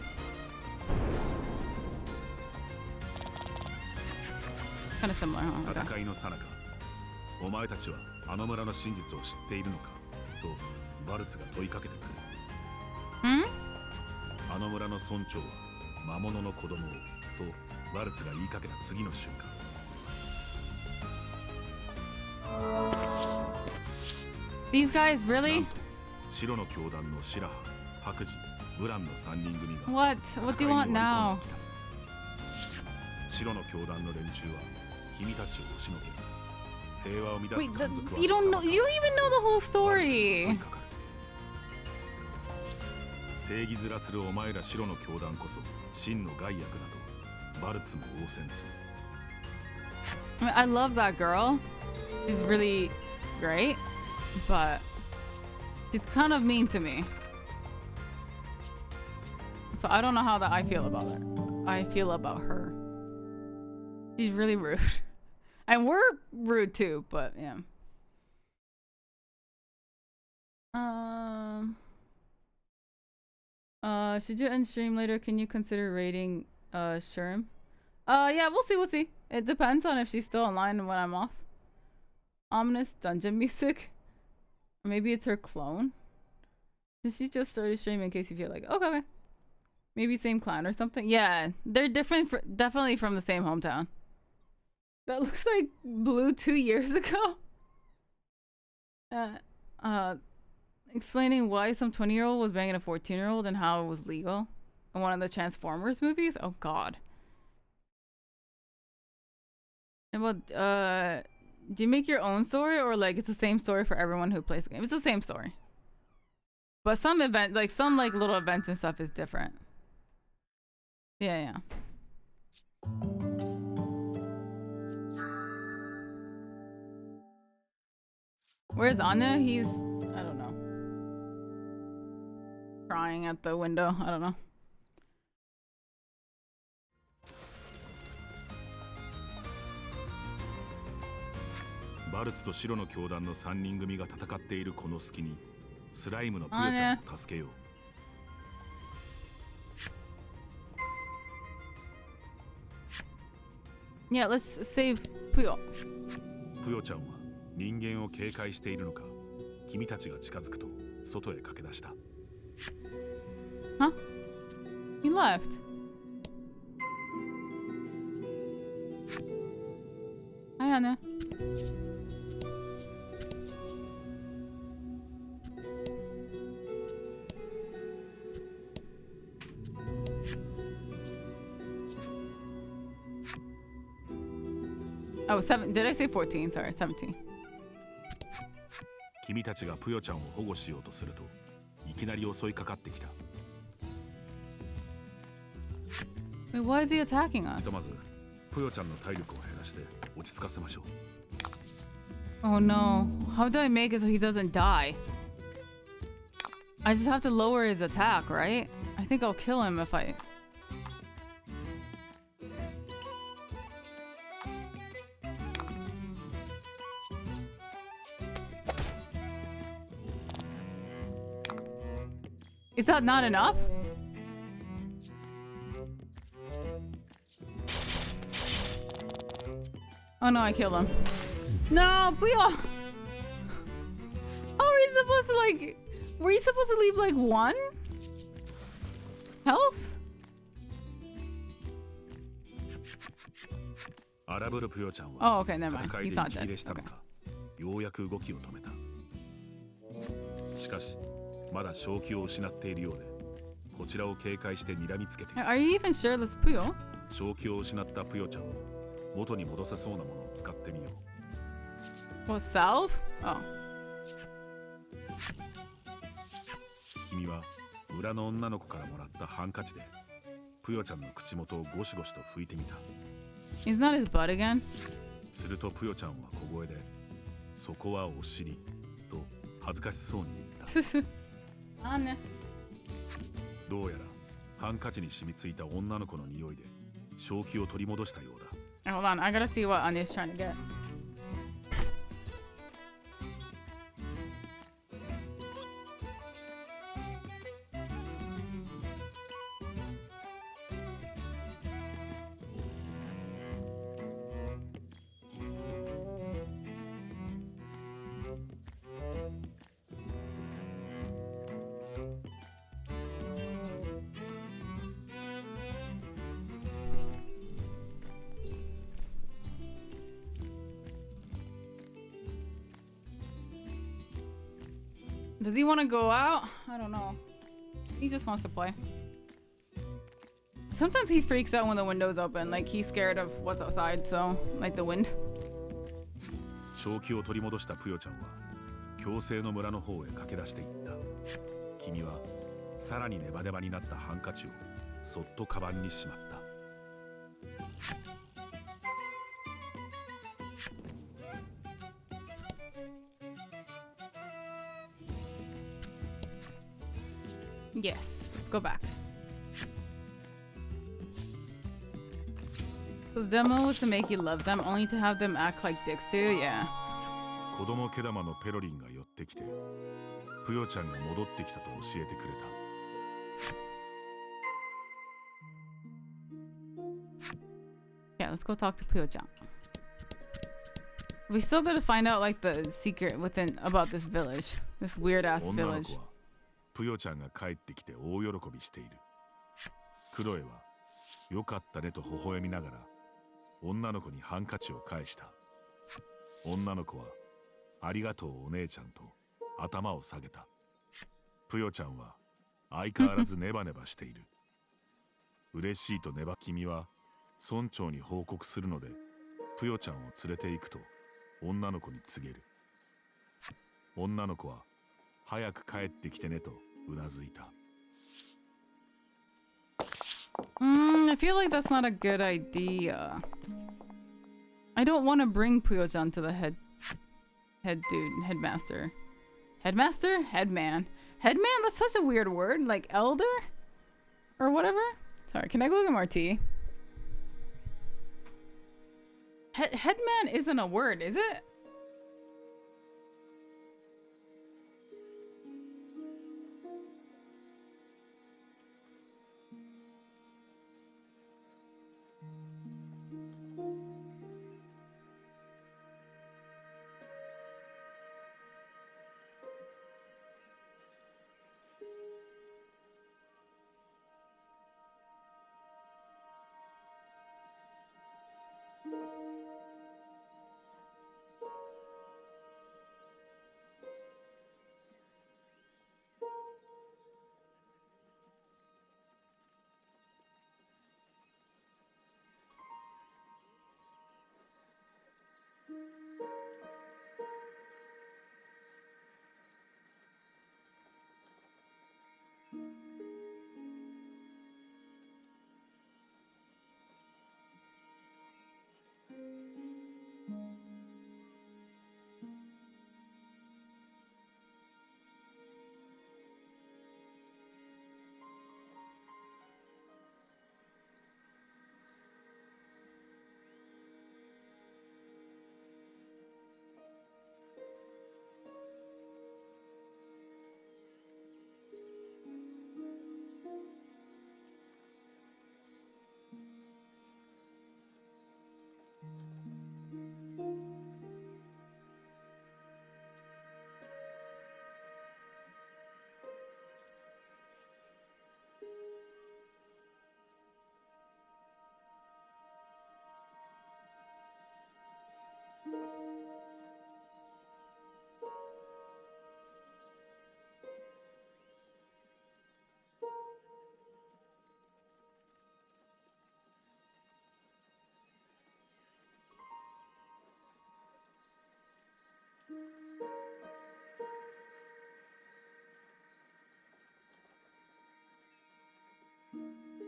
Kind of similar, huh? Okay. 戦いの最中、お前たちはあの村の真実を知っているのかとバルツが問いかけてくる。あの村の村長は魔物の子供をとバルツが言いかけた次の瞬間。These guys really? 白の教団のシラハ、白磁、ブランの3人組が What do you want now? 白の教団の連中は君たちを押しのけ平和を乱す Wait, 海賊は you don't even know the whole story. 正義面するお前ら白の教団こそ真の害悪などバルツも応戦する。 I mean, I love that girl. She's really great, but she's kind of mean to me. So I don't know how that I feel about her. I feel about her. She's really rude. And we're rude too, but yeah. Should you end stream later? Can you consider rating Sherm? Yeah, we'll see. It depends on if she's still online when I'm off. Ominous dungeon music. Or maybe it's her clone. She just started streaming in case you feel like, okay. Maybe same clan or something. Yeah, they're different. Definitely from the same hometown. That looks like Blue 2 years ago. Explaining why some 20-year-old was banging a 14-year-old and how it was legal in one of the Transformers movies. Oh God. Well, do you make your own story or like it's the same story for everyone who plays the game? It's the same story. But some little events and stuff is different. Yeah, yeah. Where's Anya? He's, I don't know, crying at the window. I don't know. Blluist と白の教団の3人組が戦っているこの隙にスライムのプヨちゃんを助けよう。Yeah, let's save Puyo. プヨちゃんは人間を警戒しているのか、君たちが近づくと外へ駆け出した。Huh? He left. Hi, Anna. Oh, 7. Did I say 14? Sorry, 17. 君たちがプヨちゃんを保護しようとするといきなり襲いかかってきた。 Wait, why is he attacking us? ひとまずプヨちゃんの体力を減らして落ち着かせましょう。 Oh no. How do I make it so he doesn't die? I just have to lower his attack, right? I think I'll kill him if I... Is that not enough? Oh no, I killed him. No, Puyo! How are we supposed to like... Were you supposed to leave like 1 health? 荒ぶるプヨちゃんは Oh, okay, never mind. 戦い He's で not 息切 dead. れしたの Okay. か、ようやく動きを止めた。しかしまだ正気を失っているようで、こちらを警戒して睨みつけている。 Are you even sure that's Puyo? 正気を失ったプヨちゃんを元に戻せそうなものを使ってみよう。 What, salve? Oh. 君は裏の女の子からもらったハンカチでプヨちゃんの口元をゴシゴシと拭いてみた。 He's not his butt again? するとプヨちゃんは小声で「そこはお尻」と恥ずかしそうに言った。Ah, ne. どうやらハンカチに染みついた女の子の匂いで正気を取り戻したようだ。 Hold on, I gotta see what Anya's trying to get. Does he want to go out? I don't know. He just wants to play. Sometimes he freaks out when the window's open. Like he's scared of what's outside, so like the wind. 正気を取り戻したプヨちゃんは強制の村の方へ駆け出していった。君はさらにネバネバになったハンカチをそっとカバンにしまった。 Yes, let's go back. So the demo was to make you love them, only to have them act like dicks too. Yeah. 子供毛玉のペロリンが寄ってきてプヨちゃんが戻ってきたと教えてくれた。 Yeah, let's go talk to Puyo-chan. We still gotta find out like the secret within about this village, this weird ass 女の village. 子はプヨちゃんが帰ってきて大喜びしている。クロエはよかったねと微笑みながら女の子にハンカチを返した。女の子はありがとうお姉ちゃんと頭を下げた。プヨちゃんは相変わらずネバネバしている。嬉しいと君は村長に報告するのでぷよちゃんを連れて行くと女の子に告げる。女の子は早く帰ってきてねとうなずいた。I feel like that's not a good idea. I don't want to bring Puyo-chan to the headmaster. Headmaster? Headman. Headman? That's such a weird word. Like elder? Or whatever? Sorry, can I go get more tea? Headman isn't a word, is it?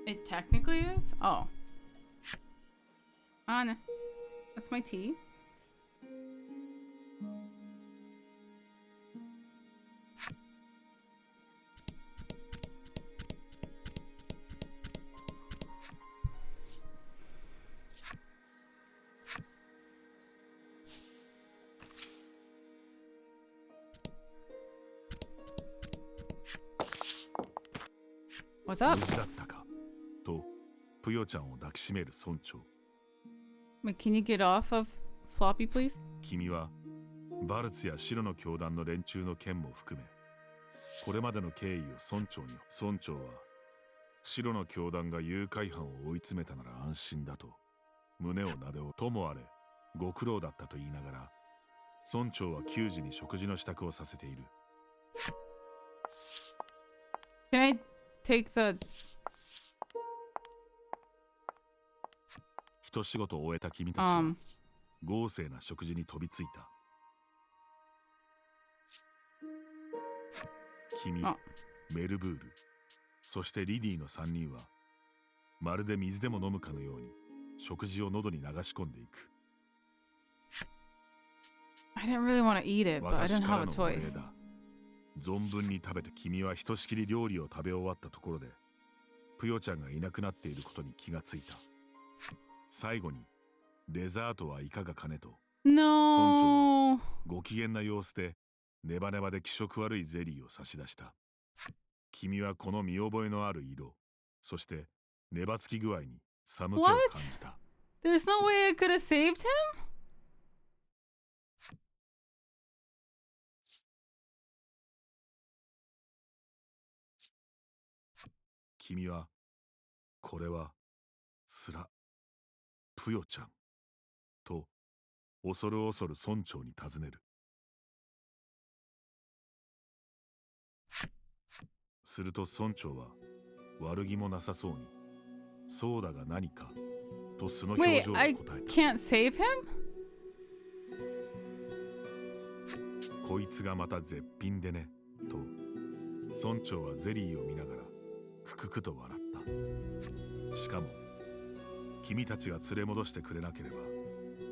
It technically is? Oh. Ah, no. That's my tea. What's 無 up? 事だったかとぷよちゃんを抱きしめる村長。 Wait, can you get off of floppy, please? 君はバルツや白の教団の連中の件も含めこれまでの経緯を村長に。村長は白の教団が誘拐犯を追い詰めたなら安心だと胸をなでおともあれご苦労だったと言いながら村長は給仕に食事の支度をさせている。 Can I take the... 一仕事を終えた君たちは豪勢な食事に飛びついた。君、メルブール、そしてリディの3人はまるで水でも飲むかのように食事を喉に流し込んでいく。 I didn't really want to eat it, but I 私 didn't か have ら a のお礼 choice. だ。存分に食べて。君はひとしきり料理を食べ終わったところでぷよちゃんがいなくなっていることに気がついた。最後にデザートはいかがかねと No. ご機嫌な様子でネバネバで気色悪いゼリーを差し出した。君はこの見覚えのある色、そしてネバつき具合に寒気を感じた。 There's no way I could have saved him? 君はこれはすらぷよちゃんと恐る恐る村長に尋ねる。すると村長は悪気もなさそうにそうだが何かと素の表 Wait, 情で I 答え can't save him? た。こいつがまた絶品でねと村長はゼリーを見ながらクククと笑った。しかも君たちが連れ戻してくれなければ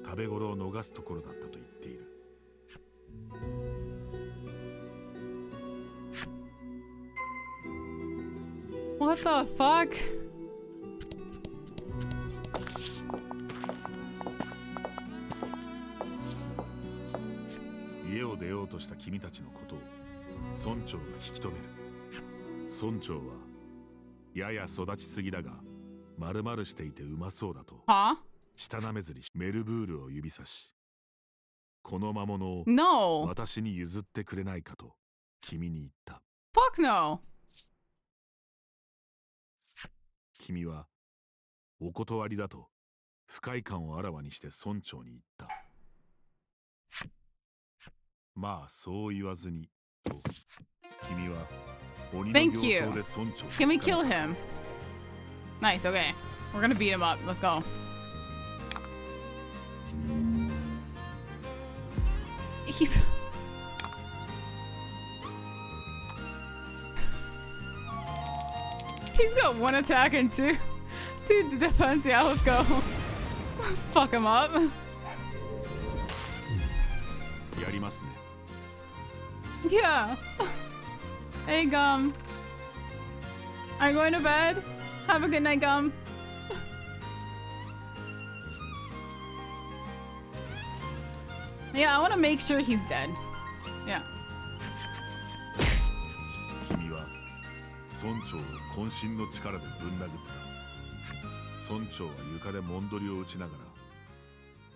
食べ頃を逃すところだったと言っている。What the fuck? 家を出ようとした君たちのことを村長が引き止める。村長はやや育ちすぎだが丸々していてうまそうだと Huh? 舌なめずりしメルブールを指さし、この魔物を No. 私に譲ってくれないかと君に言った。 Fuck no. 君はお断りだと不快感をあらわにして村長に言った。まあそう言わずにと君は鬼の Thank 形 you. 相で村長を Can we 捕ま kill えた。 him? Nice, okay. We're gonna beat him up. Let's go. He's... He's got one attack and two defense. Yeah, let's go. Let's fuck him up. やりますね。 Yeah. Hey, Gum. Are you going to bed? Have a good night, Gum. Yeah, I want to make sure he's dead. Yeah. 君は村長を渾身の力でぶん殴った。村長は床でもんどりを打ちなが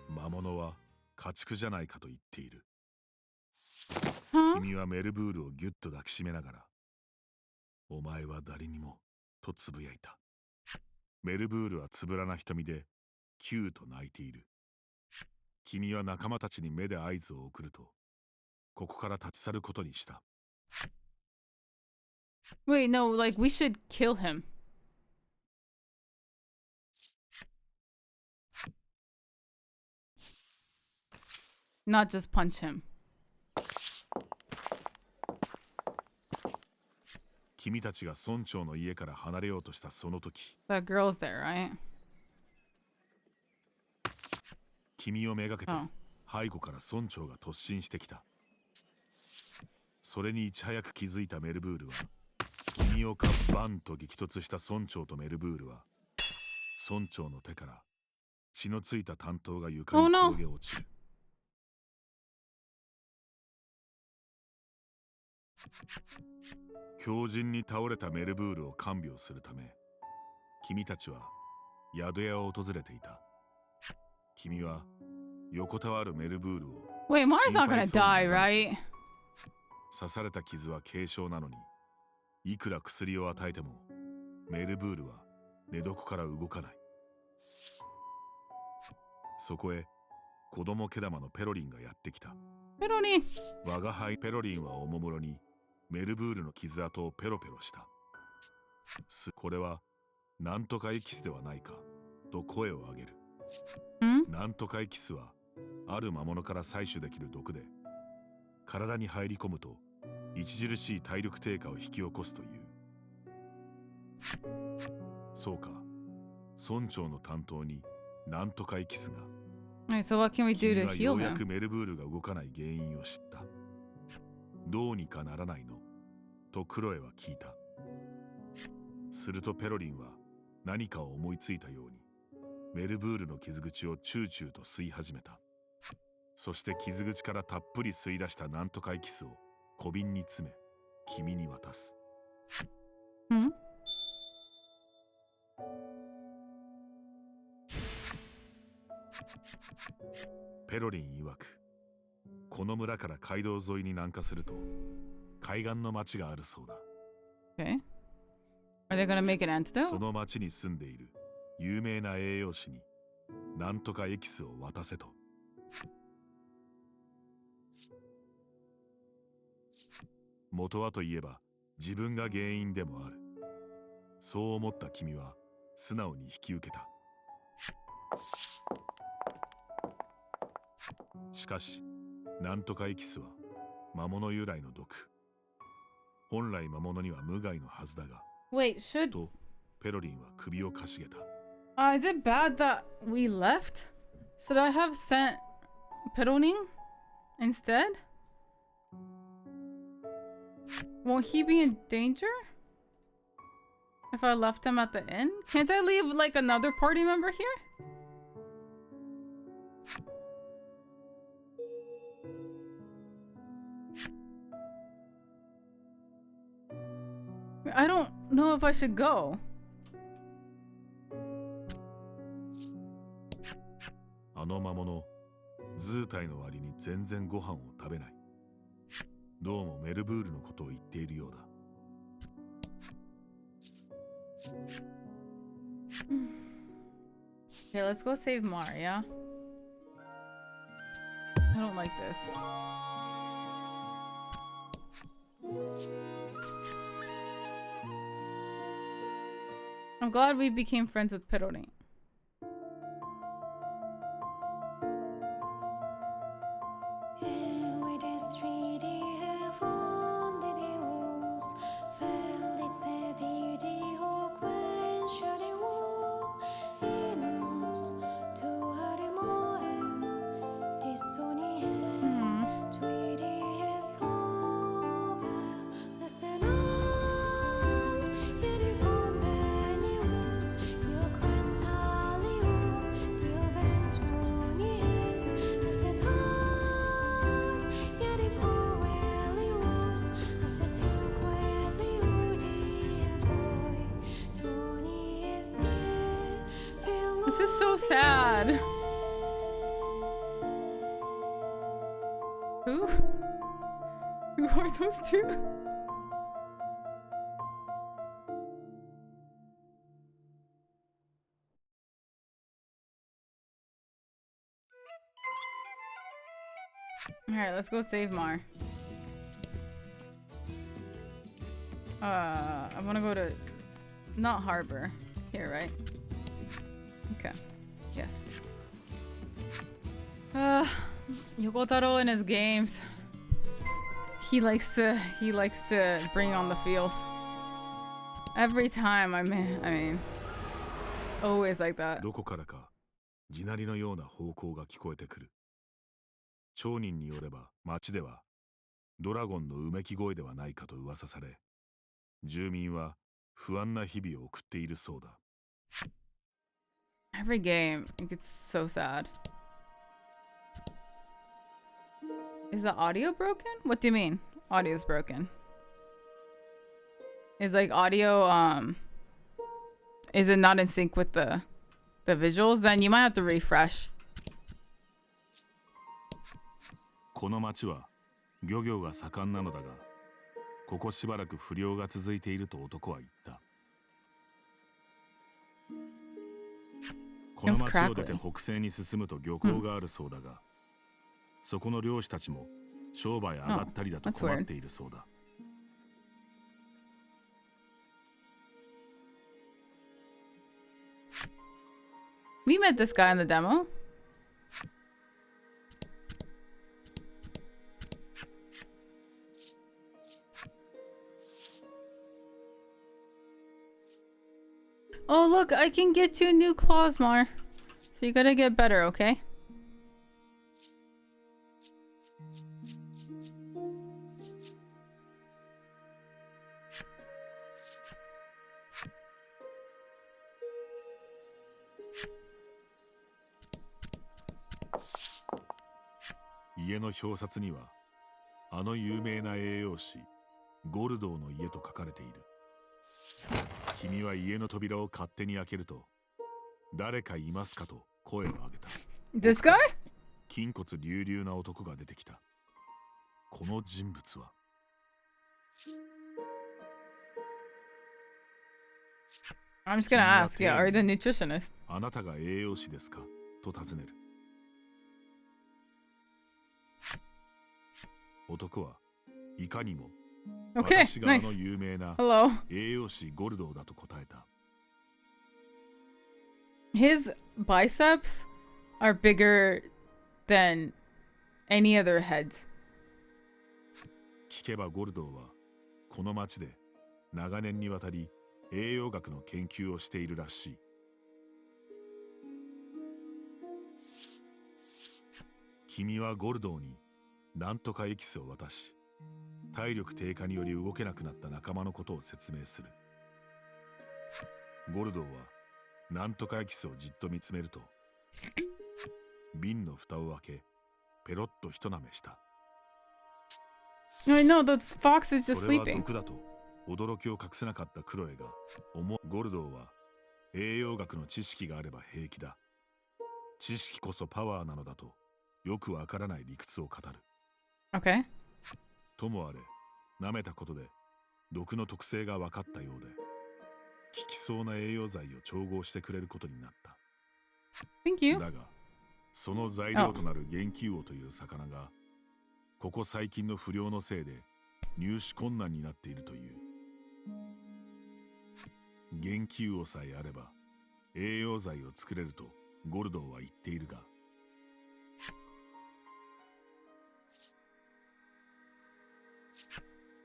ら、魔物は家畜じゃないかと言っている。 Huh? 君はメルブールをぎゅっと抱きしめながら、お前は誰にもとつぶやいた。メルブールはつぶらな瞳でキューと泣いている。君は仲間たちに目で合図を送ると、ここから立ち去ることにした。 Wait, no, like we should kill him. Not just punch him. 君たちが村長の家から離れようとしたその時、 That girl's there, right? 君をめがけて Oh. 背後から村長が突進してきた。それにいち早く気づいたメルブールは、君をカッバンと激突した村長とメルブールは、村長の手から血のついた短刀が床に Oh, no. 転げ落ちる。強靭に倒れたメルブールを看病するため、君たちは宿屋を訪れていた。君は横たわるメルブールを Wait, Mara's not gonna 心配そうに die, 眺め right? 刺された傷は軽傷なのに、いくら薬を与えてもメルブールは寝床から動かない。そこへ子供毛玉のペロリンがやってきた。 Peroni. 我が輩ペロリンはおもむろにメルブールの傷跡をペロペロした。これはなんとかエキスではないかと声を上げる。 Hmm? なんとかエキスはある魔物から採取できる毒で、体に入り込むと著しい体力低下を引き起こすという。そうか、村長の担当になんとかエキスが。 Alright, so what can we do 君 to はよ heal うやく him? メルブールが動かない原因を知った。どうにかならないのとクロエは聞いた。するとペロリンは何かを思いついたようにメルブールの傷口をチューチューと吸い始めた。そして傷口からたっぷり吸い出したなんとかエキスを小瓶に詰め君に渡す。 Hmm? ペロリン曰く、この村から街道沿いに南下すると海岸の町があるそうだ。 Okay. Are they gonna make an そ antidote? の町に住んでいる有名な栄養士になんとかエキスを渡せと。元はといえば自分が原因でもある。そう思った君は素直に引き受けた。しかしなんとかエキスは魔物由来の毒。本来魔物には無害のはずだが Wait, should とペロリンは首をかしげた。 is it bad that we left? Should I have sent Peroning instead? Won't he be in danger? If I left him at the inn? Can't I leave like another party member here? I don't know if I should go. あの魔物図体の割に全然ご飯を食べない。どうもメルブールのことを言っているようだ。Okay, let's go save Maria. I don't like this. I'm glad we became friends with Peroning. This is so sad. Who? Who are those two? Alright, let's go save Mar. I wanna go to... not Harbor. Here, right? Okay. Yes. Yokotaro in his games. He likes to bring on the feels. Every time, I mean, always like that. どこからか地鳴りのような方向が聞こえてくる。町人によれば町ではドラゴンのうめき声ではないかと噂され、住民は不安な日々を送っているそうだ。Every game, it gets so sad. Is the audio broken? What do you mean? Audio's broken. Is like audio is it not in sync with the visuals? Then you might have to refresh. この町は漁業が盛んなのだが、ここしばらく不漁が続いていると男は言った。この町を出て北西に進むと漁港があるそうだが、そこの漁師たちも商売上がったりだと困っているそうだ。We met this guy in the demo. Oh, look, I can get you new claws, Mar. So you gotta get better, okay?「家の表札にはあの有名な栄養士ゴルドーの家と書かれている。君は家の扉を勝手に開けると誰かいますかと声を上げた。 This guy? 筋骨隆々な男が出てきた。この人物は I'm just gonna ask, yeah, are you the nutritionist? あなたが栄養士ですかと尋ねる。男はいかにも Okay, 私があ nice. の 有名な Hello. 栄養士ゴルドーだと答えた。His biceps are bigger than any other heads. 聞けばゴルドーはこの町で長年にわたり栄養学の研究をしているらしい。君はゴルドーになんとかエキスを渡し、体力低下により動けなくなった仲間のことを説明する。ゴルドーはなんとかエキスをじっと見つめると、瓶の蓋を開け、ペロッと一舐めした。I know, the fox is just それは sleeping. 毒だと驚きを隠せなかったクロエが、ゴルドーは栄養学の知識があれば平気だ。知識こそパワーなのだとよくわからない理屈を語る。Okay. ともあれ、舐めたことで毒の特性が分かったようで、効きそうな栄養剤を調合してくれることになった。Thank you. だが、その材料となる元気魚という魚が、ここ最近の不良のせいで入手困難になっているという。元気魚さえあれば栄養剤を作れるとゴルドーは言っているが、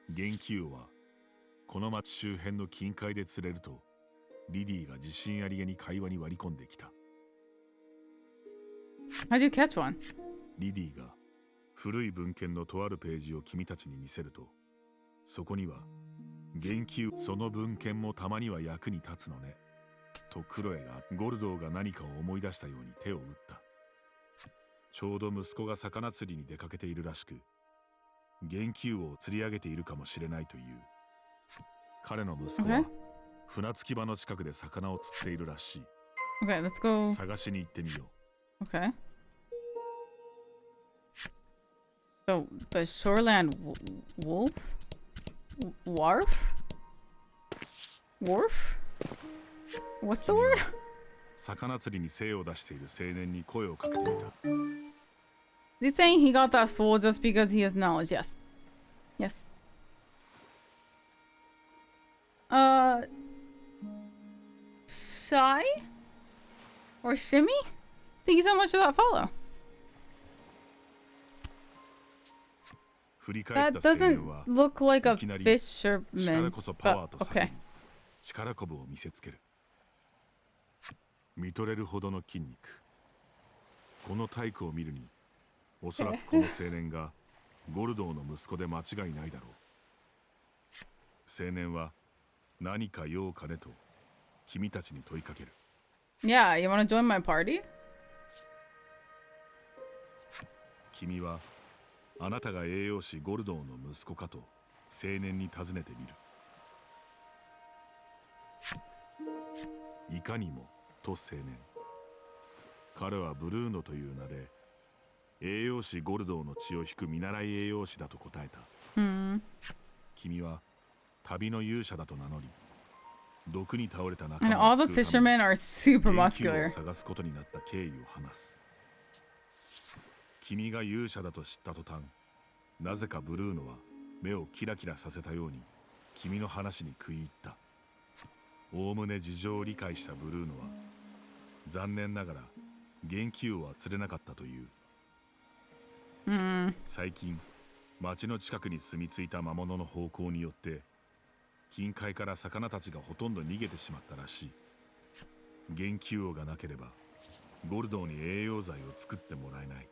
元気魚はこの町周辺の近海で釣れるとリディが自信ありげに会話に割り込んできた。How'd you catch one? リディが古い文献のとあるページを君たちに見せると、そこには元気魚、その文献もたまには役に立つのねとクロエが、ゴルドーが何かを思い出したように手を打った。ちょうど息子が魚釣りに出かけているらしく、元気魚を釣り上げているかもしれないという。彼の息子は船着き場の近くで魚を釣っているらしい。 Okay, let's go. 探しに行ってみよう。 Okay. So, the shoreland wolf? Wharf? Wharf? What's the word? 魚釣りに精を出している青年に声をかけてみた。 Is he saying he got that soul just because he has knowledge? Yes. Yes. Shy? Or Shimmy? Thank you so much for that follow. 振り返っ That た青年 doesn't は look like a いきなり fisherman. 力こそパワー But と叫び、 okay. 力こぶを見せつける。見とれるほどの筋肉。この体育を見るに、おそらくこの青年がゴルドーの息子で間違いないだろう。青年は何か用かねと君たちに問いかける。 Yeah, you want to join my party? 君はあなたが栄養士ゴルドーの息子かと青年に尋ねてみる。いかにもと青年。彼はブルーノという名で栄養士ゴルドーの血を引く見習い栄養士だと答えた。君は旅の勇者だと名乗り、毒に倒れた仲 And 間を all the 救うため fishermen are super に元気を muscular. 探すことになった経緯を話す。君が勇者だと知った途端、なぜかブルーノは目をキラキラさせたように君の話に食い入った。おおむね事情を理解したブルーノは残念ながら元気魚は釣れなかったという。最近町の近くに住み着いた魔物の方向によって近海から魚たちがほとんど逃げてしまったらしい。元気魚がなければゴルドーに栄養剤を作ってもらえない。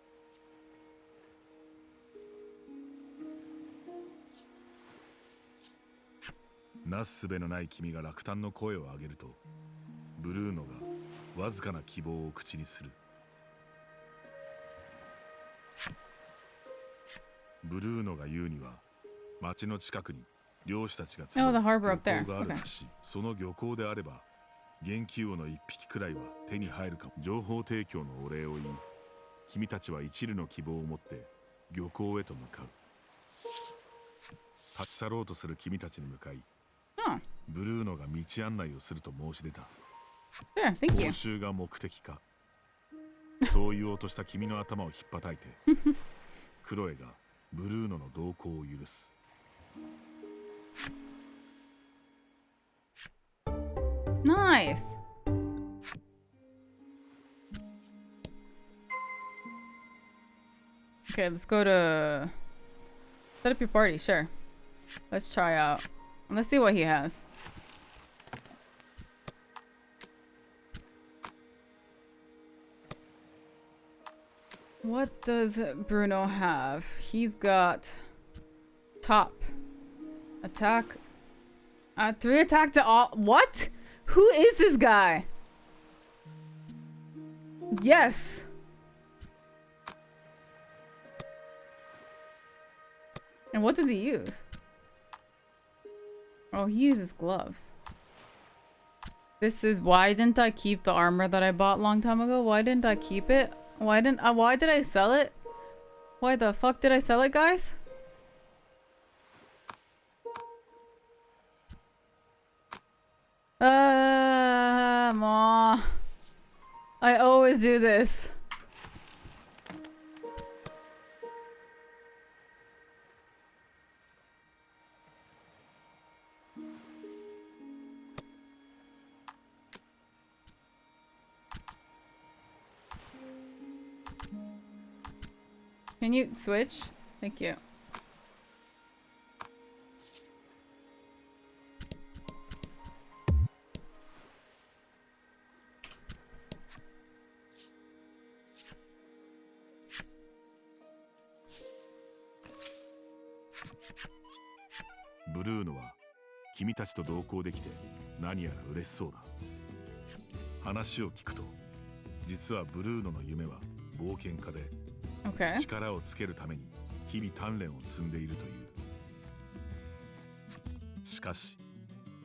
なすすべのない君が落胆の声を上げると、ブルーノがわずかな希望を口にする。ブルーノが言うには、町の近くに漁師たちが集う Oh, the 漁 harbor up 港 there. がある Okay. らしい。その漁港であれば元気魚の一匹くらいは手に入るかも。情報提供のお礼を言い、君たちは一縷の希望を持って漁港へと向かう。立ち去ろうとする君たちに向かい、 Oh, ブルーノが道案内をすると申し出た。 sure. Thank 報 you. 酬が目的か。そう言おうとした君の頭を引っ叩いてクロエがブルーノの同行を許す。 Nice. Okay, let's go to set up your party. Sure. Let's try out. Let's see what he has. What does Bruno have? He's got top attack. 3 attack to all. What? Who is this guy? Yes. And what does he use? Oh, he uses gloves. This is why didn't I keep the armor that I bought a long time ago? Why didn't I keep it? Why did I sell it? Why the fuck did I sell it, guys? Ma. I always do this. Can you switch? Thank you.ブルーノは君たちと同行できて何やら嬉しそうだ。話を聞くと、実はブルーノの夢は冒険家で、Okay. 力をつけるために日々鍛錬を積んでいるという。しかし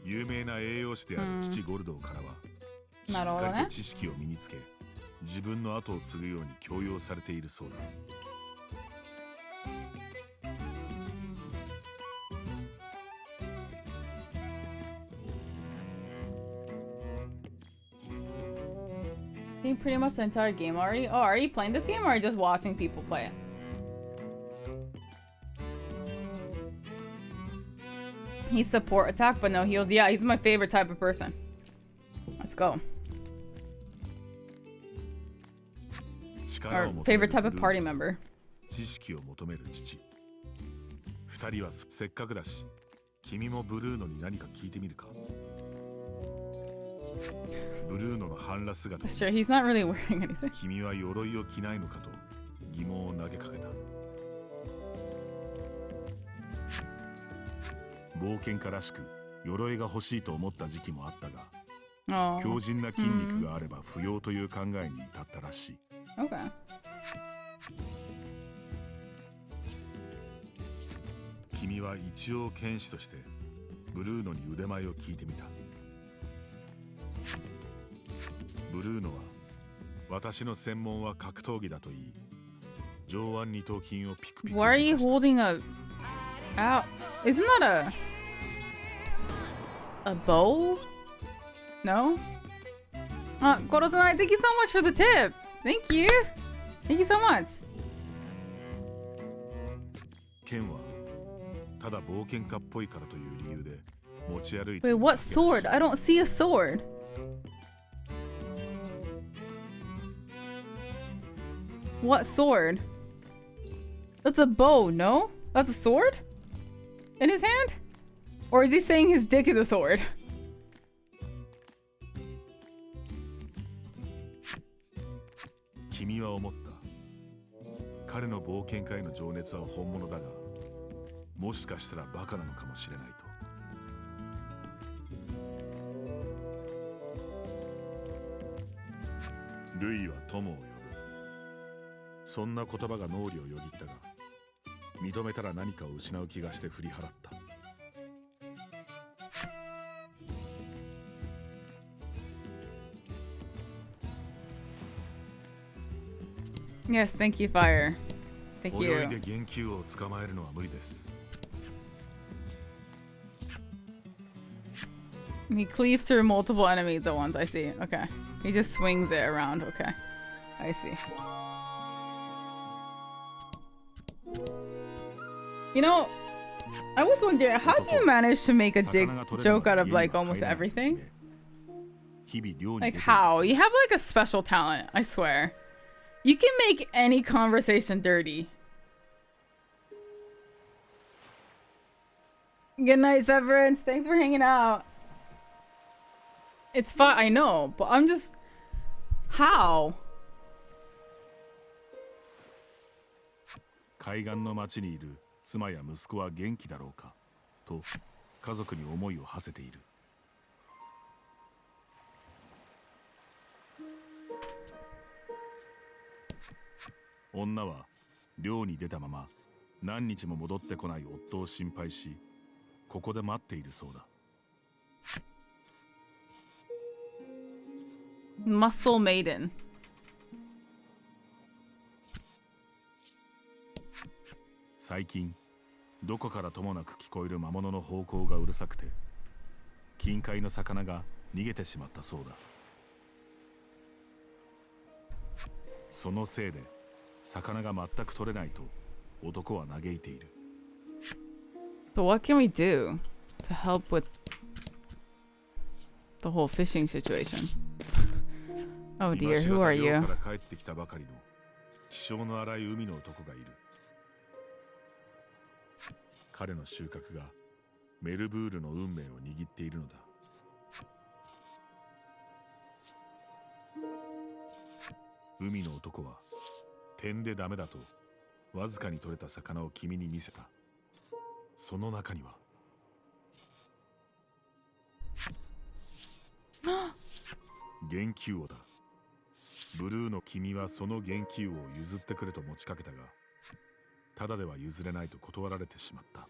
有名な栄養士である父ゴルドーからは、しっかりと知識を身につけ、自分の後を継ぐように強要されているそうだ。Pretty much the entire game already. Oh, are you playing this game or are you just watching people play it? He's support attack, but no heals. Yeah, he's my favorite type of person. Let's go. Our favorite type of party member. 知識を求める父。二人はせっかくだし、君もブルーノに何か聞いてみるか。ブルーノの半裸姿。Sure, he's not really wearing anything. 君は鎧を着ないのかと疑問を投げかけた。冒険家らしく鎧が欲しいと思った時期もあったが、強靭な筋肉があれば不要という考えに至ったらしい。Okay. 君は一応剣士としてブルーノに腕前を聞いてみた。ブルーノは私の専門は格闘技だと言い、上腕二頭筋をピクピク。Why are you holding a? Ow! Isn't that a bow? No. Koro-san, thank you so much for the tip. Thank you. Thank you so much. 剣はただ冒険家っぽいからという理由で持ち歩いている。Wait, what sword? I don't see a sword. What sword? That's a bow, no? That's a sword? In his hand? Or is he saying his dick is a sword? 君は思った。彼の冒険家への情熱は本物だが、もしかしたらバカなのかもしれないと。ルイは友を呼ぶ。そんな言葉が脳裏をよぎったが、認めたら何かを失う気がして振り払った。Yes, thank you, Fire. Thank 泳い you. で元気を捕まえるのは無理です。He cleaves through multiple enemies at once, I see. Okay. He just swings it around. Okay. I see. You know, I was wondering, how do you manage to make a dick joke out of like almost everything? Like how? You have like a special talent, I swear. You can make any conversation dirty. Good night, Severance. Thanks for hanging out. It's fine, I know, but I'm just... How? 海岸の町にいる妻や息子は元気だろうかと家族に思いを馳せている。女は漁に出たまま何日も戻ってこない夫を心配し、ここで待っているそうだ。Muscle Maiden. 最近どこからともなく聞こえる魔物の咆哮がうるさくて、近海の魚が逃げてしまったそうだ。そのせいで魚が全く取れないと男は嘆いている。 So what can we do to help with the whole fishing situation? Oh 今 dear, し who がた are 漁 you? から帰ってきたばかりの気性の荒い海の男がいる。彼の収穫がメルブールの運命を握っているのだ。海の男は点でダメだとわずかに取れた魚を君に見せた。その中には元気王だ。ブルーの君はその元気王を譲ってくれと持ちかけたが、ただでは譲れないと断られてしまった。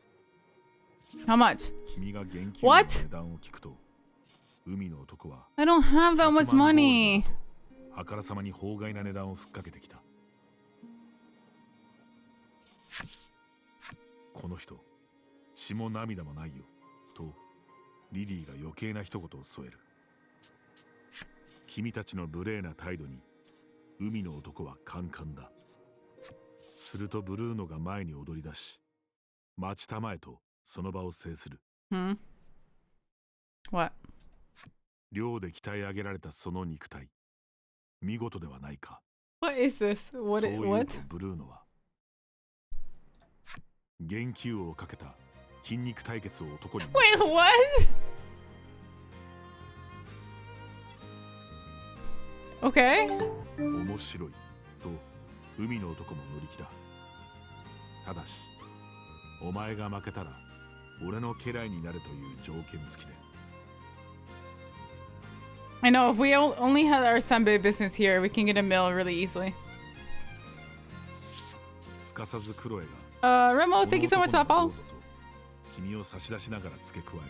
How much? 君が元気王の値段を聞くと、海の男は I don't have that much 100万ゴール money. ドだとあからさまに法外な値段をふっかけてきた。この人血も涙もないよとリリーが余計な一言を添える。君たちの無礼な態度に海の男はカンカンだ。するとブルーノが前に踊り出し、待ちたまえとその場を制する。 What? 漁で鍛え上げられたその肉体、見事ではないか。 What is this? そう言う What? とブルーノは元気王をかけた筋肉対決を男に持ち Wait, what? Okay. 面白いと海の男も乗り気だ。ただしお前が負けたら俺の家来になれという条件付きで。 I know, if we only had our senbei business here, we can get a mill really easily. すかさずクロエが Remo, thank you so much for that この follow. 男のどうぞと君を差し出しながら付け加えた。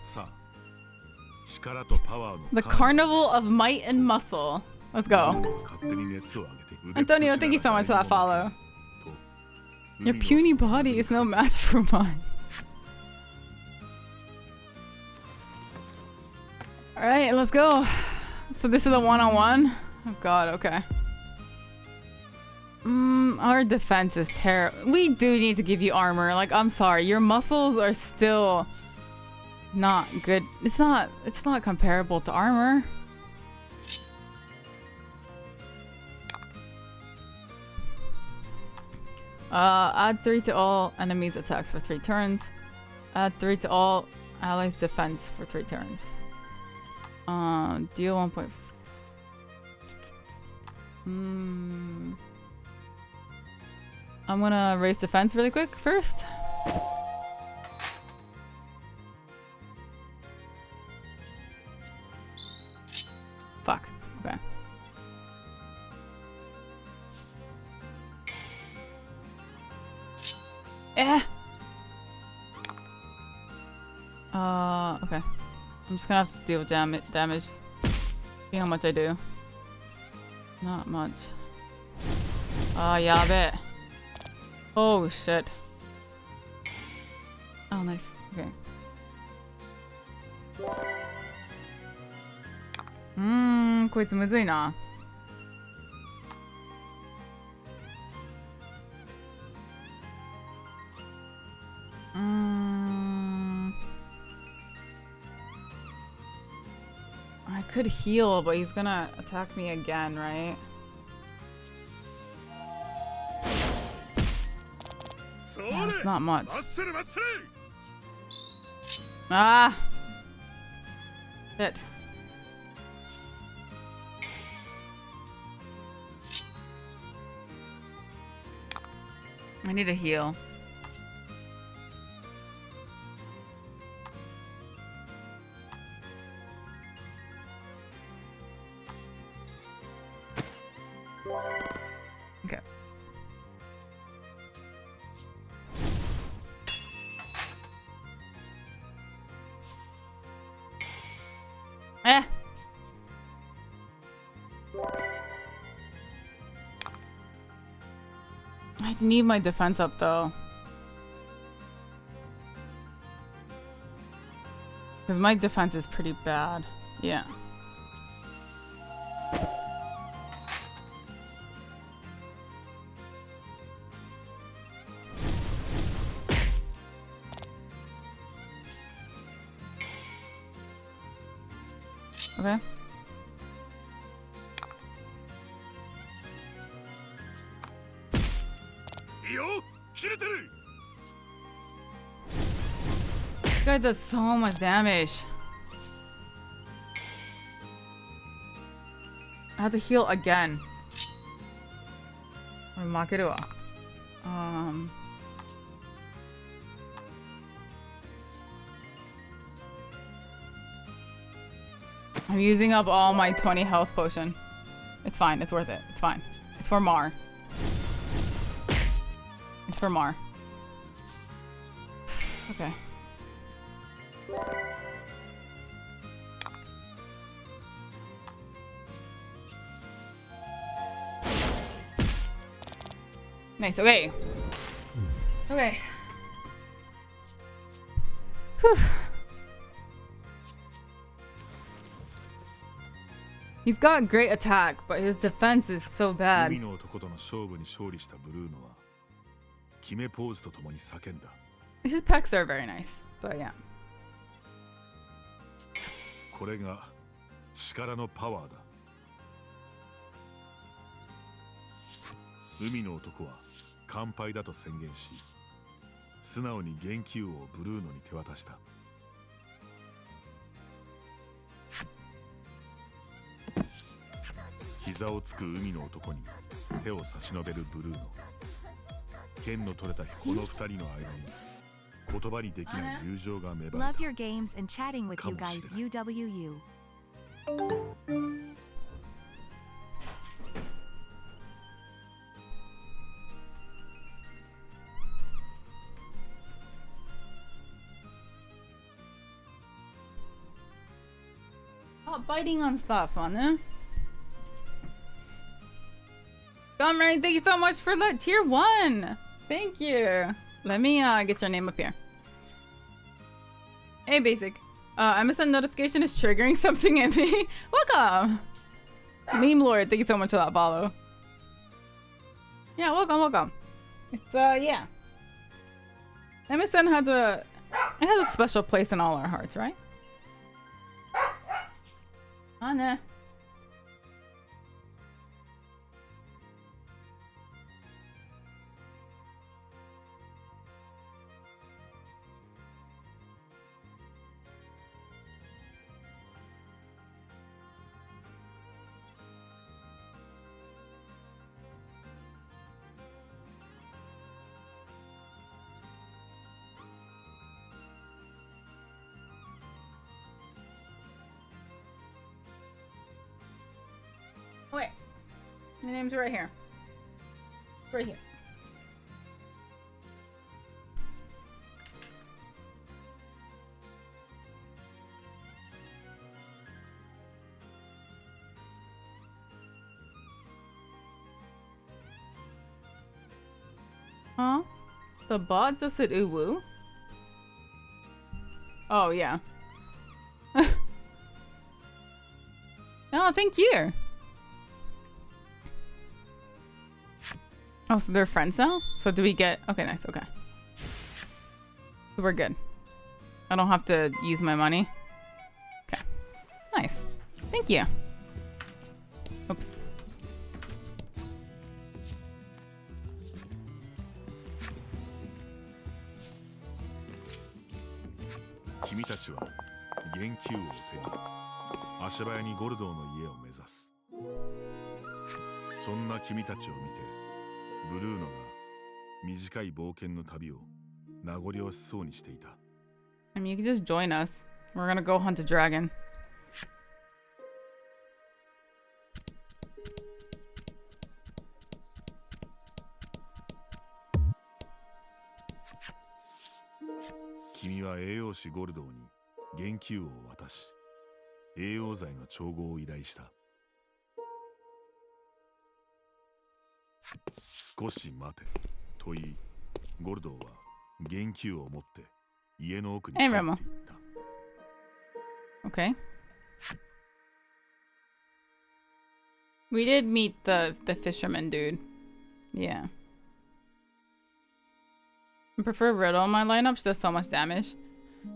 さあ力とパワーの The Carnival of Might and Muscle. Let's go. 勝手に熱を上げて腕っぷし Antonio, な thank you so much for that が follow. と Your 海の puny body is no match for mine. Alright, let's go. So this is a one-on-one? Oh god, okay. Our defense is terrible. We do need to give you armor. Like, I'm sorry. Your muscles are still not good. It's not comparable to armor. Add 3 to all enemies' attacks for 3 turns. Add 3 to all allies' defense for 3 turns. Deal 1 point. I'm gonna raise defense really quick first. Fuck. Okay. Eh. Okay. I'm just gonna have to deal with damage. See how much I do. Not much. Yabe. Oh shit. Oh nice. Okay. Hmm, こいつむずいな。I could heal, but he's gonna attack me again, right? そ It's not much. Ah! Shit. I need a heal. Okay. Eh. I need my defense up though. Because my defense is pretty bad. Yeah. Okay. This guy does so much damage. I have to heal again. I'm using up all my 20 health potion. It's fine. It's worth it. It's fine. It's for Mar. It's for Mar. Okay. Nice. Okay. Okay. Whew. He's got great attack, but his defense is so bad. His pecs are very nice, but yeah. これが力のパワーだ。海の男は乾杯だと宣言し、素直に元気王をブルーノに手渡した。膝をつく海の男に手を差し伸べるブルーノ。剣の取れたこの二人の間に言葉にできない友情が芽生えた。Love your games and chatting with you guys. UWU. Biting on stuff, huh? Gumrain, thank you so much for that tier 1. Thank you. Let me get your name up here. Hey, Basic. MSN notification is triggering something in me. Welcome. Meme Lord, thank you so much for that follow. Yeah, welcome. It's yeah. MSN has a special place in all our hearts, right? Oh, nah. Wait, the name's right here. Right here. Huh? The bot just said uwu? Oh, yeah. No, thank you. Oh, so they're friends now? So do we get... Okay, nice. Okay. So we're good. I don't have to use my money. Okay. Nice. Thank you. Oops. 君たちは元気を手に足早にゴルドーの家を目指す。そんな君たちを見てブルーノが短い冒険の旅を名残惜しそうにしていた。I mean, you can just join us. We're gonna go hunt a dragon. 君は栄養士ゴルドーに元気を渡し、栄養剤の調合を依頼した。少し待てと言い、ゴルドーは元気を持って家の奥に入っていった。Okay. We did meet the fisherman dude. Yeah. I prefer Riddle in my lineup. She does so much damage.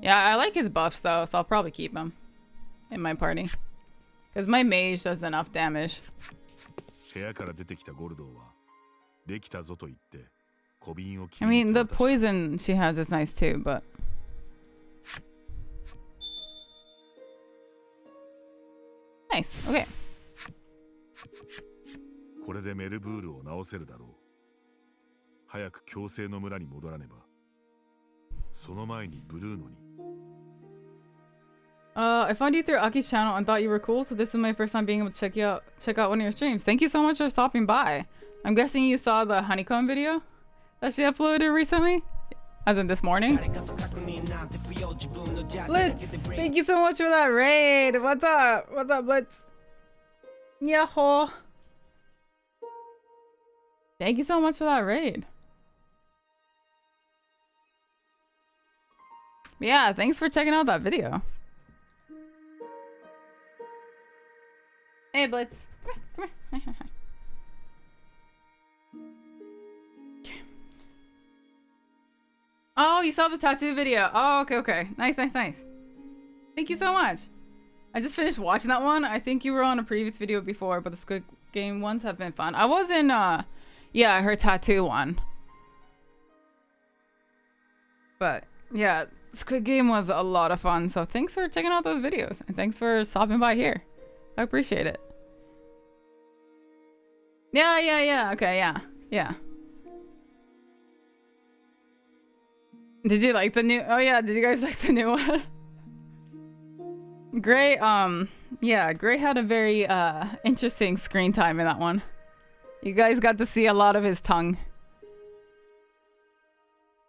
Yeah, I like his buffs though, so I'll probably keep him in my party. Because my mage does enough damage. 部屋から出てきたゴルドーはできたぞと言って小瓶を切 I り mean, に the 手渡した。 poison she has is nice too, but... Nice, okay. これでメルブールを治せるだろう。早く強制の村に戻らねば。その前にブルーノに。I found you through Aki's channel and thought you were cool, so this is my first time being able to check out one of your streams. Thank you so much for stopping by. I'm guessing you saw the honeycomb video that she uploaded recently? As in this morning? Blitz! Thank you so much for that raid! What's up? What's up, Blitz? Yahoo! Thank you so much for that raid. Yeah, thanks for checking out that video. Hey, Blitz. Come here. Oh, you saw the tattoo video. Oh, okay. Nice. Thank you so much. I just finished watching that one. I think you were on a previous video before, but the Squid Game ones have been fun. I was in, yeah, her tattoo one. But, yeah, Squid Game was a lot of fun. So thanks for checking out those videos. And thanks for stopping by here. I appreciate it. Yeah. Okay, yeah. Did you like the new... Oh, yeah. Did you guys like the new one? Gray, yeah, Gray had a very, interesting screen time in that one. You guys got to see a lot of his tongue.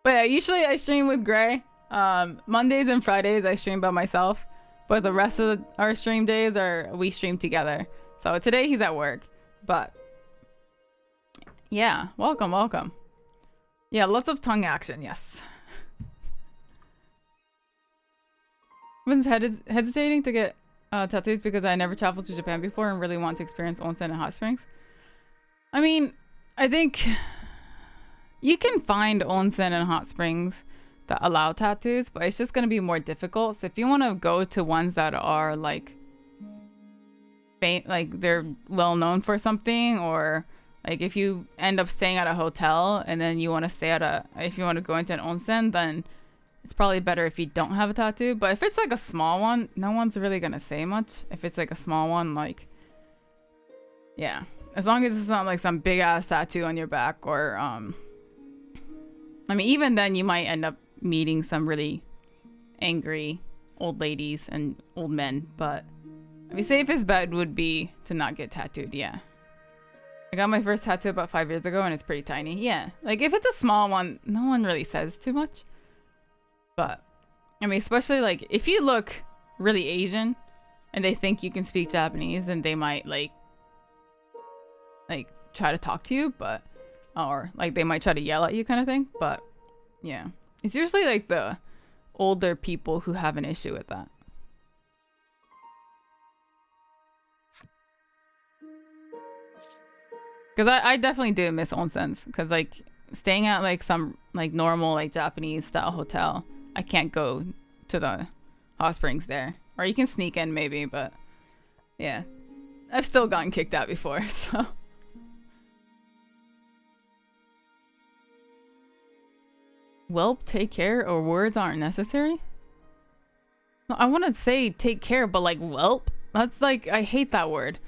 But yeah, usually I stream with Gray. Mondays and Fridays I stream by myself. But the rest of our stream days we stream together. So today he's at work. But yeah, welcome. Yeah, lots of tongue action, yes. I was hesitating to get tattoos because I never traveled to Japan before and really want to experience onsen and hot springs. I mean, I think you can find onsen and hot springs that allow tattoos, but it's just going to be more difficult. So if you want to go to ones that are like they're well known for something, or like if you end up staying at a hotel and then you want to stay at if you want to go into an onsen, then it's probably better if you don't have a tattoo. But if it's like a small one, no one's really gonna say much. If it's like a small one, like, yeah, as long as it's not like some big ass tattoo on your back, or I mean, even then you might end up meeting some really angry old ladies and old men. But I mean, safest bet would be to not get tattooed. Yeah, I got my first tattoo about 5 years ago and it's pretty tiny. Yeah, like if it's a small one, no one really says too much. But I mean, especially like if you look really Asian and they think you can speak Japanese, then they might like try to talk to you, but or like they might try to yell at you kind of thing. But yeah, it's usually like the older people who have an issue with that. Because I definitely do miss onsens, because like staying at like some like normal like Japanese style hotel, I can't go to the hot springs there. Or you can sneak in maybe, but yeah, I've still gotten kicked out before, so. Well, take care, or words aren't necessary? I want to say take care, but like whelp? That's like, I hate that word.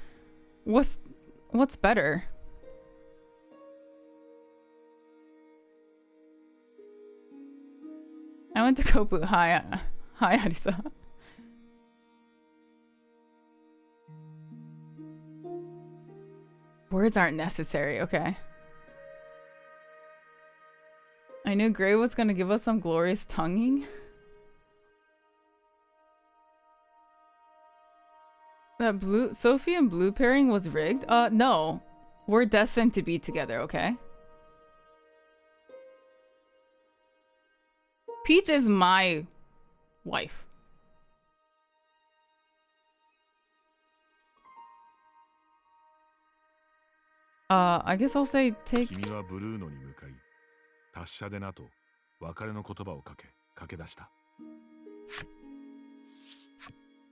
What's better? I went to Kopu. Hi, Arisa. Words aren't necessary, okay. I knew Gray was gonna give us some glorious tonguing. That Sophie and Blue pairing was rigged? No. We're destined to be together, okay? Peach is my wife. I guess I'll say take... 君はブルーノに向かい、達者でなと別れの言葉を駆け出した。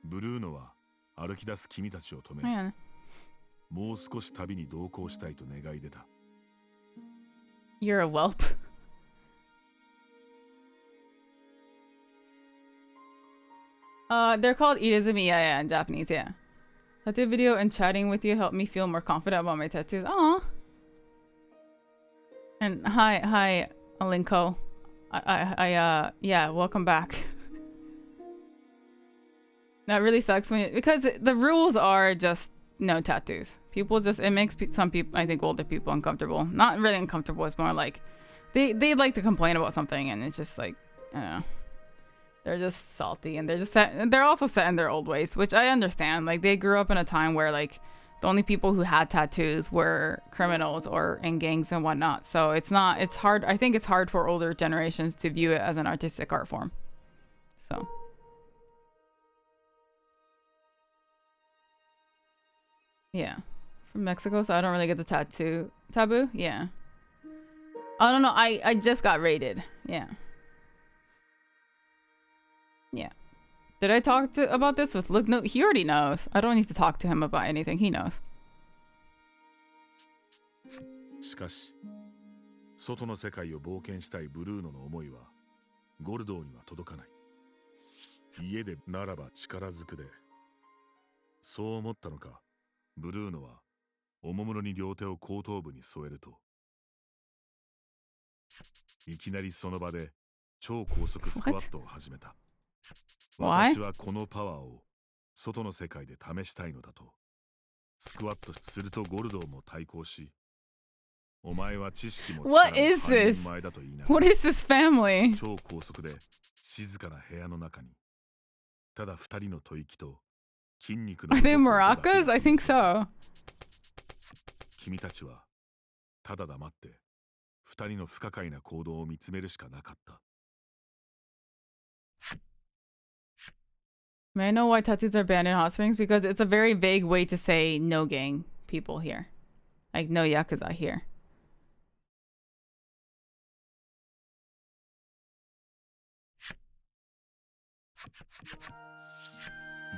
ブルーノは歩き出す君たちを止め、もう少し旅に同行したいと願い出た。You're a whelp. They're called irizumi, yeah, in Japanese, yeah. Tattoo video and chatting with you helped me feel more confident about my tattoos. Aww. And hi, Alinko. Yeah, welcome back. That really sucks because the rules are just no tattoos. People just, it makes some people, I think older people uncomfortable. Not really uncomfortable, it's more like, they like to complain about something and it's just like, I don't know. They're just salty and they're also set in their old ways, which I understand. Like they grew up in a time where like the only people who had tattoos were criminals or in gangs and whatnot. So it's hard. I think it's hard for older generations to view it as an artistic art form. So. Yeah. From Mexico, so I don't really get the tattoo taboo. Yeah. I don't know. I just got raided. Yeah. Yeah. Did I talk about this with Luke? No, he already knows. I don't need to talk to him about anything. He knows. しかし、外の世界を冒険したいブルーノの思いはゴルドーには届かない。家でならば力ずくで。そう思ったのか、ブルーノはおもむろに両手を後頭部に添えると、いきなりその場で超高速スクワットを始めた。私はこのパワーを外の世界で試したいのだと。スクワットするとゴルドーも対抗し、お前は知識も力も半人前だと言いながら、 What is this family? 超高速で静かな部屋の中に、ただ二人の吐息と筋肉の Are they maracas? I think so. 君たちはただ黙って二人の不可解な行動を見つめるしかなかった。May I know why tattoos are banned in hot springs? Because it's a very vague way to say no gang people here. Like no yakuza here.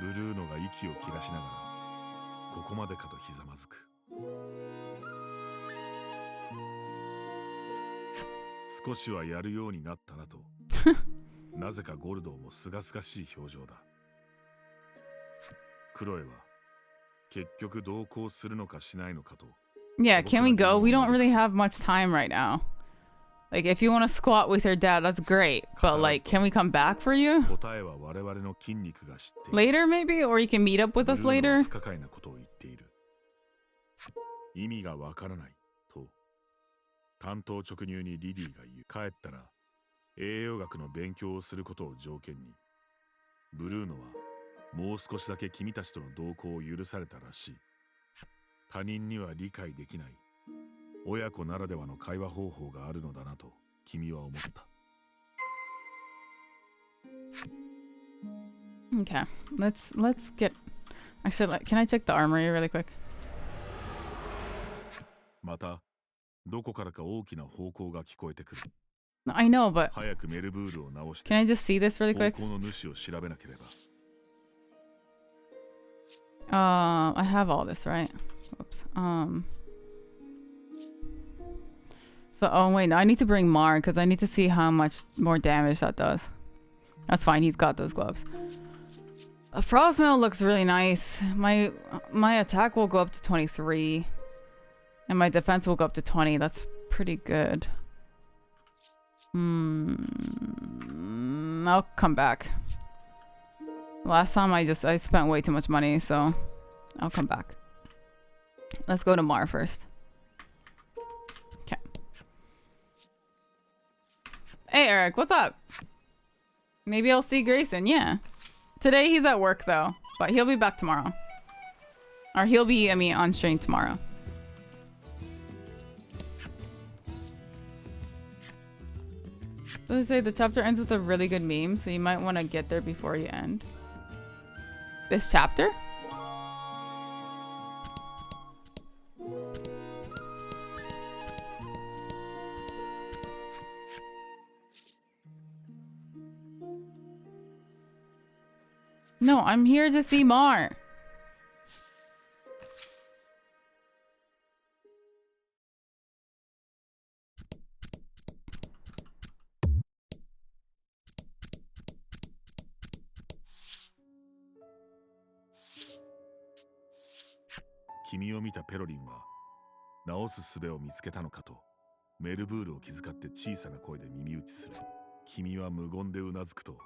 ブルーノが息を切らしながら、ここまでかとひざまずく。少しはやるようになったなと。なぜかゴルドーもすがすがしい表情だ。クロエは結局同行するのかしないのかと。Yeah, can we go? We don't really have much time right now. Like, if you want to squat with your dad, that's great. But, like, can we come back for you? 答えは我々の筋肉が知っている。 Later, maybe? Or you can meet up with us ブルーノは later? 不可解なことを言っている。意味がわからないと単刀直入にリディが言う。帰ったら栄養学の勉強をすることを条件に、ブルーノはもう少しだけ君たちとの同行を許されたらしい。他人には理解できない親子ならではの会話方法があるのだなと君は思った。Okay, let's get... Actually, can I check the armory really quick? またどこからか大きな方向が聞こえてくる。 I know, but... 早くメルブールを直して Can I just see this really quick? 方向の主を調べなければ。I have all this, right? Whoops. So, oh wait, no, I need to bring Mar because I need to see how much more damage that does. That's fine, he's got those gloves. A frost mail looks really nice. My attack will go up to 23. And my defense will go up to 20. That's pretty good. I'll come back. Last time I spent way too much money, so I'll come back. Let's go to Mar first. Okay. Hey Eric, what's up? Maybe I'll see Grayson, yeah. Today he's at work though, but he'll be back tomorrow. Or he'll be, on stream tomorrow. Let's say the chapter ends with a really good meme, so you might want to get there before you end. This chapter? No, I'm here to see Mar.君を見たペロリンは直す術を見つけたのかとメルブールを気遣って小さな声で耳打ちする。君は無言でうなずくと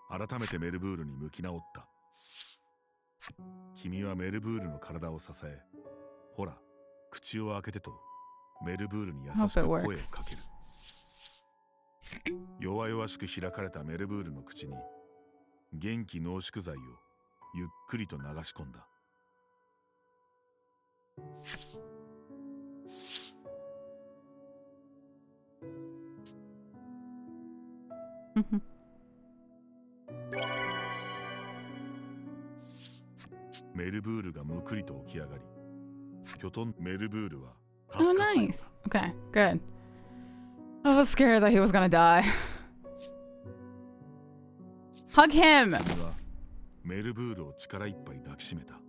改めてメルブールに向き直った。君はメルブールの体を支え、ほら口を開けてとメルブールに優しく声をかける。弱々しく開かれたメルブールの口に元気濃縮剤をゆっくりと流し込んだ。メルブールがむくりと起き上がり、きょとんメルブールは助かった。Oh, nice. Okay, good. I was scared that he was gonna die. Hug him! 君はメルブールを力いっぱい抱きしめた。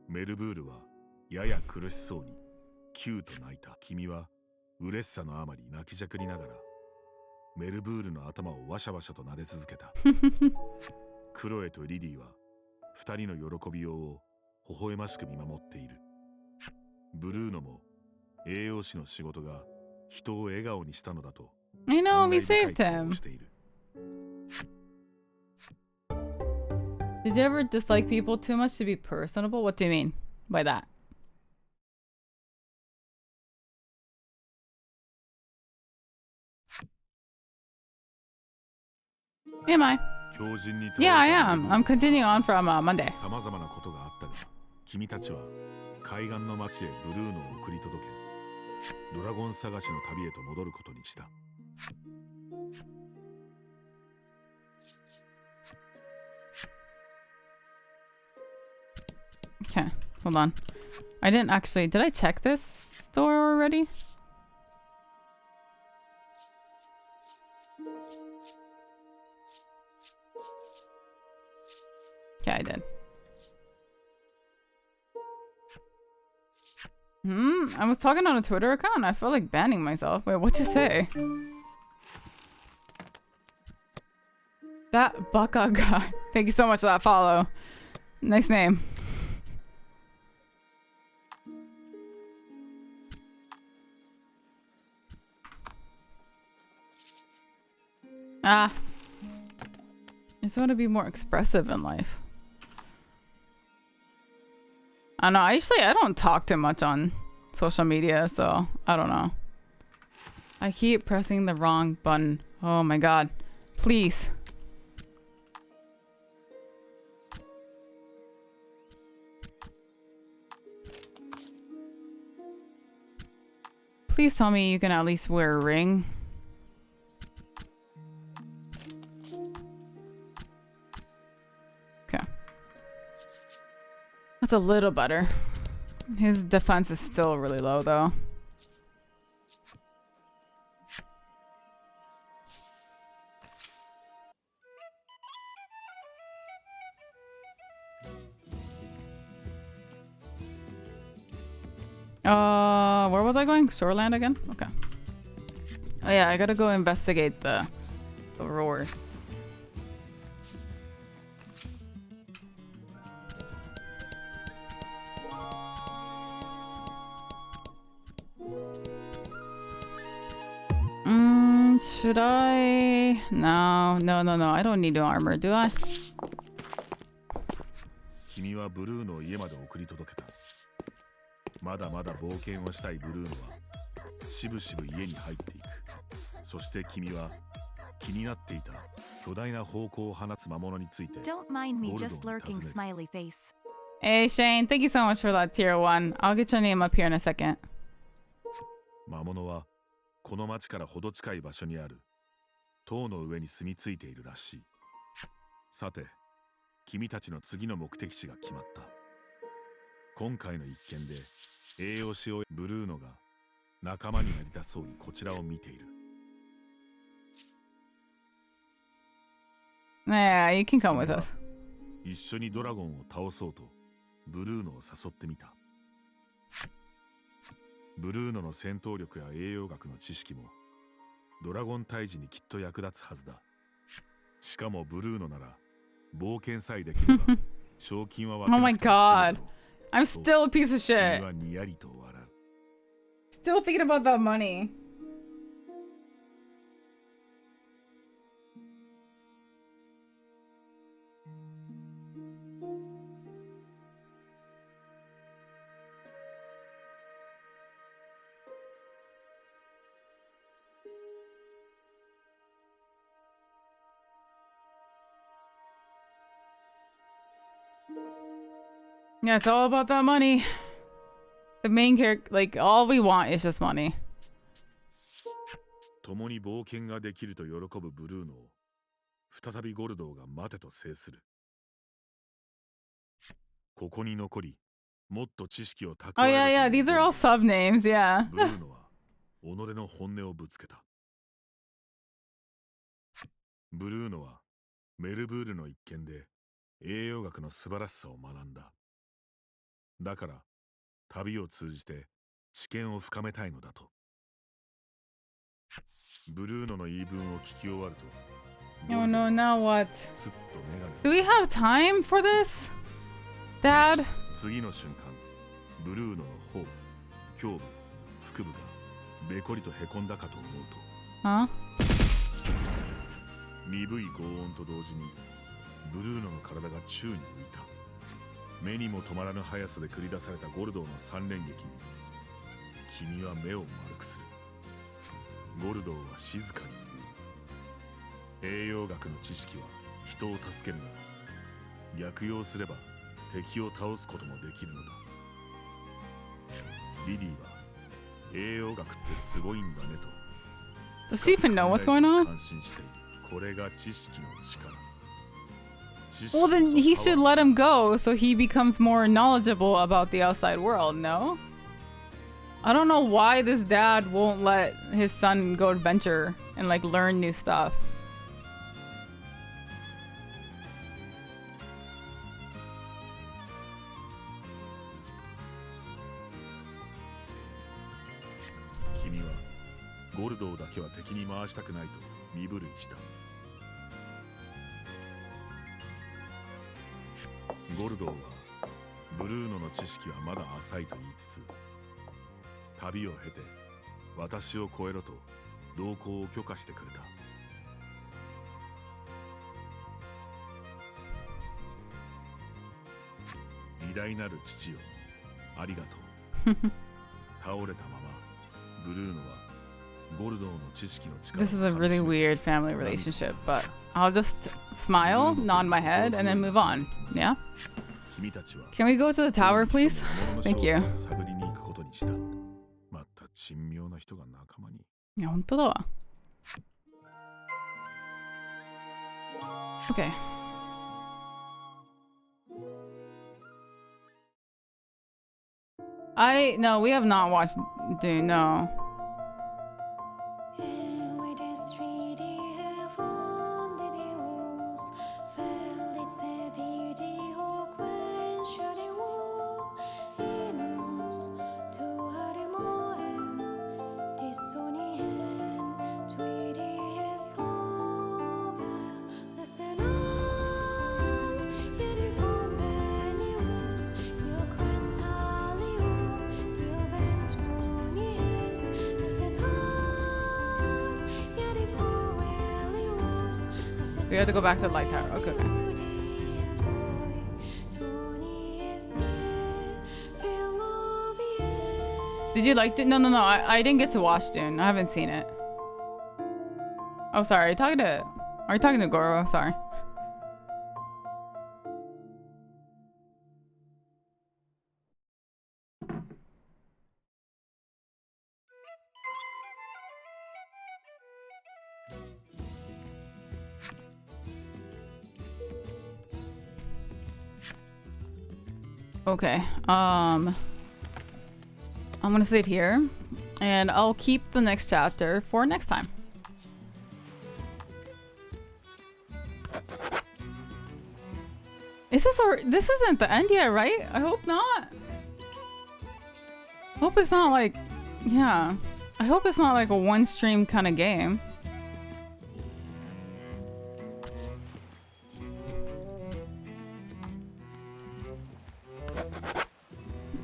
メルブールはやや苦しそうにキューと泣いた。君は嬉しさのあまり泣きじゃくりながらメルブールの頭をワシャワシャと撫で続けた。クロエとリリーは二人の喜びようを微笑ましく見守っている。ブルーノも栄養士の仕事が人を笑顔にしたのだと I know, we 感慨 saved 深い顔 him. をしている。Did you ever dislike people too much to be personable? What do you mean by that? Am I? Yeah, I am. I'm continuing on from Monday. さまざまなことがあったが、君たちは海岸の町へブルーノを送り届け、ドラゴン探しの旅へと戻ることにした。Okay, hold on. I didn't actually... Did I check this store already? Okay, I did. I was talking on a Twitter account. I felt like banning myself. Wait, what'd you say? That Baka guy. Thank you so much for that follow. Nice name. I just want to be more expressive in life. I don't know. I don't talk too much on social media, so I don't know. I keep pressing the wrong button. Oh my god. Please. Please tell me you can at least wear a ring. Okay. That's a little better. His defense is still really low though. Where was I going? Shoreland again? Okay. Oh yeah, I gotta go investigate the roars. Should I? No. I don't need armor, do I? 君はブルーノを家まで送り届けた。まだまだ冒険をしたいブルーノはしぶしぶ家に入っていく。そして君は気になっていた巨大な方向を放つ魔物について Don't mind me ゴルド just ンに lurking 尋ねる。 smiley face. Hey Shane, thank you so much for that tier 1. I'll get your name up here in a second. 魔物はこの町からほど近い場所にある塔の上に住み着いているらしい。さて、君たちの次の目的地が決まった。今回の一件で栄養士をブルーノが仲間になりたそうにこちらを見ている。 Yeah, you can come with us. 一緒にドラゴンを倒そうとブルーノを誘ってみた。ブルーノの戦闘力や栄養学の知識もドラゴン退治にきっと役立つはずだ。しかもブルーノなら冒険さえできれば賞金は分け Oh な my くても済むだろ god. う。 I'm still a piece of 君 shit. はにやりと笑う。 Still thinking about that money. Yeah, it's all about that money. The main character, like, all we want is just money. 共に冒険ができると喜ぶブルーノを再びゴルドーが待てと制する。ここに残りもっと知識を蓄 Oh え yeah, ろとい yeah. う These are all sub names. Yeah. ブルーノは己の本音をぶつけた。ブルーノはメルブールの一件で栄養学の素晴らしさを学んだ。だから旅を通じて知見を深めたいのだと。ブルーノの言い分を聞き終わると、 Oh no, now what? すっとメガネを Do we have time for this? Dad? 次の瞬間、ブルーノの頬、胸部、腹部がべこりとへこんだかと思うと、 Huh? 鈍い轟音と同時にブルーノの体が宙に浮いた。目にも止まらぬ速さで繰り出されたゴルドーの三連撃に君は目を丸くする。ゴルドーは静かに言う。栄養学の知識は人を助けるが逆用すれば敵を倒すこともできるのだ。リディは栄養学ってすごいんだねと。 Does she even know what's going on? 感心している。これが知識の力。 Well, then he should let him go so he becomes more knowledgeable about the outside world, no? I don't know why this dad won't let his son go adventure and like learn new stuff. Kimiはゴルドーだけは敵に回したくないと身震いした。ゴルドーはブルーノの知識はまだ浅いと言いつつ、旅を経て私を超えろと同行を許可してくれた。偉大なる父よ、ありがとう。倒れたままブルーノはゴルドーの知識の力を This is a really 噛み締め weird family relationship, but I'll just smile, nod my head, and then move on. Yeah? 君たちは Can we go to the tower, please? Thank you. 探りに行くことにした。また珍妙な人が仲間に。いや、本当だわ。Okay. No, we have not watched Dune, no. We have to go back to the light tower. Okay. Did you like it? No, no, no. I didn't get to watch Dune. I haven't seen it. Oh, sorry. Are you talking to Goro? Sorry. Okay. I'm gonna save here, and I'll keep the next chapter for next time. This isn't the end yet, right? I hope not. Hope it's not like, yeah. I hope it's not like a one stream kind of game.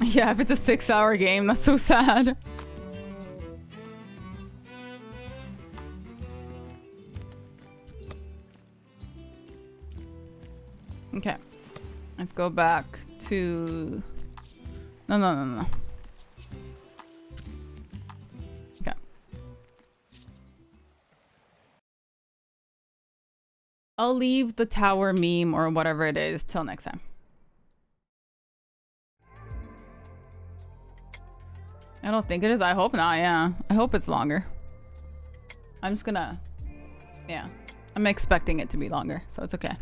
Yeah, if it's a 6-hour game, that's so sad. Okay. Let's go back to... No, no, no, no. Okay. I'll leave the tower meme or whatever it is till next time. I don't think it is. I hope not, yeah. I hope it's longer. I'm just gonna... Yeah. I'm expecting it to be longer, so it's okay.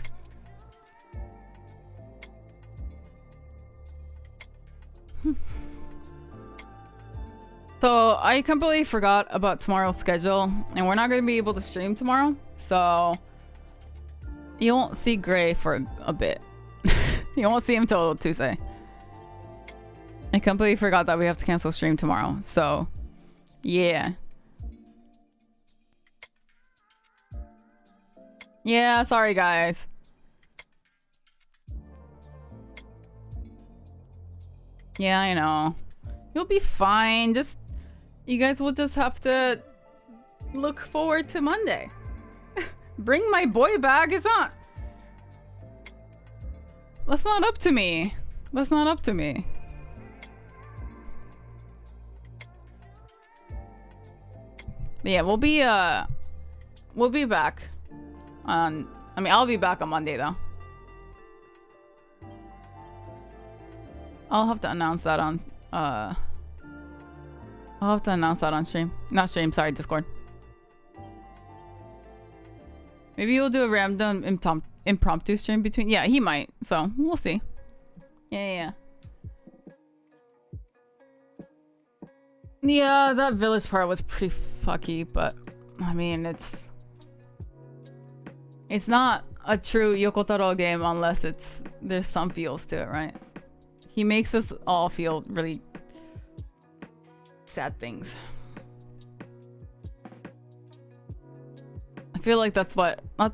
So, I completely forgot about tomorrow's schedule, and we're not going to be able to stream tomorrow, so... You won't see Gray for a bit. You won't see him till Tuesday. I completely forgot that we have to cancel stream tomorrow. So, yeah. Yeah, sorry guys. Yeah, I know. You'll be fine. You guys will just have to look forward to Monday. Bring my boy back. It's not... That's not up to me. That's not up to me. But yeah, we'll be back on... I mean, I'll be back on Monday, though. I'll have to announce that on... I'll have to announce that on stream. Not stream, sorry, Discord. Maybe we'll do a random impromptu stream between... Yeah, he might. So, we'll see. Yeah. Yeah, that village part was pretty fucky, but... I mean, it's not a true Yokotaro game unless there's some feels to it, right? He makes us all feel really sad things. I feel like that's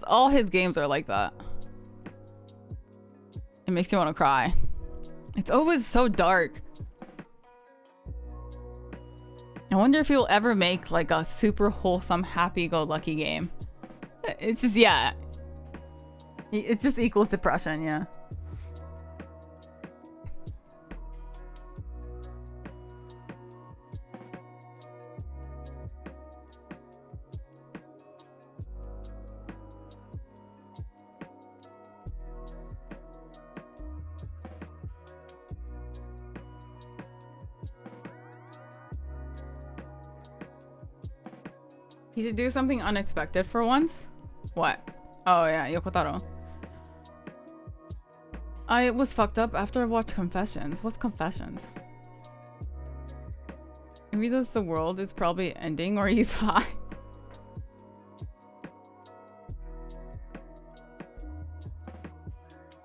all his games are like that. It makes you want to cry. It's always so dark. I wonder if he'll ever make like a super wholesome, happy-go-lucky game. It's just, yeah. It just equals depression, yeah. He should do something unexpected for once. What? Oh yeah, Yokotaro. I was fucked up after I watched Confessions. What's Confessions? If he does the world is probably ending or he's high.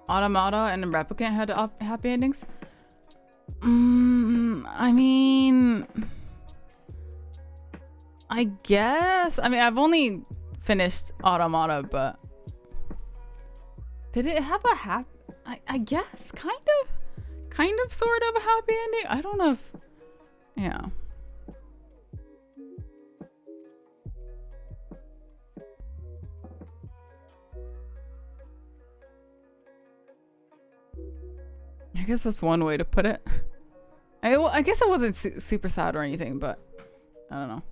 Automata and Replicant had happy endings? I mean... I guess. I mean, I've only finished Automata, but... Did it have a happy... I guess, kind of, sort of a happy ending. I don't know if... Yeah. I guess that's one way to put it. I guess it wasn't super sad or anything, but I don't know.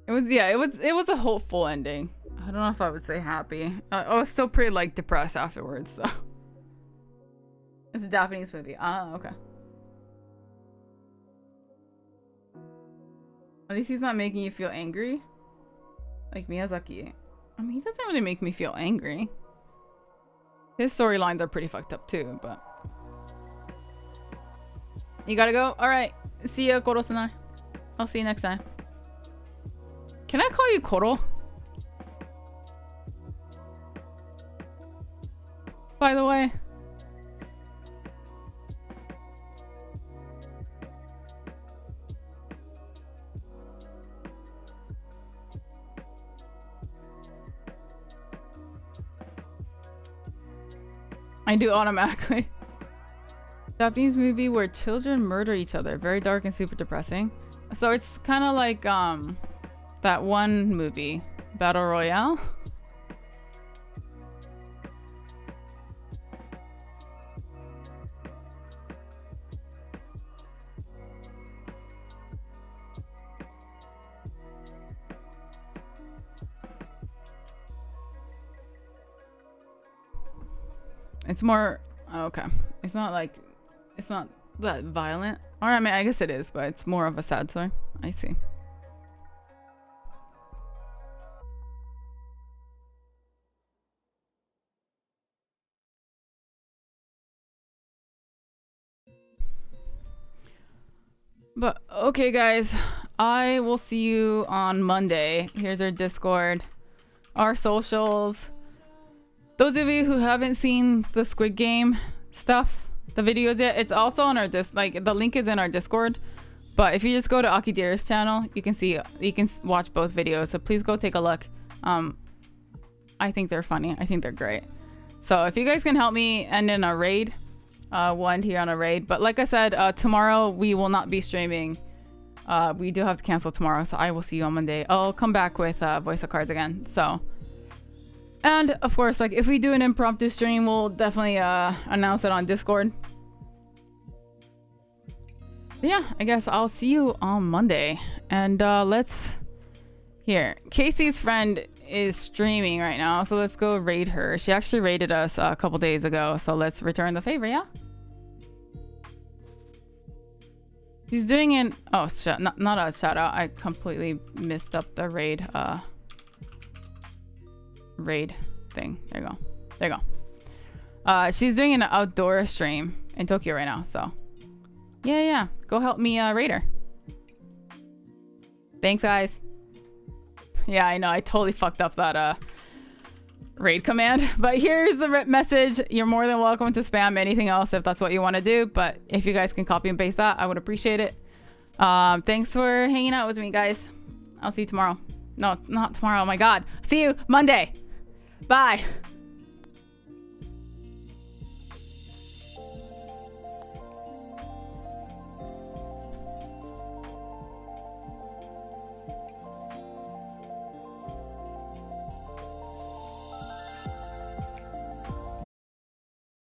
It was, yeah, it was a hopeful ending. I don't know if I would say happy. I was still pretty like depressed afterwards, so. It's a Japanese movie. Ah, okay. At least he's not making you feel angry. Like Miyazaki. I mean, he doesn't really make me feel angry. His storylines are pretty fucked up too, but. You gotta go? Alright. See ya, Koro-sanai. I'll see you next time. Can I call you Koro? By the way. I do automatically. Japanese movie where children murder each other. Very dark and super depressing. So it's kind of like that one movie, Battle Royale. It's more okay. It's not that violent. Or I mean, I guess it is, but it's more of a sad story. I see. But okay, guys, I will see you on Monday. Here's our Discord, our socials. Those of you who haven't seen the Squid Game stuff, the videos yet, it's also on our the link is in our Discord. But if you just go to Akidira's channel, you can watch both videos. So please go take a look. I think they're funny. I think they're great. So if you guys can help me end in a raid, one here on a raid. But like I said, tomorrow we will not be streaming. We do have to cancel tomorrow, so I will see you on Monday. I'll come back with voice of cards again. So. And of course, like if we do an impromptu stream, we'll definitely announce it on Discord. But yeah, I guess I'll see you on Monday. And here, Casey's friend is streaming right now, so let's go raid her. She actually raided us a couple days ago, so let's return the favor, yeah? She's doing an not a shout out. I completely messed up the raid thing. There you go. She's doing an outdoor stream in Tokyo right now, so yeah, go help me raid her. Thanks, guys. Yeah, I know I totally fucked up that raid command, but here's the message. You're more than welcome to spam anything else if that's what you want to do, but if you guys can copy and paste that, I would appreciate it. Thanks for hanging out with me, guys. I'll see you tomorrow. No, not tomorrow. Oh my god. See you Monday. Bye.